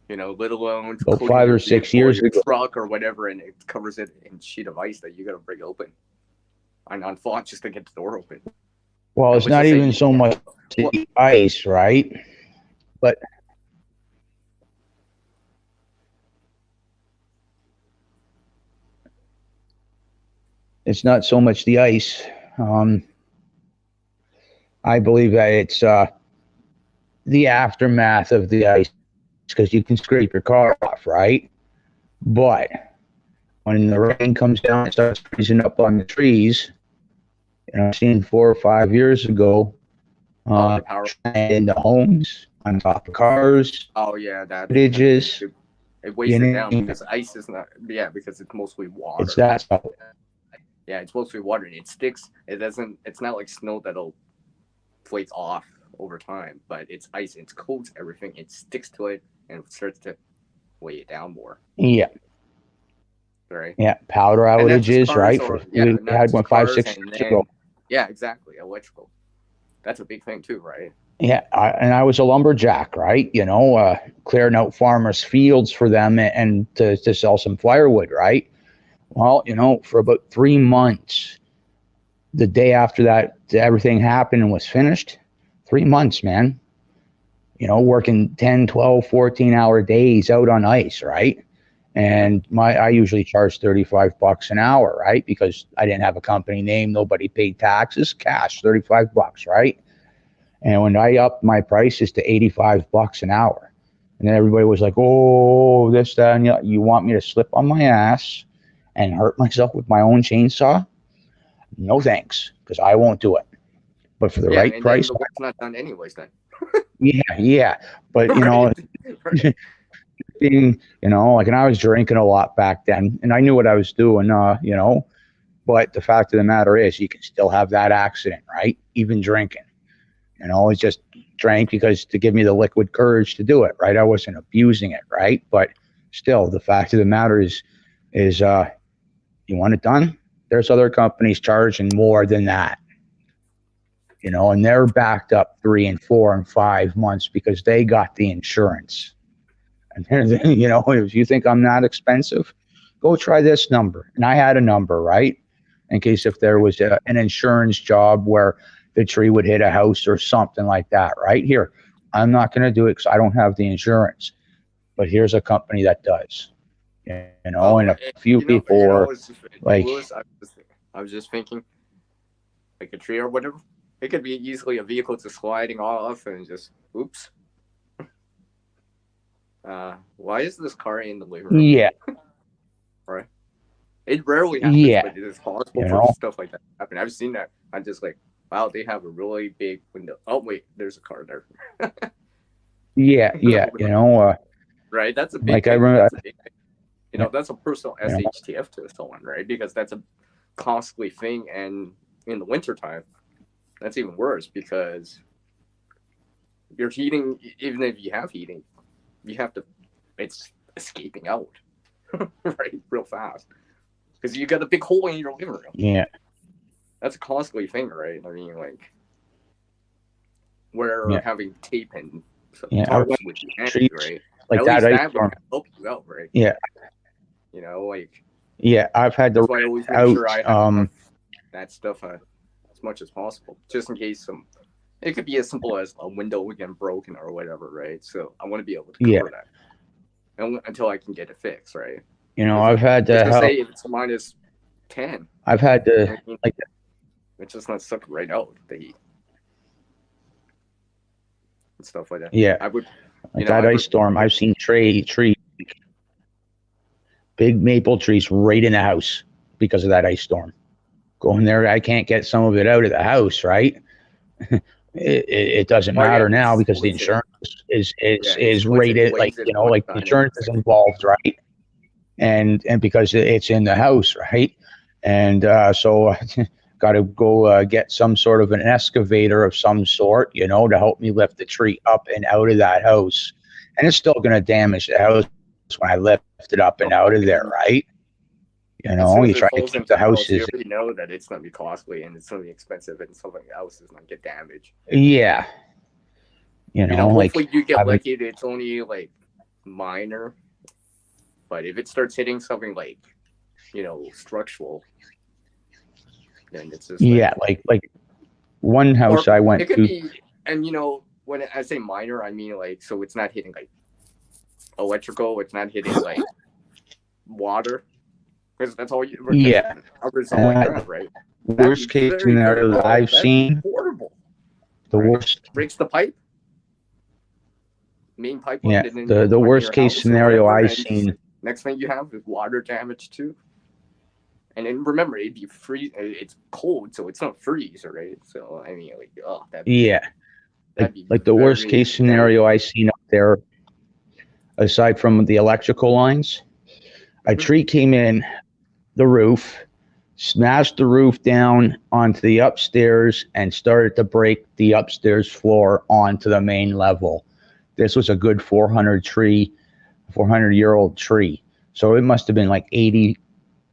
Speaker 11: you know, let alone
Speaker 6: So 5 or 6 years ago,
Speaker 11: truck or whatever, and it covers it in sheet of ice that you got to break open on font just to get the door open.
Speaker 6: well, it's not even so much the ice, right? But it's not so much the ice. I believe that it's the aftermath of the ice, because you can scrape your car off, right? But when the rain comes down and starts freezing up on the trees, you know, I've seen 4 or 5 years ago, in the homes, on top of cars.
Speaker 11: Oh yeah, that
Speaker 6: bridges.
Speaker 11: It weighs it down because ice is not. Yeah, because it's mostly water.
Speaker 6: It's that stuff.
Speaker 11: Yeah, it's mostly water, and it sticks. It doesn't. It's not like snow that'll flake off over time, but it's ice. It coats everything. It sticks to it, and it starts to weigh it down more.
Speaker 6: Yeah.
Speaker 11: Right.
Speaker 6: Yeah, powder outages, right? We had one 5, 6 years ago.
Speaker 11: Yeah, exactly. Electrical. That's a big thing too, right?
Speaker 6: Yeah, and I was a lumberjack, right? You know, clearing out farmers' fields for them and to sell some firewood, right? Well, you know, for about 3 months, the day after that everything happened and was finished, 3 months, man. You know, working 10, 12, 14-hour days out on ice, right? And I usually charge $35 an hour, right? Because I didn't have a company name, nobody paid taxes, cash, $35, right? And when I upped my prices to $85 an hour, and then everybody was like, "Oh, this, that, and you want me to slip on my ass and hurt myself with my own chainsaw? No thanks, because I won't do it. But for the right
Speaker 11: and
Speaker 6: price,
Speaker 11: then the work's not done anyways. Then.
Speaker 6: yeah. But you know, being, you know, like, and I was drinking a lot back then, and I knew what I was doing, you know. But the fact of the matter is, you can still have that accident, right? Even drinking. You know, it's just drank because to give me the liquid courage to do it, right? I wasn't abusing it, right? But still, the fact of the matter is you want it done? There's other companies charging more than that, you know, and they're backed up 3 and 4 and 5 months because they got the insurance. And you know, if you think I'm not expensive, go try this number. And I had a number, right? In case if there was an insurance job where the tree would hit a house or something like that, right? Here, I'm not going to do it because I don't have the insurance. But here's a company that does, you know, and a few people are like,
Speaker 11: Louis, I was just thinking, like a tree or whatever, it could be easily a vehicle to sliding off and just, oops. Why is this car in the living room?
Speaker 6: yeah,
Speaker 11: Right. It rarely happens,
Speaker 6: yeah,
Speaker 11: but it is possible
Speaker 6: you
Speaker 11: for
Speaker 6: know,
Speaker 11: stuff like that to happen. I've seen that. I'm just like, wow, they have a really big window. Oh wait, there's a car there.
Speaker 6: yeah, you know,
Speaker 11: Right, that's a big
Speaker 6: like I
Speaker 11: thing.
Speaker 6: remember,
Speaker 11: That's a big thing. You know, that's a personal
Speaker 6: you know,
Speaker 11: SHTF to someone, right? Because that's a costly thing, and in the wintertime, that's even worse because your heating, even if you have heating, you have to, it's escaping out, right, real fast. Because you got a big hole in your living room.
Speaker 6: yeah,
Speaker 11: That's a costly thing, right? I mean, like, where
Speaker 6: yeah,
Speaker 11: having tape and some
Speaker 6: yeah. I
Speaker 11: tarps
Speaker 6: remember
Speaker 11: would be handy,
Speaker 6: trees
Speaker 11: right?
Speaker 6: like
Speaker 11: At
Speaker 6: that
Speaker 11: least
Speaker 6: ice
Speaker 11: that would
Speaker 6: storm.
Speaker 11: help you out, right?
Speaker 6: Yeah,
Speaker 11: You know, like,
Speaker 6: yeah. I've had to
Speaker 11: that's why I always
Speaker 6: rent
Speaker 11: make sure I
Speaker 6: out.
Speaker 11: have that stuff as much as possible, just in case it could be as simple as a window getting broken or whatever, right? So I want to be able to
Speaker 6: Yeah,
Speaker 11: cover that until I can get it fixed, right?
Speaker 6: you know, I've had
Speaker 11: Let's
Speaker 6: to
Speaker 11: just
Speaker 6: help.
Speaker 11: say if it's minus 10,
Speaker 6: I've had to
Speaker 11: I mean,
Speaker 6: like
Speaker 11: it's just not sucking right out the heat and stuff like that.
Speaker 6: yeah,
Speaker 11: I would,
Speaker 6: like that ice storm. I've seen tree big maple trees right in the house because of that ice storm. Going there, I can't get some of it out of the house, right? It doesn't matter now because the insurance is rated like, you know, like the insurance is involved, right? And because it's in the house, right? And so got to go get some sort of an excavator of some sort, you know, to help me lift the tree up and out of that house. And it's still going to damage the house when I lift it up and out of there, right? You
Speaker 11: as
Speaker 6: know,
Speaker 11: soon
Speaker 6: you
Speaker 11: as it
Speaker 6: try to
Speaker 11: falls
Speaker 6: keep
Speaker 11: into
Speaker 6: the
Speaker 11: the house, you
Speaker 6: houses.
Speaker 11: already know that it's going to be costly and it's going to be expensive and something else is going to get damaged.
Speaker 6: Yeah. You know, like
Speaker 11: hopefully you get
Speaker 6: I've been,
Speaker 11: lucky that it's only like minor, but if it starts hitting something like, you know, structural, then it's just
Speaker 6: yeah, like one house I
Speaker 11: it
Speaker 6: went
Speaker 11: could
Speaker 6: to.
Speaker 11: be, and you know, when I say minor, I mean like, so it's not hitting like electrical, it's not hitting like water, because that's all you.
Speaker 6: Yeah.
Speaker 11: Covers all like that, right?
Speaker 6: Worst case scenario that I've seen.
Speaker 11: Horrible.
Speaker 6: The worst.
Speaker 11: Breaks the pipe. Main pipe.
Speaker 6: Yeah. The worst case scenario I've seen.
Speaker 11: Next thing you have is water damage too. And then remember, it'd be free. It's cold, so it's not freeze, right? So I mean, like, oh,
Speaker 6: Yeah. Like the worst case scenario I seen up there, aside from the electrical lines, a tree came in the roof, smashed the roof down onto the upstairs, and started to break the upstairs floor onto the main level. This was a good 400-year-old tree. So it must have been like 80,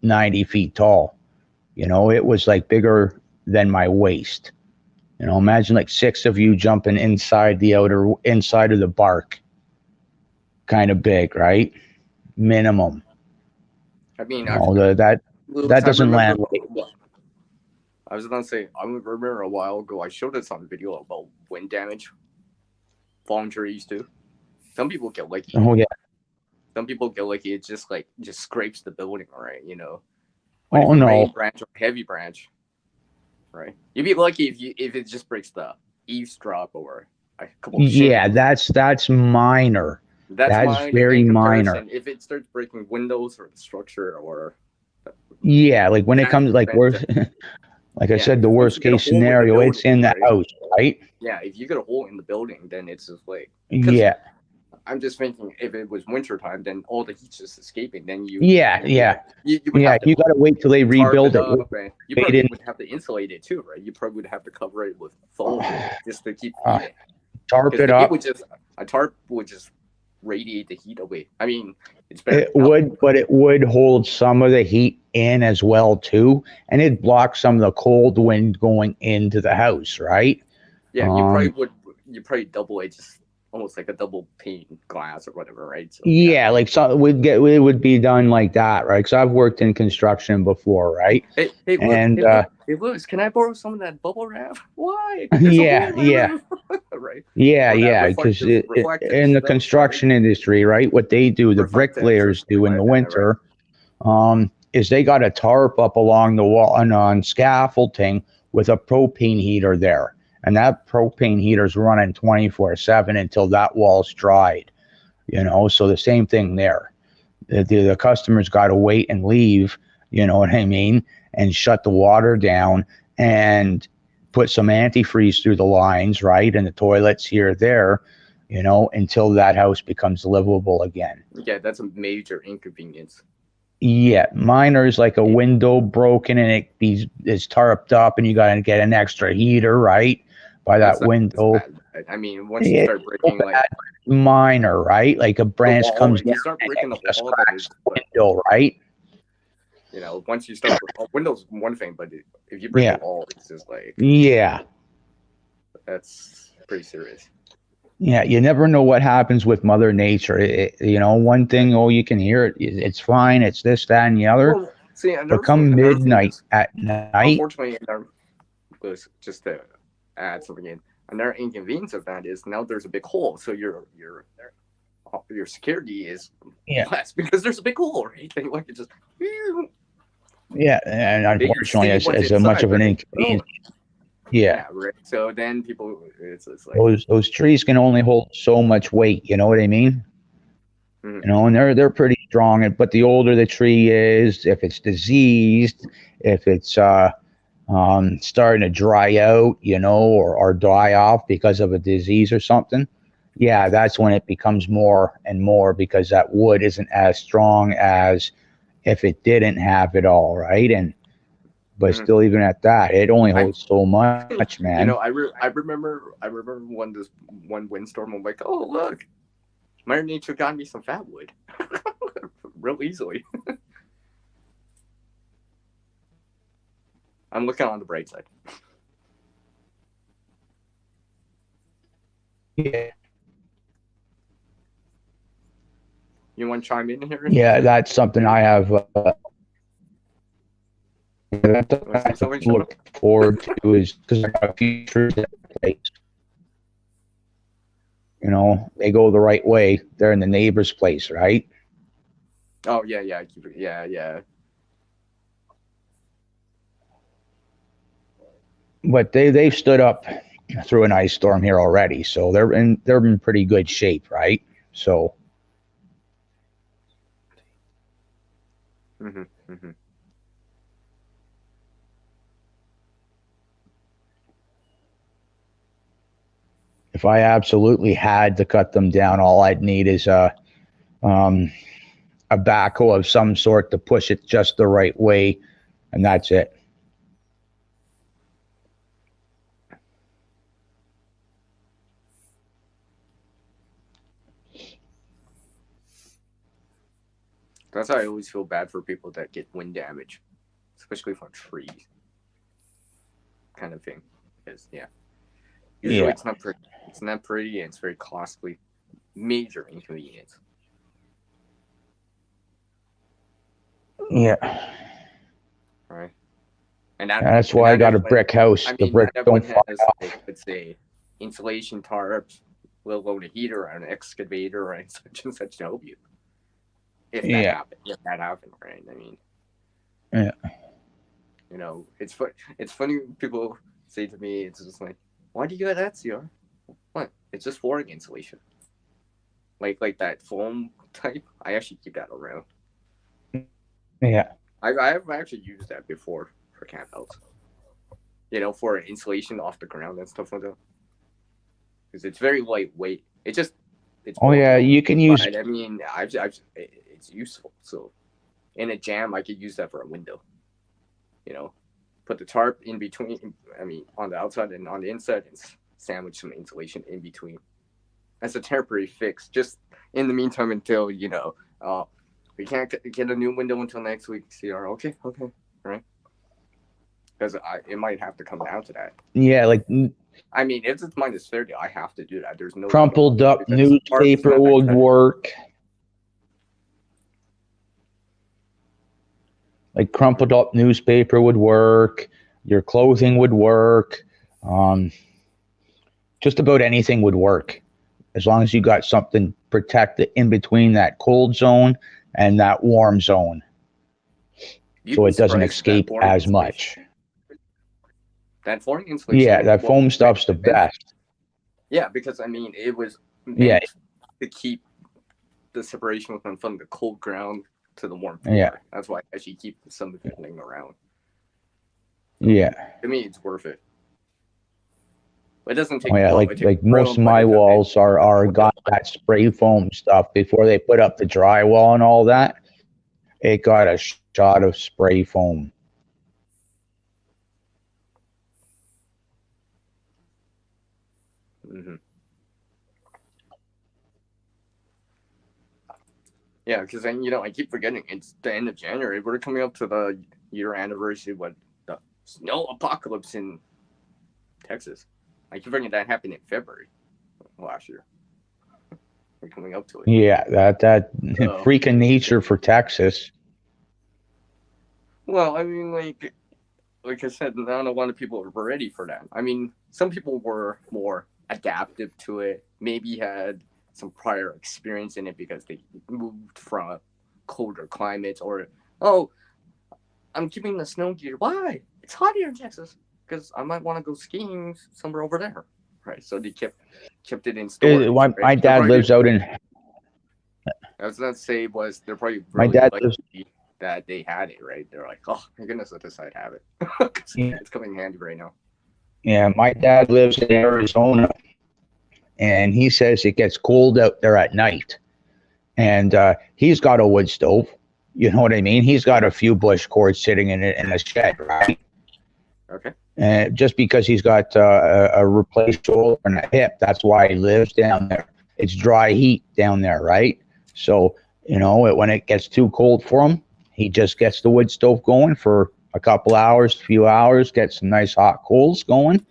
Speaker 6: 90 feet tall. You know, it was like bigger than my waist. You know, imagine like 6 of you jumping inside of the bark. Kind of big, right? Minimum.
Speaker 11: I mean,
Speaker 6: that doesn't land.
Speaker 11: I was gonna say, I remember a while ago, I showed us on a video about wind damage, falling trees too. Some people get lucky.
Speaker 6: Oh yeah.
Speaker 11: Some people get lucky. It just scrapes the building, right? You know.
Speaker 6: Oh no.
Speaker 11: Main branch or heavy branch, right? You'd be lucky if it just breaks the eavesdrop or a couple.
Speaker 6: Yeah, that's minor. That's very minor.
Speaker 11: If it starts breaking windows or the structure or.
Speaker 6: Yeah, like when it comes like worst, like I said, the worst case scenario, it's in the house, right?
Speaker 11: Yeah, if you get a hole in the building, then it's just like.
Speaker 6: Yeah.
Speaker 11: I'm just thinking, if it was wintertime, then all the heat's just escaping. Then you.
Speaker 6: Yeah. You got to wait till they rebuild it.
Speaker 11: You probably would have to insulate it too, right? You probably would have to cover it with foam just to keep it.
Speaker 6: Tarp it up.
Speaker 11: A tarp would just radiate the heat away. I mean, it's better.
Speaker 6: It would, but it would hold some of the heat in as well too, and it blocks some of the cold wind going into the house, right?
Speaker 11: Yeah, you probably double it, just almost like a double pane glass or whatever, right? So,
Speaker 6: yeah, like so it would be done like that, right? Because I've worked in construction before, right?
Speaker 11: Hey,
Speaker 6: and
Speaker 11: Lewis, can I borrow some of that bubble wrap? Why? There's
Speaker 6: yeah,
Speaker 11: a hole
Speaker 6: yeah.
Speaker 11: right.
Speaker 6: Yeah, because in the construction industry, right, what they do, the bricklayers do in the winter, is they got a tarp up along the wall and on scaffolding with a propane heater there. And that propane heater's running 24/7 until that wall's dried, so the same thing there. The customers got to wait and leave, you know what I mean, and shut the water down and put some antifreeze through the lines, right, and the toilets here, there, until that house becomes livable again.
Speaker 11: Yeah, that's a major inconvenience.
Speaker 6: Yeah, minor is like a window broken and it's tarped up, and you got to get an extra heater, right, by that window.
Speaker 11: I mean, once you start breaking
Speaker 6: minor, right, like a branch comes down,
Speaker 11: you start breaking the wall,
Speaker 6: cracks the window, right?
Speaker 11: Once you start, windows one thing, but if you break the wall, it's just like, that's pretty serious.
Speaker 6: Yeah, you never know what happens with Mother Nature. One thing, you can hear it, it's fine, it's this, that, and the other.
Speaker 11: Well, see,
Speaker 6: but come midnight at night,
Speaker 11: unfortunately, just to add something in, another inconvenience of that is now there's a big hole, so your security is less because there's a big hole, right? Like it just.
Speaker 6: Yeah, and unfortunately, as much of an inconvenience. Yeah,
Speaker 11: right. So then people, it's like
Speaker 6: those trees can only hold so much weight. You know what I mean?
Speaker 11: Mm-hmm.
Speaker 6: And they're pretty strong. But the older the tree is, if it's diseased, if it's starting to dry out, or die off because of a disease or something, that's when it becomes more and more, because that wood isn't as strong as if it didn't have it all, right? But still, even at that, it only holds so much, man.
Speaker 11: I remember one windstorm. I'm like, oh look, Mother Nature got me some fat wood, real easily. I'm looking on the bright side.
Speaker 6: Yeah.
Speaker 11: You want to chime in here?
Speaker 6: Yeah, that's something I have. Look forward to, is because I got a few trees in place. They go the right way. They're in the neighbor's place, right?
Speaker 11: Oh yeah.
Speaker 6: But they've stood up through an ice storm here already, so they're in pretty good shape, right? So.
Speaker 11: Mm-hmm.
Speaker 6: If I absolutely had to cut them down, all I'd need is a backhoe of some sort to push it just the right way, and that's it.
Speaker 11: That's why I always feel bad for people that get wind damage, especially from trees, kind of thing. Because usually it's not pretty. It's not pretty, and it's very costly. Major inconvenience.
Speaker 6: Yeah.
Speaker 11: Right. And
Speaker 6: that's why I got a brick house. The brick don't fly off.
Speaker 11: Let's say insulation tarps, let alone a heater or an excavator or such and such to help you. If that happened, right? I mean, it's funny when people say to me, it's just like, why do you got that, CR? What? It's just flooring insulation. Like that foam type. I actually keep that around.
Speaker 6: Yeah.
Speaker 11: I've actually used that before for campouts. For insulation off the ground and stuff like that. Because it's very lightweight. It's
Speaker 6: you can use.
Speaker 11: I mean, it's useful. So, in a jam, I could use that for a window. Put the tarp in between. I mean, on the outside and on the inside, and sandwich some insulation in between. as a temporary fix, just in the meantime until we can't get a new window until next week. CR, okay, right? Because it might have to come down to that.
Speaker 6: Yeah, like
Speaker 11: I mean, if it's minus 30, I have to do that. There's no
Speaker 6: crumpled up newspaper would work. Like crumpled up newspaper would work. Your clothing would work. Just about anything would work, as long as you got something protected in between that cold zone and that warm zone, so it doesn't escape as much.
Speaker 11: That flooring insulation.
Speaker 6: Yeah, that foam stuff's the best.
Speaker 11: Yeah, because I mean, it was meant to keep the separation from the cold ground to the warm floor.
Speaker 6: Yeah.
Speaker 11: That's why I actually keep some of it laying around.
Speaker 6: Yeah.
Speaker 11: To me, it's worth it. It doesn't take.
Speaker 6: Like most of my walls are got that spray foam stuff before they put up the drywall and all that. It got a shot of spray foam.
Speaker 11: Mm-hmm. Yeah, because I keep forgetting it's the end of January. We're coming up to the year anniversary of the snow apocalypse in Texas. I keep forgetting that happened in February last year. We're coming up to it.
Speaker 6: Yeah, that freaking nature for Texas.
Speaker 11: Well, I mean, like I said, not a lot of people were ready for that. I mean, some people were more adaptive to it, maybe had some prior experience in it because they moved from colder climates, or I'm keeping the snow gear. Why? It's hot here in Texas because I might want to go skiing somewhere over there, right? So they kept it in storage.
Speaker 6: My dad lives out in.
Speaker 11: I was gonna say they're probably
Speaker 6: My
Speaker 11: really
Speaker 6: dad
Speaker 11: lucky that they had it, right? They're like, oh my goodness, let this side have it. It's coming in handy right now.
Speaker 6: Yeah, my dad lives in Arizona, and he says it gets cold out there at night. And he's got a wood stove. You know what I mean? He's got a few bush cords sitting in a shed, right?
Speaker 11: Okay.
Speaker 6: And just because he's got a replaced shoulder and a hip, that's why he lives down there. It's dry heat down there, right? So, when it gets too cold for him, he just gets the wood stove going for a couple hours, few hours, gets some nice hot coals going,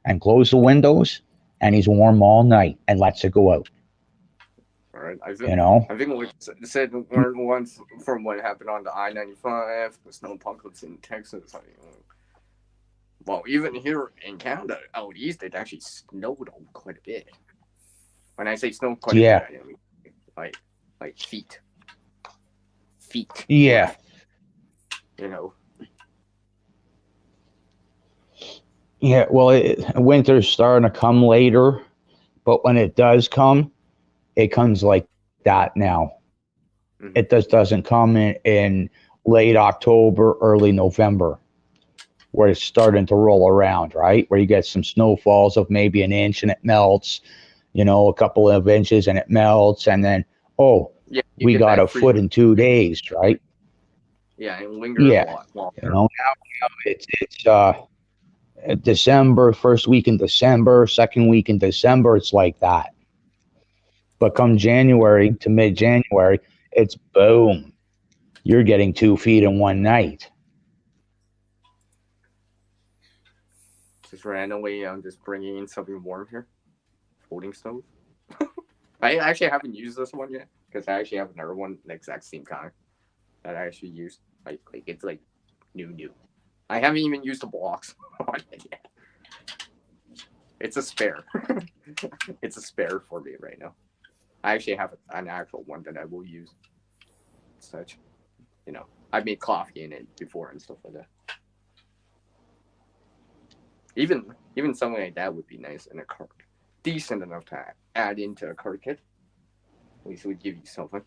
Speaker 6: and close the windows, and he's warm all night and lets it go out.
Speaker 11: All right. I think like I said, once from what happened on the I-95, the snow apocalypse in Texas. Well, even here in Canada, out east, it actually snowed quite a bit. When I say snow quite a bit, I mean like feet.
Speaker 6: Yeah. Yeah, well, winter's starting to come later, but when it does come, it comes like that now. Mm-hmm. It doesn't come in late October, early November, where it's starting to roll around, right? Where you get some snowfalls of maybe an inch and it melts, a couple of inches and it melts, and then, we got a foot in 2 days, right?
Speaker 11: Yeah, it lingers a lot longer.
Speaker 6: Now it's December, first week in December, second week in December, it's like that. But come January to mid-January, it's boom. You're getting 2 feet in one night.
Speaker 11: Just randomly, I'm just bringing in something warm here. Folding stove. I actually haven't used this one yet because I actually have another one the exact same kind that I actually used. Like it's like new. I haven't even used the blocks on it yet. It's a spare. It's a spare for me right now. I actually have an actual one that I will use. Such, I've made coffee in it before and stuff like that. Even something like that would be nice in a cart. Decent enough to add into a cart kit. At least it would give you something.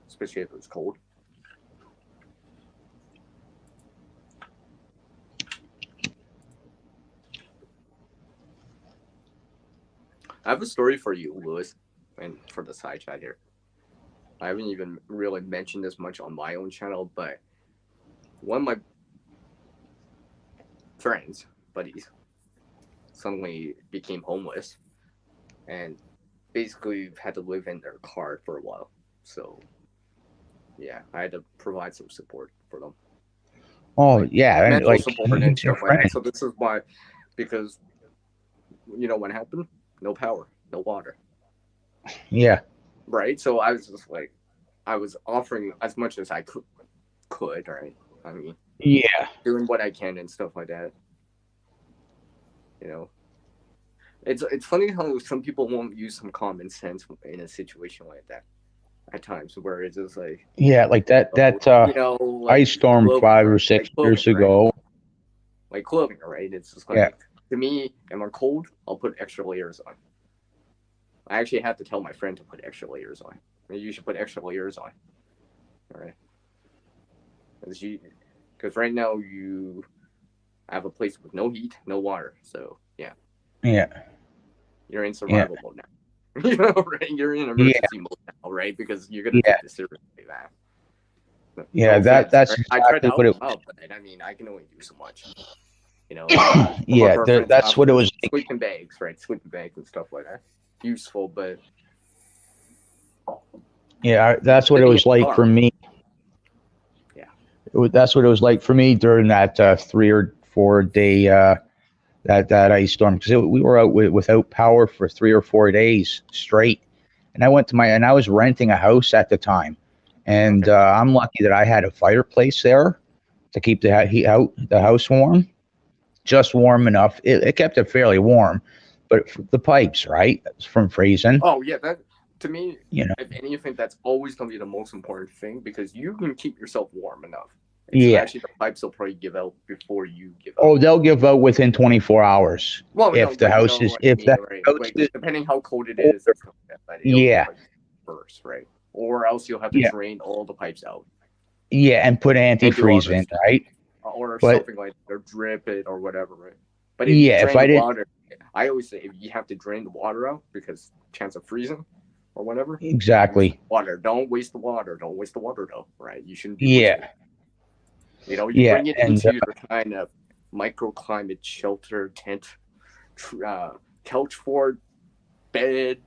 Speaker 11: Especially if it was cold. I have a story for you, Lewis, and for the side chat here. I haven't even really mentioned this much on my own channel, but one of my friends, buddies, suddenly became homeless and basically had to live in their car for a while. So yeah, I had to provide some support for them.
Speaker 6: Oh yeah, and
Speaker 11: Mental
Speaker 6: like
Speaker 11: support and
Speaker 6: he's your
Speaker 11: stuff like that.
Speaker 6: friend.
Speaker 11: So this is why, because you know what happened? No power, no water.
Speaker 6: Yeah.
Speaker 11: Right? So I was just like, I was offering as much as I could, right? I mean,
Speaker 6: Yeah.
Speaker 11: doing what I can and stuff like that. You know, it's funny how some people won't use some common sense in a situation like that at times, where it's just like,
Speaker 6: Yeah, like that
Speaker 11: you know, like
Speaker 6: ice storm
Speaker 11: clothing,
Speaker 6: 5 or
Speaker 11: right?
Speaker 6: 6
Speaker 11: Like clothing,
Speaker 6: years
Speaker 11: right?
Speaker 6: ago.
Speaker 11: Like clothing, right? It's just like,
Speaker 6: Yeah.
Speaker 11: to me, am I cold? I'll put extra layers on. I actually have to tell my friend to put extra layers on. Maybe you should put extra layers on. All right. Because right now you have a place with no heat, no water. So yeah.
Speaker 6: Yeah.
Speaker 11: You're in survival mode now. You know, right? You're in emergency mode now, right? Because you're gonna take this seriously, man.
Speaker 6: Yeah,
Speaker 11: No offense,
Speaker 6: that's
Speaker 11: right? I tried to
Speaker 6: exactly
Speaker 11: help
Speaker 6: what it
Speaker 11: them out, but I mean, I can only do so much. You know,
Speaker 6: yeah, that's what it was like.
Speaker 11: Sleeping bags, right? Sleeping bags and stuff like that. Useful, but
Speaker 6: Yeah, that's what it was like for me.
Speaker 11: Yeah.
Speaker 6: That's what it was like for me during that 3 or 4 day that ice storm, because we were out without power for 3 or 4 days straight. And I was renting a house at the time, and I'm lucky that I had a fireplace there to keep the house warm, just warm enough. It kept it fairly warm, but the pipes, right, from freezing.
Speaker 11: Oh yeah, that to me,
Speaker 6: you know,
Speaker 11: if anything, that's always gonna be the most important thing, because you can keep yourself warm enough. It's
Speaker 6: yeah.
Speaker 11: actually the pipes will probably give out before you give out.
Speaker 6: Oh, they'll give out within 24 hours.
Speaker 11: Well,
Speaker 6: if the house is, if the house
Speaker 11: like,
Speaker 6: is,
Speaker 11: depending how cold it is, and stuff like that, but
Speaker 6: yeah,
Speaker 11: first, right? Or else you'll have to drain all the pipes out.
Speaker 6: Yeah, and put antifreeze in, right?
Speaker 11: Or
Speaker 6: But
Speaker 11: something like that, or drip it or whatever, right? But if
Speaker 6: yeah,
Speaker 11: you
Speaker 6: if
Speaker 11: drain
Speaker 6: I
Speaker 11: the
Speaker 6: didn't,
Speaker 11: water, I always say if you have to drain the water out because chance of freezing or whatever.
Speaker 6: exactly.
Speaker 11: Water. Don't waste the water. Don't waste the water though, right? You shouldn't be wasting
Speaker 6: Yeah,
Speaker 11: it. You know, you
Speaker 6: yeah,
Speaker 11: bring it
Speaker 6: and
Speaker 11: into your kind of microclimate shelter tent, couch fort, bed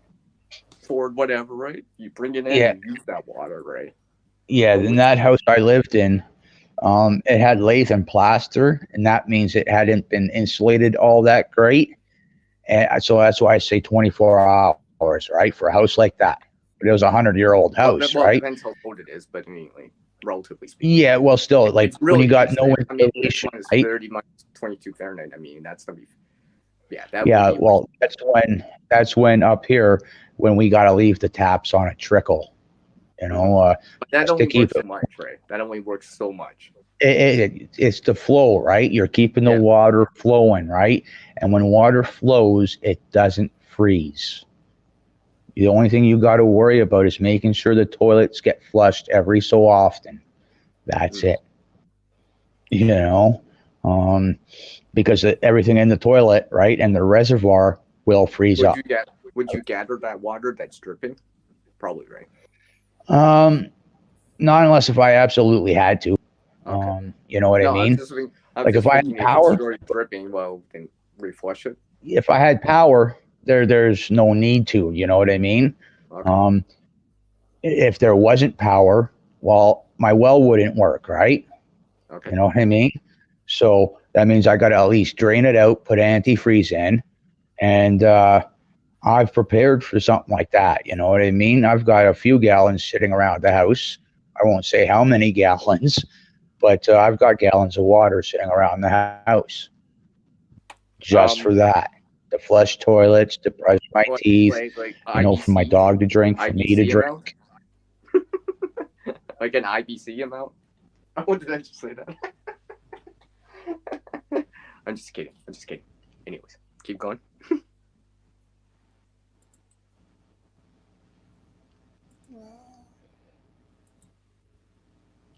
Speaker 11: fort, whatever, right? You bring it in
Speaker 6: Yeah.
Speaker 11: and use that water, right?
Speaker 6: yeah. In that house I lived in, it had lath and plaster, and that means it hadn't been insulated all that great. And so that's why I say 24 hours, right, for a house like that. But it was a 100-year-old house,
Speaker 11: Well, it
Speaker 6: right?
Speaker 11: depends how cold it is, but I mean, like, relatively speaking.
Speaker 6: Yeah, well, still, like,
Speaker 11: It's really
Speaker 6: when you got
Speaker 11: nice
Speaker 6: no
Speaker 11: there. I mean, this
Speaker 6: insulation,
Speaker 11: one is
Speaker 6: right?
Speaker 11: 30 minus 22 Fahrenheit. I mean, that's gonna be, yeah, that
Speaker 6: Yeah,
Speaker 11: would be.
Speaker 6: well, that's when up here, when we got to leave the taps on a trickle, you know,
Speaker 11: But that
Speaker 6: just
Speaker 11: only
Speaker 6: to keep
Speaker 11: works so
Speaker 6: it.
Speaker 11: much, right? That only works so much.
Speaker 6: It's the flow, right? You're keeping the water flowing, right? And when water flows, it doesn't freeze. The only thing you got to worry about is making sure the toilets get flushed every so often. That's it. You know, because everything in the toilet, right, and the reservoir will freeze up.
Speaker 11: Would you gather that water that's dripping? Probably, right?
Speaker 6: Not unless if I absolutely had to. You know what I mean? Like if I had power,
Speaker 11: if it's dripping, well, then reflush it.
Speaker 6: if I had power, there's no need to. You know what I mean? If there wasn't power, well, my well wouldn't work, right? You know what I mean? So that means I got to at least drain it out, put antifreeze in, and I've prepared for something like that. You know what I mean? I've got a few gallons sitting around the house. I won't say how many gallons, but I've got gallons of water sitting around the house just for that. To flush toilets, to brush my teeth, you know, for my dog to drink, for me to
Speaker 11: IBC
Speaker 6: drink.
Speaker 11: Like an IBC amount? What did I just say that? I'm just kidding. Anyways, keep going.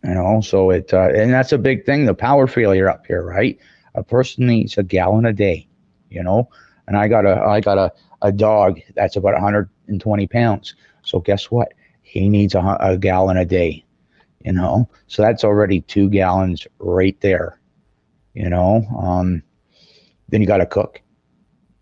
Speaker 6: You know, so and that's a big thing, the power failure up here, right? A person needs a gallon a day, you know, and I got a dog that's about 120 pounds. So guess what? He needs a gallon a day, you know, so that's already 2 gallons right there, you know. Then you got to cook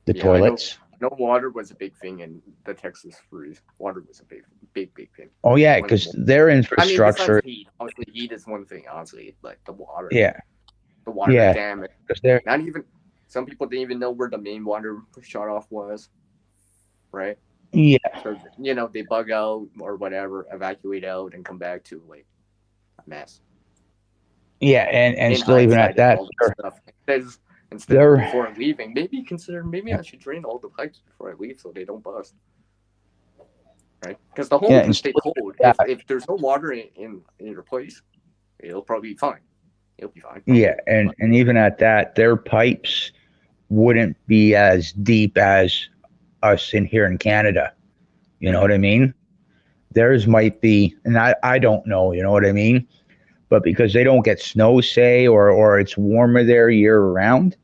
Speaker 6: the toilets.
Speaker 11: No, water was a big thing in the Texas freeze. Water was a big thing.
Speaker 6: Oh yeah, because their
Speaker 11: I mean,
Speaker 6: infrastructure.
Speaker 11: besides heat. Obviously, heat is one thing, honestly, but the water.
Speaker 6: Yeah.
Speaker 11: The water
Speaker 6: Yeah.
Speaker 11: damage.
Speaker 6: Because they're
Speaker 11: Not even. Some people didn't even know where the main water shut off was. Right.
Speaker 6: Yeah.
Speaker 11: So, you know, they bug out or whatever, evacuate out, and come back to like a mess.
Speaker 6: Yeah, and
Speaker 11: In
Speaker 6: still even at
Speaker 11: hindsight,
Speaker 6: that,
Speaker 11: all that stuff. Instead
Speaker 6: they're-
Speaker 11: before leaving, maybe consider I should drain all the pipes before I leave so they don't bust. Right? Because the home can stay cold. If there's no water in your place, it'll probably be fine. It'll be fine.
Speaker 6: Yeah, and even at that, their pipes wouldn't be as deep as us in here in Canada. You know what I mean? Theirs might be, and I don't know, you know what I mean? But because they don't get snow, say, or it's warmer there year round,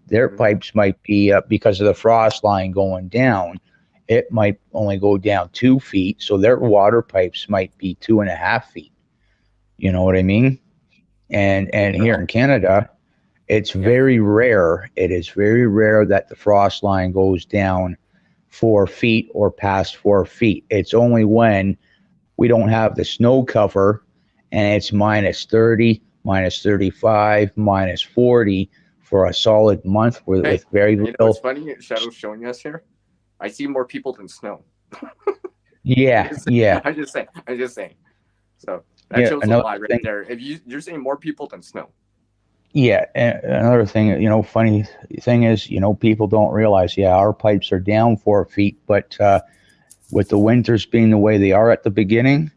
Speaker 6: their pipes might be because of the frost line going down. It might only go down 2 feet, so their water pipes might be 2.5 feet. You know what I mean? And here in Canada, it's very rare. It is very rare that the frost line goes down 4 feet or past 4 feet. It's only when we don't have the snow cover and it's minus 30, minus 35, minus 40 for a solid month with very
Speaker 11: You know
Speaker 6: little.
Speaker 11: what's funny? Shadow's showing us here. I see more people than snow.
Speaker 6: Yeah, yeah.
Speaker 11: I'm just saying. So that shows a
Speaker 6: another
Speaker 11: lot right
Speaker 6: thing-
Speaker 11: there. If you're saying more people than snow.
Speaker 6: Yeah, and another thing, funny thing is, people don't realize, our pipes are down 4 feet, but with the winters being the way they are at the beginning,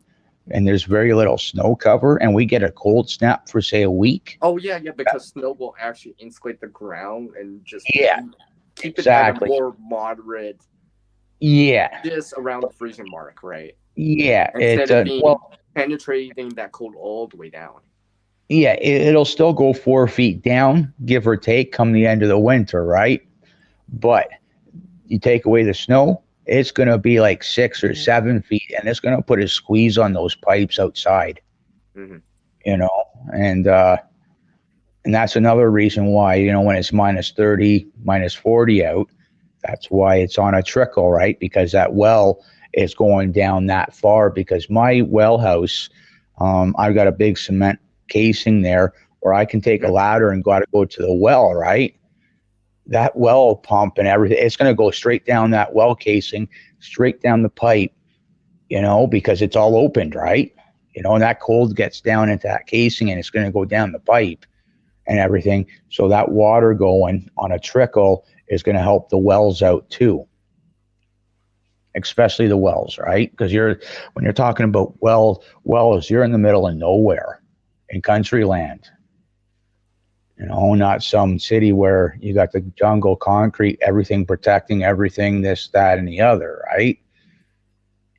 Speaker 6: and there's very little snow cover, and we get a cold snap for, say, a week.
Speaker 11: Oh yeah, because snow will actually insulate the ground and just keep it
Speaker 6: exactly.
Speaker 11: at a more moderate.
Speaker 6: Yeah.
Speaker 11: Just around the freezing mark, right?
Speaker 6: Yeah.
Speaker 11: Instead of being penetrating that cold all the way down.
Speaker 6: Yeah, it'll still go 4 feet down, give or take, come the end of the winter, right? But you take away the snow, it's going to be like 6 or 7 feet, and it's going to put a squeeze on those pipes outside.
Speaker 11: Mm-hmm.
Speaker 6: And that's another reason why, when it's minus 30, minus 40 out, that's why it's on a trickle, right? Because that well is going down that far. Because my well house, I've got a big cement casing there where I can take a ladder and go to the well, right? That well pump and everything, it's going to go straight down that well casing, straight down the pipe, because it's all opened, right? And that cold gets down into that casing and it's going to go down the pipe and everything. So that water going on a trickle is going to help the wells out too. Especially the wells, right? Because when you're talking about wells, you're in the middle of nowhere in country land. Not some city where you got the jungle, concrete, everything protecting everything, this, that, and the other, right?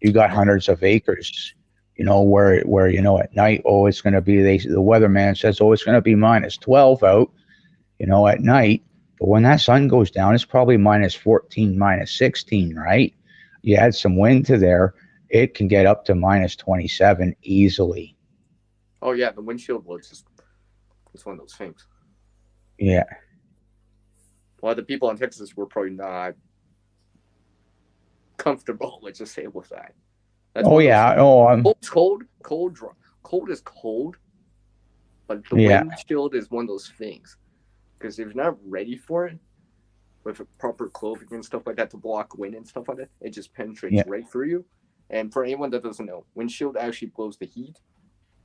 Speaker 6: You got hundreds of acres, where at night, it's going to be, the weatherman says, it's going to be minus 12 out, at night. But when that sun goes down, it's probably minus 14, minus 16, right? You add some wind to there, it can get up to minus 27 easily.
Speaker 11: Oh yeah, the windshield was it's one of those things.
Speaker 6: Yeah.
Speaker 11: Well, the people in Texas were probably not comfortable, let's just say, with that.
Speaker 6: It's
Speaker 11: cold is cold, but the windshield is one of those things. Because if you're not ready for it, with proper clothing and stuff like that to block wind and stuff like that, it just penetrates right through you. And for anyone that doesn't know, windshield actually blows the heat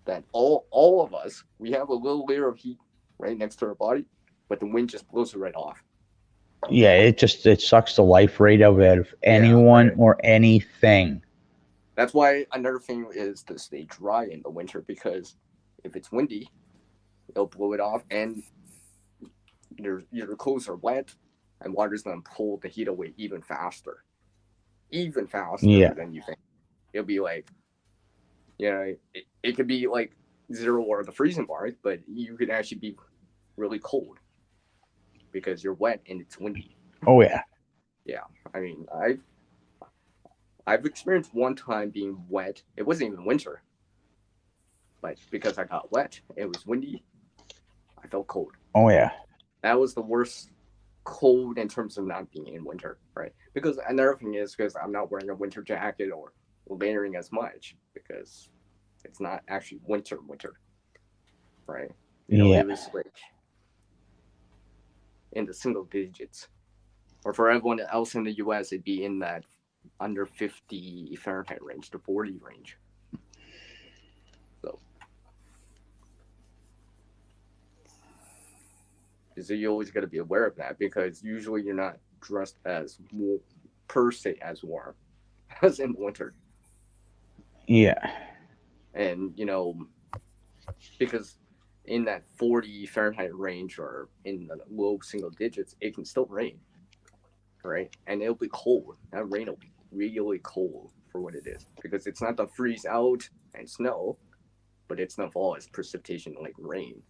Speaker 11: that all of us, we have a little layer of heat right next to our body, but the wind just blows it right off.
Speaker 6: Yeah, it sucks the life rate out of anyone or anything.
Speaker 11: That's why another thing is to stay dry in the winter, because if it's windy, it'll blow it off, and your clothes are wet, and water's gonna pull the heat away even faster than you think. It'll be like, it could be like 0 or the freezing mark, but you could actually be really cold because you're wet and it's windy.
Speaker 6: Oh yeah.
Speaker 11: Yeah, I mean, I've experienced one time being wet. It wasn't even winter, but because I got wet, it was windy. I felt cold.
Speaker 6: Oh yeah.
Speaker 11: That was the worst cold in terms of not being in winter, right? Because another thing is because I'm not wearing a winter jacket or layering as much because it's not actually winter, right? You know, it was like in the single digits. Or for everyone else in the US, it'd be in that under 50 Fahrenheit range to 40 range. So you always got to be aware of that because usually you're not dressed as per se as warm as in winter.
Speaker 6: Yeah.
Speaker 11: And, you know, because in that 40 Fahrenheit range or in the low single digits, it can still rain, right? And it'll be cold. That rain will be really cold for what it is because it's not the freeze out and snow, but it's not fall as precipitation like rain.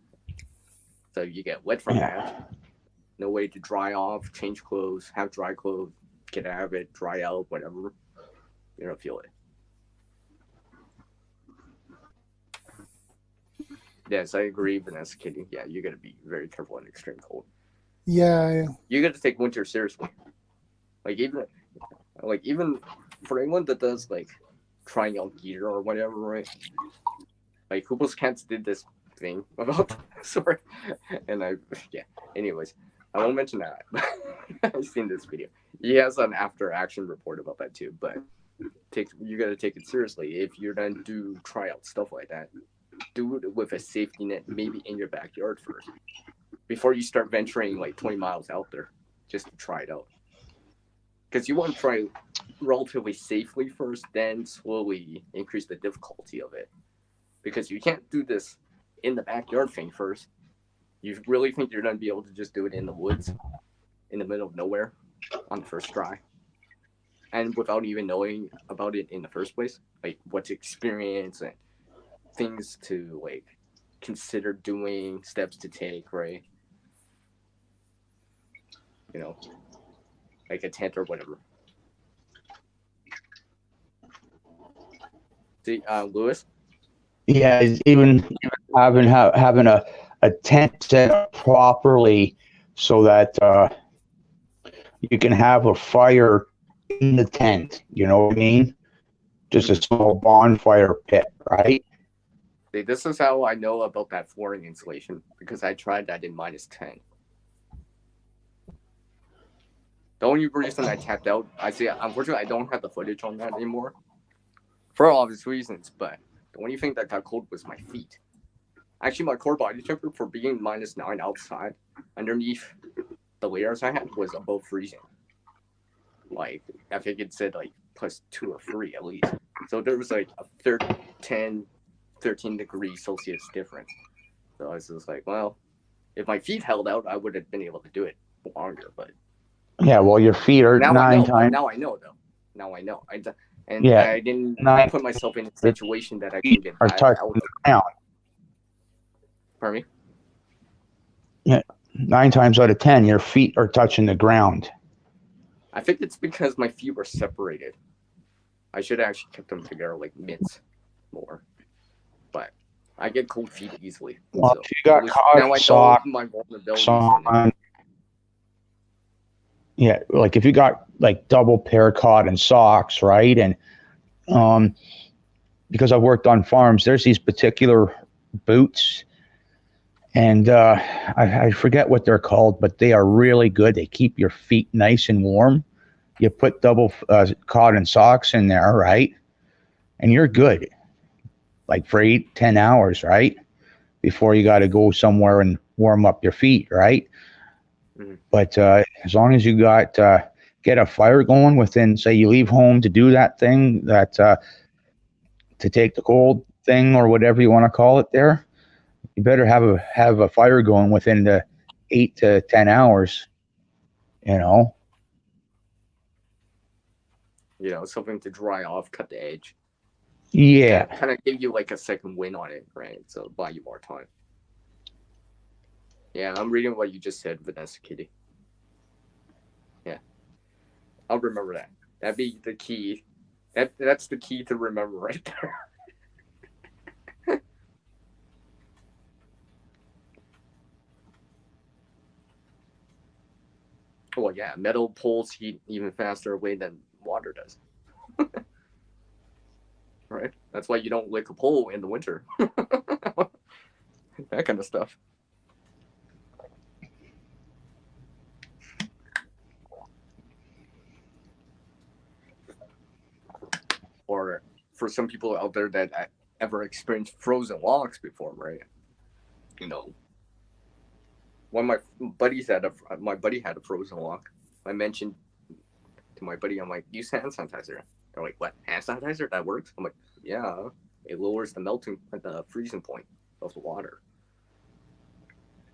Speaker 11: So you get wet from that. No way to dry off, change clothes, have dry clothes, get out of it, dry out, whatever. You don't feel it. Yes, I agree, Vanessa Kitty. Yeah, you got to be very careful in extreme cold.
Speaker 1: Yeah.
Speaker 11: You got to take winter seriously. Like even for anyone that does like trying out gear or whatever, right? Like Hooples Cats did this thing about sorry, and anyways, I won't mention that. I've seen this video. He has an after action report about that too, but you got to take it seriously. If you're gonna do tryout stuff like that, do it with a safety net, maybe in your backyard first, before you start venturing like 20 miles out there just to try it out. Because you want to try relatively safely first, then slowly increase the difficulty of it. Because you can't do this in the backyard thing first. You really think you're going to be able to just do it in the woods, in the middle of nowhere, on the first try? And without even knowing about it in the first place? Like, what to experience and things to, like, consider doing, steps to take, right? You know, like a tent or whatever. See, Lewis?
Speaker 6: Yeah, even having a tent set up properly so that you can have a fire in the tent. You know what I mean? Just a small bonfire pit, right?
Speaker 11: See, this is how I know about that flooring insulation because I tried that in -10. The only reason I tapped out, unfortunately, I don't have the footage on that anymore for obvious reasons, but the only thing that got cold was my feet. Actually, my core body temperature for being -9 outside, underneath the layers I had, was above freezing. Like, I think it said like +2 or 3 at least. So there was like a 13 degrees Celsius difference. So I was just like, well, if my feet held out, I would have been able to do it longer, but
Speaker 6: yeah, well, your feet are
Speaker 11: now
Speaker 6: nine times.
Speaker 11: Now I know, though. Now I know. I didn't put myself in a situation that I can get back out of. Pardon me?
Speaker 6: Yeah, 9 times out of 10, your feet are touching the ground.
Speaker 11: I think it's because my feet were separated. I should have actually kept them together like mitts more. But I get cold feet easily.
Speaker 6: Well,
Speaker 11: so
Speaker 6: if you got cotton socks on, yeah, like if you got like double pair cotton socks, right? And because I've worked on farms, there's these particular boots, and I forget what they're called, but they are really good. They keep your feet nice and warm. You put double cotton socks in there, right? And you're good, like for 8-10 hours, right? Before you got to go somewhere and warm up your feet, right? Mm-hmm. But as long as you got get a fire going within, say you leave home to do that thing, that to take the cold thing or whatever you want to call it there, you better have a fire going within the 8 to 10 hours, you know.
Speaker 11: You know, something to dry off, cut the edge.
Speaker 6: Yeah.
Speaker 11: Kind of give you like a second win on it, right? So buy you more time. Yeah, I'm reading what you just said, Vanessa Kitty. Yeah. I'll remember that. That'd be the key. That's the key to remember right there. Well, yeah, metal pulls heat even faster away than water does. Right? That's why you don't lick a pole in the winter. That kind of stuff. Or for some people out there that ever experienced frozen logs before, right? You know, one of my buddies had a frozen log. I mentioned to my buddy, I'm like, use hand sanitizer. They're like, what? Hand sanitizer? That works? I'm like, yeah. It lowers the melting at the freezing point of the water.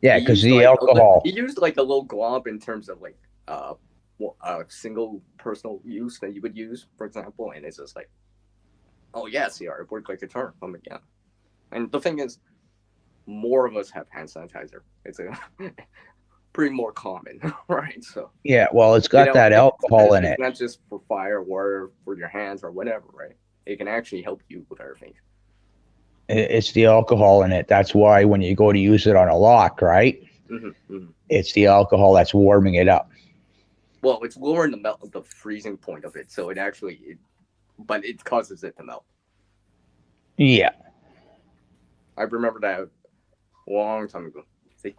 Speaker 6: Yeah, because the alcohol.
Speaker 11: He used like a little glob in terms of like a single personal use that you would use, for example, and it's just like, oh yeah, CR, it worked like a charm. I'm like, yeah. And the thing is, more of us have hand sanitizer. It's a pretty more common, right? So
Speaker 6: Yeah, well, it's got that alcohol in it.
Speaker 11: It's not just for fire or for your hands or whatever, right? It can actually help you with everything.
Speaker 6: It's the alcohol in it. That's why when you go to use it on a lock, right? It's the alcohol that's warming it up.
Speaker 11: Well, it's lowering the freezing point of it, so but it causes it to melt.
Speaker 6: Yeah.
Speaker 11: I remember that a long time ago. See,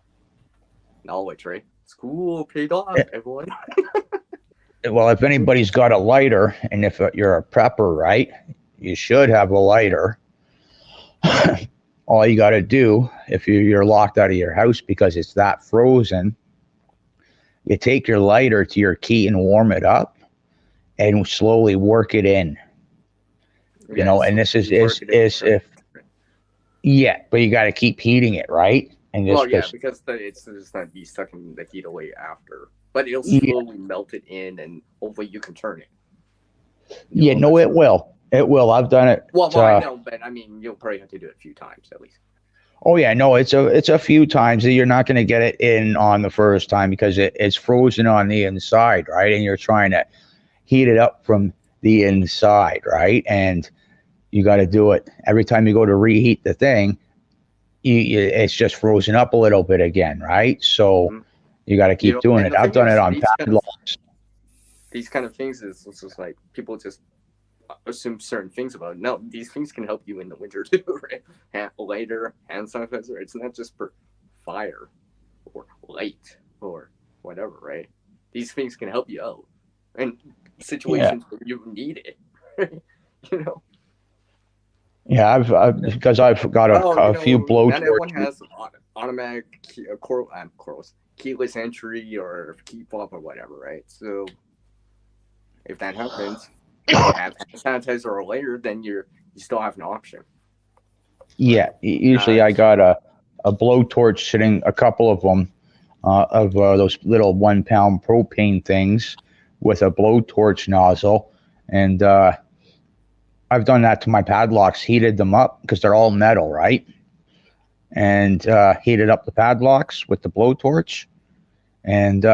Speaker 11: knowledge, right? School paid off, everyone.
Speaker 6: Well, if anybody's got a lighter, and if you're a prepper, right, you should have a lighter. All you got to do, if you're locked out of your house because it's that frozen, you take your lighter to your key and warm it up and slowly work it in. You know, and this is if, yeah, but you got to keep heating it, right? And
Speaker 11: Well, yeah, because it's just not be sucking the heat away after. But it'll slowly melt it in, and hopefully you can turn it.
Speaker 6: Yeah, no, it will. It will. I've done it.
Speaker 11: Well, I know, but I mean, you'll probably have to do it a few times at least.
Speaker 6: Oh yeah, no, it's a few times. You're not going to get it in on the first time because it's frozen on the inside, right? And you're trying to heat it up from the inside, right? And you got to do it every time you go to reheat the thing. It's just frozen up a little bit again, right? So you got to keep doing it. I've done it on padlocks.
Speaker 11: These kind of things is just like people just assume certain things about it. No, these things can help you in the winter too, right? Lighter, hand sanitizer. It's not just for fire or light or whatever, right? These things can help you out in situations where you need it. You know.
Speaker 6: Yeah, because I've got a few blowtorches.
Speaker 11: Not everyone has automatic keyless entry or key fob or whatever, right? So if that happens, you have hand sanitizer or lighter, then you still have an option.
Speaker 6: Yeah, usually I got a blowtorch sitting, a couple of them, of those little 1 pound propane things with a blowtorch nozzle, and I've done that to my padlocks, heated them up because they're all metal, right? And heated up the padlocks with the blowtorch, and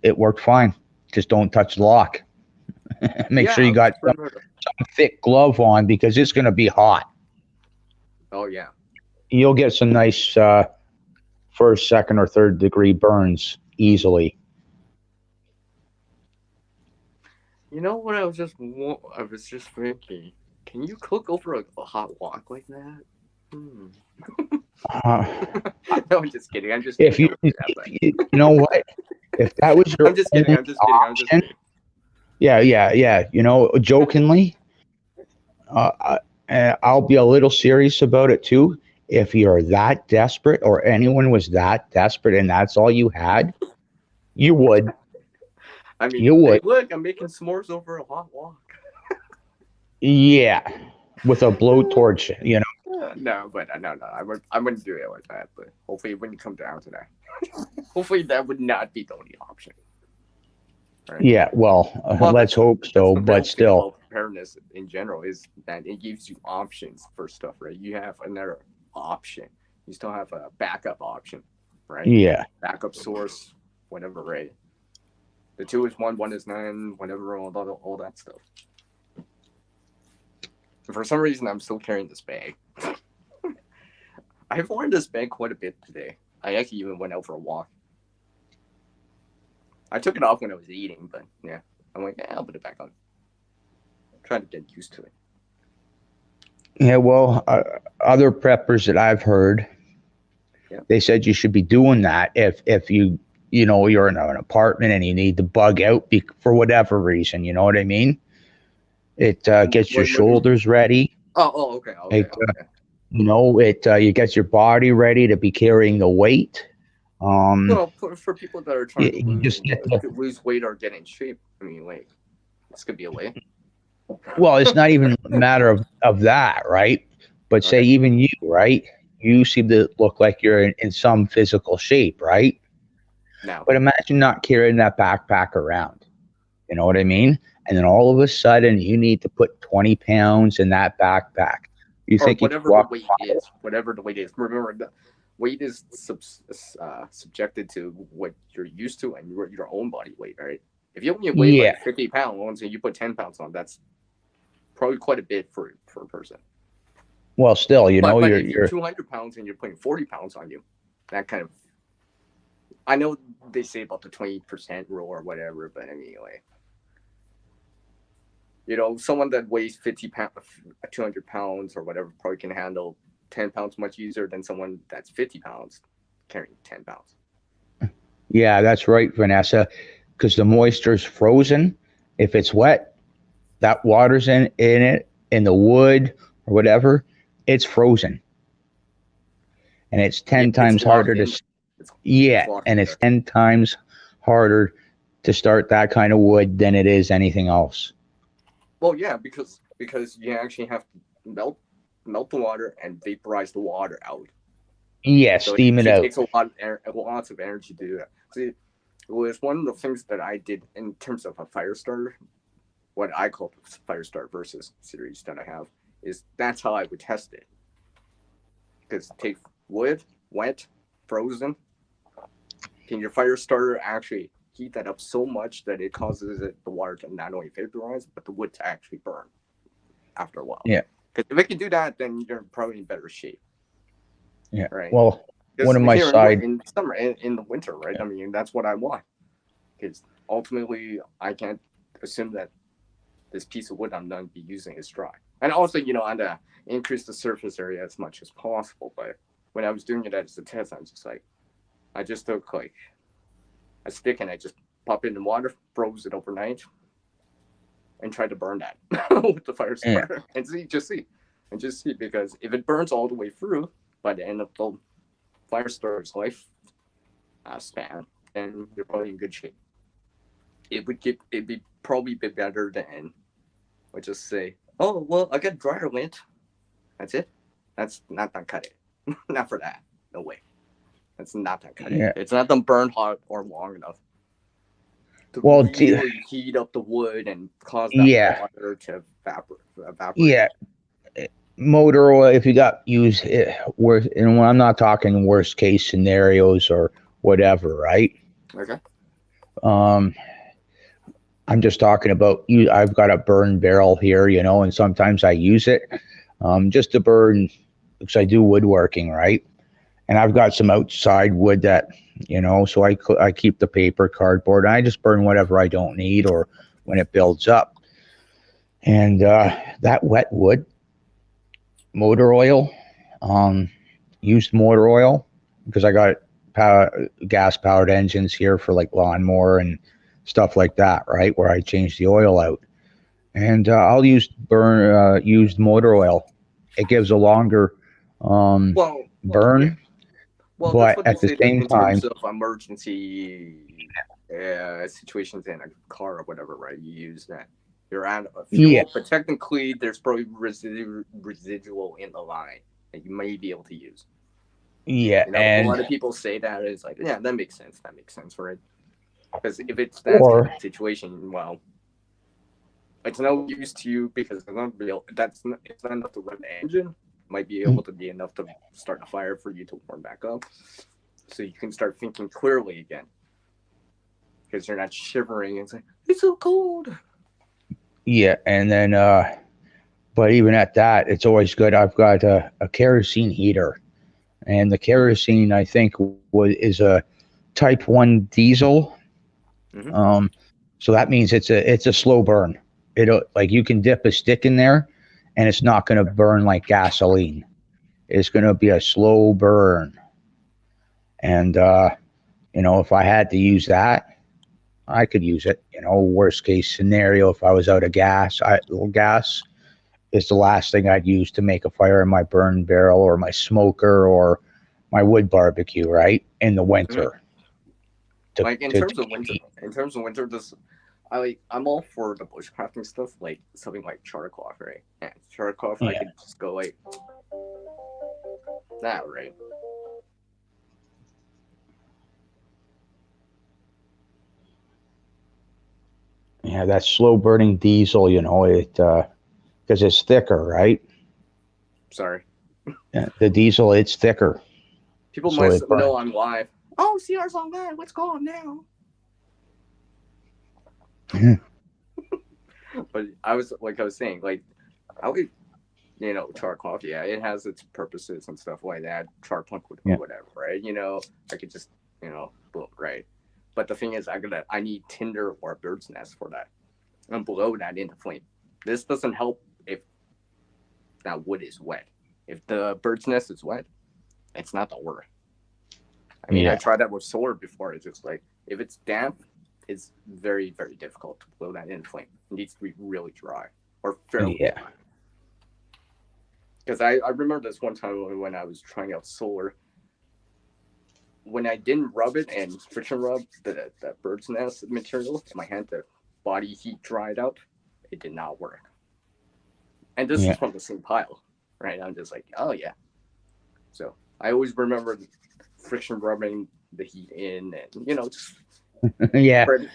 Speaker 6: it worked fine. Just don't touch the lock. Make sure you got some thick glove on because it's going to be hot.
Speaker 11: Oh, yeah.
Speaker 6: You'll get some nice first, second, or third degree burns easily.
Speaker 11: You know what I was just thinking? Can you cook over a hot wok like that? No, I'm just kidding. I'm just kidding.
Speaker 6: You know what? If that was your
Speaker 11: I'm just kidding. I'm just kidding. I'm just kidding.
Speaker 6: Yeah. You know, jokingly, I'll be a little serious about it too. If you're that desperate, or anyone was that desperate, and that's all you had, you would.
Speaker 11: I mean,
Speaker 6: you would.
Speaker 11: Hey, look, I'm making s'mores over a hot wok.
Speaker 6: Yeah, with a blowtorch, you know.
Speaker 11: No, but no, I wouldn't do it like that. But hopefully, it wouldn't come down to that. Hopefully, that would not be the only option. Right?
Speaker 6: Yeah, well, let's hope so. But still,
Speaker 11: preparedness in general is that it gives you options for stuff, right? You have another option. You still have a backup option, right?
Speaker 6: Yeah.
Speaker 11: Backup source, whatever, right? The 2 is 1, 1 is 9, whatever, all that stuff. For some reason, I'm still carrying this bag. I've worn this bag quite a bit today. I actually even went out for a walk. I took it off when I was eating, but yeah, I'm like, yeah, I'll put it back on. I'm trying to get used to it.
Speaker 6: Yeah, well, other preppers that I've heard, they said you should be doing that if you know you're in an apartment and you need to bug out for whatever reason. You know what I mean? It gets your shoulders ready.
Speaker 11: Oh, okay.
Speaker 6: It, you know, you get your body ready to be carrying the weight.
Speaker 11: Well, for people that are trying to lose weight or get in shape, I mean, like, this could be a way.
Speaker 6: Well, it's not even a matter of that, right? But say even you, right? You seem to look like you're in some physical shape, right?
Speaker 11: No.
Speaker 6: But imagine not carrying that backpack around. You know what I mean? And then all of a sudden, you need to put 20 pounds in that backpack. You think you can walk
Speaker 11: Whatever the weight is. Remember, the weight is subjected to what you're used to and your own body weight, right? If you only weigh like 50 pounds and you put 10 pounds on, that's probably quite a bit for a person.
Speaker 6: Well, still, you know,
Speaker 11: but
Speaker 6: you're
Speaker 11: if you're 200 pounds and you're putting 40 pounds on you, that kind of, I know they say about the 20% rule or whatever, but anyway, you know, someone that weighs 50 pounds, 200 pounds or whatever probably can handle 10 pounds much easier than someone that's 50 pounds carrying 10 pounds.
Speaker 6: Yeah, that's right, Vanessa, because the moisture's frozen. If it's wet, that water's in it, in the wood or whatever, it's frozen. And it's 10 times harder to, and it's 10 times harder to start that kind of wood than it is anything else.
Speaker 11: Well, yeah, because you actually have to melt the water and vaporize the water out.
Speaker 6: Yeah, steam it out.
Speaker 11: It takes lots of energy to do that. See, it was one of the things that I did in terms of a fire starter, what I call fire starter versus series that I have, is that's how I would test it. Because take wood, wet, frozen. Can your fire starter actually heat that up so much that it causes the water to not only vaporize, but the wood to actually burn after a while?
Speaker 6: Yeah.
Speaker 11: Because if it can do that, then you're probably in better shape.
Speaker 6: Yeah.
Speaker 11: Right.
Speaker 6: Well, one of my side
Speaker 11: in summer, in the winter, right? Yeah. I mean, that's what I want. Because ultimately, I can't assume that this piece of wood I'm going to be using is dry. And also, you know, I want to increase the surface area as much as possible. But when I was doing it as a test, I'm just like, I just took like a stick and I just pop it in water, froze it overnight, and tried to burn that with the fire starter and just see, because if it burns all the way through by the end of the fire starter's life span, then you're probably in good shape. It'd be probably a bit better than I just say, oh well, I got dryer lint. That's it. That's not gonna cut it. Not for that. No way. That's not gonna cut it. It's not gonna burn hot or long enough to really heat up the wood and cause that water to evaporate.
Speaker 6: Yeah. Motor oil, if you got used worse, and I'm not talking worst case scenarios or whatever, right?
Speaker 11: Okay.
Speaker 6: I'm just talking about you. I've got a burn barrel here, you know, and sometimes I use it just to burn because I do woodworking, right? And I've got some outside wood that, you know, so I keep the paper, cardboard, and I just burn whatever I don't need or when it builds up. And that wet wood, motor oil, used motor oil, because I got gas powered engines here for like lawnmower and stuff like that, right? Where I change the oil out, and I'll use used motor oil. It gives a longer burn, but at the same time,
Speaker 11: in terms of emergency situations in a car or whatever, right? You use that. You're out of fuel, but technically there's probably residual in the line that you may be able to use.
Speaker 6: Yeah,
Speaker 11: you know,
Speaker 6: and
Speaker 11: a lot of people say that it's like, yeah, that makes sense. That makes sense, right? Because if it's that kind of situation, well, it's no use to you because it's not real. It's not enough to run the engine. Might be able to be enough to start a fire for you to warm back up, so you can start thinking clearly again. Because you're not shivering and saying it's so cold.
Speaker 6: Yeah, and then, but even at that, it's always good. I've got a kerosene heater, and the kerosene I think is a Type 1 diesel. So that means it's a slow burn. It'll, like, you can dip a stick in there and it's not going to burn like gasoline. It's going to be a slow burn. And, you know, if I had to use that, I could use it. You know, worst case scenario, if I was out of gas, gas is the last thing I'd use to make a fire in my burn barrel or my smoker or my wood barbecue, right? In the winter.
Speaker 11: Like in terms of winter, this I'm all for the bushcrafting stuff, like something like charcoal cloth, right? And charcoal cloth, I could just go like that, right?
Speaker 6: Yeah, that slow burning diesel, you know, it because it's thicker, right?
Speaker 11: Sorry.
Speaker 6: Yeah, the diesel, it's thicker.
Speaker 11: People
Speaker 6: So
Speaker 11: might
Speaker 6: it burns.
Speaker 11: know I'm live. Oh, CR's on live. What's going on now? But I was saying, like, I would, you know, char cloth, yeah, it has its purposes and stuff like that. Char punk or whatever, right? You know, I could just, you know, boom, right? But the thing is, I need tinder or a bird's nest for that, and blow that into flame. This doesn't help if that wood is wet. If the bird's nest is wet, it's not the worst. I mean, I tried that with solar before. It's just like, if it's damp, it's very, very difficult to blow that in flame. It needs to be really dry or fairly dry. Because I remember this one time when I was trying out solar. When I didn't rub it and friction rub the bird's nest material in my hand, the body heat dried out. It did not work. And this is from the same pile, right? I'm just like, oh yeah. So I always remember friction rubbing the heat in, and you know, just spreading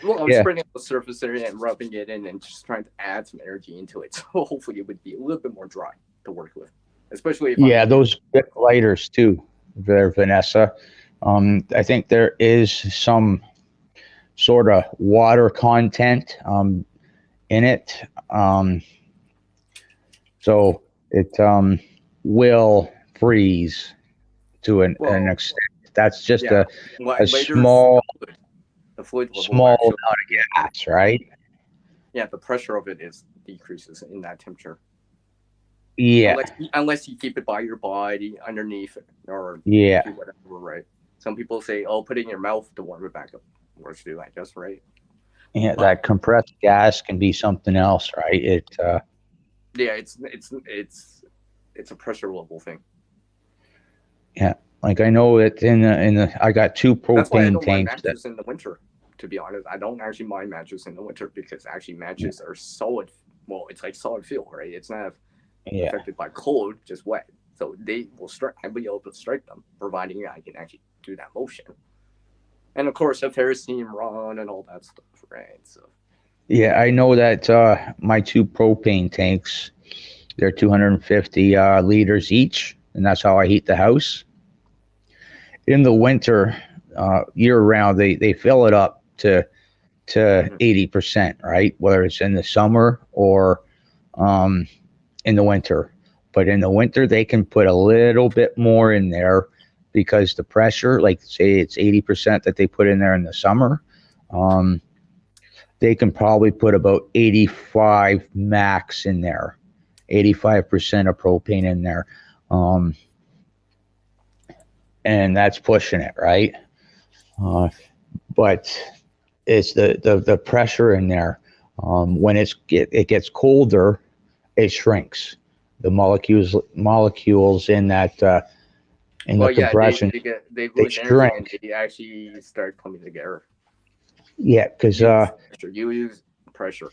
Speaker 11: out the surface area and rubbing it in, and just trying to add some energy into it. So hopefully it would be a little bit more dry to work with, especially if
Speaker 6: those big lighters too, Vanessa. I think there is some sort of water content in it, so it will freeze to an extent. That's just a small amount of gas, right?
Speaker 11: Yeah, the pressure of it decreases in that temperature.
Speaker 6: Yeah.
Speaker 11: Unless you keep it by your body underneath it or
Speaker 6: do
Speaker 11: whatever, right? Some people say, "Oh, put it in your mouth to warm it back up." Works too, I guess, right?
Speaker 6: Yeah, that compressed gas can be something else, right?
Speaker 11: It's a pressure level thing.
Speaker 6: Yeah, like I know that in the I got 2 propane
Speaker 11: That's why I don't mind
Speaker 6: tanks.
Speaker 11: matches in the winter. To be honest, I don't actually mind matches in the winter because actually matches are solid. Well, it's like solid fuel, right? It's not affected by cold, just wet. So they will strike. I'll be able to strike them, providing I can actually do that motion. And of course, a ferrocene run and all that stuff, right? So.
Speaker 6: Yeah, I know that my 2 propane tanks, they're 250 liters each, and that's how I heat the house. In the winter, year round, they fill it up to 80%, right? Whether it's in the summer or in the winter. But in the winter, they can put a little bit more in there because the pressure, like say it's 80% that they put in there in the summer, they can probably put about 85 max in there, 85% of propane in there. And that's pushing it, right? But it's the pressure in there. When it gets colder, it shrinks. The molecules in that in the compression,
Speaker 11: they lose energy and they actually start coming together.
Speaker 6: Yeah, because
Speaker 11: you use pressure.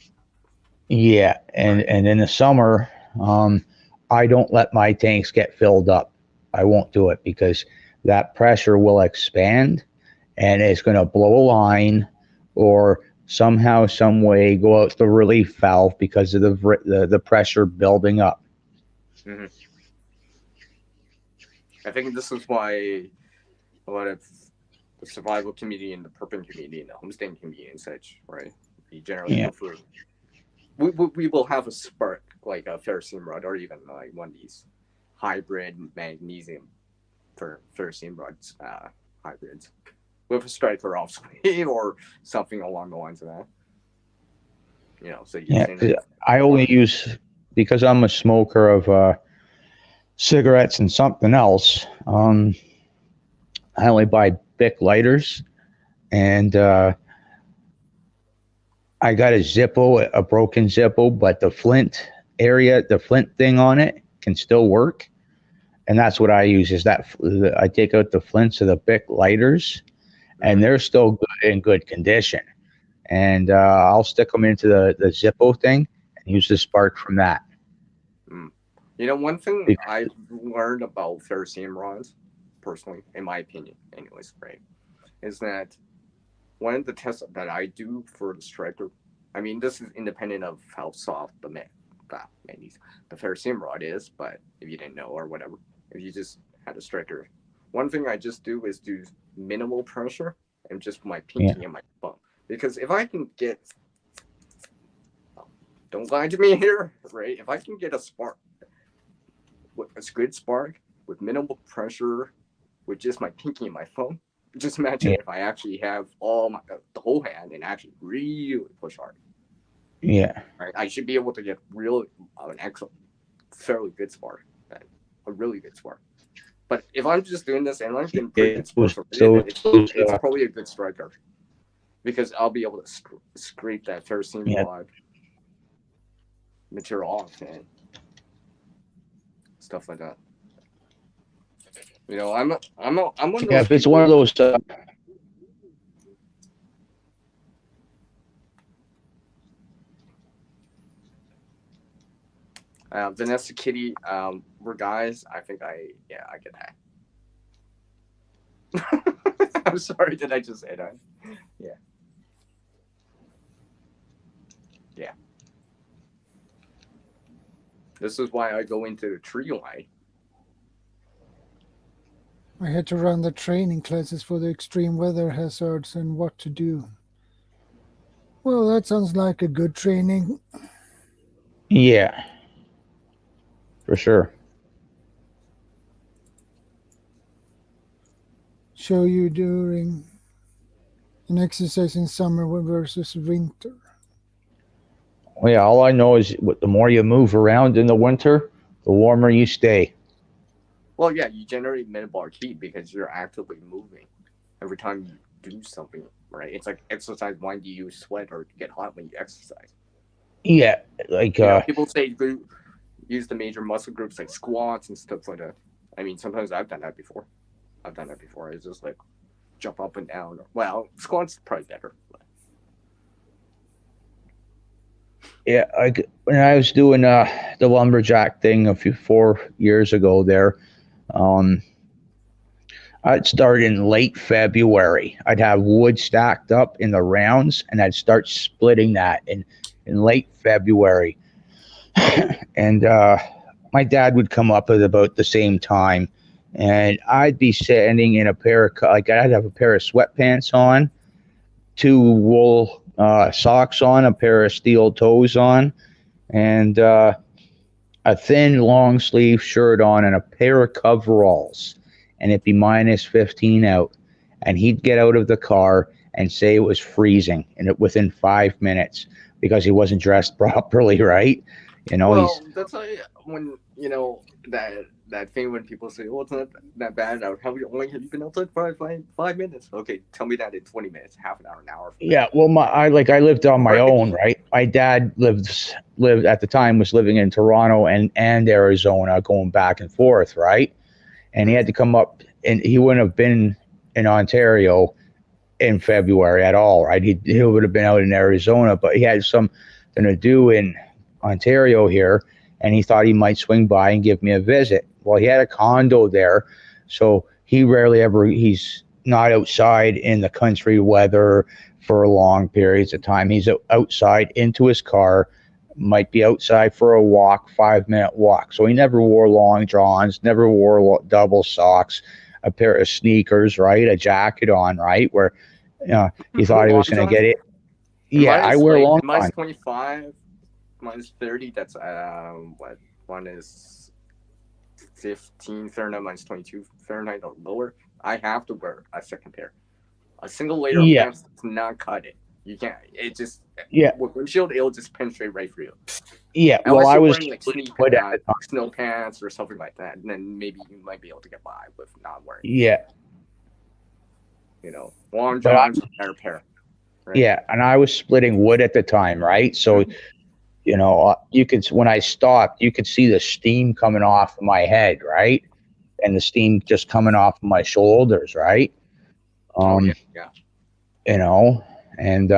Speaker 6: Yeah, and in the summer, I don't let my tanks get filled up. I won't do it because that pressure will expand, and it's going to blow a line, or somehow, some way, go out the relief valve because of the pressure building up.
Speaker 11: Mm-hmm. I think this is why a lot of the survival community and the perping community and the homesteading community and such, right? We generally go for we will have a spark like a ferrocene rod or even like one of these hybrid magnesium for ferrocene rods hybrids. with a striker off screen or something along the lines of that. You know, so you're
Speaker 6: Yeah,
Speaker 11: saying
Speaker 6: 'cause
Speaker 11: that.
Speaker 6: I only use, because I'm a smoker of cigarettes and something else. I only buy Bic lighters, and I got a Zippo, a broken Zippo, but the flint thing on it can still work, and that's what I use. Is that I take out the flints of the Bic lighters, and they're still good, in good condition, and I'll stick them into the Zippo thing and use the spark from that.
Speaker 11: You know, one thing I've learned about ferrocerium rods, personally, in my opinion, anyways, right, is that one of the tests that I do for the striker, I mean, this is independent of how soft the ferrocerium rod is, but if you didn't know or whatever, if you just had a striker, one thing I just do is do minimal pressure and just my pinky and my thumb. Because if I can get, don't lie to me here, right? If I can get a spark, a good spark with minimal pressure with just my pinky and my thumb, just imagine if I actually have the whole hand and actually really push hard.
Speaker 6: Yeah.
Speaker 11: Right, I should be able to get an excellent, fairly good spark, a really good spark. But if I'm just doing this and I'm getting pretty good sparks, it's probably a good striker, because I'll be able to scrape that ferrocerium rod material off and stuff like that. You know, I'm one of those.
Speaker 6: Yeah, if it's one of those.
Speaker 11: Vanessa, Kitty, we're guys. I think I get that. I'm sorry, did I just say that? Yeah. Yeah. This is why I go into the tree line.
Speaker 1: I had to run the training classes for the extreme weather hazards and what to do. Well, that sounds like a good training.
Speaker 6: Yeah. For sure.
Speaker 1: Show you during an exercise in summer versus winter.
Speaker 6: Well, yeah, all I know is the more you move around in the winter, the warmer you stay.
Speaker 11: Well, yeah, you generate metabolic heat because you're actively moving every time you do something, right? It's like exercise. Why do you sweat or get hot when you exercise?
Speaker 6: Yeah, like
Speaker 11: people say use the major muscle groups like squats and stuff like that. I mean, sometimes I've done that before. It's just like jump up and down. Well, squats are probably better. But.
Speaker 6: Yeah, when I was doing the lumberjack thing 4 years ago there, I'd start in late February. I'd have wood stacked up in the rounds, and I'd start splitting that in late February. And my dad would come up at about the same time, and I'd be standing in I'd have a pair of sweatpants on, 2 wool socks on, a pair of steel toes on, and a thin long sleeve shirt on, and a pair of coveralls, and it'd be minus 15 out, and he'd get out of the car and say it was freezing, and within 5 minutes, because he wasn't dressed properly, right? You know,
Speaker 11: well, that's like when that thing when people say, "Oh, it's not that bad out." How long have you been outside for 5 minutes? Okay, tell me that in 20 minutes, half an hour, an hour.
Speaker 6: Yeah, well, I lived on my own, right? My dad lived at the time, was living in Toronto and Arizona, going back and forth, right? And he had to come up, and he wouldn't have been in Ontario in February at all, right? He would have been out in Arizona, but he had something to do in Ontario here, and he thought he might swing by and give me a visit. Well, he had a condo there, so he's not outside in the country weather for long periods of time. He's outside into his car, might be outside for a walk, 5-minute walk. So he never wore long johns, never wore double socks, a pair of sneakers, right? A jacket on, right? Where he thought he was going to get it. Yeah, I wear long johns.
Speaker 11: Mine's 25, mine's 30. That's what one is 15 Fahrenheit, mine's 22 Fahrenheit or lower. I have to wear a second pair A single layer of pants does not cut it. You can't. It just with windshield, it'll just penetrate right through you.
Speaker 6: Yeah,
Speaker 11: Unless
Speaker 6: well, I
Speaker 11: you're
Speaker 6: was
Speaker 11: wearing like snow pants or something like that, and then maybe you might be able to get by with not wearing.
Speaker 6: Yeah.
Speaker 11: You know, long johns, better pair. Right?
Speaker 6: Yeah, and I was splitting wood at the time, right? So, you know, you could when I stopped, you could see the steam coming off of my head, right? And the steam just coming off of my shoulders, right?
Speaker 11: Yeah.
Speaker 6: You know, and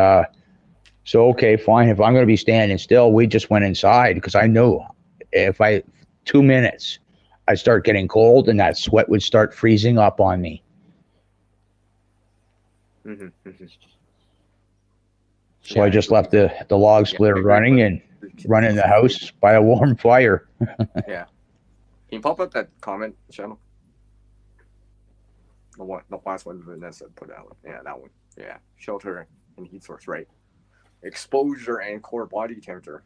Speaker 6: so okay, fine. If I'm going to be standing still, we just went inside because I knew if 2 minutes, I'd start getting cold and that sweat would start freezing up on me. So I just left the log splitter running and run in the house by a warm fire.
Speaker 11: Yeah. Can you pop up that comment, Shadow? The last one Vanessa put out. Yeah, that one. Yeah. Shelter and heat source, right? Exposure and core body temperature.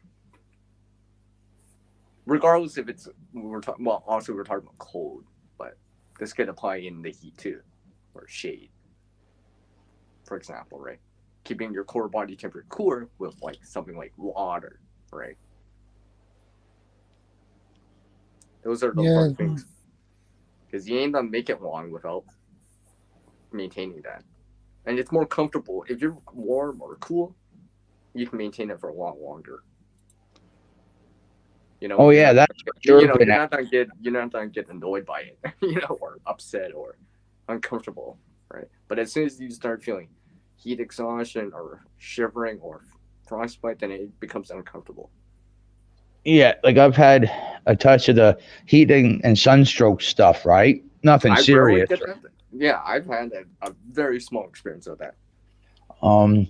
Speaker 11: Regardless if it's obviously we're talking about cold, but this could apply in the heat too, or shade. For example, right? Keeping your core body temperature cooler with like something like water, right? Those are the important things. Because you ain't gonna make it long without maintaining that. And it's more comfortable. If you're warm or cool, you can maintain it for a lot longer. You know,
Speaker 6: oh yeah, that's for sure.
Speaker 11: You know, you're not gonna get annoyed by it, you know, or upset or uncomfortable, right? But as soon as you start feeling heat exhaustion or shivering or frostbite, then it becomes uncomfortable.
Speaker 6: Yeah, like I've had a touch of the heating and sunstroke stuff, right? Nothing serious.
Speaker 11: Yeah, I've had a very small experience of that.
Speaker 6: You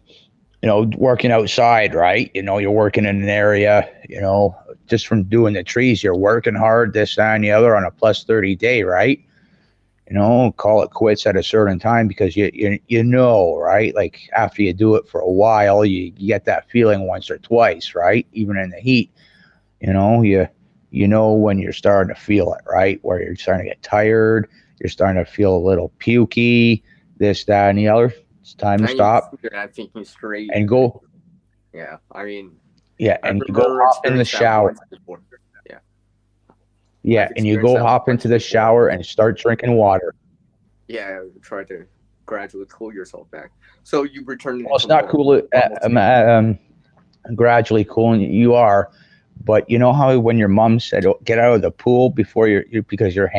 Speaker 6: know, working outside, right? You know, you're working in an area, you know, just from doing the trees, you're working hard, this, that, and the other on a plus 30 day, right? You know, call it quits at a certain time because you know, right? Like after you do it for a while, you get that feeling once or twice, right? Even in the heat, you know, you know when you're starting to feel it, right? Where you're starting to get tired, you're starting to feel a little pukey, this, that, and the other. It's time to stop.
Speaker 11: You're not thinking straight.
Speaker 6: And go.
Speaker 11: Yeah, I mean.
Speaker 6: Yeah, and you go hop in the shower.
Speaker 11: Yeah.
Speaker 6: Yeah, and you go hop into the shower and start drinking water.
Speaker 11: Yeah, try to gradually cool yourself back. So you return.
Speaker 6: Well, it's not cool. Gradually cooling you are, but you know how when your mom said, oh, "Get out of the pool before because your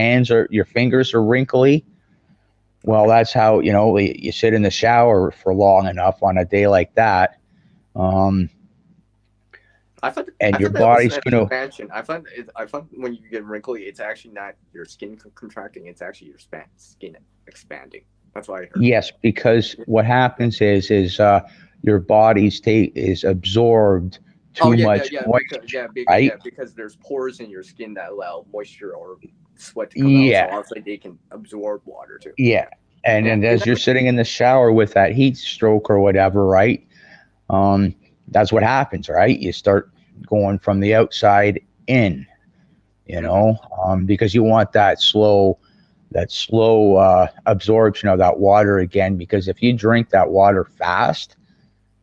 Speaker 6: fingers are wrinkly." Well, that's how, you know, you sit in the shower for long enough on a day like that.
Speaker 11: And your body's going to. I find when you get wrinkly, it's actually not your skin contracting; it's actually your skin expanding. That's why I heard.
Speaker 6: Yes, because what happens is your body's is absorbed too much moisture, right?
Speaker 11: Because there's pores in your skin that allow moisture or sweat to come out. So obviously they can absorb water too.
Speaker 6: Yeah, and as you're sitting in the shower with that heat stroke or whatever, right? That's what happens, right? You start going from the outside in, you know, because you want that slow absorption of that water again. Because if you drink that water fast,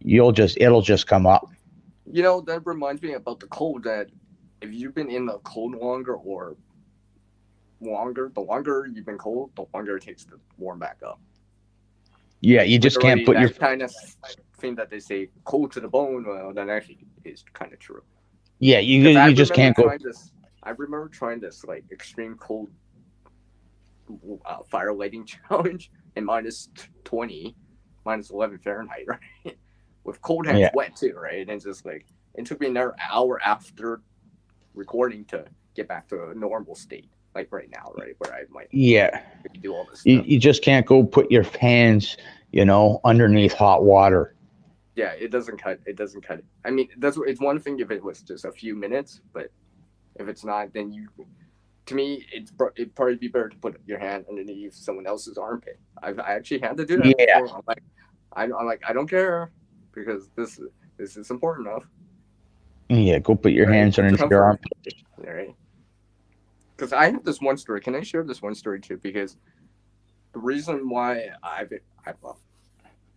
Speaker 6: it'll just come up.
Speaker 11: You know, that reminds me about the cold. That if you've been in the cold the longer you've been cold, the longer it takes to warm back up.
Speaker 6: Yeah, you just can't put your
Speaker 11: kind of thing that they say cold to the bone. Well, that actually is kind of true.
Speaker 6: Yeah, you just can't go.
Speaker 11: I remember trying this like extreme cold fire lighting challenge in minus 20, minus 11 Fahrenheit, right? With cold hands wet too, right? And just like it took me another hour after recording to get back to a normal state, like right now, right? Where I might do all this stuff.
Speaker 6: You just can't go put your hands, you know, underneath hot water.
Speaker 11: Yeah, it doesn't cut it. I mean, it's one thing if it was just a few minutes, but if it's not, then to me, it'd probably be better to put your hand underneath someone else's armpit. I actually had to do that before. I'm like, I don't care because this is important enough.
Speaker 6: Yeah, go put your hands underneath your armpit.
Speaker 11: All right. Because I have this one story. Can I share this one story too? Because the reason why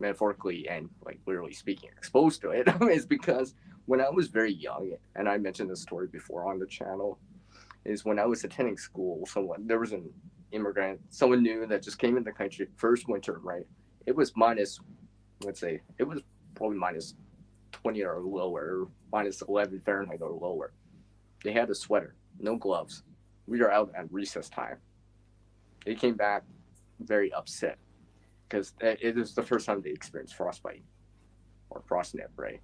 Speaker 11: metaphorically and like literally speaking exposed to it is because when I was very young, and I mentioned this story before on the channel, is when I was attending school, there was an immigrant, someone new that just came in the country first winter, right? It was minus, let's say, it was probably minus 20 or lower, minus 11 Fahrenheit or lower. They had a sweater, no gloves. We were out at recess time. They came back very upset because it was the first time they experienced frostbite or frostnip, right?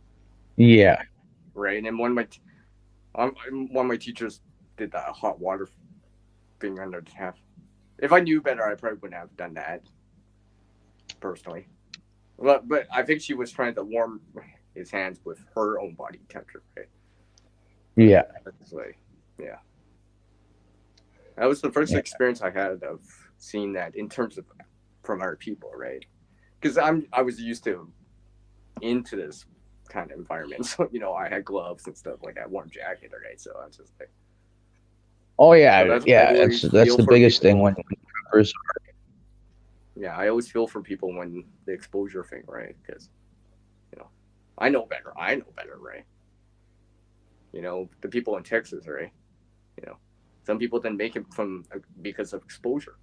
Speaker 6: Yeah.
Speaker 11: Right, and then one of my teachers did the hot water thing under the tap. If I knew better, I probably wouldn't have done that personally. But I think she was trying to warm his hands with her own body temperature, right?
Speaker 6: Yeah.
Speaker 11: That's like, yeah. That was the first experience I had of seeing that in terms of from other people, right? Because I was used to into this kind of environment, so I had gloves and stuff like that, warm jacket, right? So I'm just like,
Speaker 6: Oh yeah,
Speaker 11: so that's
Speaker 6: yeah. That's the biggest thing when first.
Speaker 11: Yeah, I always feel for people when the exposure thing, right? Because I know better, right? The people in Texas, right? Some people didn't make it because of exposure,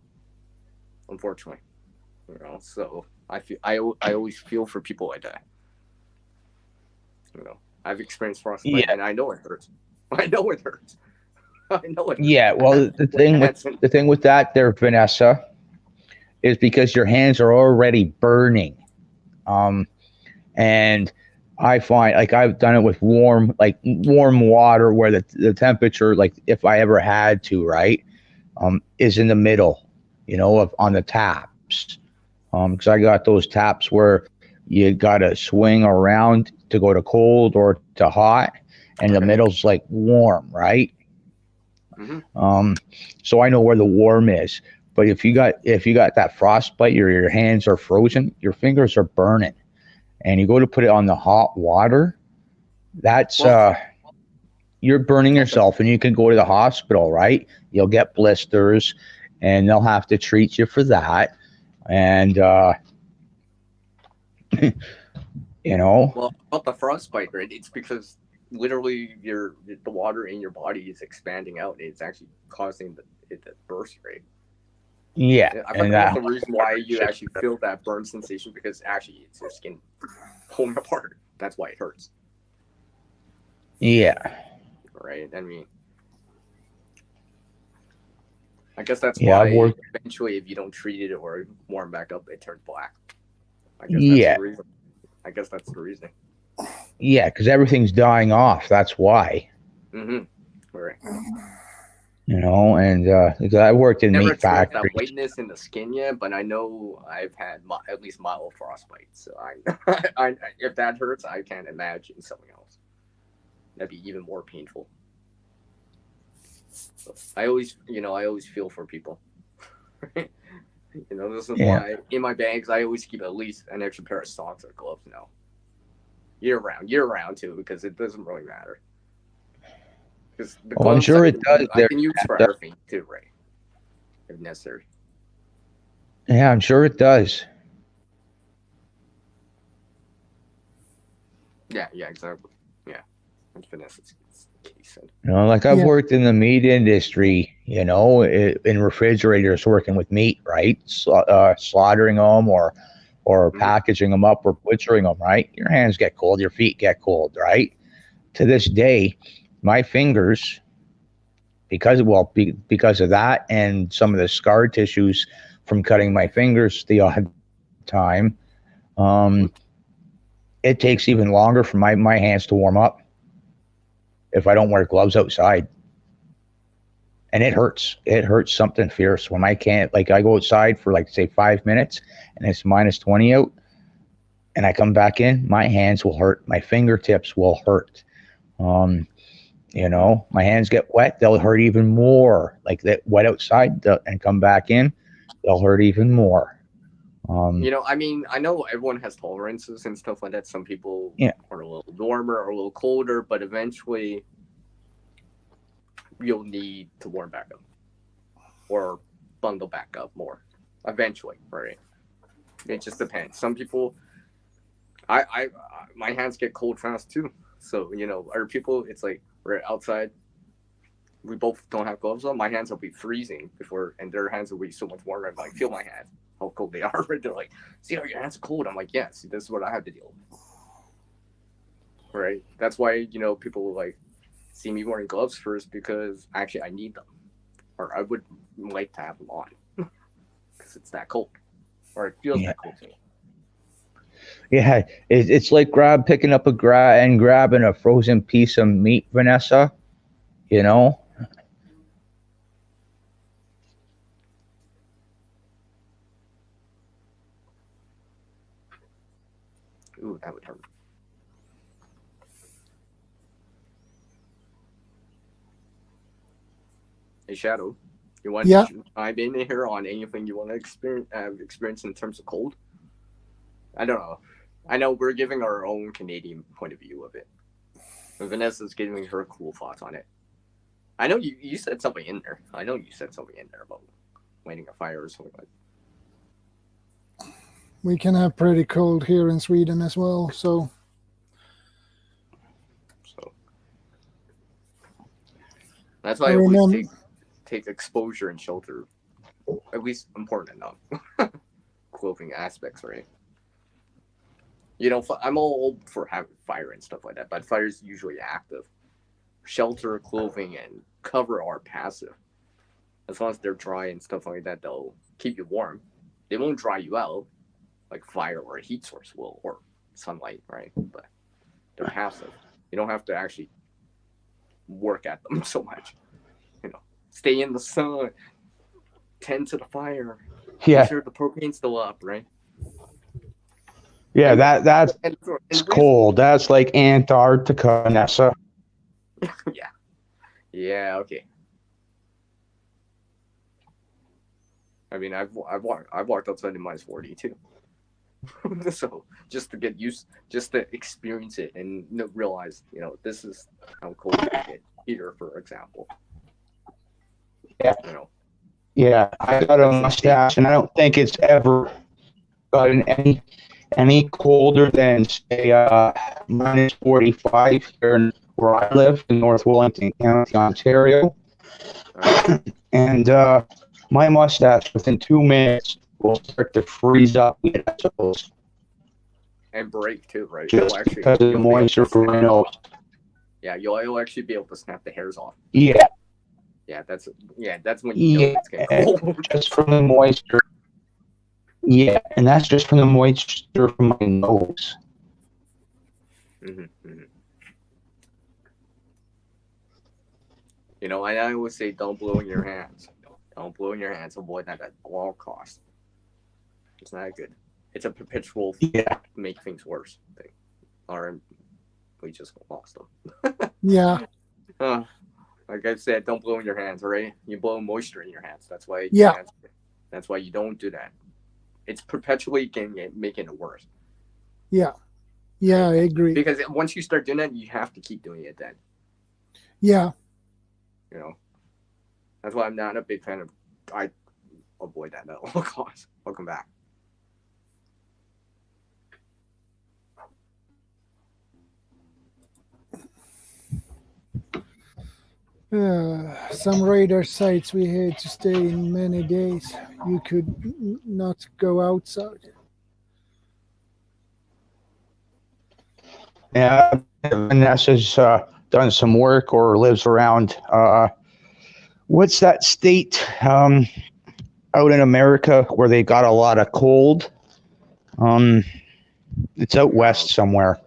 Speaker 11: unfortunately. So I always feel for people like that. I've experienced frostbite, and I know it hurts. I know it hurts.
Speaker 6: Yeah, well, the thing with that there, Vanessa, is because your hands are already burning, and I find like I've done it with warm water where the temperature, like if I ever had to, right, is in the middle, on the taps, because I got those taps where you got to swing around to go to cold or to hot, and the middle's like warm, right?
Speaker 11: Mm-hmm.
Speaker 6: So I know where the warm is. But if you got that frostbite, your hands are frozen, your fingers are burning, and you go to put it on the hot water, that's you're burning yourself, and you can go to the hospital, right? You'll get blisters, and they'll have to treat you for that, and
Speaker 11: Well, about the frostbite, right? It's because literally the water in your body is expanding out. It's actually causing it to burst, right?
Speaker 6: Yeah,
Speaker 11: I think that's the reason why you actually feel that burn sensation, because actually it's your skin pulling apart. That's why it hurts.
Speaker 6: Yeah.
Speaker 11: Right. I mean, I guess that's why eventually, if you don't treat it or warm back up, it turns black. I guess that's the reason. I guess that's the reason.
Speaker 6: Yeah, because everything's dying off. That's why.
Speaker 11: Mm-hmm. Right.
Speaker 6: And I worked in meat factories.
Speaker 11: That whiteness in the skin yet, but I know I've had at least mild frostbite. So I if that hurts, I can't imagine something else. That'd be even more painful. So I always feel for people. This is why in my bags I always keep at least an extra pair of socks or gloves now. Year round too, because it doesn't really matter.
Speaker 6: I'm sure it does.
Speaker 11: I can use for everything too, right? If necessary.
Speaker 6: Yeah, I'm sure it does.
Speaker 11: Yeah, exactly. Yeah, that's Vanessa's case.
Speaker 6: Like I've worked in the meat industry, in refrigerators, working with meat, right? Slaughtering them or packaging them up or butchering them, right? Your hands get cold, your feet get cold, right? To this day, my fingers, because of that and some of the scar tissues from cutting my fingers the odd time, it takes even longer for my hands to warm up if I don't wear gloves outside. And it hurts. It hurts something fierce when I can't, like I go outside for say 5 minutes and it's minus 20 out, and I come back in, my hands will hurt. My fingertips will hurt. My hands get wet, they'll hurt even more. Like that wet outside and come back in, they'll hurt even more.
Speaker 11: I mean, I know everyone has tolerances and stuff like that. Some people are a little warmer or a little colder, but eventually you'll need to warm back up or bundle back up more eventually, right? It just depends. Some people My hands get cold fast too. So our people, it's like we're outside. We both don't have gloves on. My hands will be freezing before, and their hands will be so much warmer. I'm like, feel my hands, how cold they are. They're like, see how your hands are cold. I'm like, yeah, see, this is what I have to deal with. Right? That's why, people will like see me wearing gloves first, because actually I need them. Or I would like to have them on. Because it's that cold. Or it feels that cold to me.
Speaker 6: Yeah, it's like picking up and grabbing a frozen piece of meat, Vanessa.
Speaker 11: Ooh, that would hurt. Hey, Shadow, you want to chime in here on anything you want to experience in terms of cold? I don't know. I know we're giving our own Canadian point of view of it. And Vanessa's giving her cool thoughts on it. I know you said something in there. I know you said something in there about lighting a fire or something like that.
Speaker 1: We can have pretty cold here in Sweden as well, so
Speaker 11: that's why I always take exposure and shelter at least important enough. Clothing aspects, right? I'm all for having fire and stuff like that, but fire is usually active. Shelter, clothing, and cover are passive. As long as they're dry and stuff like that, they'll keep you warm. They won't dry you out like fire or a heat source will, or sunlight, right? But they're passive. You don't have to actually work at them so much. Stay in the sun, tend to the fire.
Speaker 6: Yeah.
Speaker 11: Make sure the propane's still up, right?
Speaker 6: Yeah, that's cold. That's like Antarctica, Vanessa.
Speaker 11: Yeah, okay. I mean, I've walked outside in -40 too. So just to get used, just to experience it and realize, this is how cold it get here, for example.
Speaker 6: Yeah. Yeah, I got a mustache, and I don't think it's ever gotten any colder than say -45 here where I live in North Wellington County, Ontario. And my mustache within 2 minutes will start to freeze up, I suppose.
Speaker 11: And break too, right?
Speaker 6: Just because of the moisture from my nose.
Speaker 11: Yeah, you'll actually be able to snap the hairs off.
Speaker 6: Yeah.
Speaker 11: Yeah, that's when you know it's getting cold.
Speaker 6: Just from the moisture. Yeah, and that's just from the moisture from my nose.
Speaker 11: I always say don't blow in your hands. Don't blow in your hands. Avoid that at all costs. It's not good. It's a perpetual make things worse thing. Or we just lost them.
Speaker 1: Yeah.
Speaker 11: Like I said, don't blow in your hands, all right? You blow moisture in your hands. That's why. That's why you don't do that. It's perpetually making it worse.
Speaker 1: Yeah. Yeah, I agree.
Speaker 11: Because once you start doing that, you have to keep doing it then.
Speaker 1: Yeah.
Speaker 11: That's why I'm not a big fan of. I avoid that at all costs. Welcome back.
Speaker 1: Some radar sites we had to stay in many days. You could not go outside.
Speaker 6: Yeah, Vanessa's done some work or lives around. What's that state out in America where they got a lot of cold? It's out west somewhere.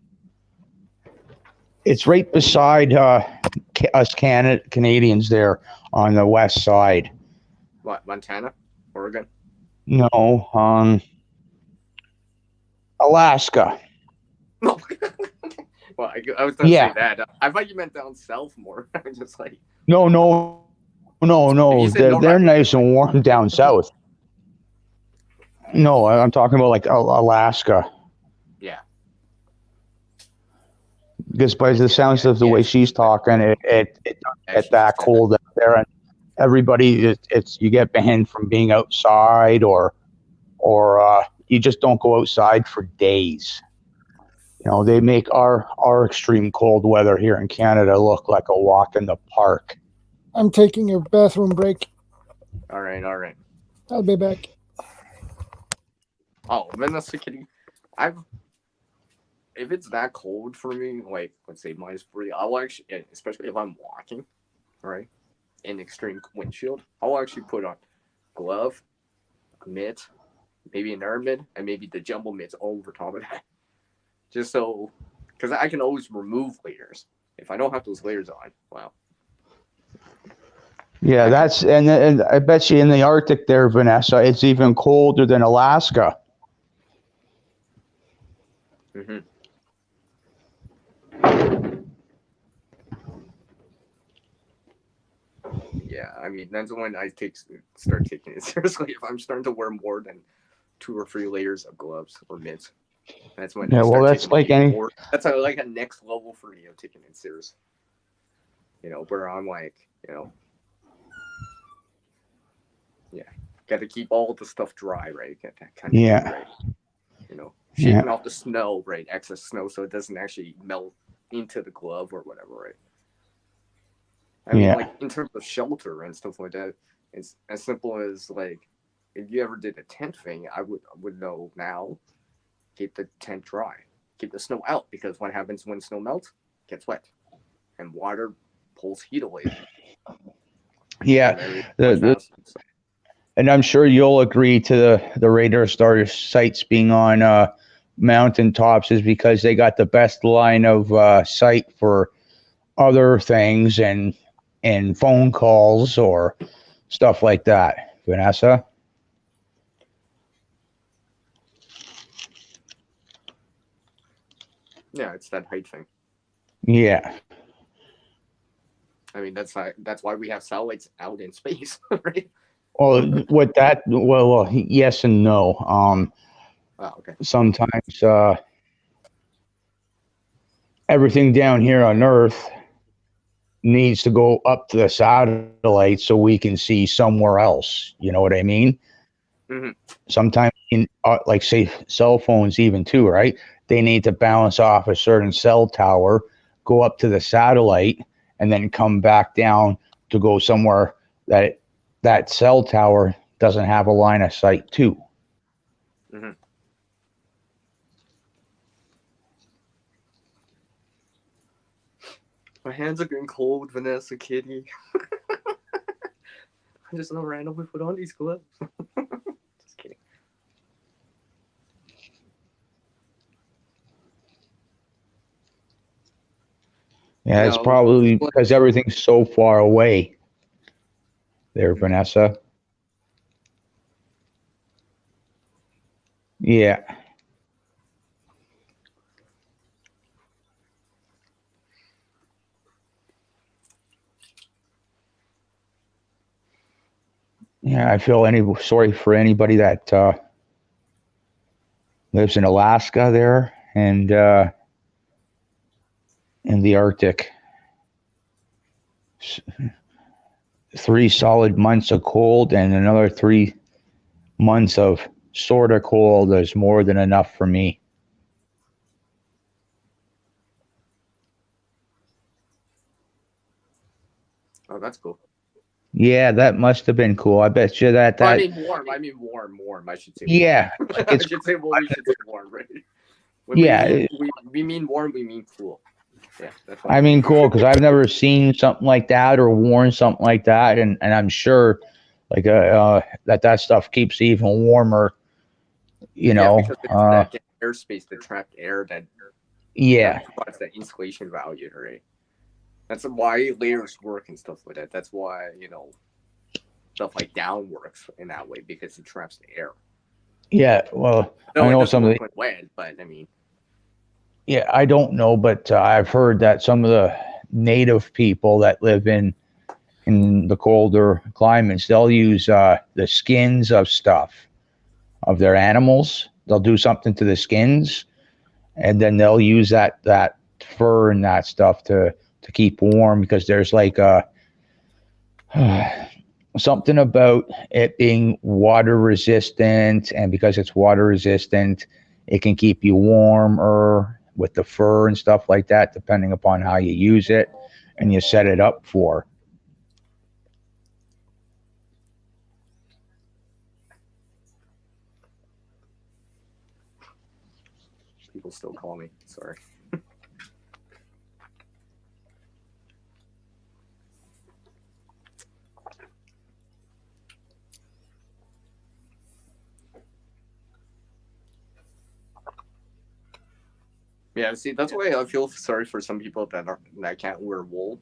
Speaker 6: It's right beside us Canadians there on the west side.
Speaker 11: What, Montana? Oregon?
Speaker 6: No, Alaska.
Speaker 11: Well, I was going to say that. I thought you meant down south more. I'm just like...
Speaker 6: No. They're nice and warm down south. No, I'm talking about like Alaska.
Speaker 11: Yeah.
Speaker 6: Because by the sounds of the way she's talking, it doesn't get that cold out there, and everybody, you get banned from being outside, or you just don't go outside for days. You know, they make our extreme cold weather here in Canada look like a walk in the park.
Speaker 1: I'm taking a bathroom break.
Speaker 11: All right, all right.
Speaker 1: I'll be back.
Speaker 11: Oh, Vanessa, if it's that cold for me, like let's say -3, I'll actually, especially if I'm walking, right, in extreme windshield, I'll actually put on glove, a mitt, maybe an air mitt, and maybe the jumbo mitts over top of that, just so, because I can always remove layers if I don't have those layers on. Wow.
Speaker 6: Yeah, and I bet you in the Arctic there, Vanessa, it's even colder than Alaska.
Speaker 11: Mm-hmm. Yeah, I mean, that's when I start taking it seriously. If I'm starting to wear more than 2 or 3 layers of gloves or mitts, that's when
Speaker 6: Yeah, well, that's like any.
Speaker 11: That's like a next level for me of taking it serious. You know, where I'm like, you know, yeah, got to keep all the stuff dry, right? Got that kind of
Speaker 6: Yeah.
Speaker 11: thing, right? You know, shaking off the snow, right? Excess snow, so it doesn't actually melt into the glove or whatever, right? I mean, like in terms of shelter and stuff like that, it's as simple as like if you ever did a tent thing, I would know now. Keep the tent dry, keep the snow out, because what happens when snow melts? It gets wet, and water pulls heat away.
Speaker 6: Yeah, and I'm sure you'll agree to the radar starter sites being on mountain tops is because they got the best line of sight for other things and phone calls or stuff like that. Vanessa?
Speaker 11: Yeah, it's that height thing.
Speaker 6: Yeah.
Speaker 11: I mean, that's why we have satellites out in space, right?
Speaker 6: Well, with that, well, yes and no.
Speaker 11: Okay.
Speaker 6: Sometimes everything down here on Earth needs to go up to the satellite so we can see somewhere else. You know what I mean?
Speaker 11: Mm-hmm.
Speaker 6: Sometimes, like say cell phones, even too, right? They need to bounce off a certain cell tower, go up to the satellite, and then come back down to go somewhere that cell tower doesn't have a line of sight to.
Speaker 11: Mm-hmm. My hands are getting cold, Vanessa, kitty. I just know randomly put on these gloves. Just kidding.
Speaker 6: Yeah, it's probably because everything's so far away there, Vanessa. Yeah. Yeah, I feel sorry for anybody that lives in Alaska there and in the Arctic. 3 solid months of cold and another 3 months of sort of cold is more than enough for me.
Speaker 11: Oh, that's cool.
Speaker 6: Yeah, that must have been cool. I bet you that.
Speaker 11: I mean warm. I should say.
Speaker 6: Yeah,
Speaker 11: warm. I should say we should say warm, right? When
Speaker 6: yeah,
Speaker 11: we mean warm. We mean cool. Yeah, that's
Speaker 6: I mean cool because I've never seen something like that or worn something like that, and I'm sure like that stuff keeps even warmer. You know,
Speaker 11: because it's that airspace, the trapped air that provides that insulation value, right? That's why layers work and stuff like that. That's why, you know, stuff like down works in that way because it traps the air.
Speaker 6: Yeah, well, I know some of the
Speaker 11: wet, but I mean,
Speaker 6: yeah, I don't know, but I've heard that some of the native people that live in the colder climates, they'll use the skins of stuff of their animals. They'll do something to the skins, and then they'll use that fur and that stuff to keep warm because there's like something about it being water resistant, and because it's water resistant, it can keep you warmer with the fur and stuff like that, depending upon how you use it and you set it up for.
Speaker 11: People still call me. Sorry. Yeah, see, that's why I feel sorry for some people that can't wear wool.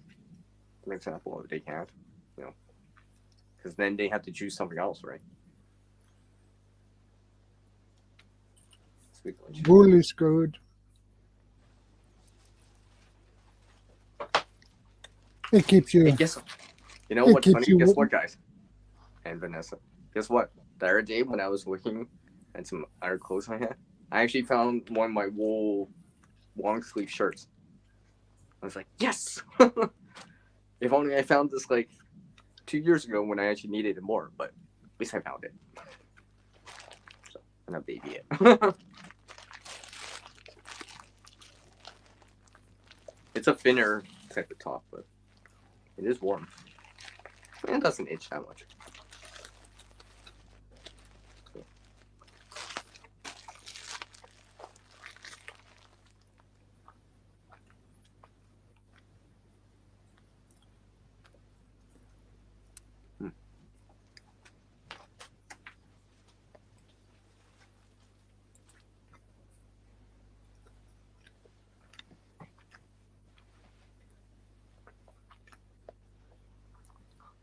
Speaker 11: For example, they can't, you know, because then they have to choose something else, right?
Speaker 1: Wool is good. It keeps you.
Speaker 11: Hey, you know
Speaker 1: it
Speaker 11: what's
Speaker 1: keeps
Speaker 11: funny?
Speaker 1: you
Speaker 11: Guess
Speaker 1: warm.
Speaker 11: what, guys? And Vanessa, guess what? The other day when I was looking at some other clothes I had, I actually found one of my wool long sleeve shirts. I was like, yes! If only I found this like 2 years ago when I actually needed it more, but at least I found it. So, and I baby it. It's a thinner type of top, but it is warm. And it doesn't itch that much.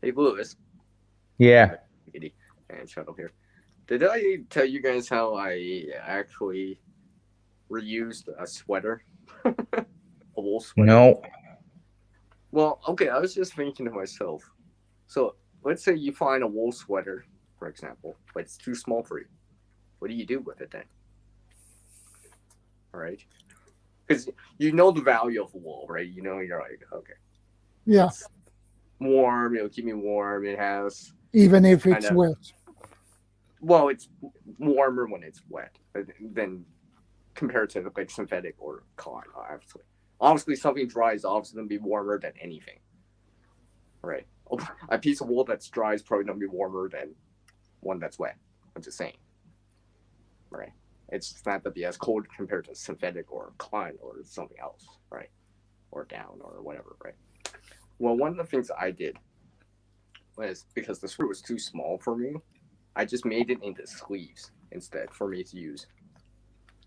Speaker 11: Hey, Lewis.
Speaker 6: Yeah.
Speaker 11: And Shadow here. Did I tell you guys how I actually reused a sweater? A wool sweater?
Speaker 6: No.
Speaker 11: Well, okay, I was just thinking to myself. So, let's say you find a wool sweater, for example, but it's too small for you. What do you do with it then? All right? Because you know the value of wool, right? You know, you're like, okay.
Speaker 1: Yeah.
Speaker 11: It's warm, it'll keep me warm. It has...
Speaker 1: Even if it's wet.
Speaker 11: Well, it's warmer when it's wet than compared to like synthetic or cotton, obviously. Obviously, something dry is obviously going to be warmer than anything. Right? A piece of wool that's dry is probably going to be warmer than one that's wet. I'm just saying. Right? It's just not going to be as cold compared to synthetic or cotton or something else, right? Or down or whatever, right? Well, one of the things I did was, because the sweater was too small for me, I just made it into sleeves instead for me to use.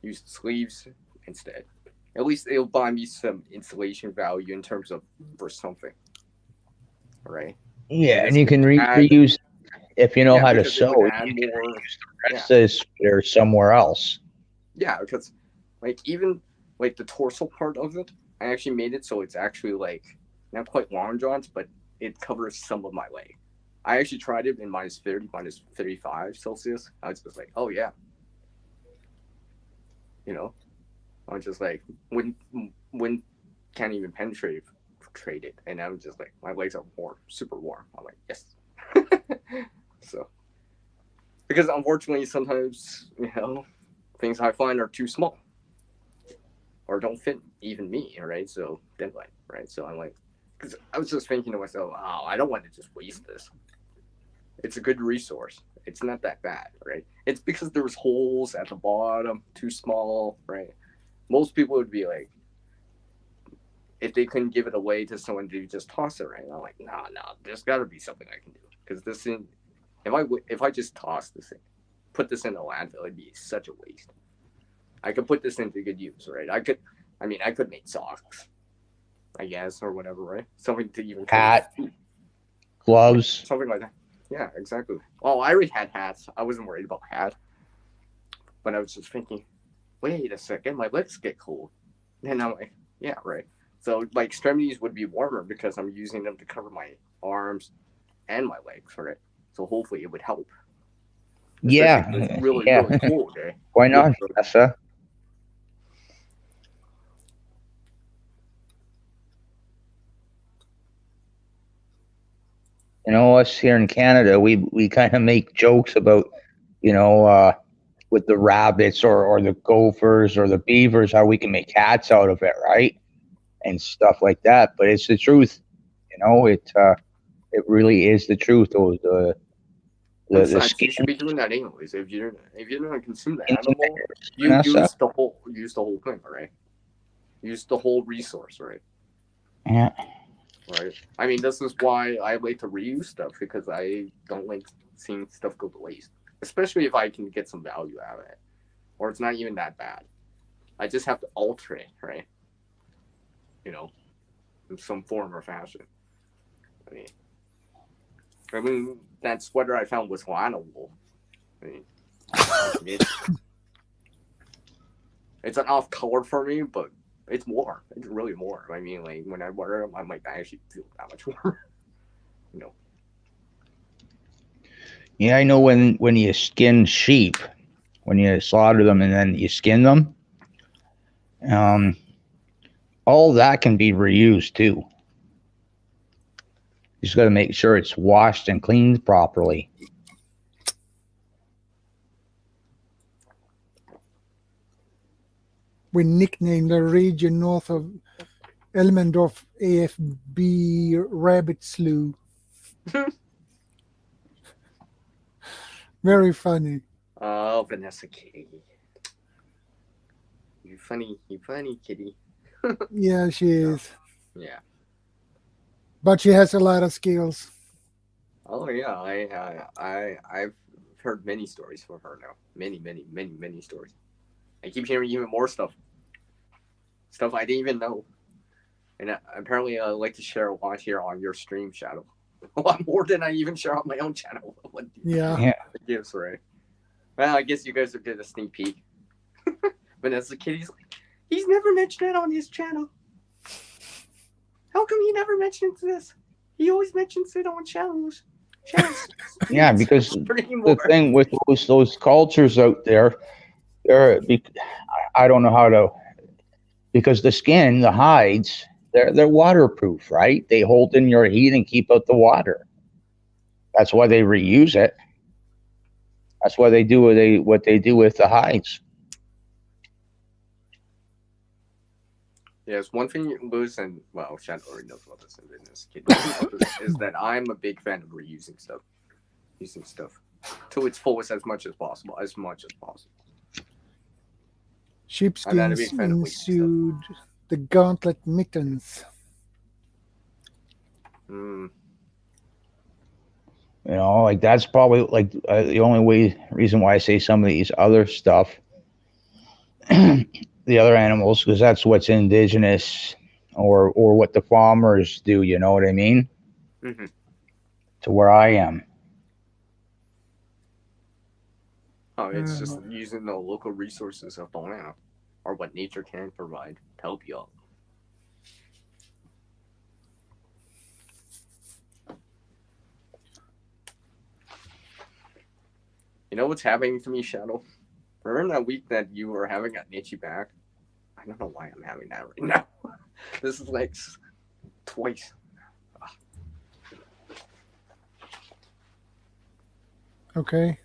Speaker 11: Use the sleeves instead. At least it'll buy me some insulation value in terms of for something. Right?
Speaker 6: Yeah, and you can reuse if you know how to
Speaker 11: because it would
Speaker 6: sew.
Speaker 11: add
Speaker 6: You can
Speaker 11: more.
Speaker 6: reuse the rest of the sweater somewhere else.
Speaker 11: Yeah, because like even like the torso part of it, I actually made it so it's actually like not quite long johns, but it covers some of my leg. I actually tried it in minus 30, minus 35 Celsius. I was just like, oh yeah. You know? I was just like, when can't even penetrate it. And I'm just like, my legs are warm, super warm. I'm like, yes. So, because unfortunately, sometimes, you know, things I find are too small or don't fit even me, right? So, then what, right? So I'm like, because I was just thinking to myself, oh, I don't want to just waste this. It's a good resource. It's not that bad, right? It's because there's holes at the bottom, too small, right? Most people would be like, if they couldn't give it away to someone to just toss it, right? I'm like, nah, there's got to be something I can do. Because this thing, if I just toss this thing, put this in a landfill, it'd be such a waste. I could put this into good use, right? I could make socks, I guess, or whatever, right? Something to even
Speaker 6: hat, gloves,
Speaker 11: something like that. Yeah, exactly. Well, I already had hats. I wasn't worried about hat, but I was just thinking, wait a second, my legs get cold. And I'm like, yeah, right. So my extremities would be warmer because I'm using them to cover my arms and my legs, right? So hopefully it would help.
Speaker 6: Yeah,
Speaker 11: it's really cold, eh?
Speaker 6: Why not, Vanessa? You know, us here in Canada, we kind of make jokes about, you know, with the rabbits or the gophers or the beavers, how we can make hats out of it, right? And stuff like that. But it's the truth, it really is the truth. The
Speaker 11: Besides,
Speaker 6: skin
Speaker 11: you should be doing that anyways. If you're gonna consume the animal, you use the whole thing, right? Use the whole resource, right?
Speaker 6: Yeah.
Speaker 11: Right. I mean, this is why I like to reuse stuff, because I don't like seeing stuff go to waste, especially if I can get some value out of it, or it's not even that bad. I just have to alter it, right? In some form or fashion. I mean, that sweater I found was Lana wool. It's an off color for me, but it's warm. It's really warm. I mean, like, when I wear them, I might actually feel that much warm.
Speaker 6: Yeah, I know when you skin sheep, when you slaughter them and then you skin them, all that can be reused too. You just got to make sure it's washed and cleaned properly.
Speaker 1: We nicknamed the region north of Elmendorf AFB Rabbit Slough. Very funny.
Speaker 11: Oh, Vanessa Kitty. You funny kitty.
Speaker 1: Yeah, she is.
Speaker 11: Yeah.
Speaker 1: But she has a lot of skills.
Speaker 11: Oh yeah, I've heard many stories from her now. Many stories. I keep hearing even more stuff I didn't even know. And apparently I like to share a lot here on your stream, Shadow. A lot more than I even share on my own channel.
Speaker 1: Yeah.
Speaker 11: It gives, right? Well, I guess you guys are getting a sneak peek. Vanessa Kitty's like, he's never mentioned it on his channel. How come he never mentions this? He always mentions it on channels.
Speaker 6: Yeah, because the thing with those cultures out there, I don't know how to, because the skin, the hides, they're waterproof, right? They hold in your heat and keep out the water. That's why they reuse it. That's why they do what they do with the hides.
Speaker 11: Yes, one thing Lewis and, well, Shadow already knows about this in this kid, is that I'm a big fan of reusing stuff. Using stuff to its fullest as much as possible.
Speaker 1: Sheepskins ensued the gauntlet mittens.
Speaker 6: Like that's probably like the only reason why I say some of these other stuff, the other animals, because that's what's indigenous or what the farmers do. You know what I mean?
Speaker 11: Mm-hmm.
Speaker 6: To where I am.
Speaker 11: Oh, it's just using the local resources of the land, or what nature can provide to help you out. You know what's happening to me, Shadow? Remember that week that you were having an itchy back? I don't know why I'm having that right now. This is like twice.
Speaker 1: Okay.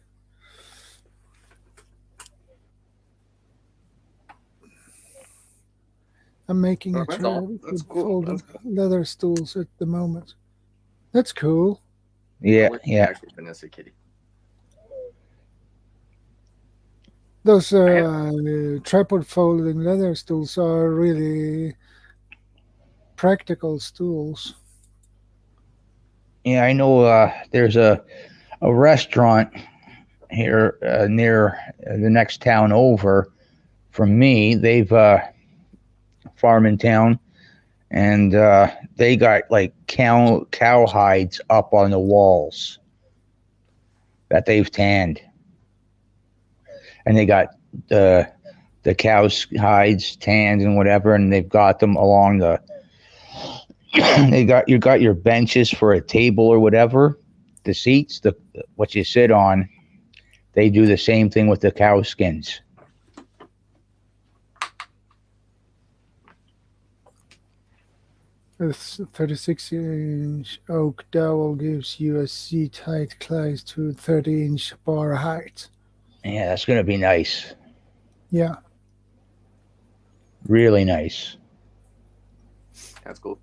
Speaker 1: I'm making a chair with folding leather stools at the moment. That's cool.
Speaker 6: Yeah.
Speaker 11: Actually, Vanessa Kitty.
Speaker 1: Those tripod folding leather stools are really practical stools.
Speaker 6: Yeah, I know. There's a restaurant here near the next town over from me. They've farm in town, and they got like cow hides up on the walls that they've tanned, and they got the cow's hides tanned and whatever, and they've got them along the you got your benches for a table or whatever, the seats, what you sit on. They do the same thing with the cow skins.
Speaker 1: This 36-inch oak dowel gives you a seat height close to 30-inch bar height.
Speaker 6: Yeah, that's going to be nice.
Speaker 1: Yeah.
Speaker 6: Really nice.
Speaker 11: That's cool.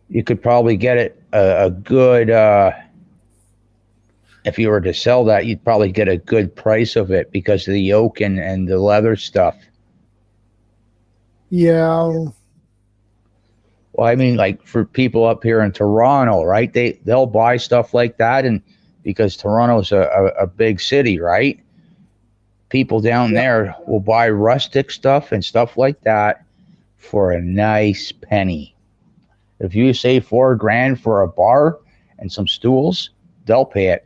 Speaker 6: You could probably get it a good, if you were to sell that, you'd probably get a good price of it because of the yoke and the leather stuff.
Speaker 1: Yeah.
Speaker 6: Well, I mean, like for people up here in Toronto, right? They'll buy stuff like that, and because Toronto's a big city, right? People down there will buy rustic stuff and stuff like that for a nice penny. If you say $4,000 for a bar and some stools, they'll pay it.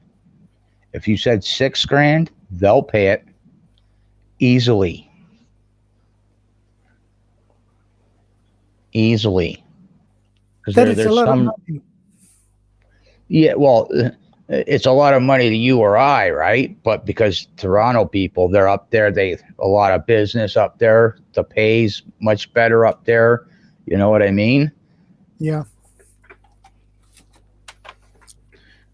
Speaker 6: If you said $6,000, they'll pay it easily. Easily. Because there's some. Yeah, well, it's a lot of money to you or I, right? But because Toronto people, they're up there, a lot of business up there. The pay's much better up there. You know what I mean?
Speaker 1: Yeah.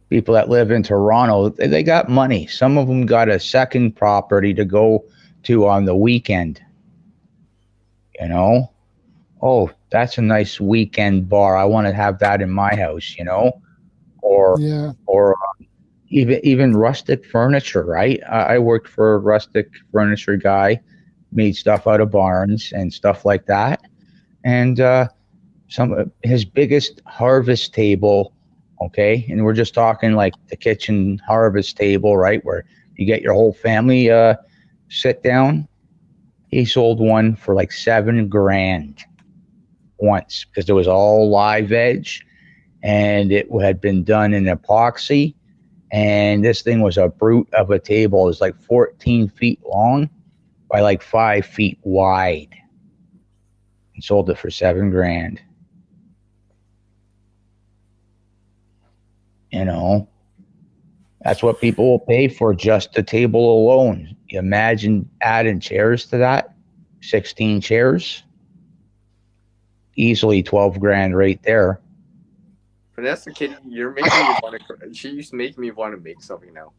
Speaker 6: People that live in Toronto, they got money. Some of them got a second property to go to on the weekend. You know? Oh, that's a nice weekend bar. I want to have that in my house, you know? Or even rustic furniture, right? I worked for a rustic furniture guy, made stuff out of barns and stuff like that. And his biggest harvest table, okay, and we're just talking like the kitchen harvest table, right, where you get your whole family sit down. He sold one for like $7,000 once because it was all live edge and it had been done in epoxy. And this thing was a brute of a table. It was like 14 feet long by like 5 feet wide. And sold it for $7,000. You know, that's what people will pay for just the table alone. You imagine adding chairs to that, 16 chairs, easily $12,000 right there.
Speaker 11: Vanessa Kitty, you're making me want to. She's making me want to make something now.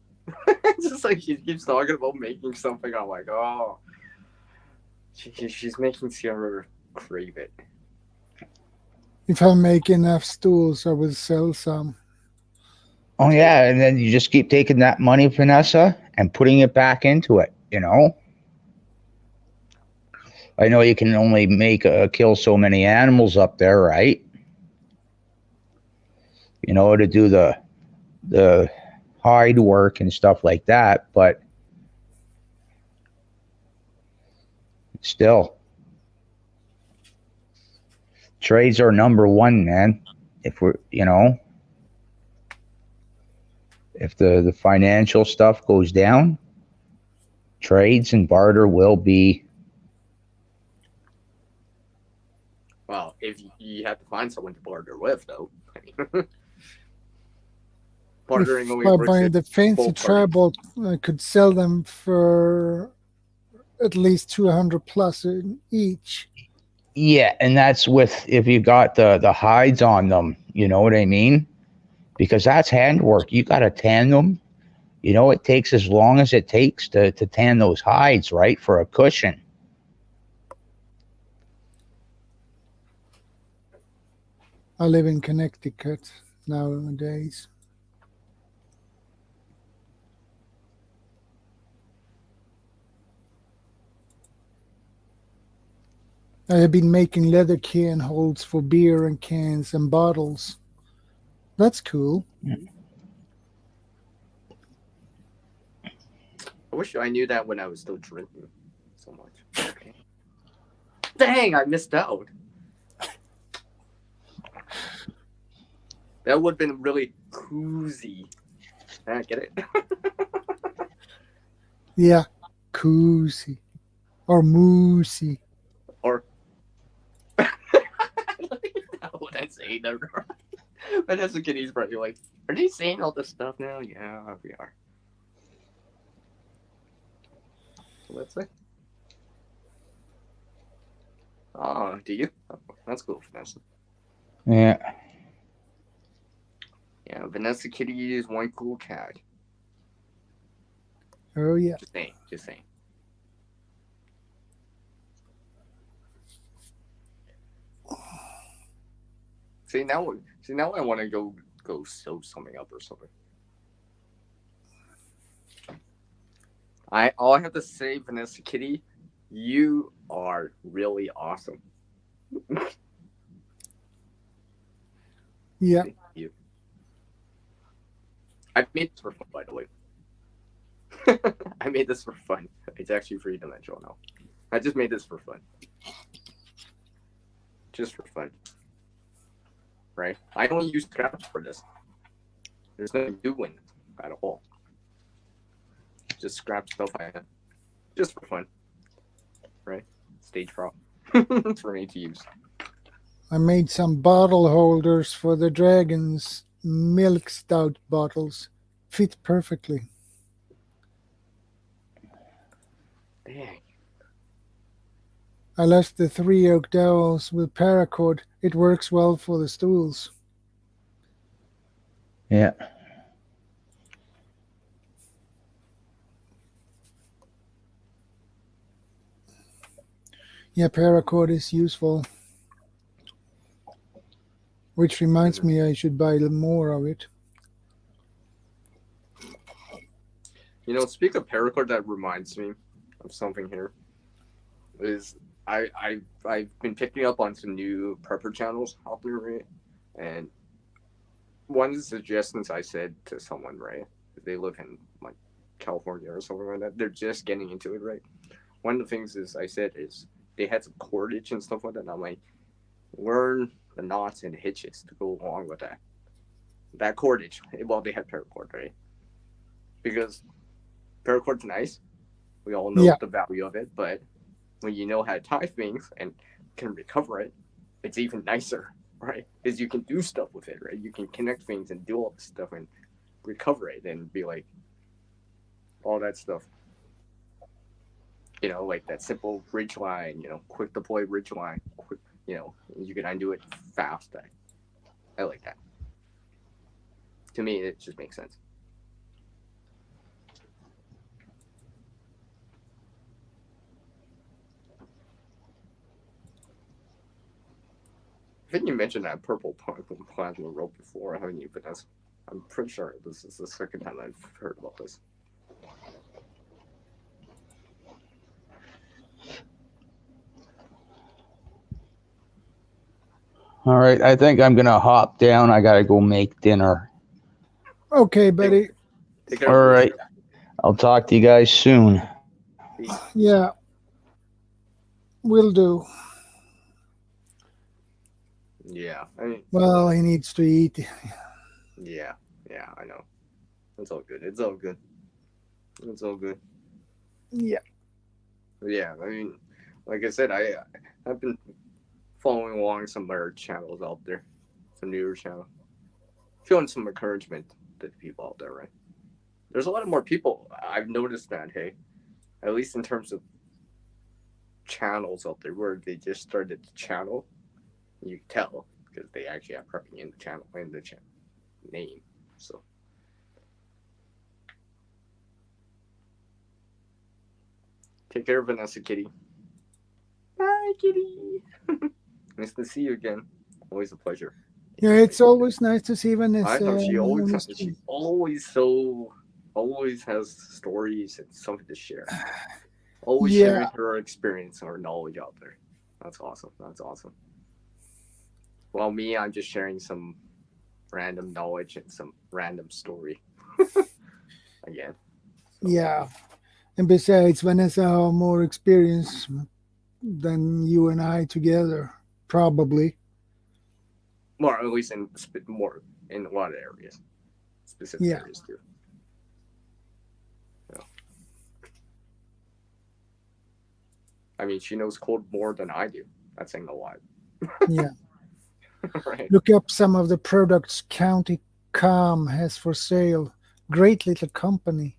Speaker 11: Just like she keeps talking about making something, I'm like, oh, she's making Sierra crave it.
Speaker 1: If I make enough stools, I will sell some.
Speaker 6: Oh yeah, and then you just keep taking that money, Vanessa, and putting it back into it. You know, I know you can only kill so many animals up there, right? You know, to do the hide work and stuff like that, but still, trades are number one, man. If we're, you know, if the financial stuff goes down, trades and barter will be.
Speaker 11: Well, if you have to find someone to barter with, though. Bartering only
Speaker 1: If
Speaker 11: works
Speaker 1: I buy
Speaker 11: if
Speaker 1: the fancy
Speaker 11: both
Speaker 1: tribal, I could sell them for at least 200 plus each.
Speaker 6: Yeah, and that's with if you got the hides on them, you know what I mean? Because that's handwork. You got to tan them. You know, it takes as long as it takes to tan those hides, right, for a cushion.
Speaker 1: I live in Connecticut nowadays. I have been making leather can holds for beer and cans and bottles. That's cool.
Speaker 11: I wish I knew that when I was still drinking so much. Okay. Dang, I missed out. That would have been really cozy. I get it.
Speaker 1: Yeah, cozy. Or moosey.
Speaker 11: Or what I say that right. But that's the kiddies probably like, are they saying all this stuff now? Yeah, we are. Let's say. Oh, do you? Oh, that's cool, Vanessa.
Speaker 6: Yeah.
Speaker 11: Yeah, Vanessa Kitty is one cool cat.
Speaker 1: Oh yeah.
Speaker 11: Just saying. Just saying. See now I want to go sew something up or something. All I have to say, Vanessa Kitty, you are really awesome.
Speaker 1: Yeah.
Speaker 11: Thank you. I made this for fun, by the way. I made this for fun. It's actually three-dimensional now. I just made this for fun. Just for fun. Right? I only use scraps for this. There's nothing doing at all. Just scrap stuff I have. Just for fun. Right? Stage prop. For me to use.
Speaker 1: I made some bottle holders for the dragon's milk stout bottles. Fit perfectly.
Speaker 11: Dang.
Speaker 1: I left the 3 oak dowels with paracord. It works well for the stools.
Speaker 6: Yeah.
Speaker 1: Yeah, paracord is useful. Which reminds me I should buy more of it.
Speaker 11: You know, speak of paracord, that reminds me of something here. Is I've been picking up on some new prepper channels out there, right? And one of the suggestions I said to someone, right? They live in like California or something like that. They're just getting into it, right? One of the things I said is they had some cordage and stuff like that. And I'm like, learn the knots and hitches to go along with that. That cordage. Well, they had paracord, right? Because paracord's nice. We all know the value of it, but when you know how to tie things and can recover it, it's even nicer, right? Because you can do stuff with it, right? You can connect things and do all this stuff and recover it and be like all that stuff. You know, like that simple ridge line, you know, quick deploy ridge line, quick, you know, you can undo it fast. I like that. To me, it just makes sense. I think you mentioned that purple plasma rope before, haven't you? But I'm pretty sure this is the second time I've heard about this.
Speaker 6: All right, I think I'm gonna hop down. I gotta go make dinner.
Speaker 1: Okay, buddy.
Speaker 11: Take care.
Speaker 6: All right, I'll talk to you guys soon.
Speaker 1: Yeah. Will do.
Speaker 11: Yeah. I mean,
Speaker 1: well, he needs to eat.
Speaker 11: Yeah, I know. It's all good. It's all good. It's all good.
Speaker 1: Yeah.
Speaker 11: Yeah, I mean, like I said, I've been following along some other channels out there, some newer channel, showing some encouragement to the people out there, right? There's a lot of more people. I've noticed that, hey, at least in terms of channels out there where they just started the channel, you can tell because they actually have prepping in the channel, in the name. So take care, Vanessa Kitty. Bye, Kitty. Nice to see you again. Always a pleasure.
Speaker 1: Yeah, it's always nice to see Vanessa.
Speaker 11: I know she always has stories and something to share. Always sharing her experience or knowledge out there. That's awesome. That's awesome. Well, me, I'm just sharing some random knowledge and some random story. Again. So.
Speaker 1: Yeah. And besides, Vanessa has more experience than you and I together, probably.
Speaker 11: More, at least more in a lot of areas. Specific areas, too. Yeah. I mean, she knows code more than I do. That's saying a lot.
Speaker 1: Yeah.
Speaker 11: Right.
Speaker 1: Look up some of the products County Com has for sale. Great little company.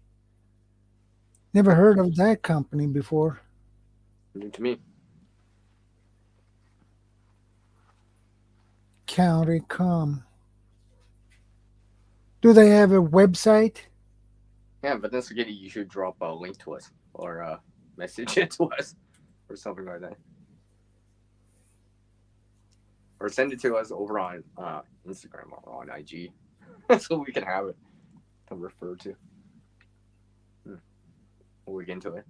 Speaker 1: Never heard of that company before.
Speaker 11: New to me.
Speaker 1: County Com. Do they have a website?
Speaker 11: Yeah, but then spaghetti, you should drop a link to us or message it to us or something like that, or send it to us over on Instagram or on IG, so we can have it to refer to. We'll look into it.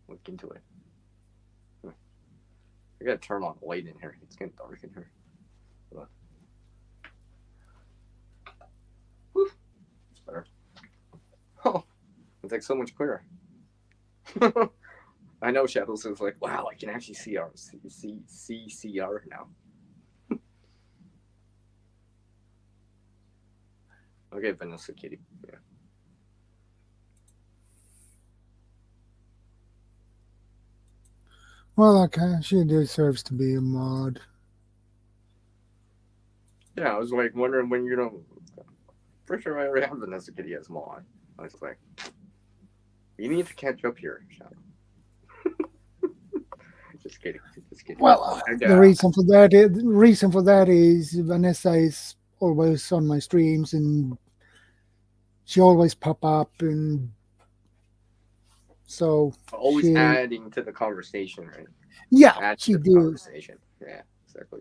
Speaker 11: Look into it. I gotta turn on the light in here. It's getting dark in here. Whew. It's better. Oh, it's like so much clearer. I know Shadows is like, wow, I can actually see our CCR now. Okay, Vanessa Kitty. Yeah.
Speaker 1: Well, okay, she deserves to be a mod.
Speaker 11: Yeah, I was like wondering when you're gonna. Pretty sure I already have Vanessa Kitty as mod. I was like, you need to catch up here, Shadow. Just kidding. Just kidding.
Speaker 1: Well, the reason for that is Vanessa is always on my streams and she always pop up, and so
Speaker 11: always adding to the conversation, right?
Speaker 1: Yeah,
Speaker 11: Add
Speaker 1: she
Speaker 11: to the
Speaker 1: do.
Speaker 11: conversation. Yeah, exactly.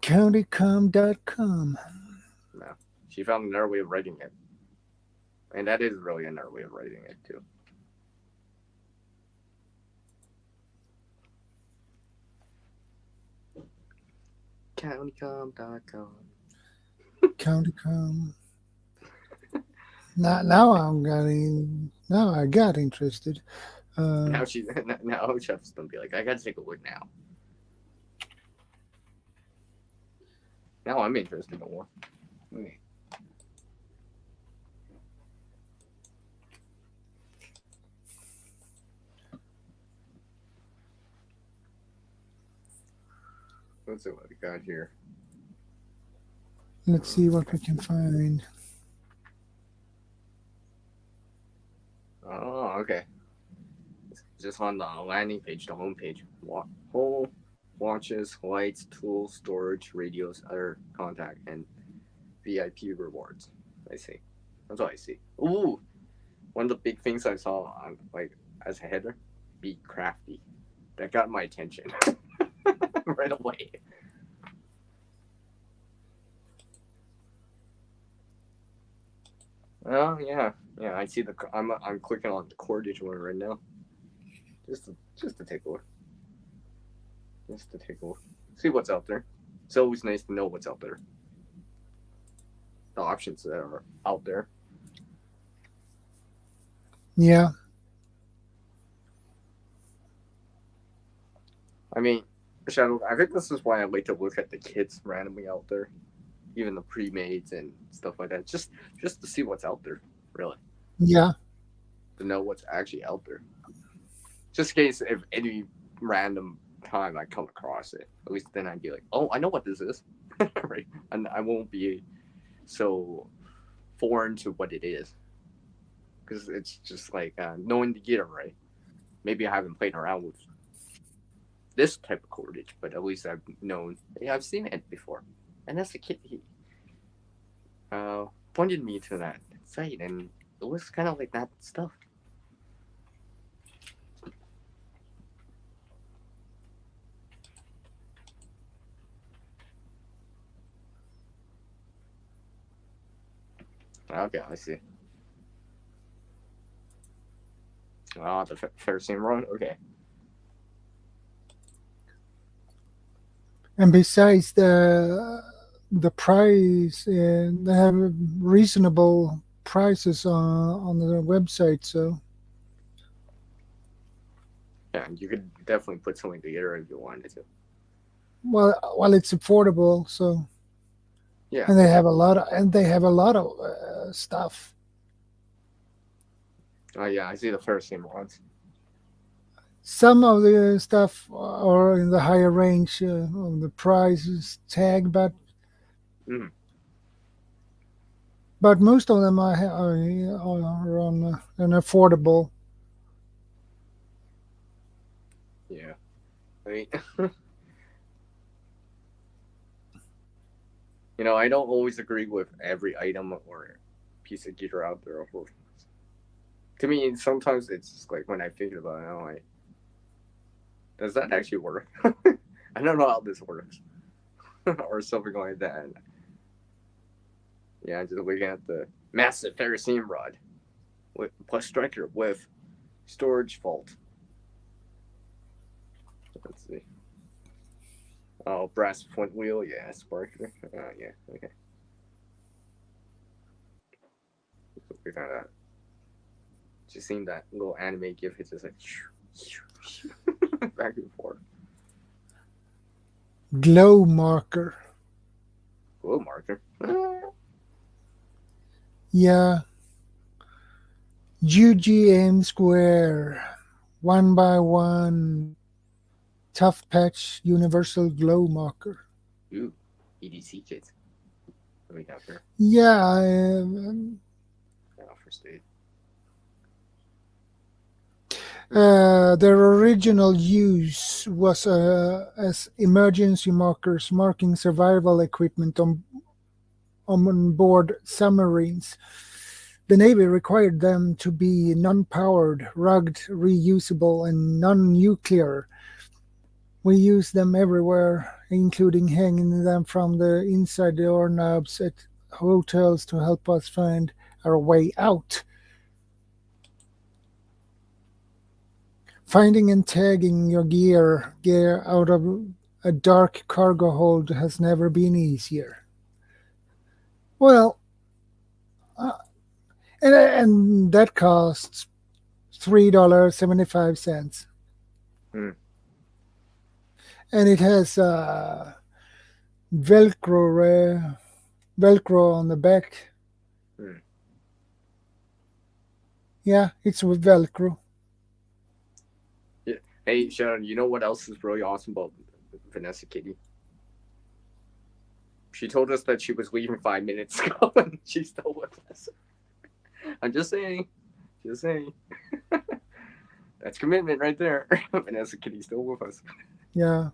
Speaker 1: Countycom.com.
Speaker 11: No, she found another way of writing it, and that is really another way of writing it too. Countycom.com.
Speaker 1: Countycom. Now I got interested.
Speaker 11: Now Chef's gonna be like, I gotta take a look now. Now I'm interested in more. Let's see what we got here.
Speaker 1: Let's see what we can find.
Speaker 11: Oh, okay. Just on the landing page, the home page. Whole watches, lights, tools, storage, radios, other contact, and VIP rewards. I see. That's what I see. Ooh, one of the big things I saw on like as a header, be crafty. That got my attention right away. Oh yeah. I see the. I'm clicking on the cordage one right now. Just to take a look. Just to take a look. See what's out there. It's always nice to know what's out there. The options that are out there.
Speaker 1: Yeah.
Speaker 11: I mean, Shadow, I think this is why I like to look at the kits randomly out there. Even the pre-mades and stuff like that. Just to see what's out there, really.
Speaker 1: Yeah.
Speaker 11: To know what's actually out there. Just in case if any random time I come across it, at least then I'd be like, oh, I know what this is. Right? And I won't be so foreign to what it is. Because it's just like knowing the gear, right? Maybe I haven't played around with this type of cordage, but at least I've known, hey, I've seen it before. And that's the kid he pointed me to that site, and it was kind of like that stuff. Okay, I see. Oh, the Ferrocene run? Okay.
Speaker 1: And besides the price, they have reasonable prices on the website. So
Speaker 11: yeah, you could definitely put something together if you wanted to.
Speaker 1: Well, it's affordable. So
Speaker 11: yeah,
Speaker 1: and they have a lot of stuff.
Speaker 11: Oh yeah, I see the Ferrocene ones.
Speaker 1: Some of the stuff are in the higher range of the prices tag, but most of them are on an affordable.
Speaker 11: Yeah, I mean, You know, I don't always agree with every item or piece of gear out there. To me, sometimes it's just like when I think about it, I'm like, does that actually work? I don't know how this works. Or something like that. Yeah, just looking at the massive ferrocene rod with plus striker with storage vault. Let's see. Oh, brass flint wheel, yeah, sparkler. Yeah, okay. We found out. Just seen that little anime gif. It's just like back and forth.
Speaker 1: Glow marker.
Speaker 11: Glow marker.
Speaker 1: Yeah. UGM square. 1x1. Tough patch universal glow marker.
Speaker 11: Ooh, EDC kits. What do we got here?
Speaker 1: Yeah.
Speaker 11: First aid.
Speaker 1: Their original use was as emergency markers marking survival equipment on board submarines. The Navy required them to be non-powered, rugged, reusable, and non-nuclear. We use them everywhere, including hanging them from the inside doorknobs at hotels to help us find our way out. Finding and tagging your gear out of a dark cargo hold has never been easier. Well, and that costs $3.75. And it has Velcro on the back. Yeah, it's with Velcro.
Speaker 11: Yeah. Hey, Sharon, you know what else is really awesome about Vanessa Kitty? She told us that she was leaving 5 minutes ago, and she's still with us. I'm just saying. Just saying. That's commitment right there. Vanessa Kitty's still with us.
Speaker 1: Yeah.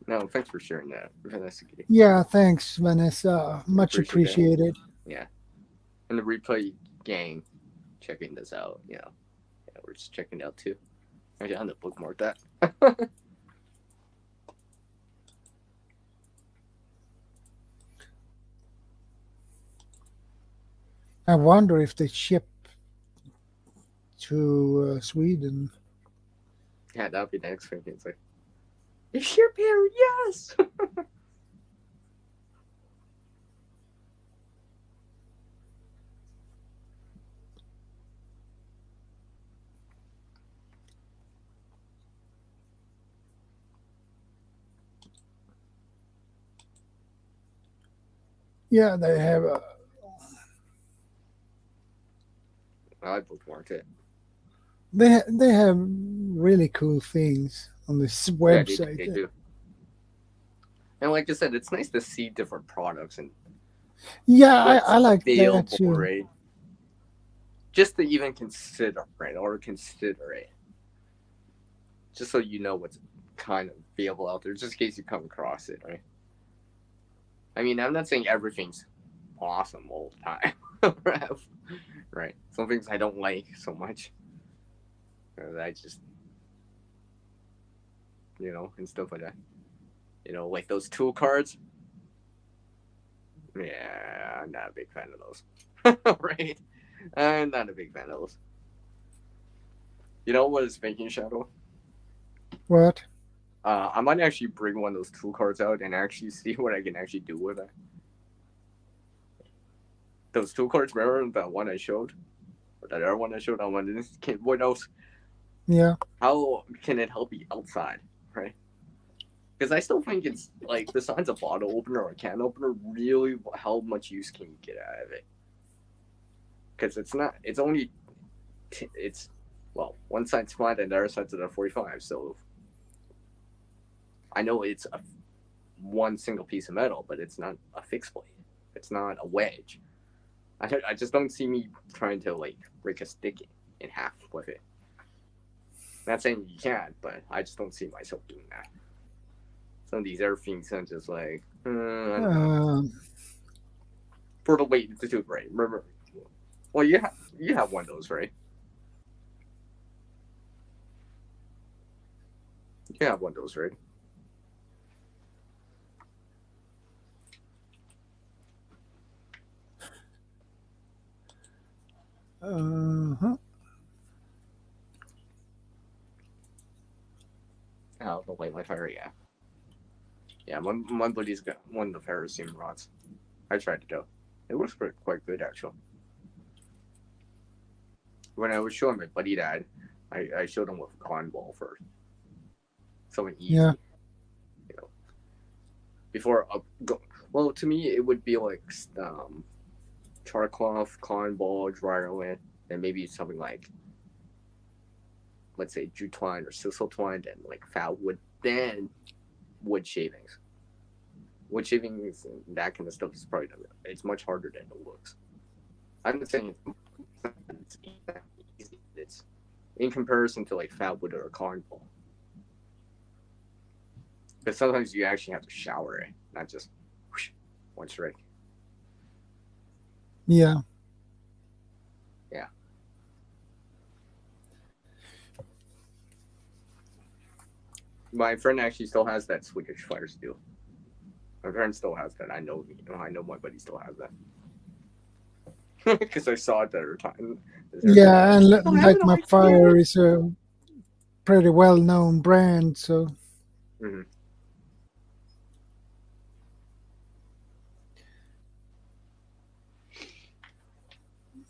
Speaker 11: No, thanks for sharing that, Vanessa Kitty.
Speaker 1: Yeah, thanks, Vanessa. Much appreciated.
Speaker 11: Yeah. And the replay gang checking this out, you know. Yeah, we're just checking it out too. Actually, I'm gonna bookmark that.
Speaker 1: I wonder if they ship to Sweden.
Speaker 11: Yeah, that'd be the next thing. It's like, you ship here, yes!
Speaker 1: Yeah, they have
Speaker 11: I bookmarked it.
Speaker 1: they have really cool things on this website.
Speaker 11: Yeah, they do. And like I said, it's nice to see different products and
Speaker 1: I like that too.
Speaker 11: Right? Just to even consider, right, or consider it, just so you know what's kind of available out there, just in case you come across it, right? I mean, I'm not saying everything's awesome all the time, right? Some things I don't like so much. I just, you know, and stuff like that. You know, like those tool cards. Yeah, I'm not a big fan of those. Right? I'm not a big fan of those. You know what is making Shadow?
Speaker 1: What?
Speaker 11: I might actually bring one of those tool cards out and actually see what I can actually do with it. Those tool cards, remember that one I showed? Or that other one I showed on one of this kid? What else?
Speaker 1: Yeah.
Speaker 11: How can it help you outside, right? Because I still think it's like, besides a bottle opener or a can opener, really how much use can you get out of it? Because it's not, it's only, it's, well, one side's flat and the other side's at a 45, so I know it's one single piece of metal, but it's not a fixed blade. It's not a wedge. I just don't see me trying to like break a stick in half with it. Not saying you can't, but I just don't see myself doing that. some of these air things are just like, I don't know. For the weight to do it right. Remember? Well, you have one of those, right? You have one of those, right?
Speaker 1: Uh-huh.
Speaker 11: Oh, the light fire, yeah. Yeah, my buddy's got one of the Ferrocene rods. I tried to go. It works quite good, actually. When I was showing my buddy that, I showed him with a Convoy first. Something easy.
Speaker 1: Yeah.
Speaker 11: You know. Before well, to me, it would be like charcloth, Convoy, dryer lint, and maybe something like, let's say, jute twine or sisal twine, and like foul wood, then wood shavings. Wood shavings and that kind of stuff is probably, it's much harder than it looks. I'm not saying it's easy. It's in comparison to like foul wood or a Convoy. But sometimes you actually have to shower it, not just whoosh, one strike.
Speaker 1: Yeah.
Speaker 11: Yeah. My friend actually still has that Swedish fire steel. My friend still has that. I know my buddy still has that. Because I saw it the other time.
Speaker 1: Yeah, and Light My Fire is a pretty well-known brand, so.
Speaker 11: Mm-hmm.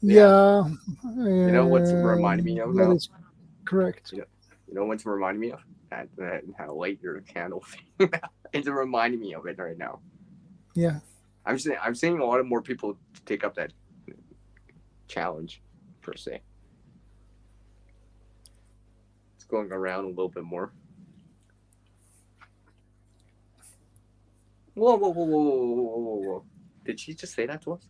Speaker 1: Yeah.
Speaker 11: You know what's reminding me of now?
Speaker 1: That is correct.
Speaker 11: You know what's reminding me of? That how light your candle thing. It's reminding me of it right now.
Speaker 1: Yeah.
Speaker 11: I'm seeing a lot of more people take up that challenge, per se. It's going around a little bit more. Whoa. Did she just say that to us?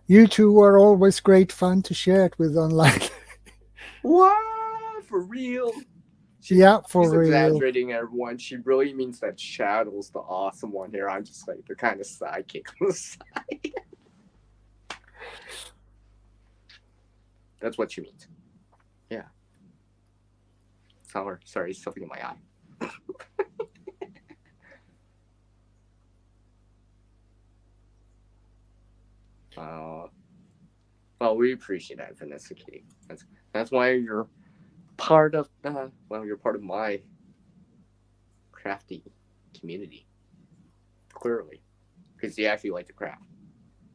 Speaker 1: You two are always great fun to share it with online.
Speaker 11: What? For real?
Speaker 1: For
Speaker 11: She's
Speaker 1: real.
Speaker 11: exaggerating, everyone. She really means that Shadow's the awesome one here. I'm just like the kind of sidekick on the side. That's what she means. Yeah. Sorry, something in my eye. Well, we appreciate that, Vanessa Kitty. That's why you're part of you're part of my crafty community. Clearly, because you actually like to craft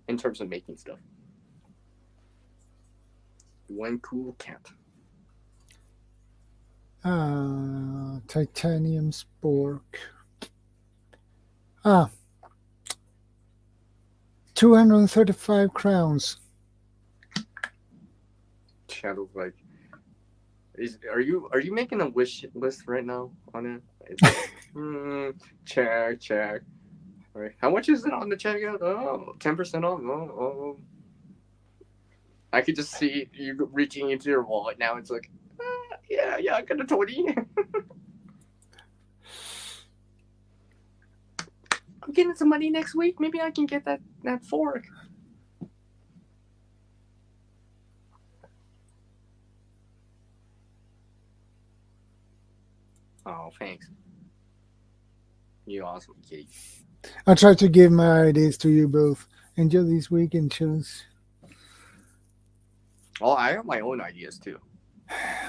Speaker 11: in terms of making stuff. One cool cat.
Speaker 1: Titanium spork. 235 crowns.
Speaker 11: Shadow's like, are you making a wish list right now on it? It's check. All right, how much is it on the checkout? Oh, 10% off. Oh. I could just see you reaching into your wallet now. It's like, yeah, I got a 20. I'm getting some money next week. Maybe I can get that fork. Oh, thanks. You awesome, kitty.
Speaker 1: I try to give my ideas to you both. Enjoy these weekend shows.
Speaker 11: Oh, I have my own ideas too.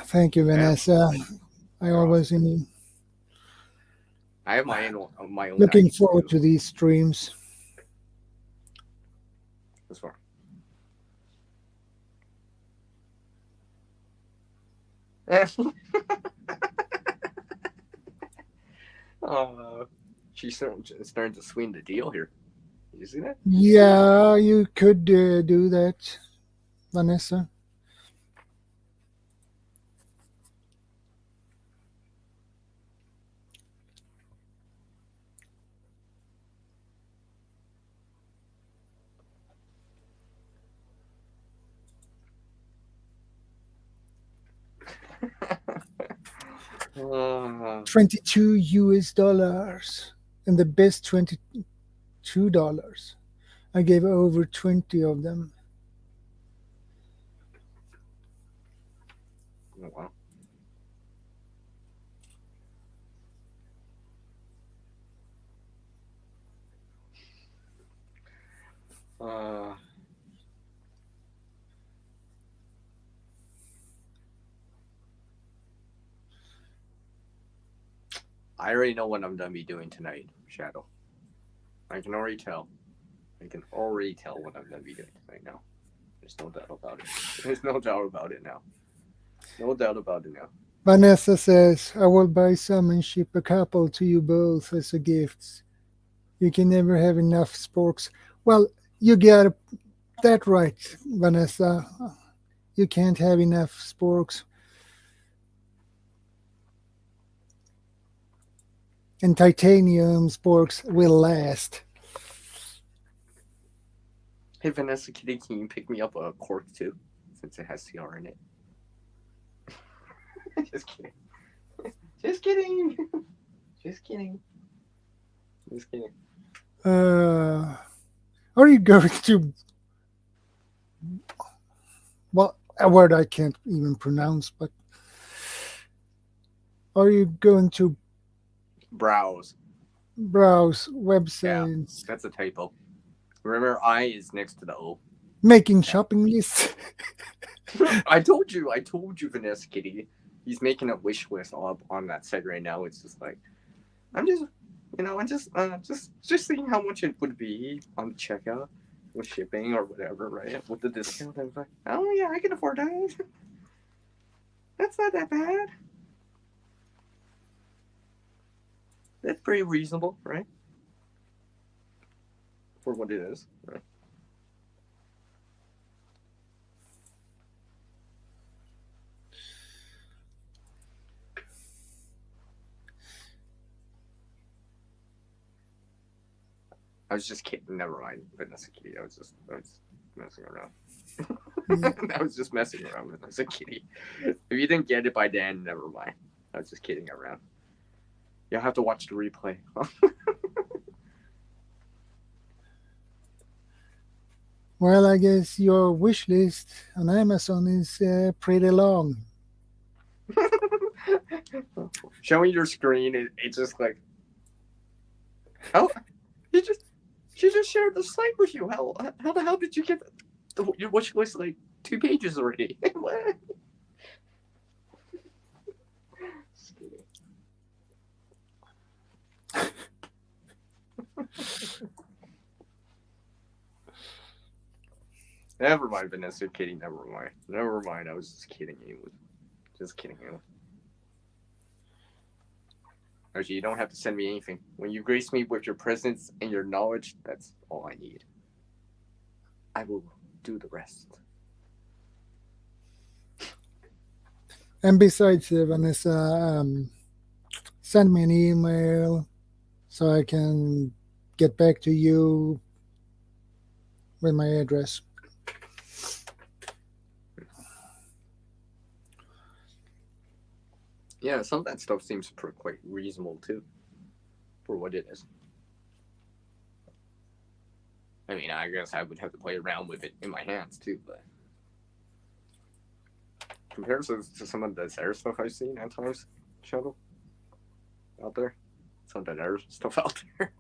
Speaker 1: Thank you, Vanessa. I always
Speaker 11: I have my own
Speaker 1: looking
Speaker 11: ideas
Speaker 1: forward
Speaker 11: too.
Speaker 1: to these streams.
Speaker 11: That's far. She's starting to swing the deal here. You see that?
Speaker 1: Yeah, you could do that, Vanessa. 22 US dollars, and the best $22. I gave over 20 of them.
Speaker 11: Oh, wow. I already know what I'm gonna be doing tonight, Shadow. I can already tell. I can already tell what I'm gonna be doing tonight now. There's no doubt about it. There's no doubt about it now. No doubt about it now.
Speaker 1: Vanessa says, I will buy some and ship a couple to you both as a gift. You can never have enough sporks. Well, you got that right, Vanessa. You can't have enough sporks. And titanium sporks will last.
Speaker 11: Hey, Vanessa Kitty, can you pick me up a cork too? Since it has CR in it. Just kidding. Just kidding. Just kidding. Just kidding.
Speaker 1: Are you going to... Well, a word I can't even pronounce, but... Are you going to...
Speaker 11: Browse
Speaker 1: websites?
Speaker 11: Yeah, that's a typo. Remember, I is next to the O.
Speaker 1: Making shopping lists?
Speaker 11: I told you, Vanessa Kitty. He's making a wish list up on that site right now. It's just like, I'm just seeing how much it would be on the checkout with shipping or whatever, right? With the discount. I was like, oh yeah, I can afford that. That's not that bad. That's pretty reasonable, right? For what it is, right? I was just kidding. Never mind, Vanessa Kitty. I was messing around. I was just messing around with Vanessa Kitty. If you didn't get it by then, never mind. I was just kidding around. You'll have to watch the replay.
Speaker 1: Well, I guess your wish list on Amazon is pretty long.
Speaker 11: Showing your screen, it's just like, oh, she just shared the site with you. How the hell did you get your wish list like 2 pages already? What? Never mind, Vanessa Kitty. Never mind. I was just kidding you. Just kidding you. Actually, you don't have to send me anything. When you grace me with your presence and your knowledge, that's all I need. I will do the rest.
Speaker 1: And besides, Vanessa, send me an email so I can get back to you with my address.
Speaker 11: Yeah, some of that stuff seems quite reasonable too, for what it is. I mean, I guess I would have to play around with it in my hands too, but compared to some of the Zare stuff I've seen at times, Shadow, out there, some of the Zare stuff out there,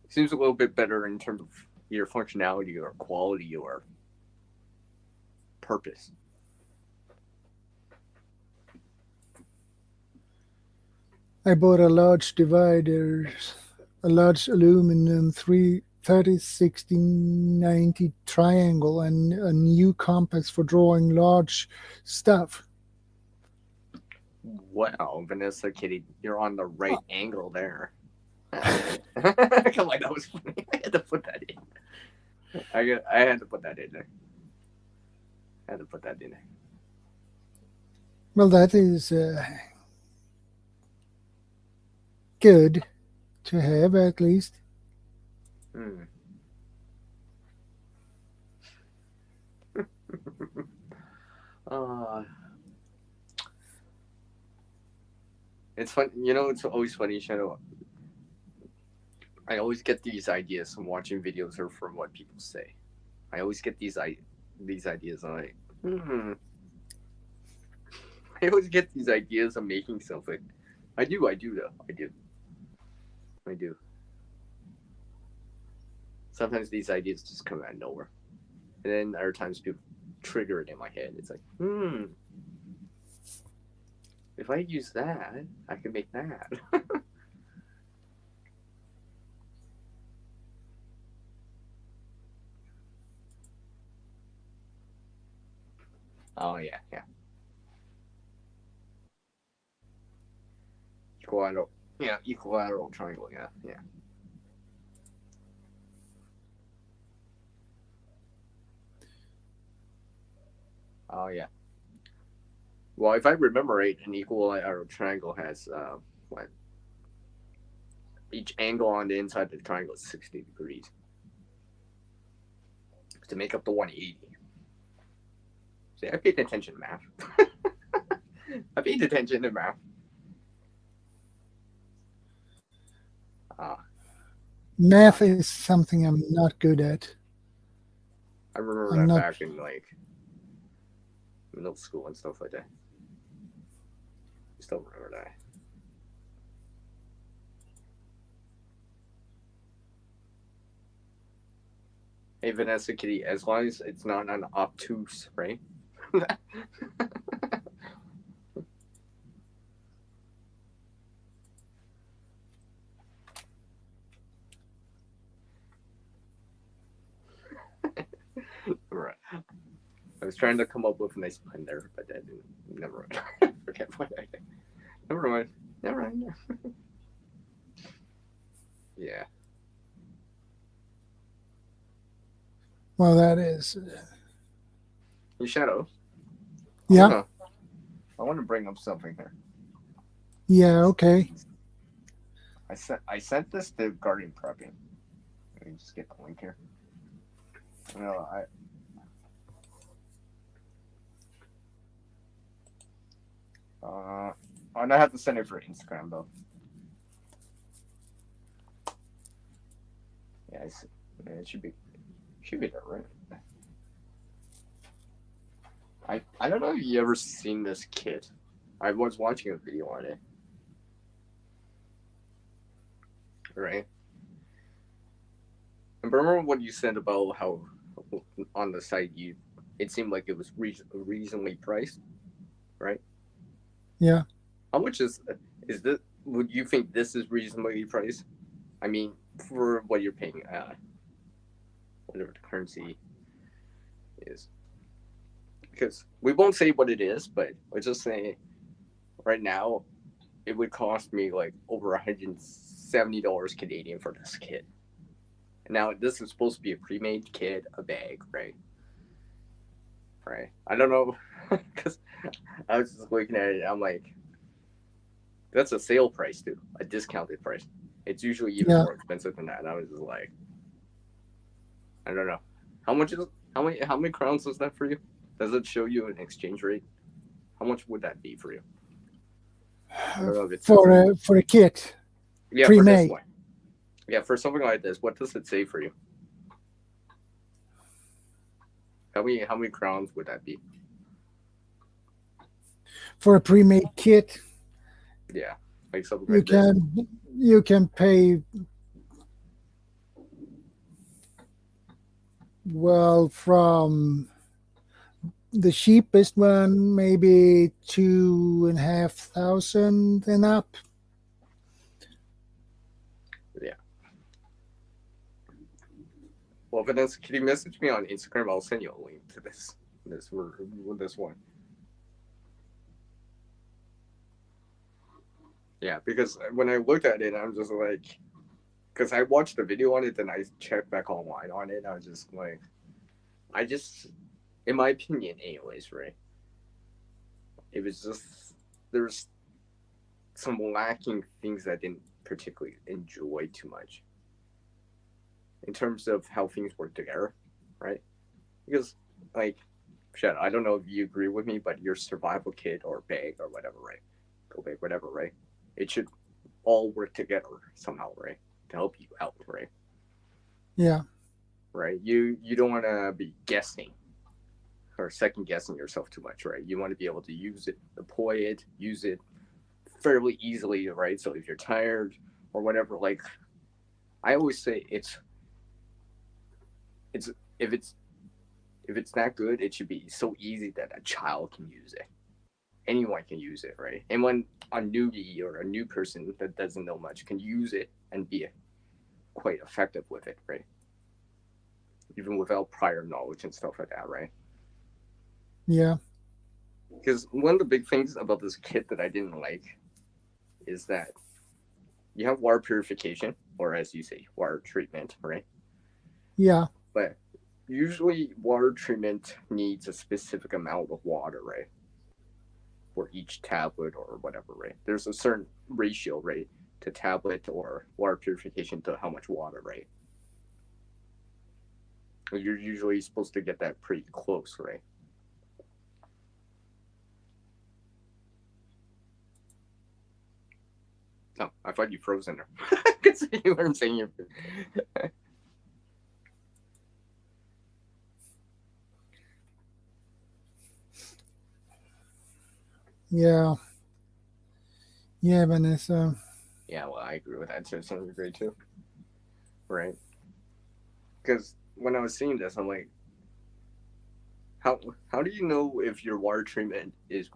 Speaker 11: seems a little bit better in terms of either functionality or quality or purpose.
Speaker 1: I bought a large divider, a large aluminum 30-60-90 triangle, and a new compass for drawing large stuff.
Speaker 11: Wow, Vanessa Kitty, you're on the right angle there. Come on, that was funny. I had to put that in. I had to put that in there.
Speaker 1: Well, that is good to have, at least.
Speaker 11: It's fun. You know, it's always funny, Shadow. I always get these ideas from watching videos or from what people say. I always get these ideas. I'm like, I always get these ideas of making something. I do though. I do. Sometimes these ideas just come out of nowhere. And then other times people trigger it in my head. It's like, if I use that, I can make that. Oh, yeah. Equilateral. Yeah, equilateral triangle. Yeah. Oh, yeah. Well, if I remember right, an equilateral triangle has what? Each angle on the inside of the triangle is 60 degrees to make up the 180. See, I paid attention to math. I paid attention to math.
Speaker 1: Math is something I'm not good at.
Speaker 11: I remember back in like middle school and stuff like that. I still remember that. Hey, Vanessa Kitty, as long as it's not an obtuse, right? Right. I was trying to come up with a nice pun there, but that didn't. Never mind. Forget what I think. Never mind. Yeah.
Speaker 1: Well, that is.
Speaker 11: You Shadow.
Speaker 1: Yeah.
Speaker 11: I want to bring up something here.
Speaker 1: Yeah. Okay.
Speaker 11: I sent this to Guardian Prepping. Let me just get the link here. No, I'm gonna have to send it for Instagram though. Yeah, it should be there, right? I don't know if you ever seen this kit. I was watching a video on it. Right? And remember what you said about how on the site it seemed like it was reasonably priced, right?
Speaker 1: Yeah.
Speaker 11: How much is this? Would you think this is reasonably priced? I mean, for what you're paying, whatever the currency is. Because we won't say what it is, but we'll just say right now it would cost me like over $170 Canadian for this kit. Now this is supposed to be a pre-made kit, a bag, right? Right. I don't know, because I was just looking at it. I'm like, that's a sale price too, a discounted price. It's usually even more expensive than that. And I was just like, I don't know. How many crowns is that for you? Does it show you an exchange rate? How much would that be for you? I don't know if it's
Speaker 1: for a kit.
Speaker 11: Yeah,
Speaker 1: pre-made.
Speaker 11: For this one. Yeah, for something like this, what does it say for you? How many crowns would that be?
Speaker 1: For a pre-made kit.
Speaker 11: Yeah, like something like
Speaker 1: you can pay well from the cheapest one, maybe 2,500 and up.
Speaker 11: Yeah. Well, Vanessa, can you message me on Instagram? I'll send you a link to this one. Yeah, because when I looked at it, I'm just like, because I watched the video on it, then I checked back online on it, and I was just like, in my opinion, anyways, right? It was just, there's some lacking things that I didn't particularly enjoy too much in terms of how things work together, right? Because, like, I don't know if you agree with me, but your survival kit or bag or whatever, right? Go bag, whatever, right? it should all work together somehow, right? To help you out, right?
Speaker 1: Yeah.
Speaker 11: Right. You don't want to be guessing or second guessing yourself too much, right? You want to be able to use it, deploy it, use it fairly easily, right? So if you're tired or whatever, like I always say, it's if it's not good, it should be so easy that a child can use it. Anyone can use it, right? And when a newbie or a new person that doesn't know much can use it and be quite effective with it, right? Even without prior knowledge and stuff like that, right?
Speaker 1: Yeah.
Speaker 11: Because one of the big things about this kit that I didn't like is that you have water purification, or as you say, water treatment, right?
Speaker 1: Yeah.
Speaker 11: But usually water treatment needs a specific amount of water, right? For each tablet or whatever, right? There's a certain ratio, right, to tablet or water purification to how much water, right? You're usually supposed to get that pretty close, right? Oh, I thought you froze in there. I could see what I'm saying.
Speaker 1: Yeah. Yeah, Vanessa.
Speaker 11: Yeah, well, I agree with that to some degree too. Right? Because when I was seeing this, I'm like, how do you know if your water treatment is,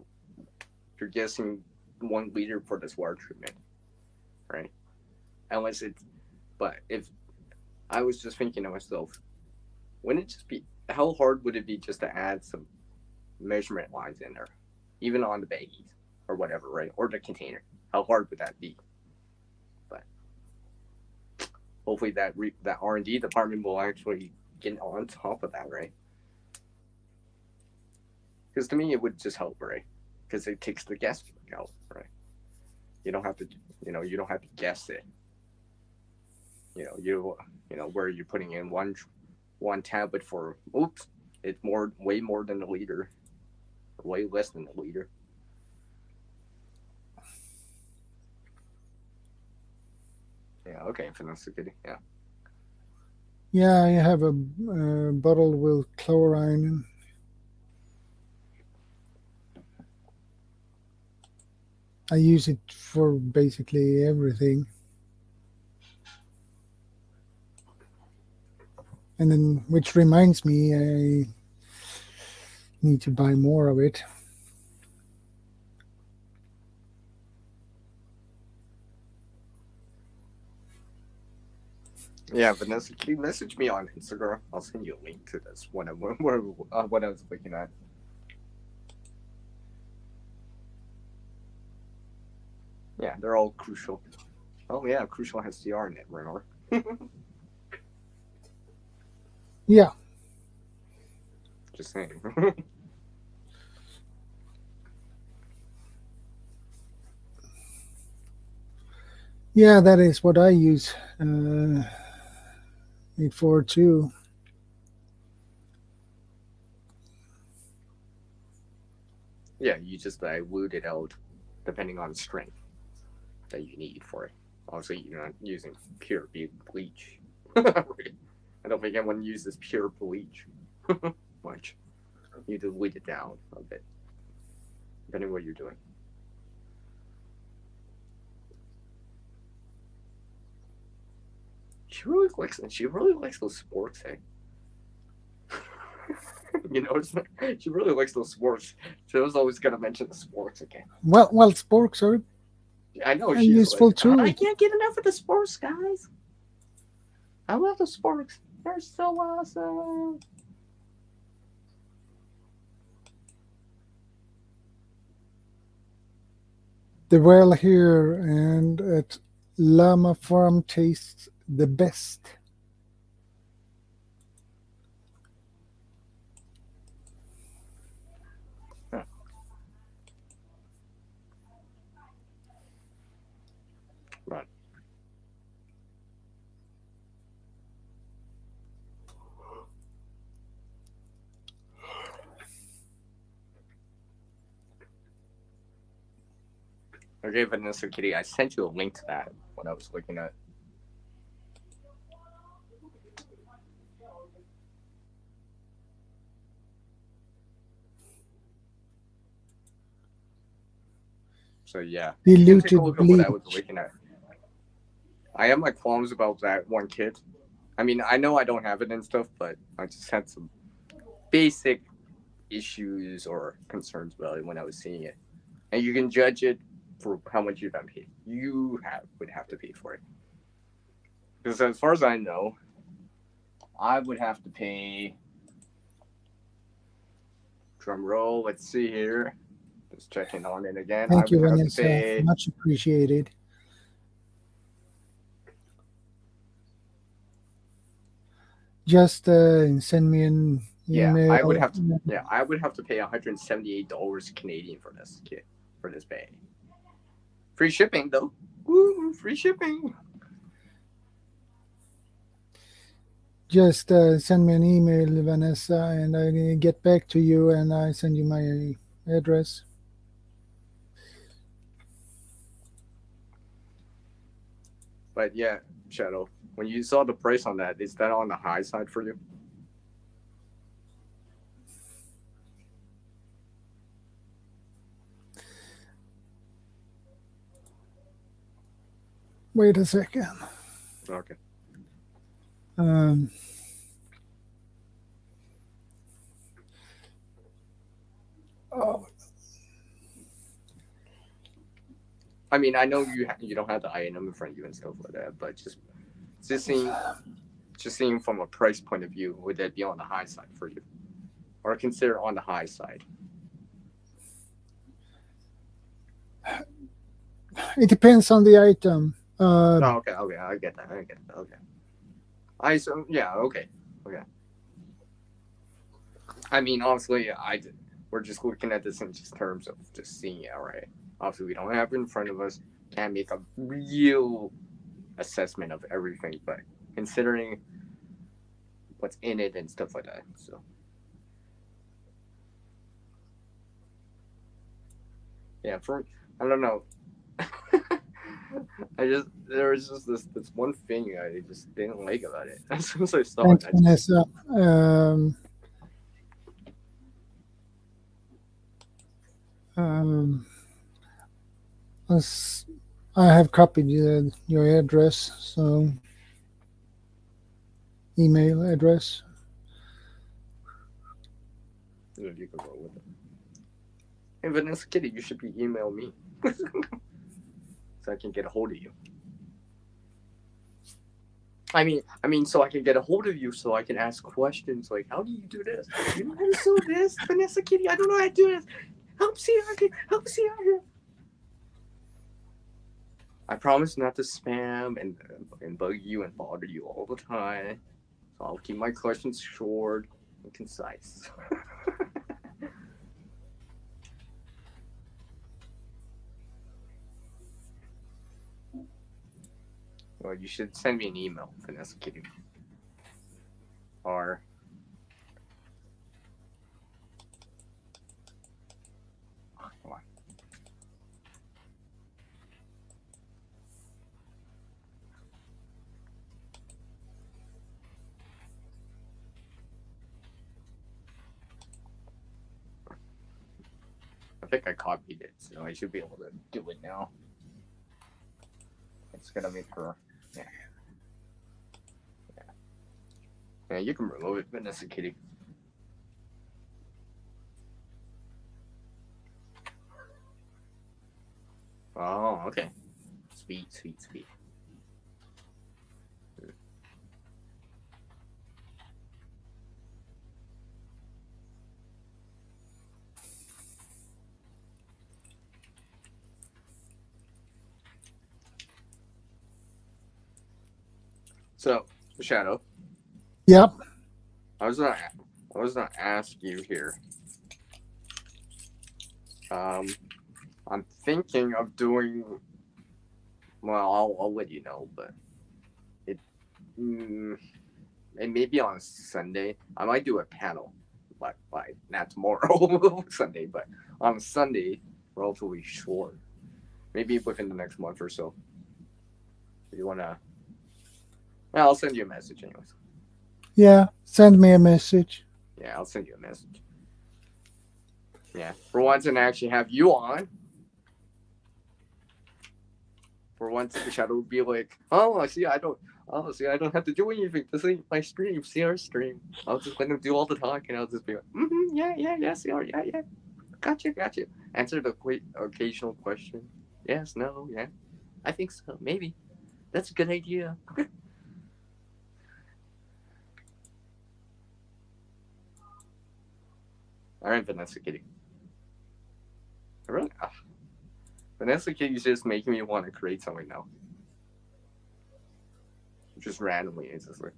Speaker 11: if you're guessing 1 liter for this water treatment, right? Unless it's, but if I was just thinking to myself, wouldn't it just be, how hard would it be just to add some measurement lines in there, even on the baggies or whatever, right? Or the container? How hard would that be? But hopefully that R&D department will actually get on top of that, right? Because to me, it would just help, right? Because it takes the guesswork out, right? You don't have to, you don't have to guess it. You know where you're putting in one tablet for, oops, it's way more than a liter, way less than a liter. Yeah, okay, Vanessa Kitty, yeah.
Speaker 1: Yeah, I have a bottle with chlorine. I use it for basically everything. And then, which reminds me, I need to buy more of it.
Speaker 11: Yeah, Vanessa, can you message me on Instagram? I'll send you a link to this what I was looking at. Yeah, they're all Crucial. Oh yeah, Crucial has CR in it, remember?
Speaker 1: Yeah.
Speaker 11: Just saying.
Speaker 1: Yeah, that is what I use it for too.
Speaker 11: Yeah, you just dilute it out depending on strength that you need for it. Obviously, you're not using pure bleach. I don't think anyone uses pure bleach much. You dilute it down a bit, depending on what you're doing. She really likes those sports, eh? You notice that? She really likes those sports. She was always gonna mention the sports again.
Speaker 1: Well, sports are
Speaker 11: I know
Speaker 1: she's useful
Speaker 11: like,
Speaker 1: too.
Speaker 11: I can't get enough of the sports, guys. I love the sports. They're so awesome.
Speaker 1: The well here and at Llama Farm tastes the best.
Speaker 11: Huh. Right. Okay, Vanessa Kitty, I sent you a link to that when I was looking at. So yeah, you can take a
Speaker 1: Diluted
Speaker 11: look at what I was
Speaker 1: bleach.
Speaker 11: looking at. I have my qualms about that one kid. I mean, I know I don't have it and stuff, but I just had some basic issues or concerns about it when I was seeing it. And you can judge it for how much you've been paid. Would have to pay for it. Because as far as I know, I would have to pay. Drum roll. Let's see here. Just checking on it again.
Speaker 1: Thank you,
Speaker 11: I would have to
Speaker 1: Vanessa.
Speaker 11: pay.
Speaker 1: Much appreciated. Just send me an email.
Speaker 11: I would have to. Yeah, I would have to pay $178 Canadian for this kit, for this bag. Free shipping though. Woo! Free shipping.
Speaker 1: Just send me an email, Vanessa, and I get back to you, and I send you my address.
Speaker 11: But yeah, Shadow, when you saw the price on that, is that on the high side for you?
Speaker 1: Wait a second.
Speaker 11: Okay.
Speaker 1: Oh.
Speaker 11: I mean, I know you don't have the item in front of you and stuff like that, but just seeing from a price point of view, would that be on the high side for you, or consider on the high side?
Speaker 1: It depends on the item.
Speaker 11: Okay, I get that. Okay. Okay. I mean, honestly, we're just looking at this in just terms of just seeing it, right? Obviously, we don't have it in front of us. Can't make a real assessment of everything, but considering what's in it and stuff like that, so yeah. I don't know. There was just this one thing I just didn't like about it. As soon as I saw
Speaker 1: Thanks,
Speaker 11: it,
Speaker 1: Vanessa. I have copied your address, so email address.
Speaker 11: you can go with it. Hey, Vanessa Kitty, you should be email me so I can get a hold of you. I mean, so I can get a hold of you, so I can ask questions like, "How do you do this? You know how to sew this, Vanessa Kitty? I don't know how to do this. Help see out here." I promise not to spam and bug you and bother you all the time. So I'll keep my questions short and concise. Well, you should send me an email, Vanessa Kitty. Or come on. I think I copied it, so I should be able to do it now. It's gonna make her. Yeah, you can remove it, Vanessa Kitty. Oh, okay. Sweet. So, Shadow.
Speaker 1: Yep.
Speaker 11: I was gonna ask you here. I'm thinking of doing. Well, I'll let you know, but it may be on Sunday. I might do a panel, but not tomorrow, Sunday, but on Sunday, relatively short. Maybe within the next month or so. If you wanna, I'll send you a message anyways.
Speaker 1: Yeah, send me a message.
Speaker 11: Yeah, I'll send you a message. Yeah, for once, and actually have you on. For once, the Shadow would be like, "Oh, see, I don't have to do anything. This ain't my stream. CR stream. I'll just let him do all the talking. I'll just be like, yeah, CR, yeah. Gotcha. Answer the occasional question. Yes, no, yeah. I think so. Maybe. That's a good idea." All right, Vanessa Kitty. Really? Vanessa Kitty's just making me want to create something now. Just randomly, it's just like.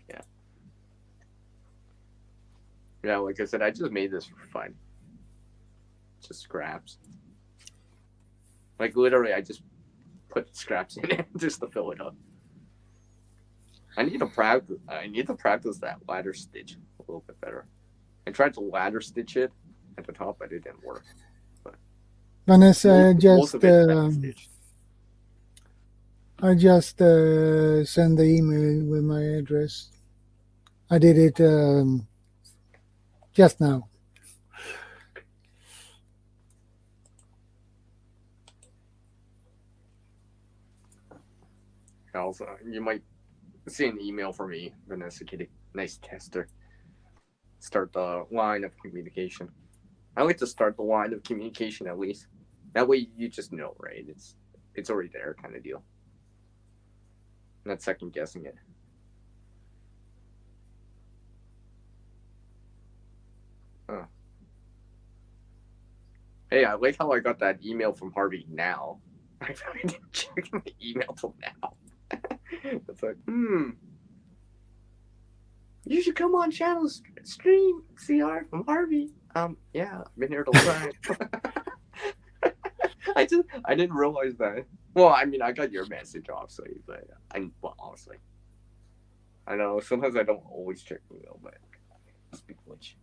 Speaker 11: Yeah. Yeah, like I said, I just made this for fun. Just scraps. Like literally, I just put scraps in it just to fill it up. I need to practice that ladder stitch a little bit better. I tried to ladder stitch it at the top, but it didn't work. But
Speaker 1: Vanessa,
Speaker 11: most of it's backstitched.
Speaker 1: I just sent the email with my address. I did it just now.
Speaker 11: Also, you might see an email from me, Vanessa Kitty. Nice tester. Start the line of communication. I like to start the line of communication at least. That way you just know, right? It's already there, kind of deal. Not second guessing it. Huh. Hey, I like how I got that email from Harvey now. I didn't check my email till now. It's like, you should come on channel stream CR from Harvey. Yeah, I've been here the whole time. I didn't realize that. Well, I mean, I got your message obviously, but honestly, I know sometimes I don't always check email, but speak which.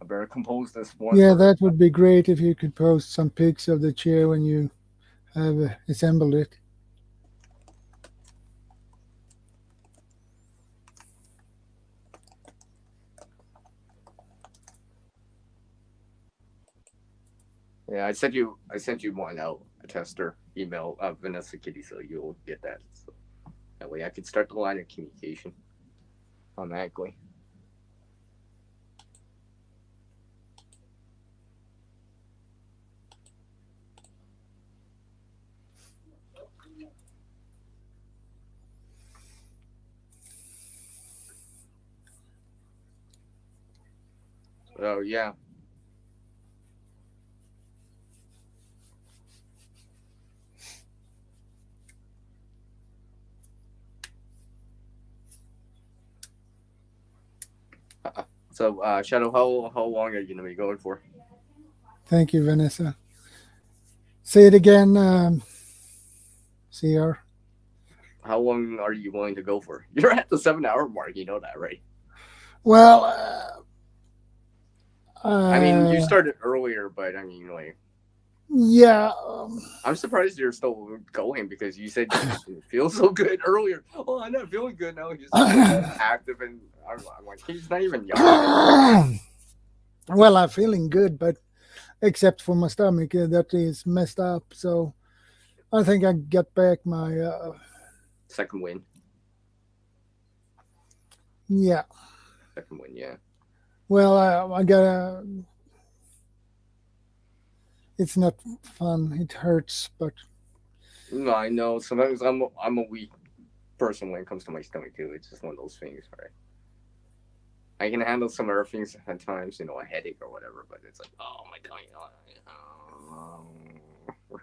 Speaker 11: I better compose this one.
Speaker 1: Yeah, that would be great if you could post some pics of the chair when you have assembled it.
Speaker 11: Yeah, I sent you one out, a tester email of Vanessa Kitty, so you'll get that. So that way I can start the line of communication automatically. So yeah. So Shadow, how long are you gonna be going for?
Speaker 1: Thank you, Vanessa. Say it again, CR.
Speaker 11: How long are you willing to go for? You're at the 7-hour mark, you know that, right?
Speaker 1: Well,
Speaker 11: I mean, you started earlier, but I mean, like,
Speaker 1: yeah.
Speaker 11: I'm surprised you're still going because you said you didn't feel so good earlier. Oh, I'm not feeling good now. He's active, and I'm like, he's not even young.
Speaker 1: Well, I'm feeling good, but except for my stomach, that is messed up. So I think I get back my
Speaker 11: second win.
Speaker 1: Yeah.
Speaker 11: Second win, yeah.
Speaker 1: Well, I gotta. It's not fun. It hurts, but.
Speaker 11: No, I know. Sometimes I'm a weak person when it comes to my stomach too. It's just one of those things, right? I can handle some other things at times, a headache or whatever, but it's like, oh my tummy,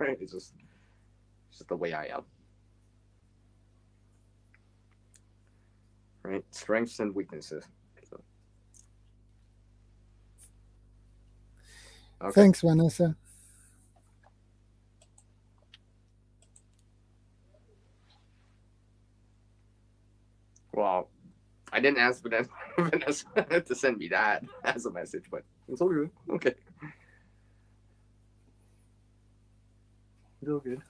Speaker 11: right? It's just the way I am. Right? Strengths and weaknesses. So.
Speaker 1: Okay. Thanks, Vanessa.
Speaker 11: Well, I didn't ask Vanessa to send me that as a message, but it's all good. Okay. It's all good.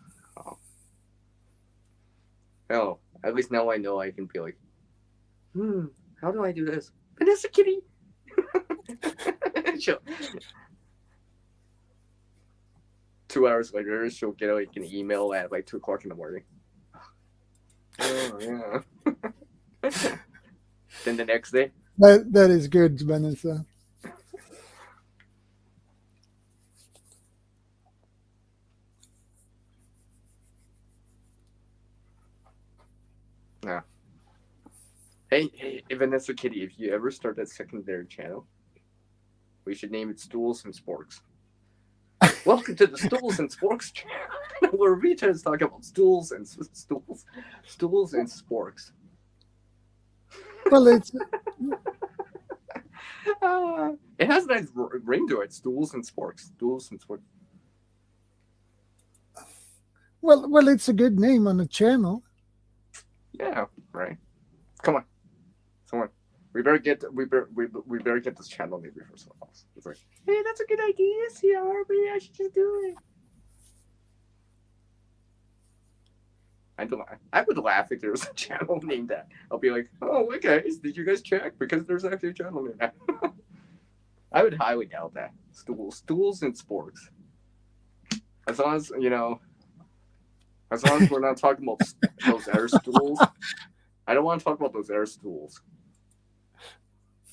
Speaker 11: Oh, at least now I know I can be like, how do I do this? Vanessa Kitty! She'll, 2 hours later, she'll get like an email at like 2 o'clock in the morning. Oh, yeah. Then the next day.
Speaker 1: That is good, Vanessa.
Speaker 11: Yeah. Hey, Vanessa Kitty, if you ever start a secondary channel, we should name it Stools and Sporks. Welcome to the Stools and Sporks channel, where we try to talk about stools and sporks.
Speaker 1: Well, it's
Speaker 11: it has a nice ring to it. Stools and sporks. Stools and sporks.
Speaker 1: well, it's a good name on the channel.
Speaker 11: Yeah, right. Come on, someone. We better get this channel maybe for someone else. It's like, hey, that's a good idea, CR. Maybe I should just do it. I would laugh if there was a channel named that. I'll be like, oh, okay, did you guys check? Because there's actually a channel named that. I would highly doubt that. Stools and sporks. As long as, as long as we're not talking about those air stools. I don't want to talk about those air stools.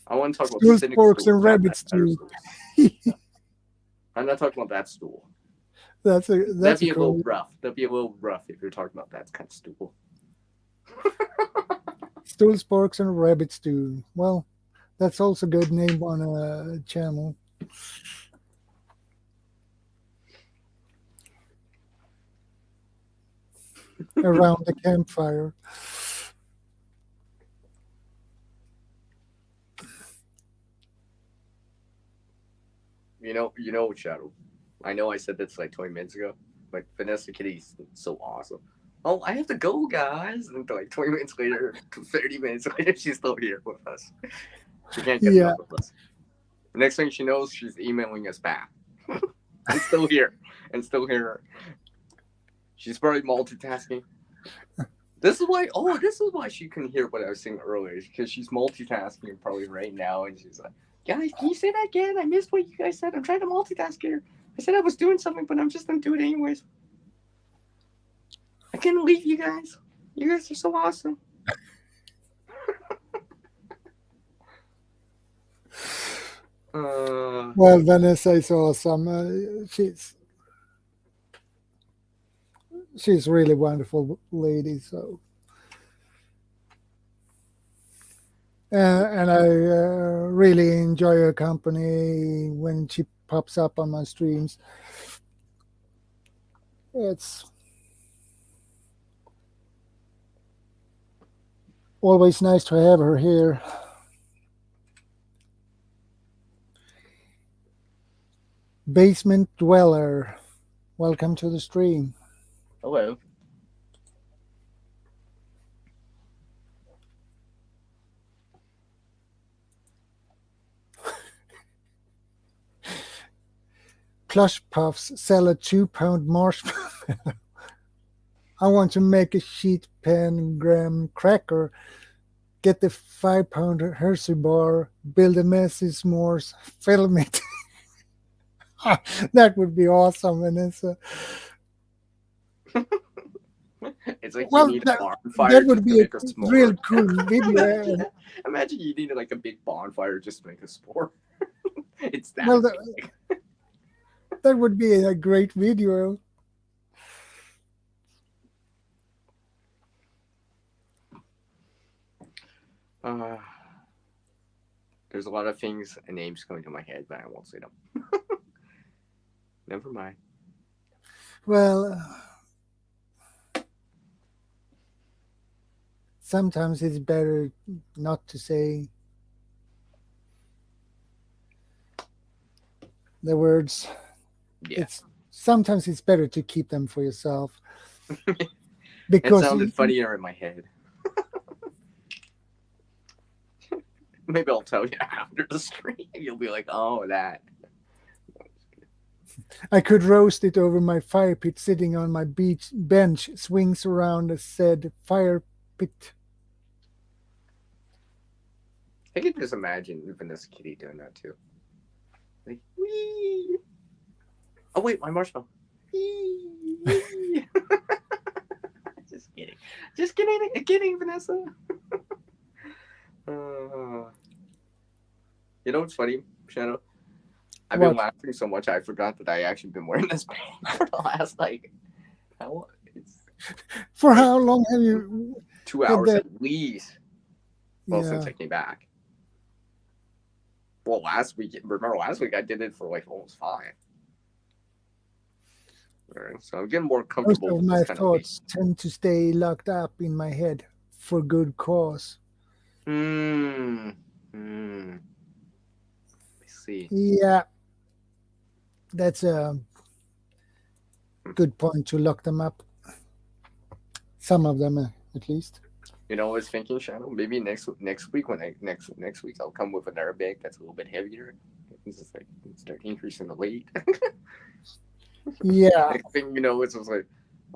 Speaker 11: I want to talk about
Speaker 1: Stools,
Speaker 11: cynic
Speaker 1: sporks,
Speaker 11: stools,
Speaker 1: and rabbit stew.
Speaker 11: I'm not talking about that stool.
Speaker 1: That'd
Speaker 11: be a little rough. That'd be a little rough if you're talking about that kind of stool.
Speaker 1: Stool, sporks, and rabbit stew. Well, that's also a good name on a channel. Around the campfire.
Speaker 11: You know, Shadow. I know I said this like 20 minutes ago, but Vanessa Kitty's so awesome. Oh, I have to go, guys. And like 20 minutes later, 30 minutes later, she's still here with us. She can't get enough of us. The next thing she knows, she's emailing us back. I'm still here. And still here. She's probably multitasking. This is why she couldn't hear what I was saying earlier, because she's multitasking probably right now, and she's like, guys, can you say that again? I missed what you guys said. I'm trying to multitask here. I said I was doing something, but I'm just going to do it anyways. I can't leave you guys. You guys are so awesome.
Speaker 1: Well, Vanessa is awesome. She's really wonderful lady. So, and I really enjoy her company when she pops up on my streams. It's always nice to have her here. Basement Dweller, welcome to the stream.
Speaker 11: Hello.
Speaker 1: Plush Puffs sell a 2-pound marshmallow. I want to make a sheet pan graham cracker, get the 5-pound Hershey bar, build a messy s'mores, film it. That would be awesome, Vanessa.
Speaker 11: It's like
Speaker 1: Well,
Speaker 11: you need a bonfire.
Speaker 1: That would be a
Speaker 11: make a s'more.
Speaker 1: real cool video.
Speaker 11: Imagine you need like a big bonfire just to make a s'more. It's that.
Speaker 1: Well, that would be a great video.
Speaker 11: There's a lot of things and names coming to my head, but I won't say them. Never mind.
Speaker 1: Well, sometimes it's better not to say the words.
Speaker 11: Yeah.
Speaker 1: Sometimes it's better to keep them for yourself. Because
Speaker 11: it sounded funnier in my head. Maybe I'll tell you after the stream. You'll be like, oh, that.
Speaker 1: I could roast it over my fire pit sitting on my beach bench, swings around the said fire pit.
Speaker 11: I can just imagine Vanessa Kitty doing that too. Like, wee. Oh wait, my marshmallow. Just kidding. Just kidding, Vanessa. You know what's funny, Shadow? I've been laughing so much I forgot that I actually been wearing this pant for the last
Speaker 1: For how long have you?
Speaker 11: 2 hours at least. Well, since I came back. Well, last week I did it for like almost 5. Right, so I'm getting more comfortable.
Speaker 1: Most of my thoughts tend to stay locked up in my head for good cause.
Speaker 11: I see.
Speaker 1: Yeah, that's a good point to lock them up. Some of them, at least.
Speaker 11: You know, I was thinking, Shadow, maybe next week next week I'll come with another bag that's a little bit heavier. It's just like start increasing the weight.
Speaker 1: Yeah.
Speaker 11: Next thing you know, it's just like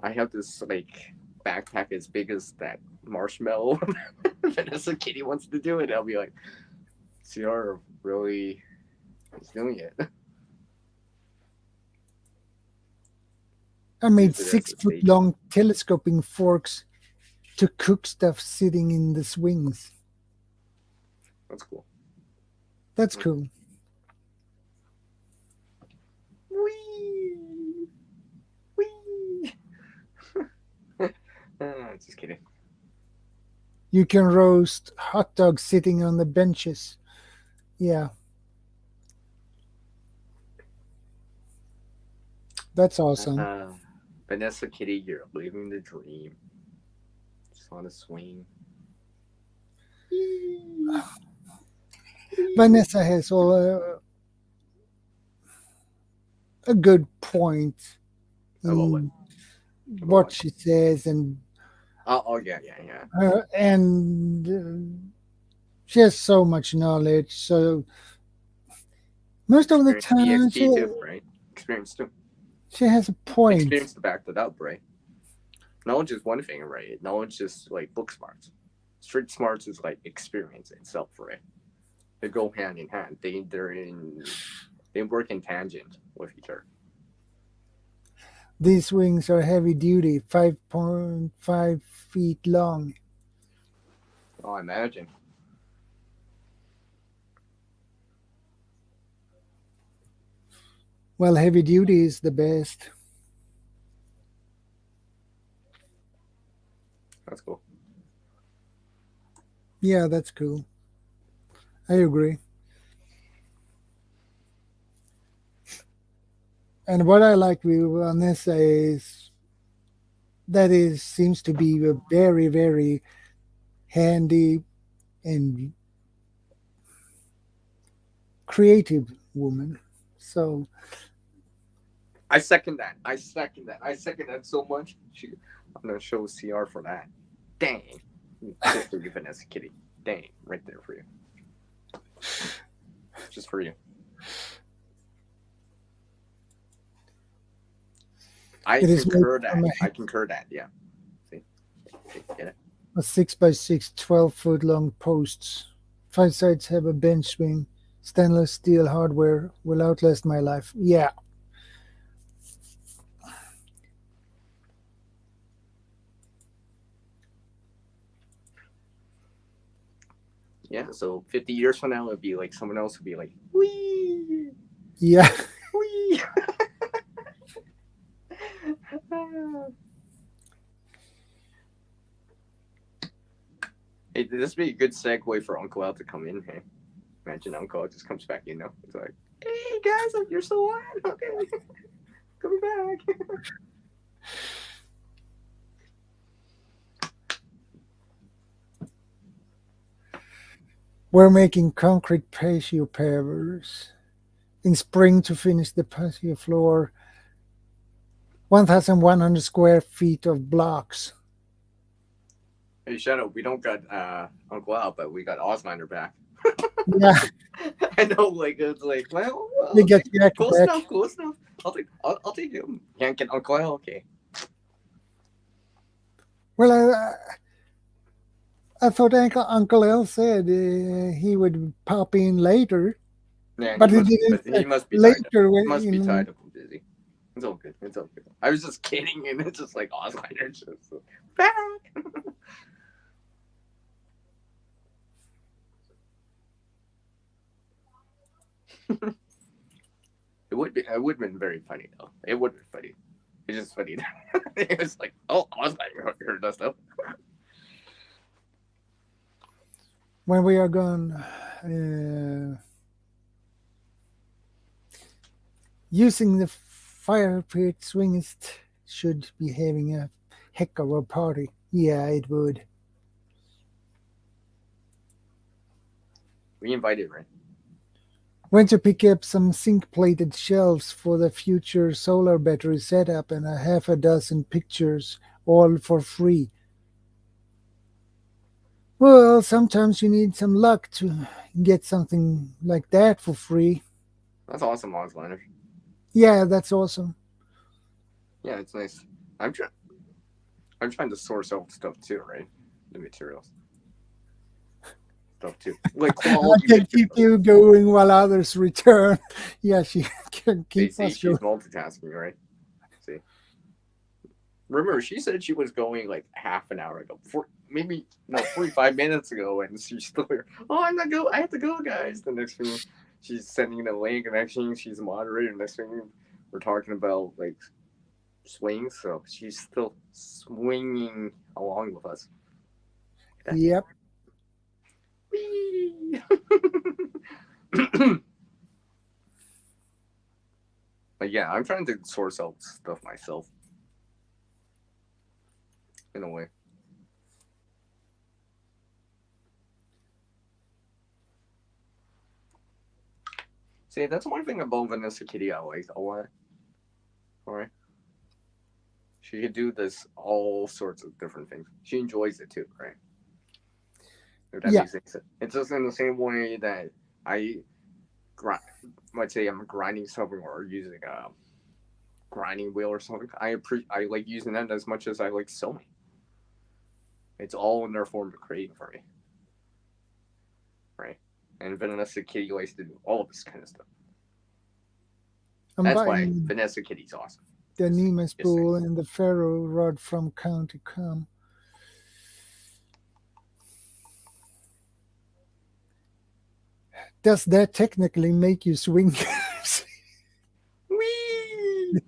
Speaker 11: I have this like backpack as big as that marshmallow. Vanessa Kitty wants to do it. I'll be like, CR really is doing it.
Speaker 1: I made 6-foot-long telescoping forks to cook stuff sitting in the swings.
Speaker 11: That's cool.
Speaker 1: That's cool.
Speaker 11: Wee! Wee! Just kidding.
Speaker 1: You can roast hot dogs sitting on the benches. Yeah. That's awesome.
Speaker 11: Vanessa Kitty, you're living the dream. Just on a swing.
Speaker 1: Vanessa has a good point in what she says, and and she has so much knowledge. So most of the time,
Speaker 11: EXP too, right? Experience too.
Speaker 1: She has a point.
Speaker 11: Experience to back that up, right? Knowledge is one thing, right? Knowledge is like book smarts. Street smarts is like experience itself, right? They go hand in hand. They work in tangent with each other.
Speaker 1: These wings are heavy duty, 5.5 feet long.
Speaker 11: Oh, I imagine.
Speaker 1: Well, heavy duty is the best.
Speaker 11: That's cool.
Speaker 1: Yeah, that's cool. I agree. And what I like with Vanessa is that it seems to be a very, very handy and creative woman. So
Speaker 11: I second that. I second that so much. I'm gonna show CR for that. Dang. Just for you, Vanessa Kitty. Dang. Right there for you. Just for you. I concur that. Yeah. See? Get it?
Speaker 1: A 6x6, 12-foot long posts. 5 sides have a bench swing. Stainless steel hardware will outlast my life. Yeah.
Speaker 11: Yeah, so 50 years from now, it'd be like someone else would be like, wee!
Speaker 1: Yeah.
Speaker 11: Wee! Hey, this would be a good segue for Uncle Al to come in. Hey, imagine Uncle Al just comes back, you know? It's like, hey guys, you're still on? Okay. Coming back.
Speaker 1: We're making concrete patio pavers in spring to finish the patio floor. 1,100 square feet of blocks.
Speaker 11: Hey, Shadow, we don't got Uncle Al, but we got Osminder back.
Speaker 1: Yeah.
Speaker 11: I know, like it's like, well,
Speaker 1: You get your
Speaker 11: close
Speaker 1: back.
Speaker 11: enough, close enough. I'll take him. Can't get Uncle Al, okay.
Speaker 1: Well, I thought Uncle L said he would pop in later,
Speaker 11: Yeah,
Speaker 1: but
Speaker 11: he
Speaker 1: he
Speaker 11: must,
Speaker 1: didn't.
Speaker 11: but he must be tied up.
Speaker 1: Later,
Speaker 11: He must be tied up and busy. It's all good. It's all good. I was just kidding, and it's just like Oslider just back. It would have been very funny though. It would have been funny. It's just funny. It was like, oh, Oslider heard that stuff.
Speaker 1: When we are gone, using the fire pit, swingist should be having a heck of a party. Yeah, it would.
Speaker 11: We invited, right?
Speaker 1: Went to pick up some zinc-plated shelves for the future solar battery setup and a half a dozen pictures, all for free. Well, sometimes you need some luck to get something like that for free.
Speaker 11: That's awesome, Oslider.
Speaker 1: Yeah, that's awesome.
Speaker 11: Yeah, it's nice. I'm trying to source out stuff too, right? The materials. Stuff too. Like
Speaker 1: I
Speaker 11: quality
Speaker 1: can keep you going while others return. Yeah, she can keep
Speaker 11: see,
Speaker 1: us
Speaker 11: she's
Speaker 1: going.
Speaker 11: multitasking, right? See. Remember, she said she was going like half an hour ago. 45 minutes ago, and she's still here. Oh, I have to go, guys. The next thing, she's sending the link, and next thing, she's a moderator. Next thing, we're talking about like swings, so she's still swinging along with us.
Speaker 1: Yep.
Speaker 11: But yeah, I'm trying to source out stuff myself. In a way. See, that's one thing about Vanessa Kitty I like a lot. Alright. She can do this all sorts of different things. She enjoys it too, right? If that makes sense. It's just in the same way that I might say I'm grinding something or using a grinding wheel or something. I like using that as much as I like sewing. It's all in their form of creating for me. Right? And Vanessa Kitty likes to do all of this kind of stuff. That's why Vanessa Kitty's awesome.
Speaker 1: The Nemo spool and the ferro rod from County Com. Does that technically make you swing?
Speaker 11: Wee!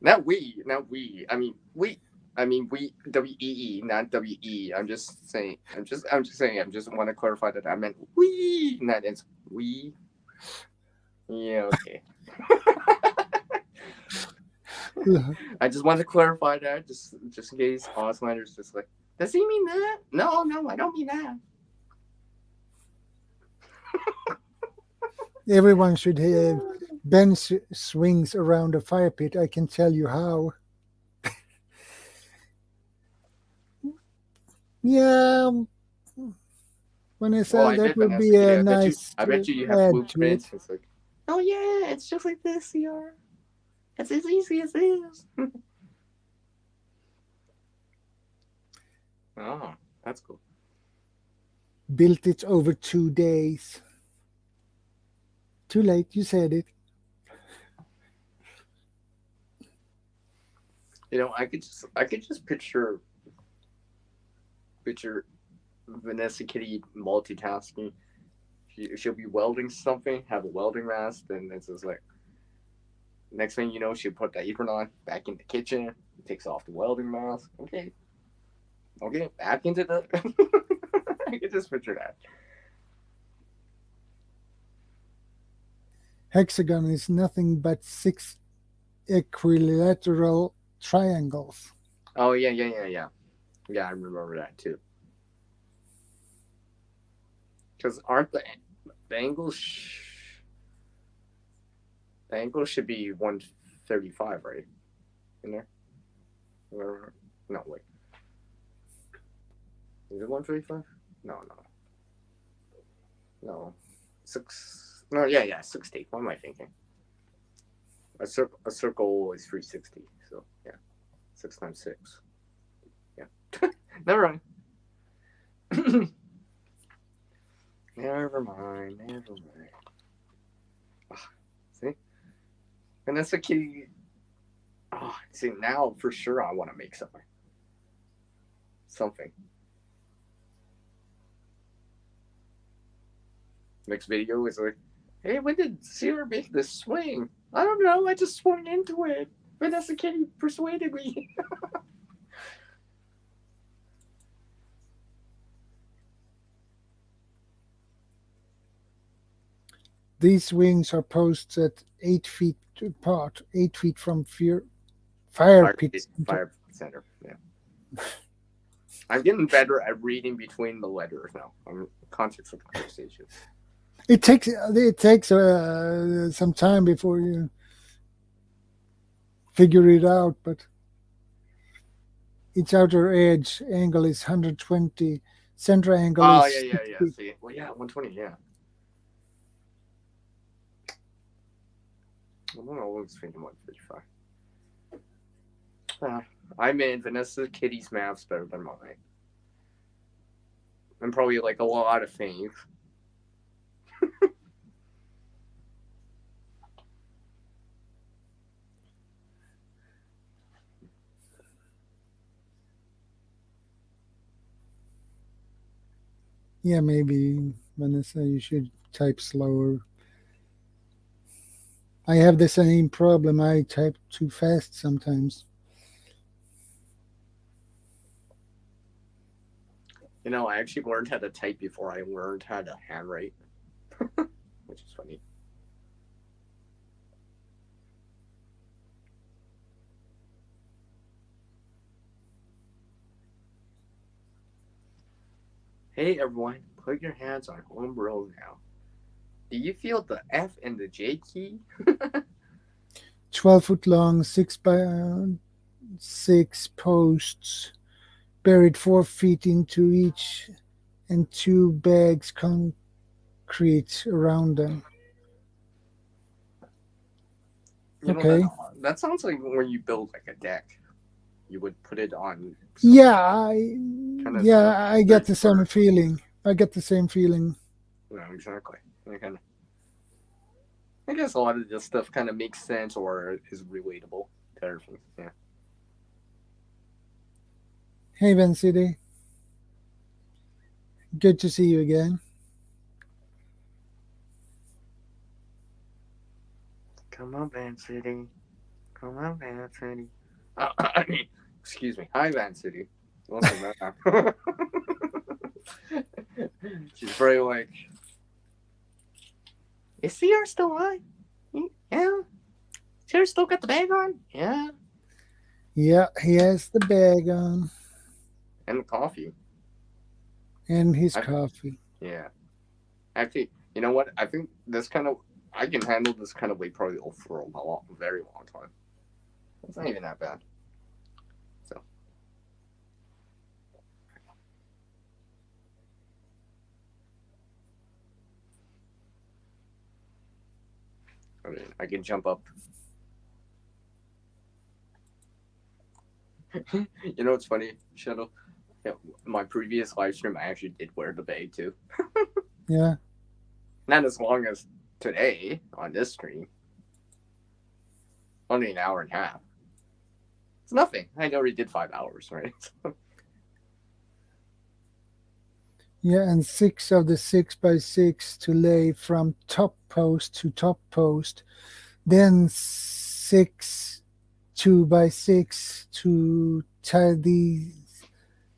Speaker 11: Not we. I mean, we. W-E-E, not W-E. I'm just saying. I just want to clarify that I meant we, not it's we. Yeah, okay. I just want to clarify that, just in case Oslider's just like, does he mean that? No, I don't mean that.
Speaker 1: Everyone should have bench swings around a fire pit. I can tell you how. Yeah, when I said that would be a nice.
Speaker 11: I bet you have blueprints. It's like, oh yeah, it's just like this here. It's as easy as this. Oh, that's cool.
Speaker 1: Built it over 2 days. Too late, you said it.
Speaker 11: You know, I could just picture Vanessa Kitty multitasking. She'll be welding something, have a welding mask, then it's just like, next thing you know, she'll put the apron on, back in the kitchen, takes off the welding mask. Okay, back into the. I can just picture that.
Speaker 1: Hexagon is nothing but 6 equilateral triangles.
Speaker 11: Oh yeah. Yeah, I remember that too. Because aren't the angles? The angle should be 135, right? In there? No, wait. Is it 135? No. No, 6. No, yeah, 60. What am I thinking? A circle is 360. So yeah, 6 times 6. Yeah, never mind. Never mind. Oh, see, Vanessa Kitty. Oh, see, now for sure I want to make something. Next video is like, hey, when did Zero make this swing? I don't know. I just swung into it. Vanessa Kitty persuaded me.
Speaker 1: These wings are posted 8 feet apart, 8 feet from fire pit.
Speaker 11: Fire center. Yeah. I'm getting better at reading between the letters now. I'm context of the conversation.
Speaker 1: It takes some time before you figure it out, but its outer edge angle is 120. Center angle is
Speaker 11: yeah. See, well, yeah, 120. Yeah. I'm always thinking 155. I mean, Vanessa Kitty's math's better than mine. And probably like a lot of things.
Speaker 1: Yeah, maybe, Vanessa, you should type slower. I have the same problem. I type too fast sometimes.
Speaker 11: You know, I actually learned how to type before I learned how to handwrite, which is funny. Hey everyone, put your hands on home row now. Do you feel the F and the J key?
Speaker 1: 12 foot long, 6 by 6 posts, buried 4 feet into each, and 2 bags concrete around them.
Speaker 11: You know,
Speaker 1: Okay.
Speaker 11: That sounds like when you build like a deck, you would put it on.
Speaker 1: Yeah, I get the same feeling. I get the same feeling.
Speaker 11: No, exactly. I guess a lot of this stuff kind of makes sense or is relatable to everything. Yeah.
Speaker 1: Hey, Van City. Good to see you again.
Speaker 11: Come on, Van City. Come on, Van City. Excuse me. Hi, Van City. Welcome back. She's very like, is CR still on? Yeah. CR still got the bag on? Yeah.
Speaker 1: Yeah, he has the bag on.
Speaker 11: And the coffee.
Speaker 1: And his coffee.
Speaker 11: Yeah. Actually, you know what? I think I can handle this kind of weight probably for a very long time. It's not even that bad. So. I mean, I can jump up. You know what's funny, Shadow? Yeah, my previous live stream, I actually did wear the bag too.
Speaker 1: Yeah.
Speaker 11: Not as long as today on this stream. Only an hour and a half. It's nothing. I already did 5 hours, right?
Speaker 1: Yeah, and 6 of the 6 by 6 to lay from top post to top post. Then 6 2 by 6 to tie the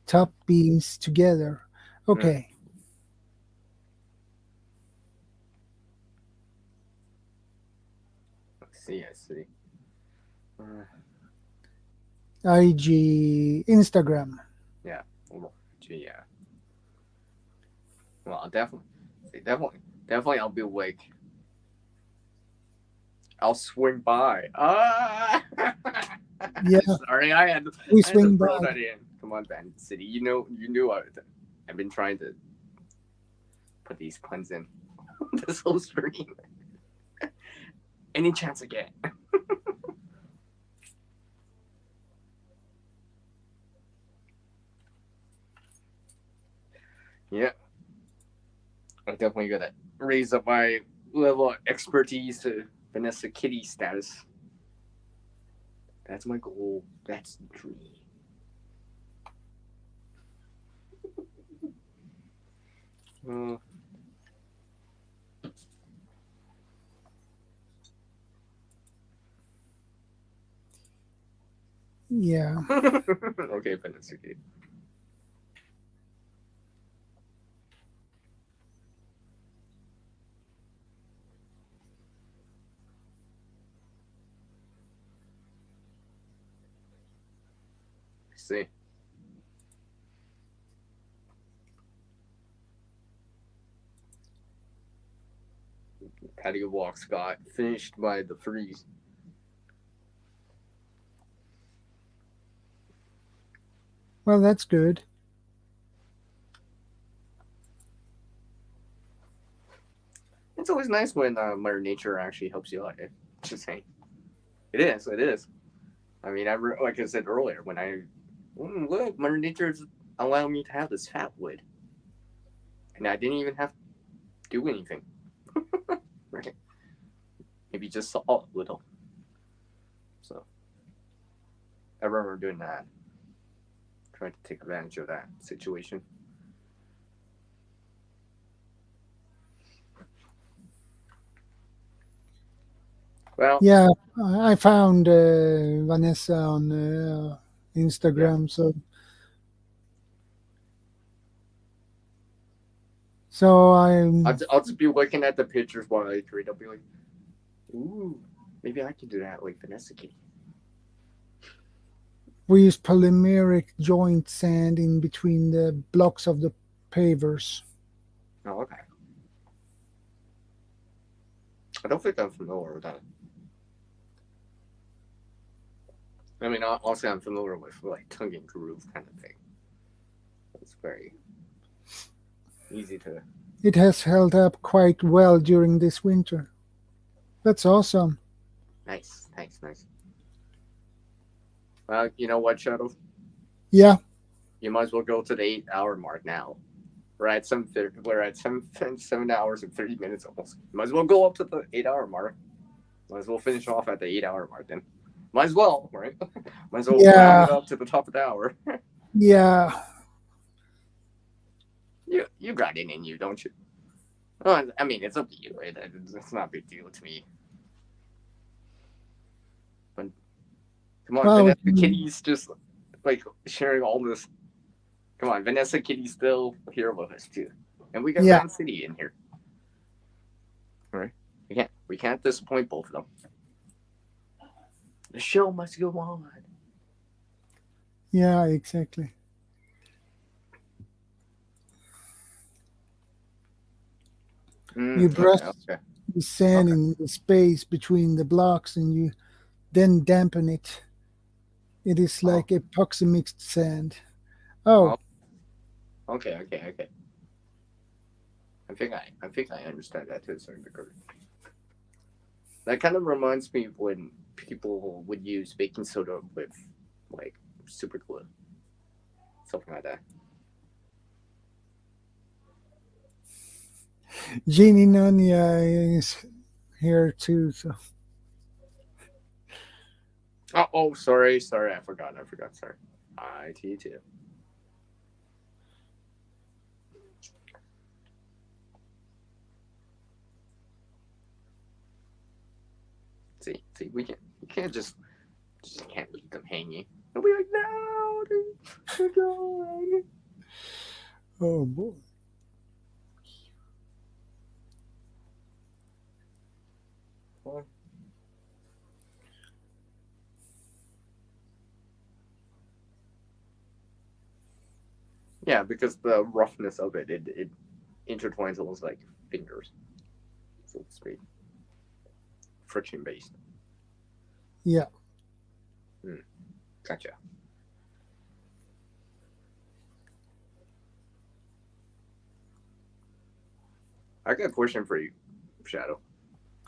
Speaker 1: top beams together. Okay.
Speaker 11: I see.
Speaker 1: IG Instagram.
Speaker 11: Yeah. Yeah. Well, definitely I'll be awake. I'll swing by.
Speaker 1: Yeah.
Speaker 11: Sorry, I had to throw that in. Come on, Bandit City. You knew I've been trying to put these cleanse in this whole stream. Any chance I get. Yeah. I'm definitely gonna raise up my level of expertise to Vanessa Kitty status. That's my goal. That's the dream.
Speaker 1: Yeah.
Speaker 11: Okay, Vanessa Kitty. See. Patio walks got finished by the freeze.
Speaker 1: Well, that's good.
Speaker 11: It's always nice when Mother Nature actually helps you out. Just saying. It is. It is. I mean, like I said earlier, when look, Mother Nature's allowing me to have this fat wood, and I didn't even have to do anything. Right? Maybe just salt a little. So I remember doing that, trying to take advantage of that situation. Well,
Speaker 1: yeah, I found Vanessa on Instagram, so
Speaker 11: I'll just be looking at the pictures while I read. I'll be like, ooh, maybe I can do that like Vanessa Kitty.
Speaker 1: We use polymeric joint sand in between the blocks of the pavers.
Speaker 11: Oh, okay. I don't think I'm familiar with that. I mean, also I'm familiar with like tongue and groove kind of thing. It's very easy to.
Speaker 1: It has held up quite well during this winter. That's awesome.
Speaker 11: Nice. Well, you know what, Shadow?
Speaker 1: Yeah.
Speaker 11: You might as well go to the 8-hour mark now. We're at 7 hours and 30 minutes almost. Might as well go up to the 8-hour mark. Might as well finish off at the 8-hour mark then. Might as well, right? Might as well round it up to the top of the hour.
Speaker 1: Yeah.
Speaker 11: You got it in you, don't you? Oh, I mean, it's up to you. It's not a big deal to me. But come on, Vanessa Kitty's just like sharing all this. Come on, Vanessa Kitty's still here with us too, and we got Van City in here. All right, we can't disappoint both of them. The show must go on.
Speaker 1: Yeah, exactly. You brush the sand in the space between the blocks and you then dampen it. It is like epoxy mixed sand. Oh.
Speaker 11: Okay. I think I understand that to a certain degree. That kind of reminds me of when people would use baking soda with like super glue. Something like that.
Speaker 1: Jeannie Nania is here too. So.
Speaker 11: Oh, sorry. I forgot. Sorry. IT too. See, you can't just can't leave them hanging. They'll be like, no, they're gone.
Speaker 1: Oh boy.
Speaker 11: Yeah, because the roughness of it intertwines almost like fingers, so to speak. Friction based.
Speaker 1: Yeah.
Speaker 11: Gotcha. I got a question for you, Shadow.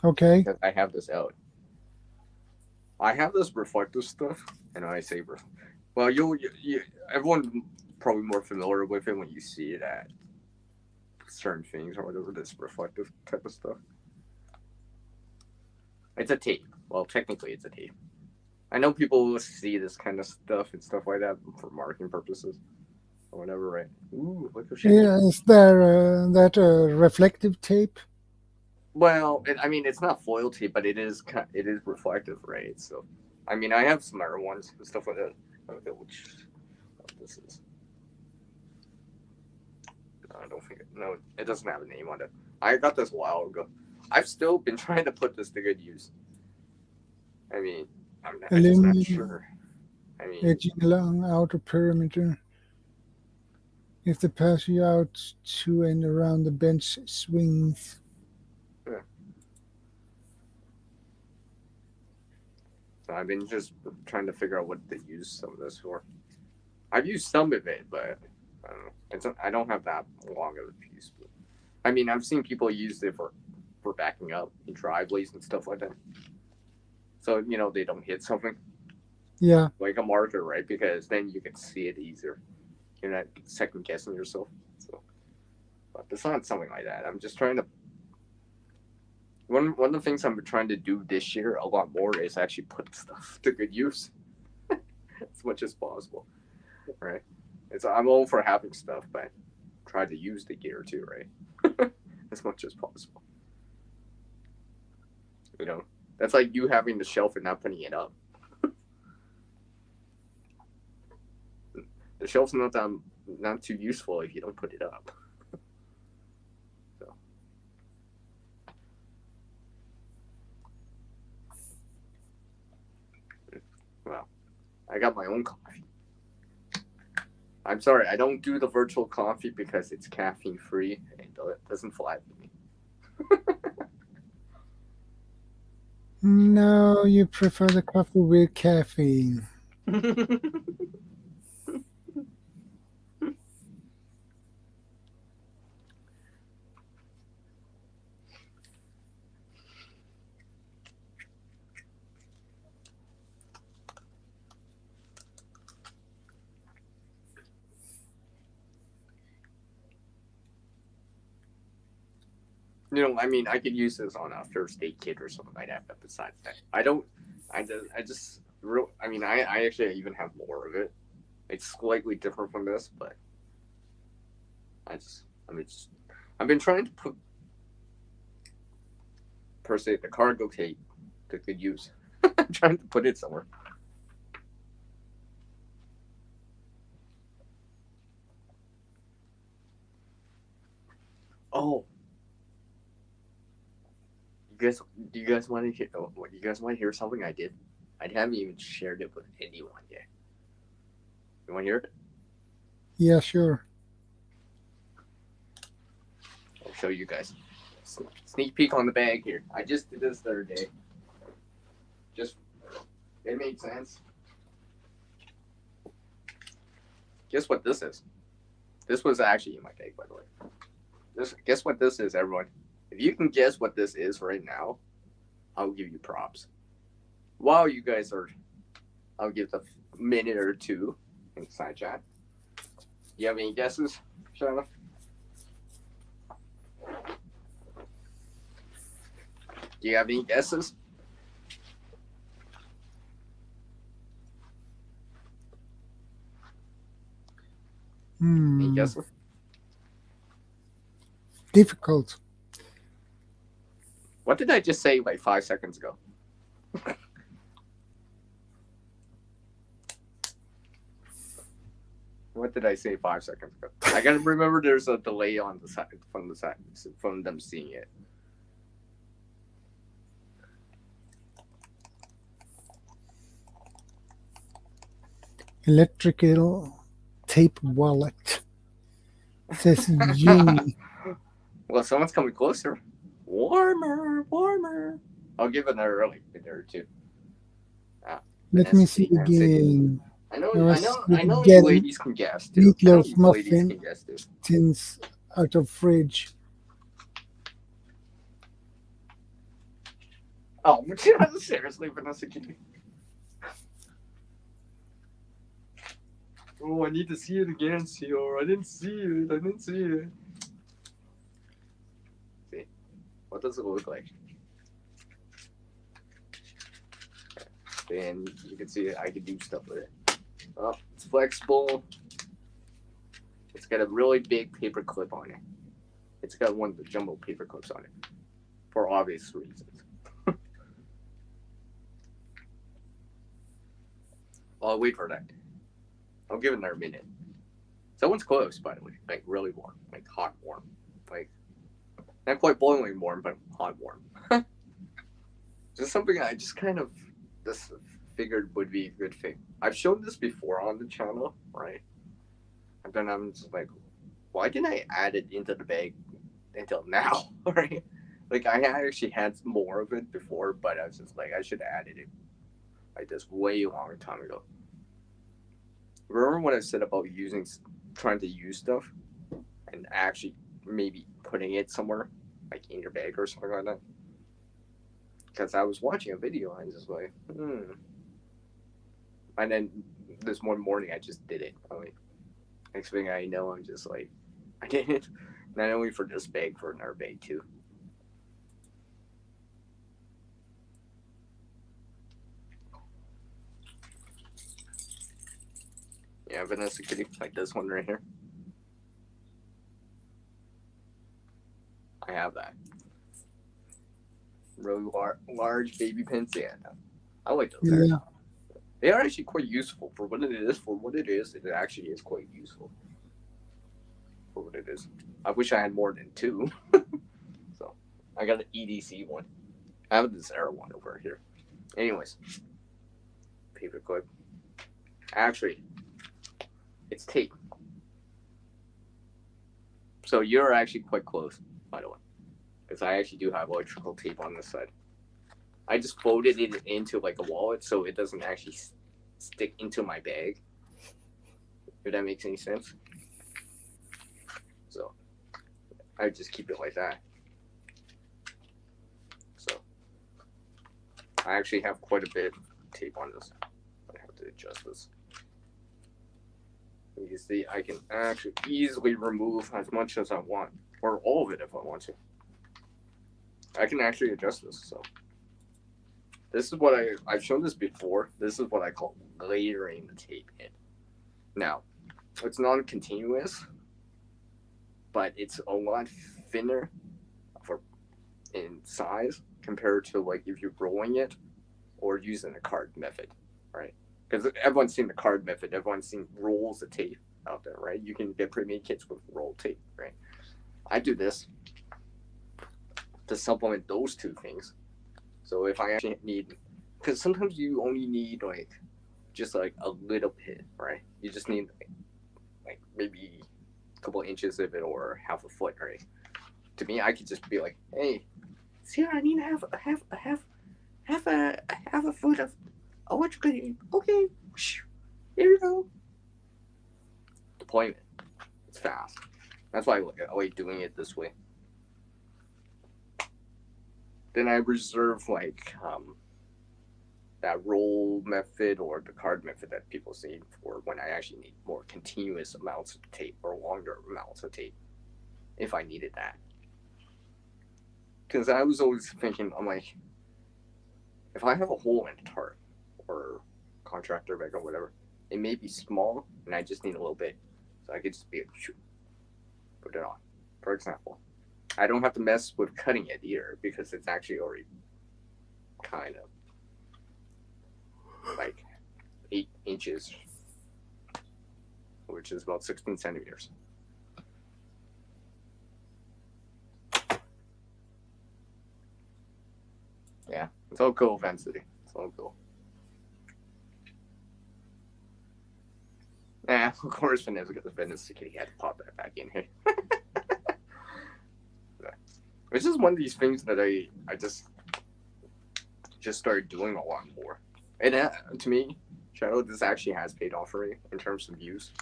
Speaker 1: Okay.
Speaker 11: Because I have this out. I have this reflective stuff, and I say, well, everyone probably more familiar with it when you see it at certain things or whatever. This reflective type of stuff. It's a tape. Well, technically, it's a tape. I know people will see this kind of stuff and stuff like that for marketing purposes or whatever, right? Ooh, look at shit.
Speaker 1: Yeah, is there that reflective tape?
Speaker 11: Well, I mean, it's not foil tape, but it is reflective, right? So, I mean, I have some other ones and stuff like that. Which this is? I don't think it doesn't have a name on it. I got this a while ago. I've still been trying to put this to good use. I mean, I'm just not sure. I mean,
Speaker 1: edging along outer perimeter. If the passage out to and around the bench swings.
Speaker 11: Yeah. So I've been just trying to figure out what to use some of this for. I've used some of it, but I don't know. I don't have that long of a piece. But, I mean, I've seen people use it for backing up in driveways and stuff like that. So, they don't hit something.
Speaker 1: Yeah.
Speaker 11: Like a marker, right? Because then you can see it easier. You're not second guessing yourself. So, but it's not something like that. I'm just trying to. One of the things I'm trying to do this year a lot more is actually put stuff to good use, as much as possible, right? I'm all for having stuff, but try to use the gear too, right? As much as possible. That's like you having the shelf and not putting it up. The shelf's not too useful if you don't put it up. So. Well, I got my own coffee. I'm sorry, I don't do the virtual coffee because it's caffeine free and it doesn't fly with me.
Speaker 1: No, you prefer the coffee with caffeine.
Speaker 11: I mean, I could use this on a first aid kit or something like that, but besides that, I actually even have more of it. It's slightly different from this, but I've been trying to put, per se, the cargo tape to good use. I'm trying to put it somewhere. Oh. Do you guys want to hear? You guys want to hear something I did? I haven't even shared it with anyone yet. You want to hear it?
Speaker 1: Yeah, sure.
Speaker 11: I'll show you guys. Sneak peek on the bag here. I just did this the other day. It made sense. Guess what this is? This was actually in my bag, by the way. Guess what this is, everyone? If you can guess what this is right now, I'll give you props. While you guys I'll give a minute or two in side chat. You have any guesses, Shadow? Do you have any guesses? Any guesses?
Speaker 1: Difficult.
Speaker 11: What did I just say like 5 seconds ago? What did I say 5 seconds ago? I gotta remember there's a delay on the side from them seeing it.
Speaker 1: Electrical tape wallet. It says G.
Speaker 11: Well, someone's coming closer. Warmer. I'll give it another early minute or two.
Speaker 1: Let me see again.
Speaker 11: I know you ladies can guess too.
Speaker 1: Meatloaf muffins out of fridge.
Speaker 11: Oh, seriously, Vanessa Kitty. Oh, I need to see it again, Sierra. I didn't see it. See, what does it look like? Then you can see I can do stuff with it. Oh, it's flexible. It's got a really big paper clip on it. It's got one of the jumbo paper clips on it, for obvious reasons. I'll wait for that. I'll give it another minute. Someone's close, by the way. Like really warm, like hot warm, like not quite boiling warm, but hot warm. Just something I just kind of just figured would be a good thing. I've shown this before on the channel, right? And then I'm just like, why didn't I add it into the bag until now, right? Like I actually had more of it before, but I was just like, I should have added it like this way long time ago. Remember when I said about trying to use stuff and actually maybe putting it somewhere, like in your bag or something like that? Because I was watching a video and I was just like, And then this one morning I just did it. Next thing I know, I'm just like, I did it. Not only for this bag, for another bag too. Yeah, Vanessa Kitty, like this one right here. I have that. Really large baby pins. Yeah, I like those.
Speaker 1: Yeah.
Speaker 11: They are actually quite useful for what it is. For what it is, it actually is quite useful. For what it is. I wish I had more than two. So, I got an EDC one. I have this Zara one over here. Anyways. Paperclip. Actually, it's tape. So you're actually quite close, by the way. Because I actually do have electrical tape on this side. I just folded it into like a wallet so it doesn't actually stick into my bag. If that makes any sense. So I just keep it like that. So I actually have quite a bit of tape on this. I have to adjust this. You see, I can actually easily remove as much as I want, or all of it if I want to. I can actually adjust this. So this is what I've shown this before. This is what I call layering the tape in. Now, it's non-continuous, but it's a lot thinner in size compared to like if you're rolling it or using the card method, right? Because everyone's seen the card method. Everyone's seen rolls of tape out there, right? You can get pre-made kits with roll tape, right? I do this to supplement those two things. So if I actually need, because sometimes you only need like just like a little bit, right? You just need like maybe a couple inches of it or half a foot, right? To me, I could just be like, hey, see, I need half a foot of electrical tape. Okay, here you go. Deployment. It's fast. That's why I like doing it this way. Then I reserve like that roll method or the card method that people see for when I actually need more continuous amounts of tape or longer amounts of tape, if I needed that. Because I was always thinking, I'm like, if I have a hole in a tarp or contractor bag or whatever, it may be small and I just need a little bit. So I could just be like, shoot, put it on. For example, I don't have to mess with cutting it either because it's actually already kind of like 8 inches, which is about 16 centimeters. Yeah, it's all cool, Vancity. It's all cool. Yeah, of course, Vanessa got the Vanessa Kitty had to pop that back in here. It's just one of these things that I just started doing a lot more. And to me, Shadow, this actually has paid off for me in terms of views.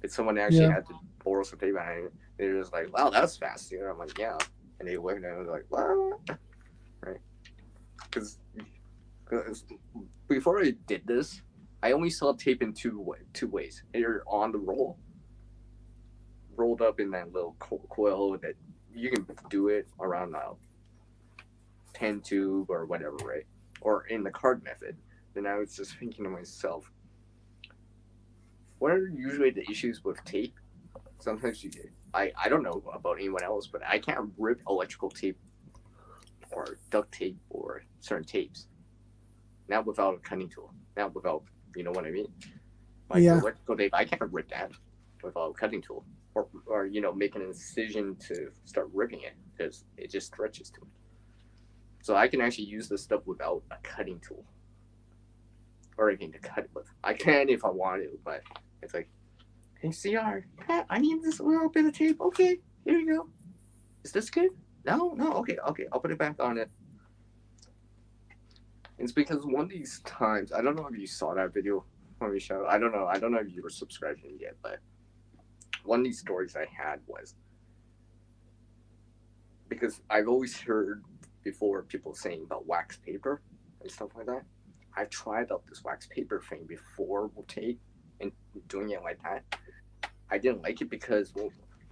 Speaker 11: It's someone actually had to borrow some tape and they're just like, wow, that's fast. You know, I'm like, yeah. And they look at it and they're like, what? right? Because before I did this, I only saw tape in two ways. Either on the rolled up in that little coil that you can do it around 10 tube or whatever, right? Or in the card method. Then I was just thinking to myself, what are usually the issues with tape? Sometimes I don't know about anyone else, but I can't rip electrical tape or duct tape or certain tapes. Not without a cutting tool. Not without, you know what I mean? Like electrical tape, I can't rip that without a cutting tool. Or make an incision to start ripping it because it just stretches too much. So I can actually use this stuff without a cutting tool or anything to cut it with. I can if I want to, but it's like, hey, CR, Pat, I need this little bit of tape. Okay, here you go. Is this good? No, okay, I'll put it back on it. It's because one of these times, I don't know if you saw that video on the show. I don't know if you were subscribed yet, but one of these stories I had was because I've always heard before people saying about wax paper and stuff like that. I've tried out this wax paper thing before with tape and doing it like that. I didn't like it because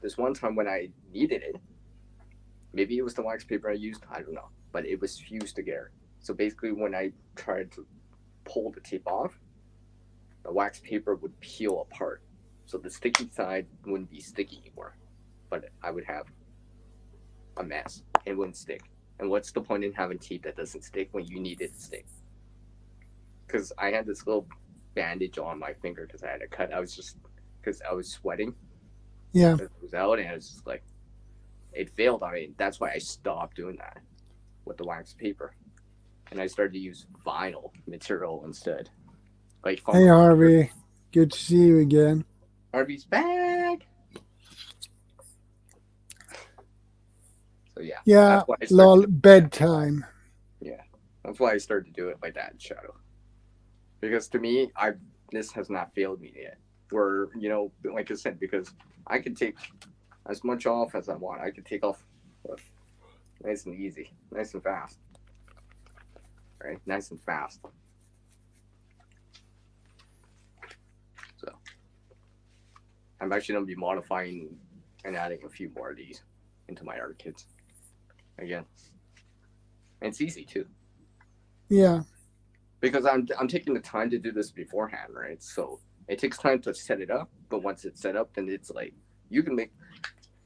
Speaker 11: this one time when I needed it, maybe it was the wax paper I used, I don't know, but it was fused together. So basically when I tried to pull the tape off, the wax paper would peel apart. So the sticky side wouldn't be sticky anymore, but I would have a mess. It wouldn't stick. And what's the point in having tape that doesn't stick when you need it to stick? Because I had this little bandage on my finger because I had a cut. Because I was sweating.
Speaker 1: Yeah.
Speaker 11: It was out and I was just like, it failed on me. That's why I stopped doing that with the wax paper. And I started to use vinyl material instead. Like
Speaker 1: hey, Harvey. Good to see you again.
Speaker 11: Harvey's back. So yeah.
Speaker 1: Yeah, lol, bedtime.
Speaker 11: Yeah. That's why I started to do it like that in Shadow. Because to me, this has not failed me yet. Where, like I said, because I can take as much off as I want. I can take off nice and easy, nice and fast. Right? Nice and fast. So I'm actually going to be modifying and adding a few more of these into my art kits. Again. And it's easy too.
Speaker 1: Yeah.
Speaker 11: Because I'm taking the time to do this beforehand, right? So it takes time to set it up, but once it's set up, then it's like you can make.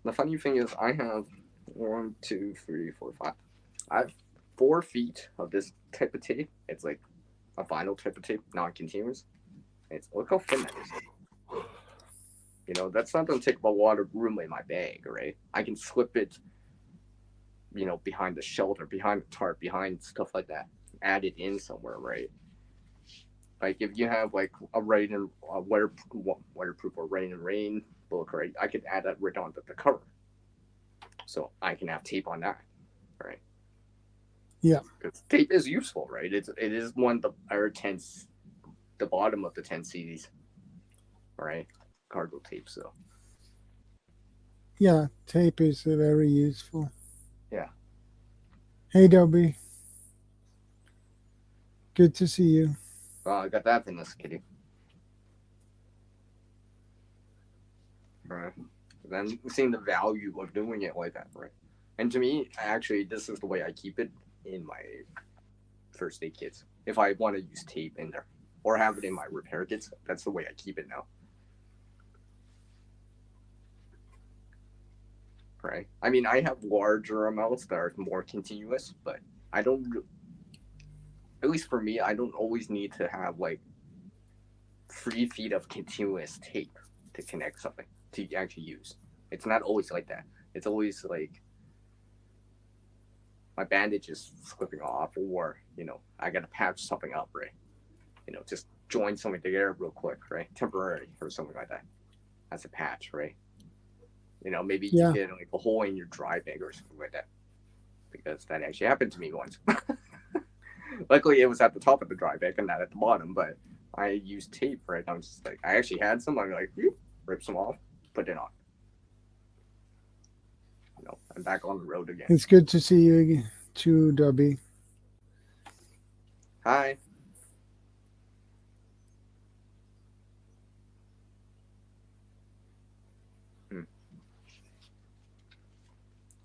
Speaker 11: The funny thing is, I have 1, 2, 3, 4, 5. I have 4 feet of this type of tape. It's like a vinyl type of tape, non-continuous. Look how thin that is. That's not going to take up a lot of room in my bag, right? I can slip it, behind the shelter, behind the tarp, behind stuff like that. Add it in somewhere, right? Like if you have like a waterproof or rain and rain book, right? I could add that right onto the cover, so I can have tape on that, right?
Speaker 1: Yeah,
Speaker 11: because tape is useful, right? It is one of our 10, the bottom of the 10 CDs, right? Cargo tape, so
Speaker 1: yeah, tape is very useful.
Speaker 11: Yeah.
Speaker 1: Hey, Dobby. Good to see you.
Speaker 11: I got that in this kitty. Right. Then seeing the value of doing it like that, right? And to me, actually, this is the way I keep it in my first aid kits. If I want to use tape in there or have it in my repair kits, that's the way I keep it now. Right. I mean, I have larger amounts that are more continuous, but I don't. At least for me, I don't always need to have like 3 feet of continuous tape to connect something to actually use. It's not always like that. It's always like my bandage is slipping off, or I gotta patch something up, right? Just join something together real quick, right? Temporary or something like that. That's a patch, right? Maybe you get like a hole in your dry bag or something like that, because that actually happened to me once. Luckily, it was at the top of the dry bag and not at the bottom, but I used tape, right? I was just like, I actually had some. I'm like, rip some off, put it on. I'm back on the road again.
Speaker 1: It's good to see you again. to Dobby.
Speaker 11: Hi.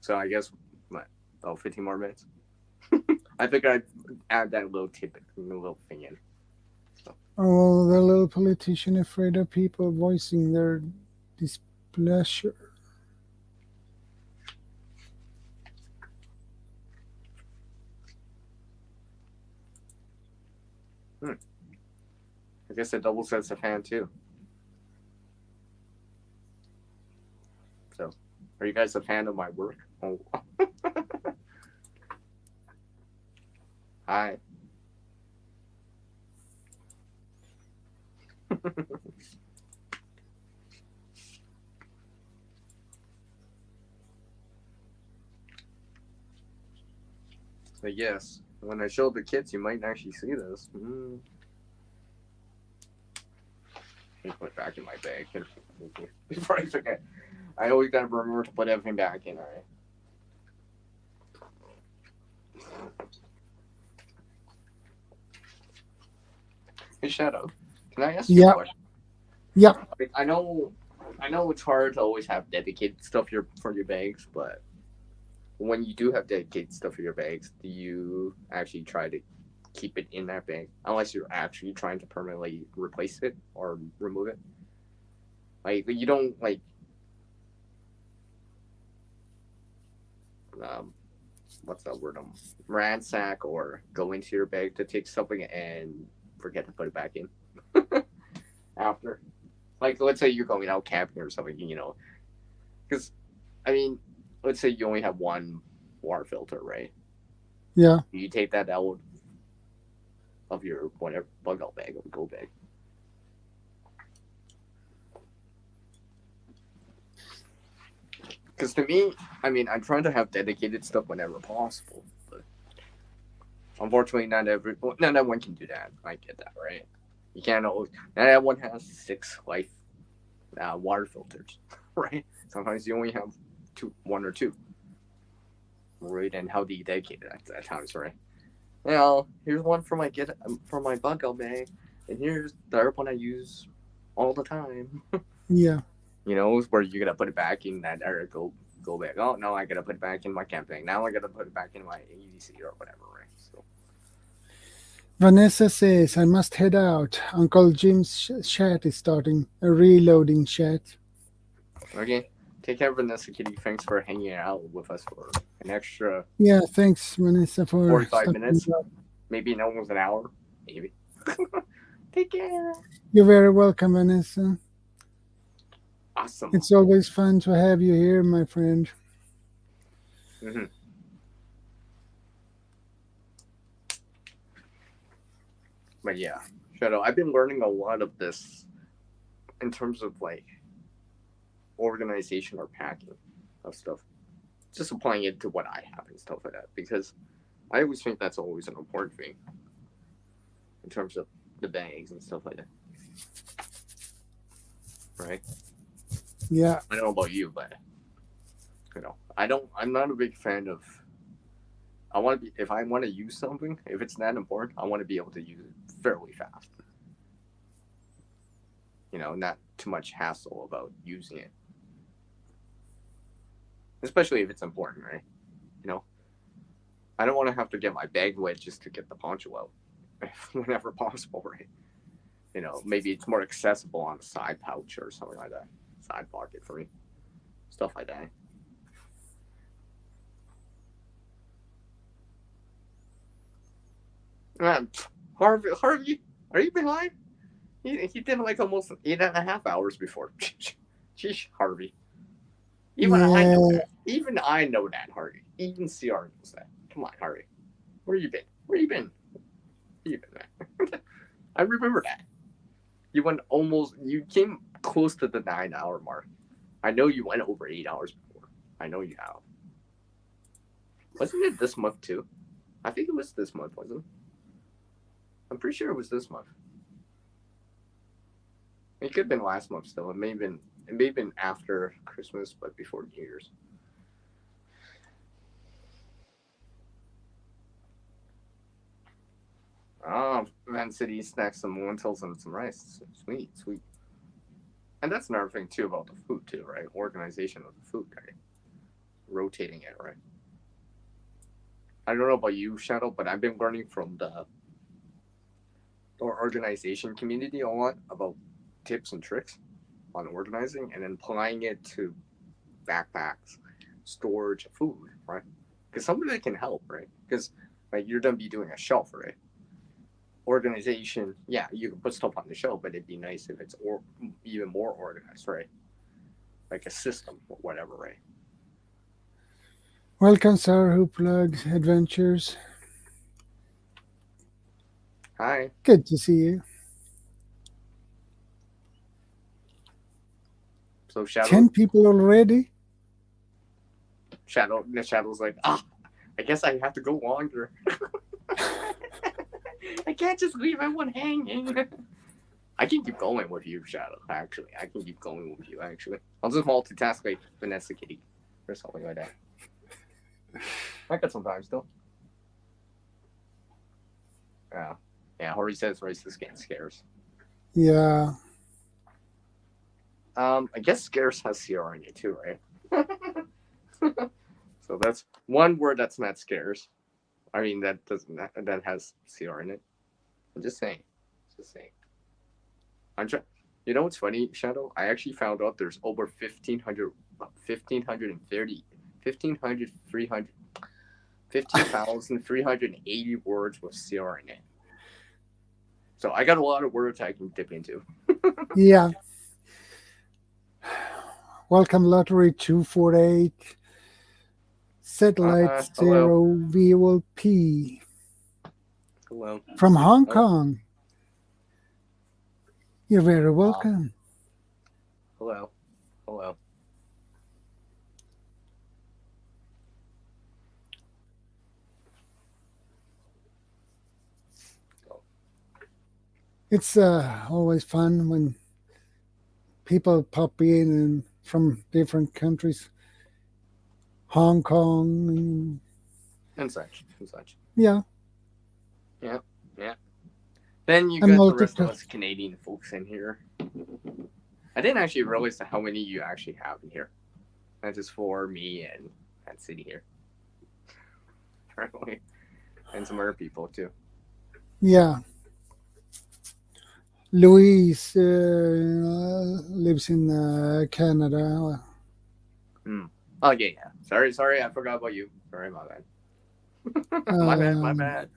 Speaker 11: So I guess, what, 15 more minutes? I figured I'd add that little tidbit, little thing in.
Speaker 1: Oh, the little politician afraid of people voicing their displeasure.
Speaker 11: I guess it double sets a fan too. So, are you guys a fan of my work? Oh. Hi. But yes, when I show the kids, you might actually see this. Let me put it back in my bag before I forget. I always gotta remember to put everything back in, alright? Hey Shadow, can I ask you a question?
Speaker 1: Yep.
Speaker 11: Like, I know it's hard to always have dedicated stuff for your bags, but when you do have dedicated stuff for your bags, do you actually try to keep it in that bag? Unless you're actually trying to permanently replace it or remove it. Like, you don't, like, what's that word? Ransack or go into your bag to take something and forget to put it back in after. Like, let's say you're going out camping or something, you know. Because, I mean, let's say you only have one water filter, right?
Speaker 1: Yeah.
Speaker 11: You take that out of your whatever bug out bag or go bag. Because to me, I mean, I'm trying to have dedicated stuff whenever possible, but unfortunately, not everyone can do that. I get that, right? You can't always. Not everyone has 6 life water filters, right? Sometimes you only have 1 or 2, right? And how do you dedicate it at times, right? Now, here's one for my bug out bag, and here's the other one I use all the time.
Speaker 1: Yeah.
Speaker 11: You know, where you gotta put it back in that area, go back. Oh no, I gotta put it back in my camp bag. Now I gotta put it back in my EDC or whatever, right? So.
Speaker 1: Vanessa says, I must head out. Uncle Jim's chat is starting a reloading chat.
Speaker 11: Okay. Take care, Vanessa Kitty. Thanks for hanging out with us for an extra.
Speaker 1: Yeah, thanks, Vanessa, for
Speaker 11: 45 minutes. Maybe no one's an hour. Maybe. Take care.
Speaker 1: You're very welcome, Vanessa.
Speaker 11: Awesome.
Speaker 1: It's always fun to have you here, my friend.
Speaker 11: Mm-hmm. But yeah, Shadow, I've been learning a lot of this in terms of like organization or packing of stuff. Just applying it to what I have and stuff like that. Because I always think that's always an important thing in terms of the bags and stuff like that. Right?
Speaker 1: Yeah.
Speaker 11: I don't know about you, but you know, I'm not a big fan of. If I want to use something, if it's that important, I want to be able to use it fairly fast. You know, not too much hassle about using it. Especially if it's important, right? You know, I don't want to have to get my bag wet just to get the poncho out whenever possible, right? You know, maybe it's more accessible on a side pouch or something like that. Side pocket for me. Stuff like that. Harvey, are you behind? He did like almost 8.5 hours before. Sheesh, Harvey. Even I know that. Even I know that, Harvey. Even CR knows that. Come on, Harvey. Where you been? Where you been, man? I remember that. You came close to the 9-hour mark. I know you went over 8 hours before. I know you have. Wasn't it this month too? I think it was this month, wasn't it? I'm pretty sure it was this month. It could have been last month still. It may have been after Christmas, but before New Year's. Van City snacks some lentils and some rice. Sweet, sweet. And that's another thing too about the food too, right? Organization of the food, right? Rotating it, right? I don't know about you, Shadow, but I've been learning from the organization community a lot about tips and tricks on organizing and then applying it to backpacks, storage of food, right? Because some of it can help, right? Because like you're gonna be doing a shelf, right? Organization, yeah, you can put stuff on the shelf, but it'd be nice if it's even more organized, right? Like a system or whatever, right?
Speaker 1: Welcome, sir. Who plugs adventures?
Speaker 11: Hi.
Speaker 1: Good to see you.
Speaker 11: So Shadow,
Speaker 1: 10 people already.
Speaker 11: Shadow's like, I guess I have to go longer. I can't just leave everyone hanging. I can keep going with you, Shadow. Actually, I can keep going with you. Actually, I'll just multitask like Vanessa Kitty or something like that. I got some time still. Yeah. Hori says race is getting scarce.
Speaker 1: Yeah.
Speaker 11: I guess scarce has CR in it too, right? So that's one word that's not scarce. I mean that has CR in it. I'm just saying. You know what's funny, Shadow? I actually found out there's over 15,380 words with CR in it. So I got a lot of words I can dip into.
Speaker 1: Yeah. Welcome, Lottery 248. Satellite
Speaker 11: Hello.
Speaker 1: 0 VOP.
Speaker 11: Hello.
Speaker 1: From Hong Kong. You're very welcome.
Speaker 11: Hello.
Speaker 1: It's always fun when people pop in and from different countries. Hong Kong.
Speaker 11: And such.
Speaker 1: Yeah.
Speaker 11: Yeah. Then you
Speaker 1: And
Speaker 11: got the rest of us Canadian folks in here. I didn't actually realize how many you actually have in here. Not just for me and City here. Apparently. And some other people too.
Speaker 1: Yeah. Louise lives in Canada.
Speaker 11: Oh yeah. Sorry, I forgot about you. Sorry, my bad.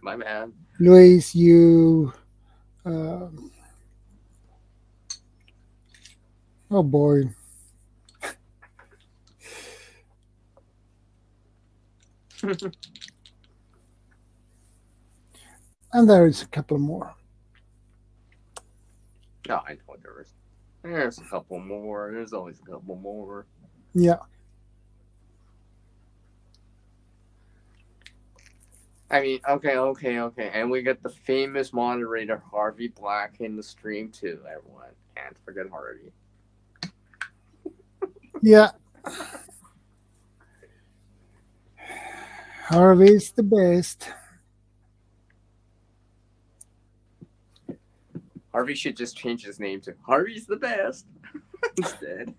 Speaker 11: my bad.
Speaker 1: Louise, you. Oh boy. And there is a couple more.
Speaker 11: No, I know there's a couple more. There's always a couple more.
Speaker 1: Yeah.
Speaker 11: I mean, okay. And we got the famous moderator Harvey Black in the stream too, everyone. Can't forget Harvey.
Speaker 1: Yeah. Harvey's the best.
Speaker 11: Harvey should just change his name to Harvey's the best instead.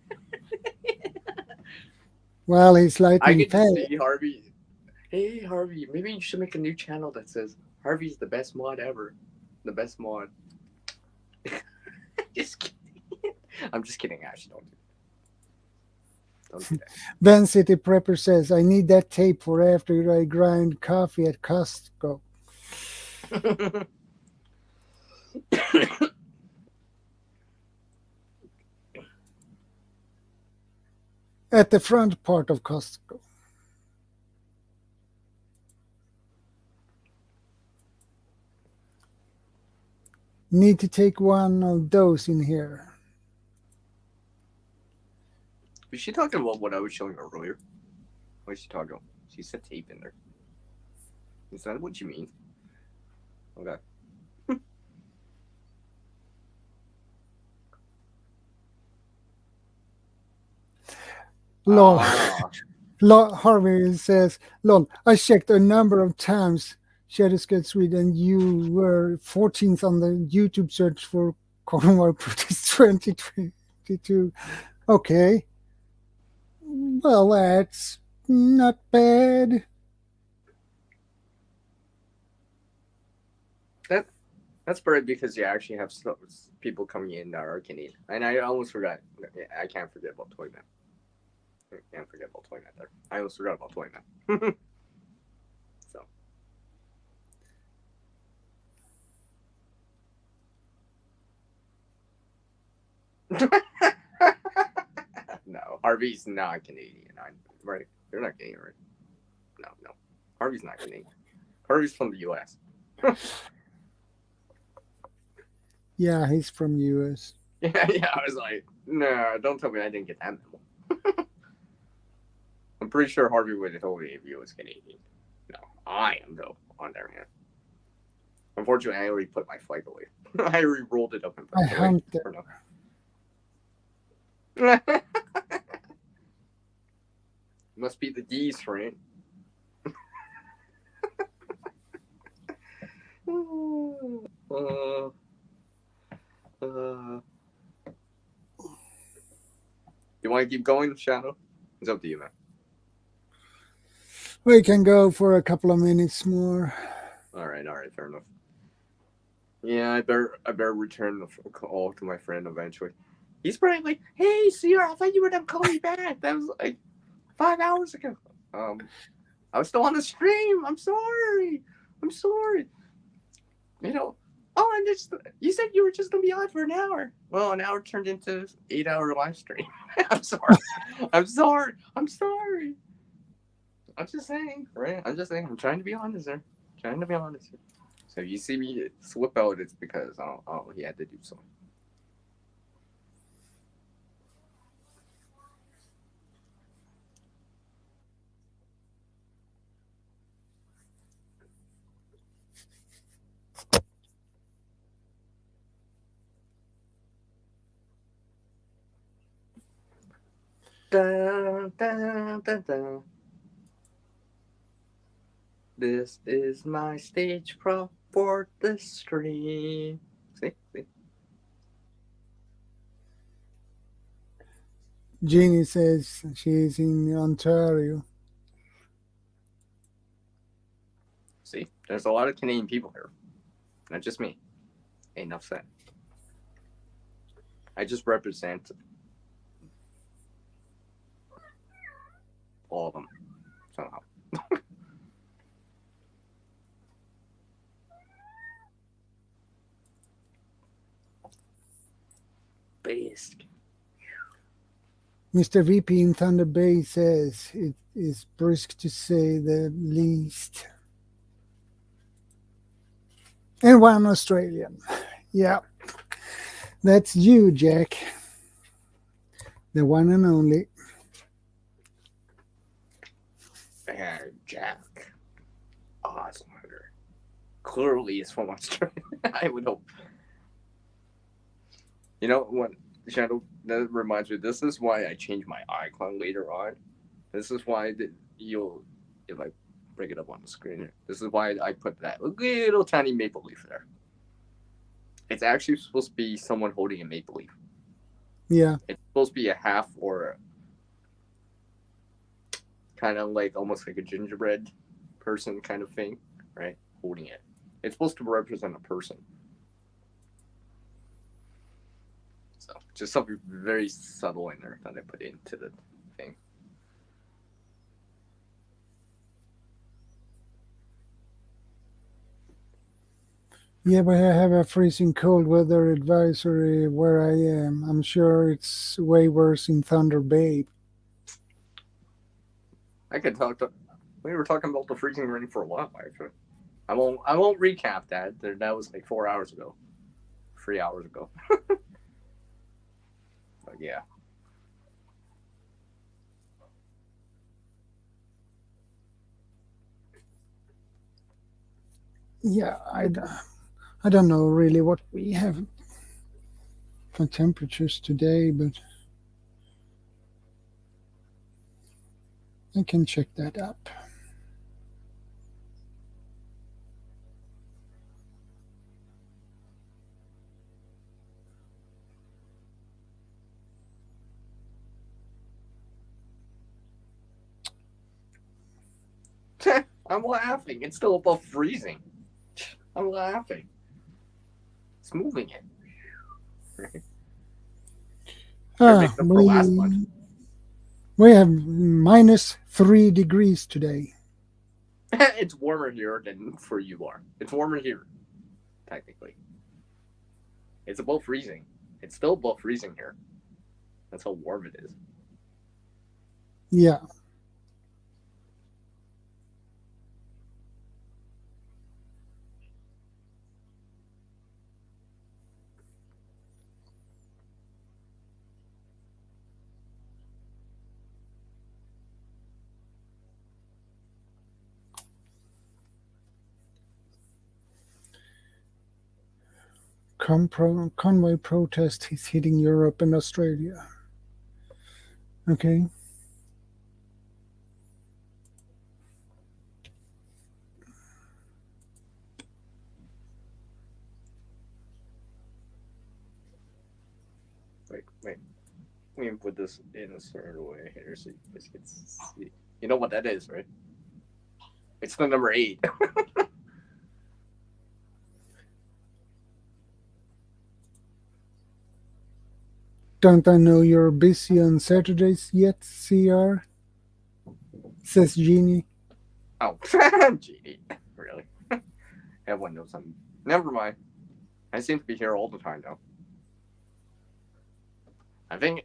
Speaker 1: Well, he's lightning
Speaker 11: I get to
Speaker 1: fast.
Speaker 11: see Harvey. Hey, Harvey, maybe you should make a new channel that says Harvey's the best mod ever. The best mod. Just kidding. I'm just kidding, Ash. Don't do that.
Speaker 1: Van City Prepper says, I need that tape for after I grind coffee at Costco. At the front part of Costco. Need to take one of those in here.
Speaker 11: Was she talking about what I was showing her earlier? What is she talking about? She said tape in there. Is that what you mean? Okay.
Speaker 1: Lol. Harvey says, lol, I checked a number of times. ShadowScoutSwede, and you were 14th on the YouTube search for Convoy Protest 2022. Okay. Well, that's not bad.
Speaker 11: That's great because you actually have people coming in that are Canadian. And I almost forgot. I can't forget about Toyman. I can't forget about Toyman there. I almost forgot about Toyman. So. No, Harvey's not Canadian. Right? They're not Canadian, right? No. Harvey's not Canadian. Harvey's from the U.S.
Speaker 1: Yeah, he's from US.
Speaker 11: Yeah, I was like, no, don't tell me I didn't get that memo. I'm pretty sure Harvey would have told me if he was Canadian. No, I am, though, on their hand. Unfortunately, I already put my flag away. I already rolled it up and put
Speaker 1: I
Speaker 11: it away.
Speaker 1: humped it.
Speaker 11: Must be the geese, right? You want to keep going, Shadow? It's up to you, man.
Speaker 1: We can go for a couple of minutes more.
Speaker 11: All right, fair enough. Yeah, I better return the call to my friend eventually. He's probably like, "Hey, Sierra, I thought you were gonna call me back. That was like 5 hours ago. I was still on the stream. I'm sorry. You know, you said you were just gonna be on for an hour. Well, an hour turned into 8-hour live stream. I'm sorry. I'm sorry. I'm just saying, right? I'm trying to be honest there. So if you see me slip out, it's because he had to do so. Dun, dun, dun, dun. This is my stage prop for the stream. See?
Speaker 1: Jeannie says she's in Ontario.
Speaker 11: See? There's a lot of Canadian people here. Not just me. Enough said. I just represent all of them somehow. Based.
Speaker 1: Mr. VP in Thunder Bay says it is brisk to say the least. And one Australian. Yeah. That's you, Jack. The one and only.
Speaker 11: Jack. Awesome. Clearly is from Australia. I would hope. You know what, Shadow, that reminds me, this is why I changed my icon later on. This is why you'll, if I bring it up on the screen, this is why I put that little tiny maple leaf there. It's actually supposed to be someone holding a maple leaf.
Speaker 1: Yeah.
Speaker 11: It's supposed to be a half or kind of like almost like a gingerbread person kind of thing, right? Holding it. It's supposed to represent a person. So just something very subtle in there that I put into the thing.
Speaker 1: Yeah, but I have a freezing cold weather advisory where I am. I'm sure it's way worse in Thunder Bay.
Speaker 11: I could talk to. We were talking about the freezing rain for a while, actually. I won't recap that. That was like 4 hours ago, 3 hours ago. But yeah.
Speaker 1: Yeah, I don't know really what we have for temperatures today, but I can check that up.
Speaker 11: I'm laughing. It's still above freezing. I'm laughing. It's moving it. Make them for last month.
Speaker 1: We have -3 degrees today.
Speaker 11: It's warmer here than for you are. It's warmer here, technically. It's above freezing. It's still above freezing here. That's how warm it is.
Speaker 1: Yeah. Convoy protest is hitting Europe and Australia. Okay.
Speaker 11: Wait. Let me put this in a certain way here so you guys can see. You know what that is, right? It's the number 8.
Speaker 1: Don't I know you're busy on Saturdays yet, CR? Says Jeannie.
Speaker 11: Oh, Jeannie. Really? Everyone knows I'm. Never mind. I seem to be here all the time now. I think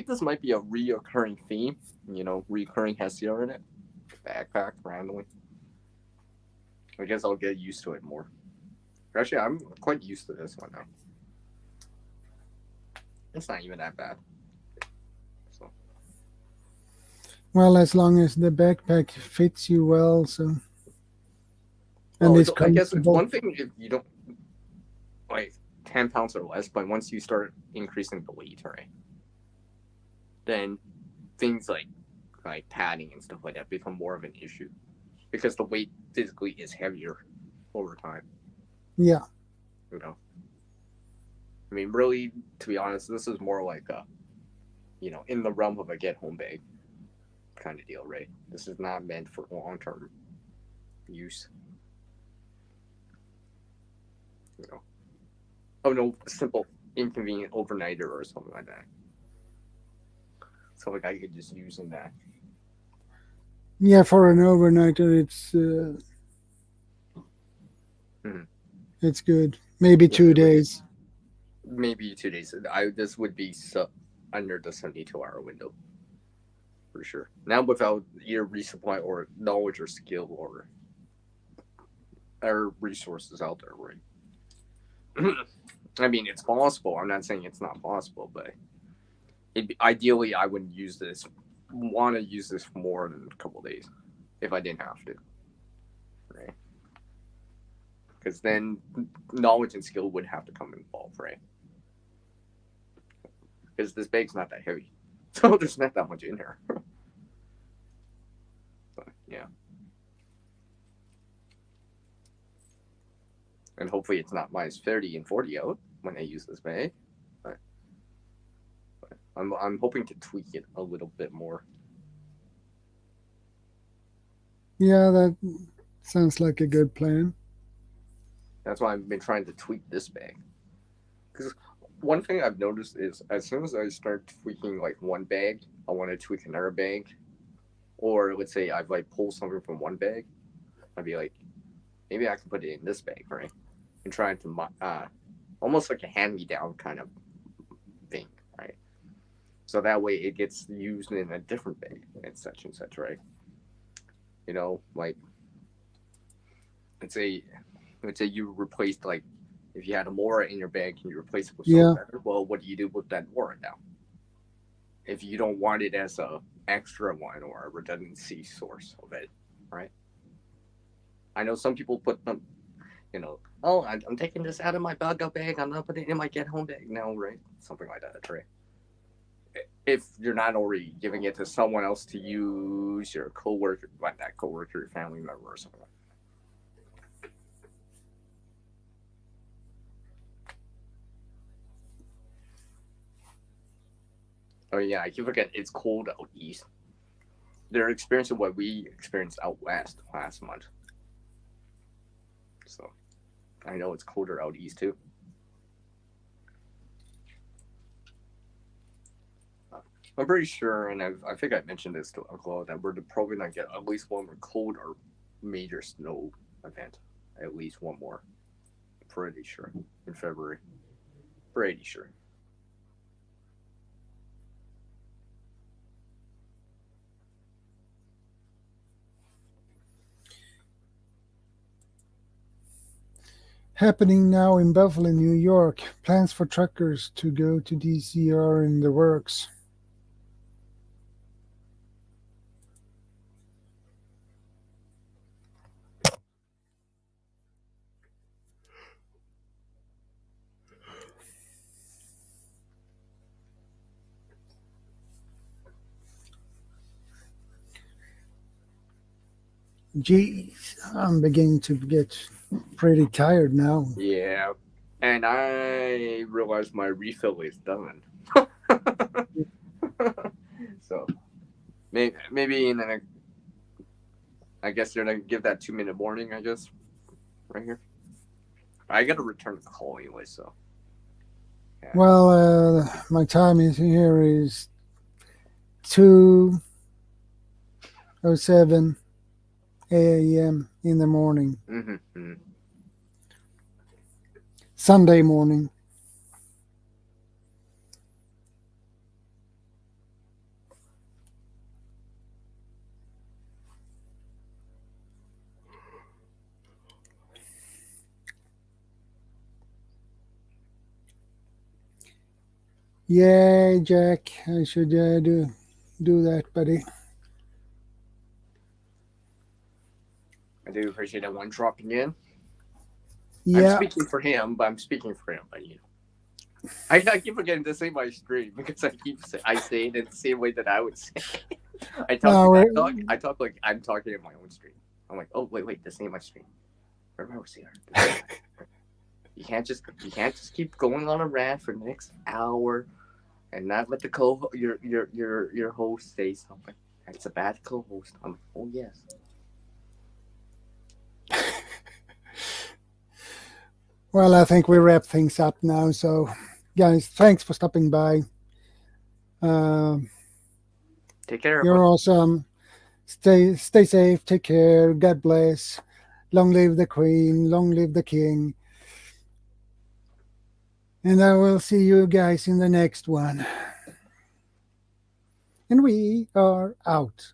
Speaker 11: this might be a reoccurring theme. You know, reoccurring has CR in it. Backpack randomly. I guess I'll get used to it more. Actually, I'm quite used to this one now. It's not even that bad. So.
Speaker 1: Well, as long as the backpack fits you well, so. And it's
Speaker 11: I guess it's
Speaker 1: comfortable.
Speaker 11: one thing if you don't like 10 pounds or less, but once you start increasing the weight, right? Then things like padding and stuff like that become more of an issue because the weight physically is heavier over time.
Speaker 1: Yeah.
Speaker 11: You know. I mean, really, to be honest, this is more like a, you know, in the realm of a get-home bag kind of deal, right? This is not meant for long-term use. You know, no simple inconvenient overnighter or something like that. So like I could just use in that.
Speaker 1: Yeah, for an overnighter, it's good. Maybe 2 days.
Speaker 11: Maybe 2 days. This would be under the 72-hour window for sure. Now without either resupply or knowledge or skill or resources out there, right? I mean, it's possible. I'm not saying it's not possible, but ideally, I wouldn't want to use this for more than a couple days if I didn't have to, right? Because then knowledge and skill would have to come involved, right? Because this bag's not that heavy, so there's not that much in here. But, yeah. And hopefully it's not -30 and 40 out when I use this bag. But I'm hoping to tweak it a little bit more.
Speaker 1: Yeah, that sounds like a good plan.
Speaker 11: That's why I've been trying to tweak this bag. Because one thing I've noticed is as soon as I start tweaking like one bag, I want to tweak another bag. Or let's say I've pulled something from one bag, I'd be like, maybe I can put it in this bag, right? And trying to almost like a hand-me-down kind of thing, right? So that way it gets used in a different bag and such, right? You know, like let's say you replaced if you had a Mora in your bag and you replace it with something better, well, what do you do with that Mora now? If you don't want it as a extra one or a redundancy source of it, right? I know some people put them, you know, oh, I'm taking this out of my bug-out bag, I'm not putting it in my get-home bag now, right? Something like that, right? If you're not already giving it to someone else to use, your coworker, like that coworker, your family member, or something like that. Oh yeah, I keep forgetting it's cold out east. they're experiencing what we experienced out west last month. So I know it's colder out east too. I'm pretty sure, and I think I mentioned this to Uncle, that we're probably not get at least one more cold or major snow event. At least one more. I'm pretty sure in February. Pretty sure.
Speaker 1: Happening now in Buffalo, New York. Plans for truckers to go to DC are in the works. Geez, I'm beginning to get pretty tired now.
Speaker 11: Yeah. And I realized my refill is done. So maybe in the next, I guess they're gonna give that 2-minute warning, I guess. Right here. I gotta return the call anyway, so. Yeah.
Speaker 1: Well, my time is here is 2:07 a.m. in the morning.
Speaker 11: Mm-hmm.
Speaker 1: Sunday morning. Yeah, Jack, I should do that, buddy.
Speaker 11: I do appreciate that one dropping in.
Speaker 1: Yeah.
Speaker 11: I'm speaking for him, but you know. I keep forgetting to say my stream because I say it in the same way that I would say. I talk like I'm talking in my own stream. I'm like, oh wait, this ain't my stream. Remember I was here. You can't just keep going on a rant for the next hour and not let the your host say something. That's a bad co-host. I'm like, oh yes.
Speaker 1: Well, I think we wrap things up now. So, guys, thanks for stopping by.
Speaker 11: Take care.
Speaker 1: You're awesome. Stay safe. Take care. God bless. Long live the Queen. Long live the King. And I will see you guys in the next one. And we are out.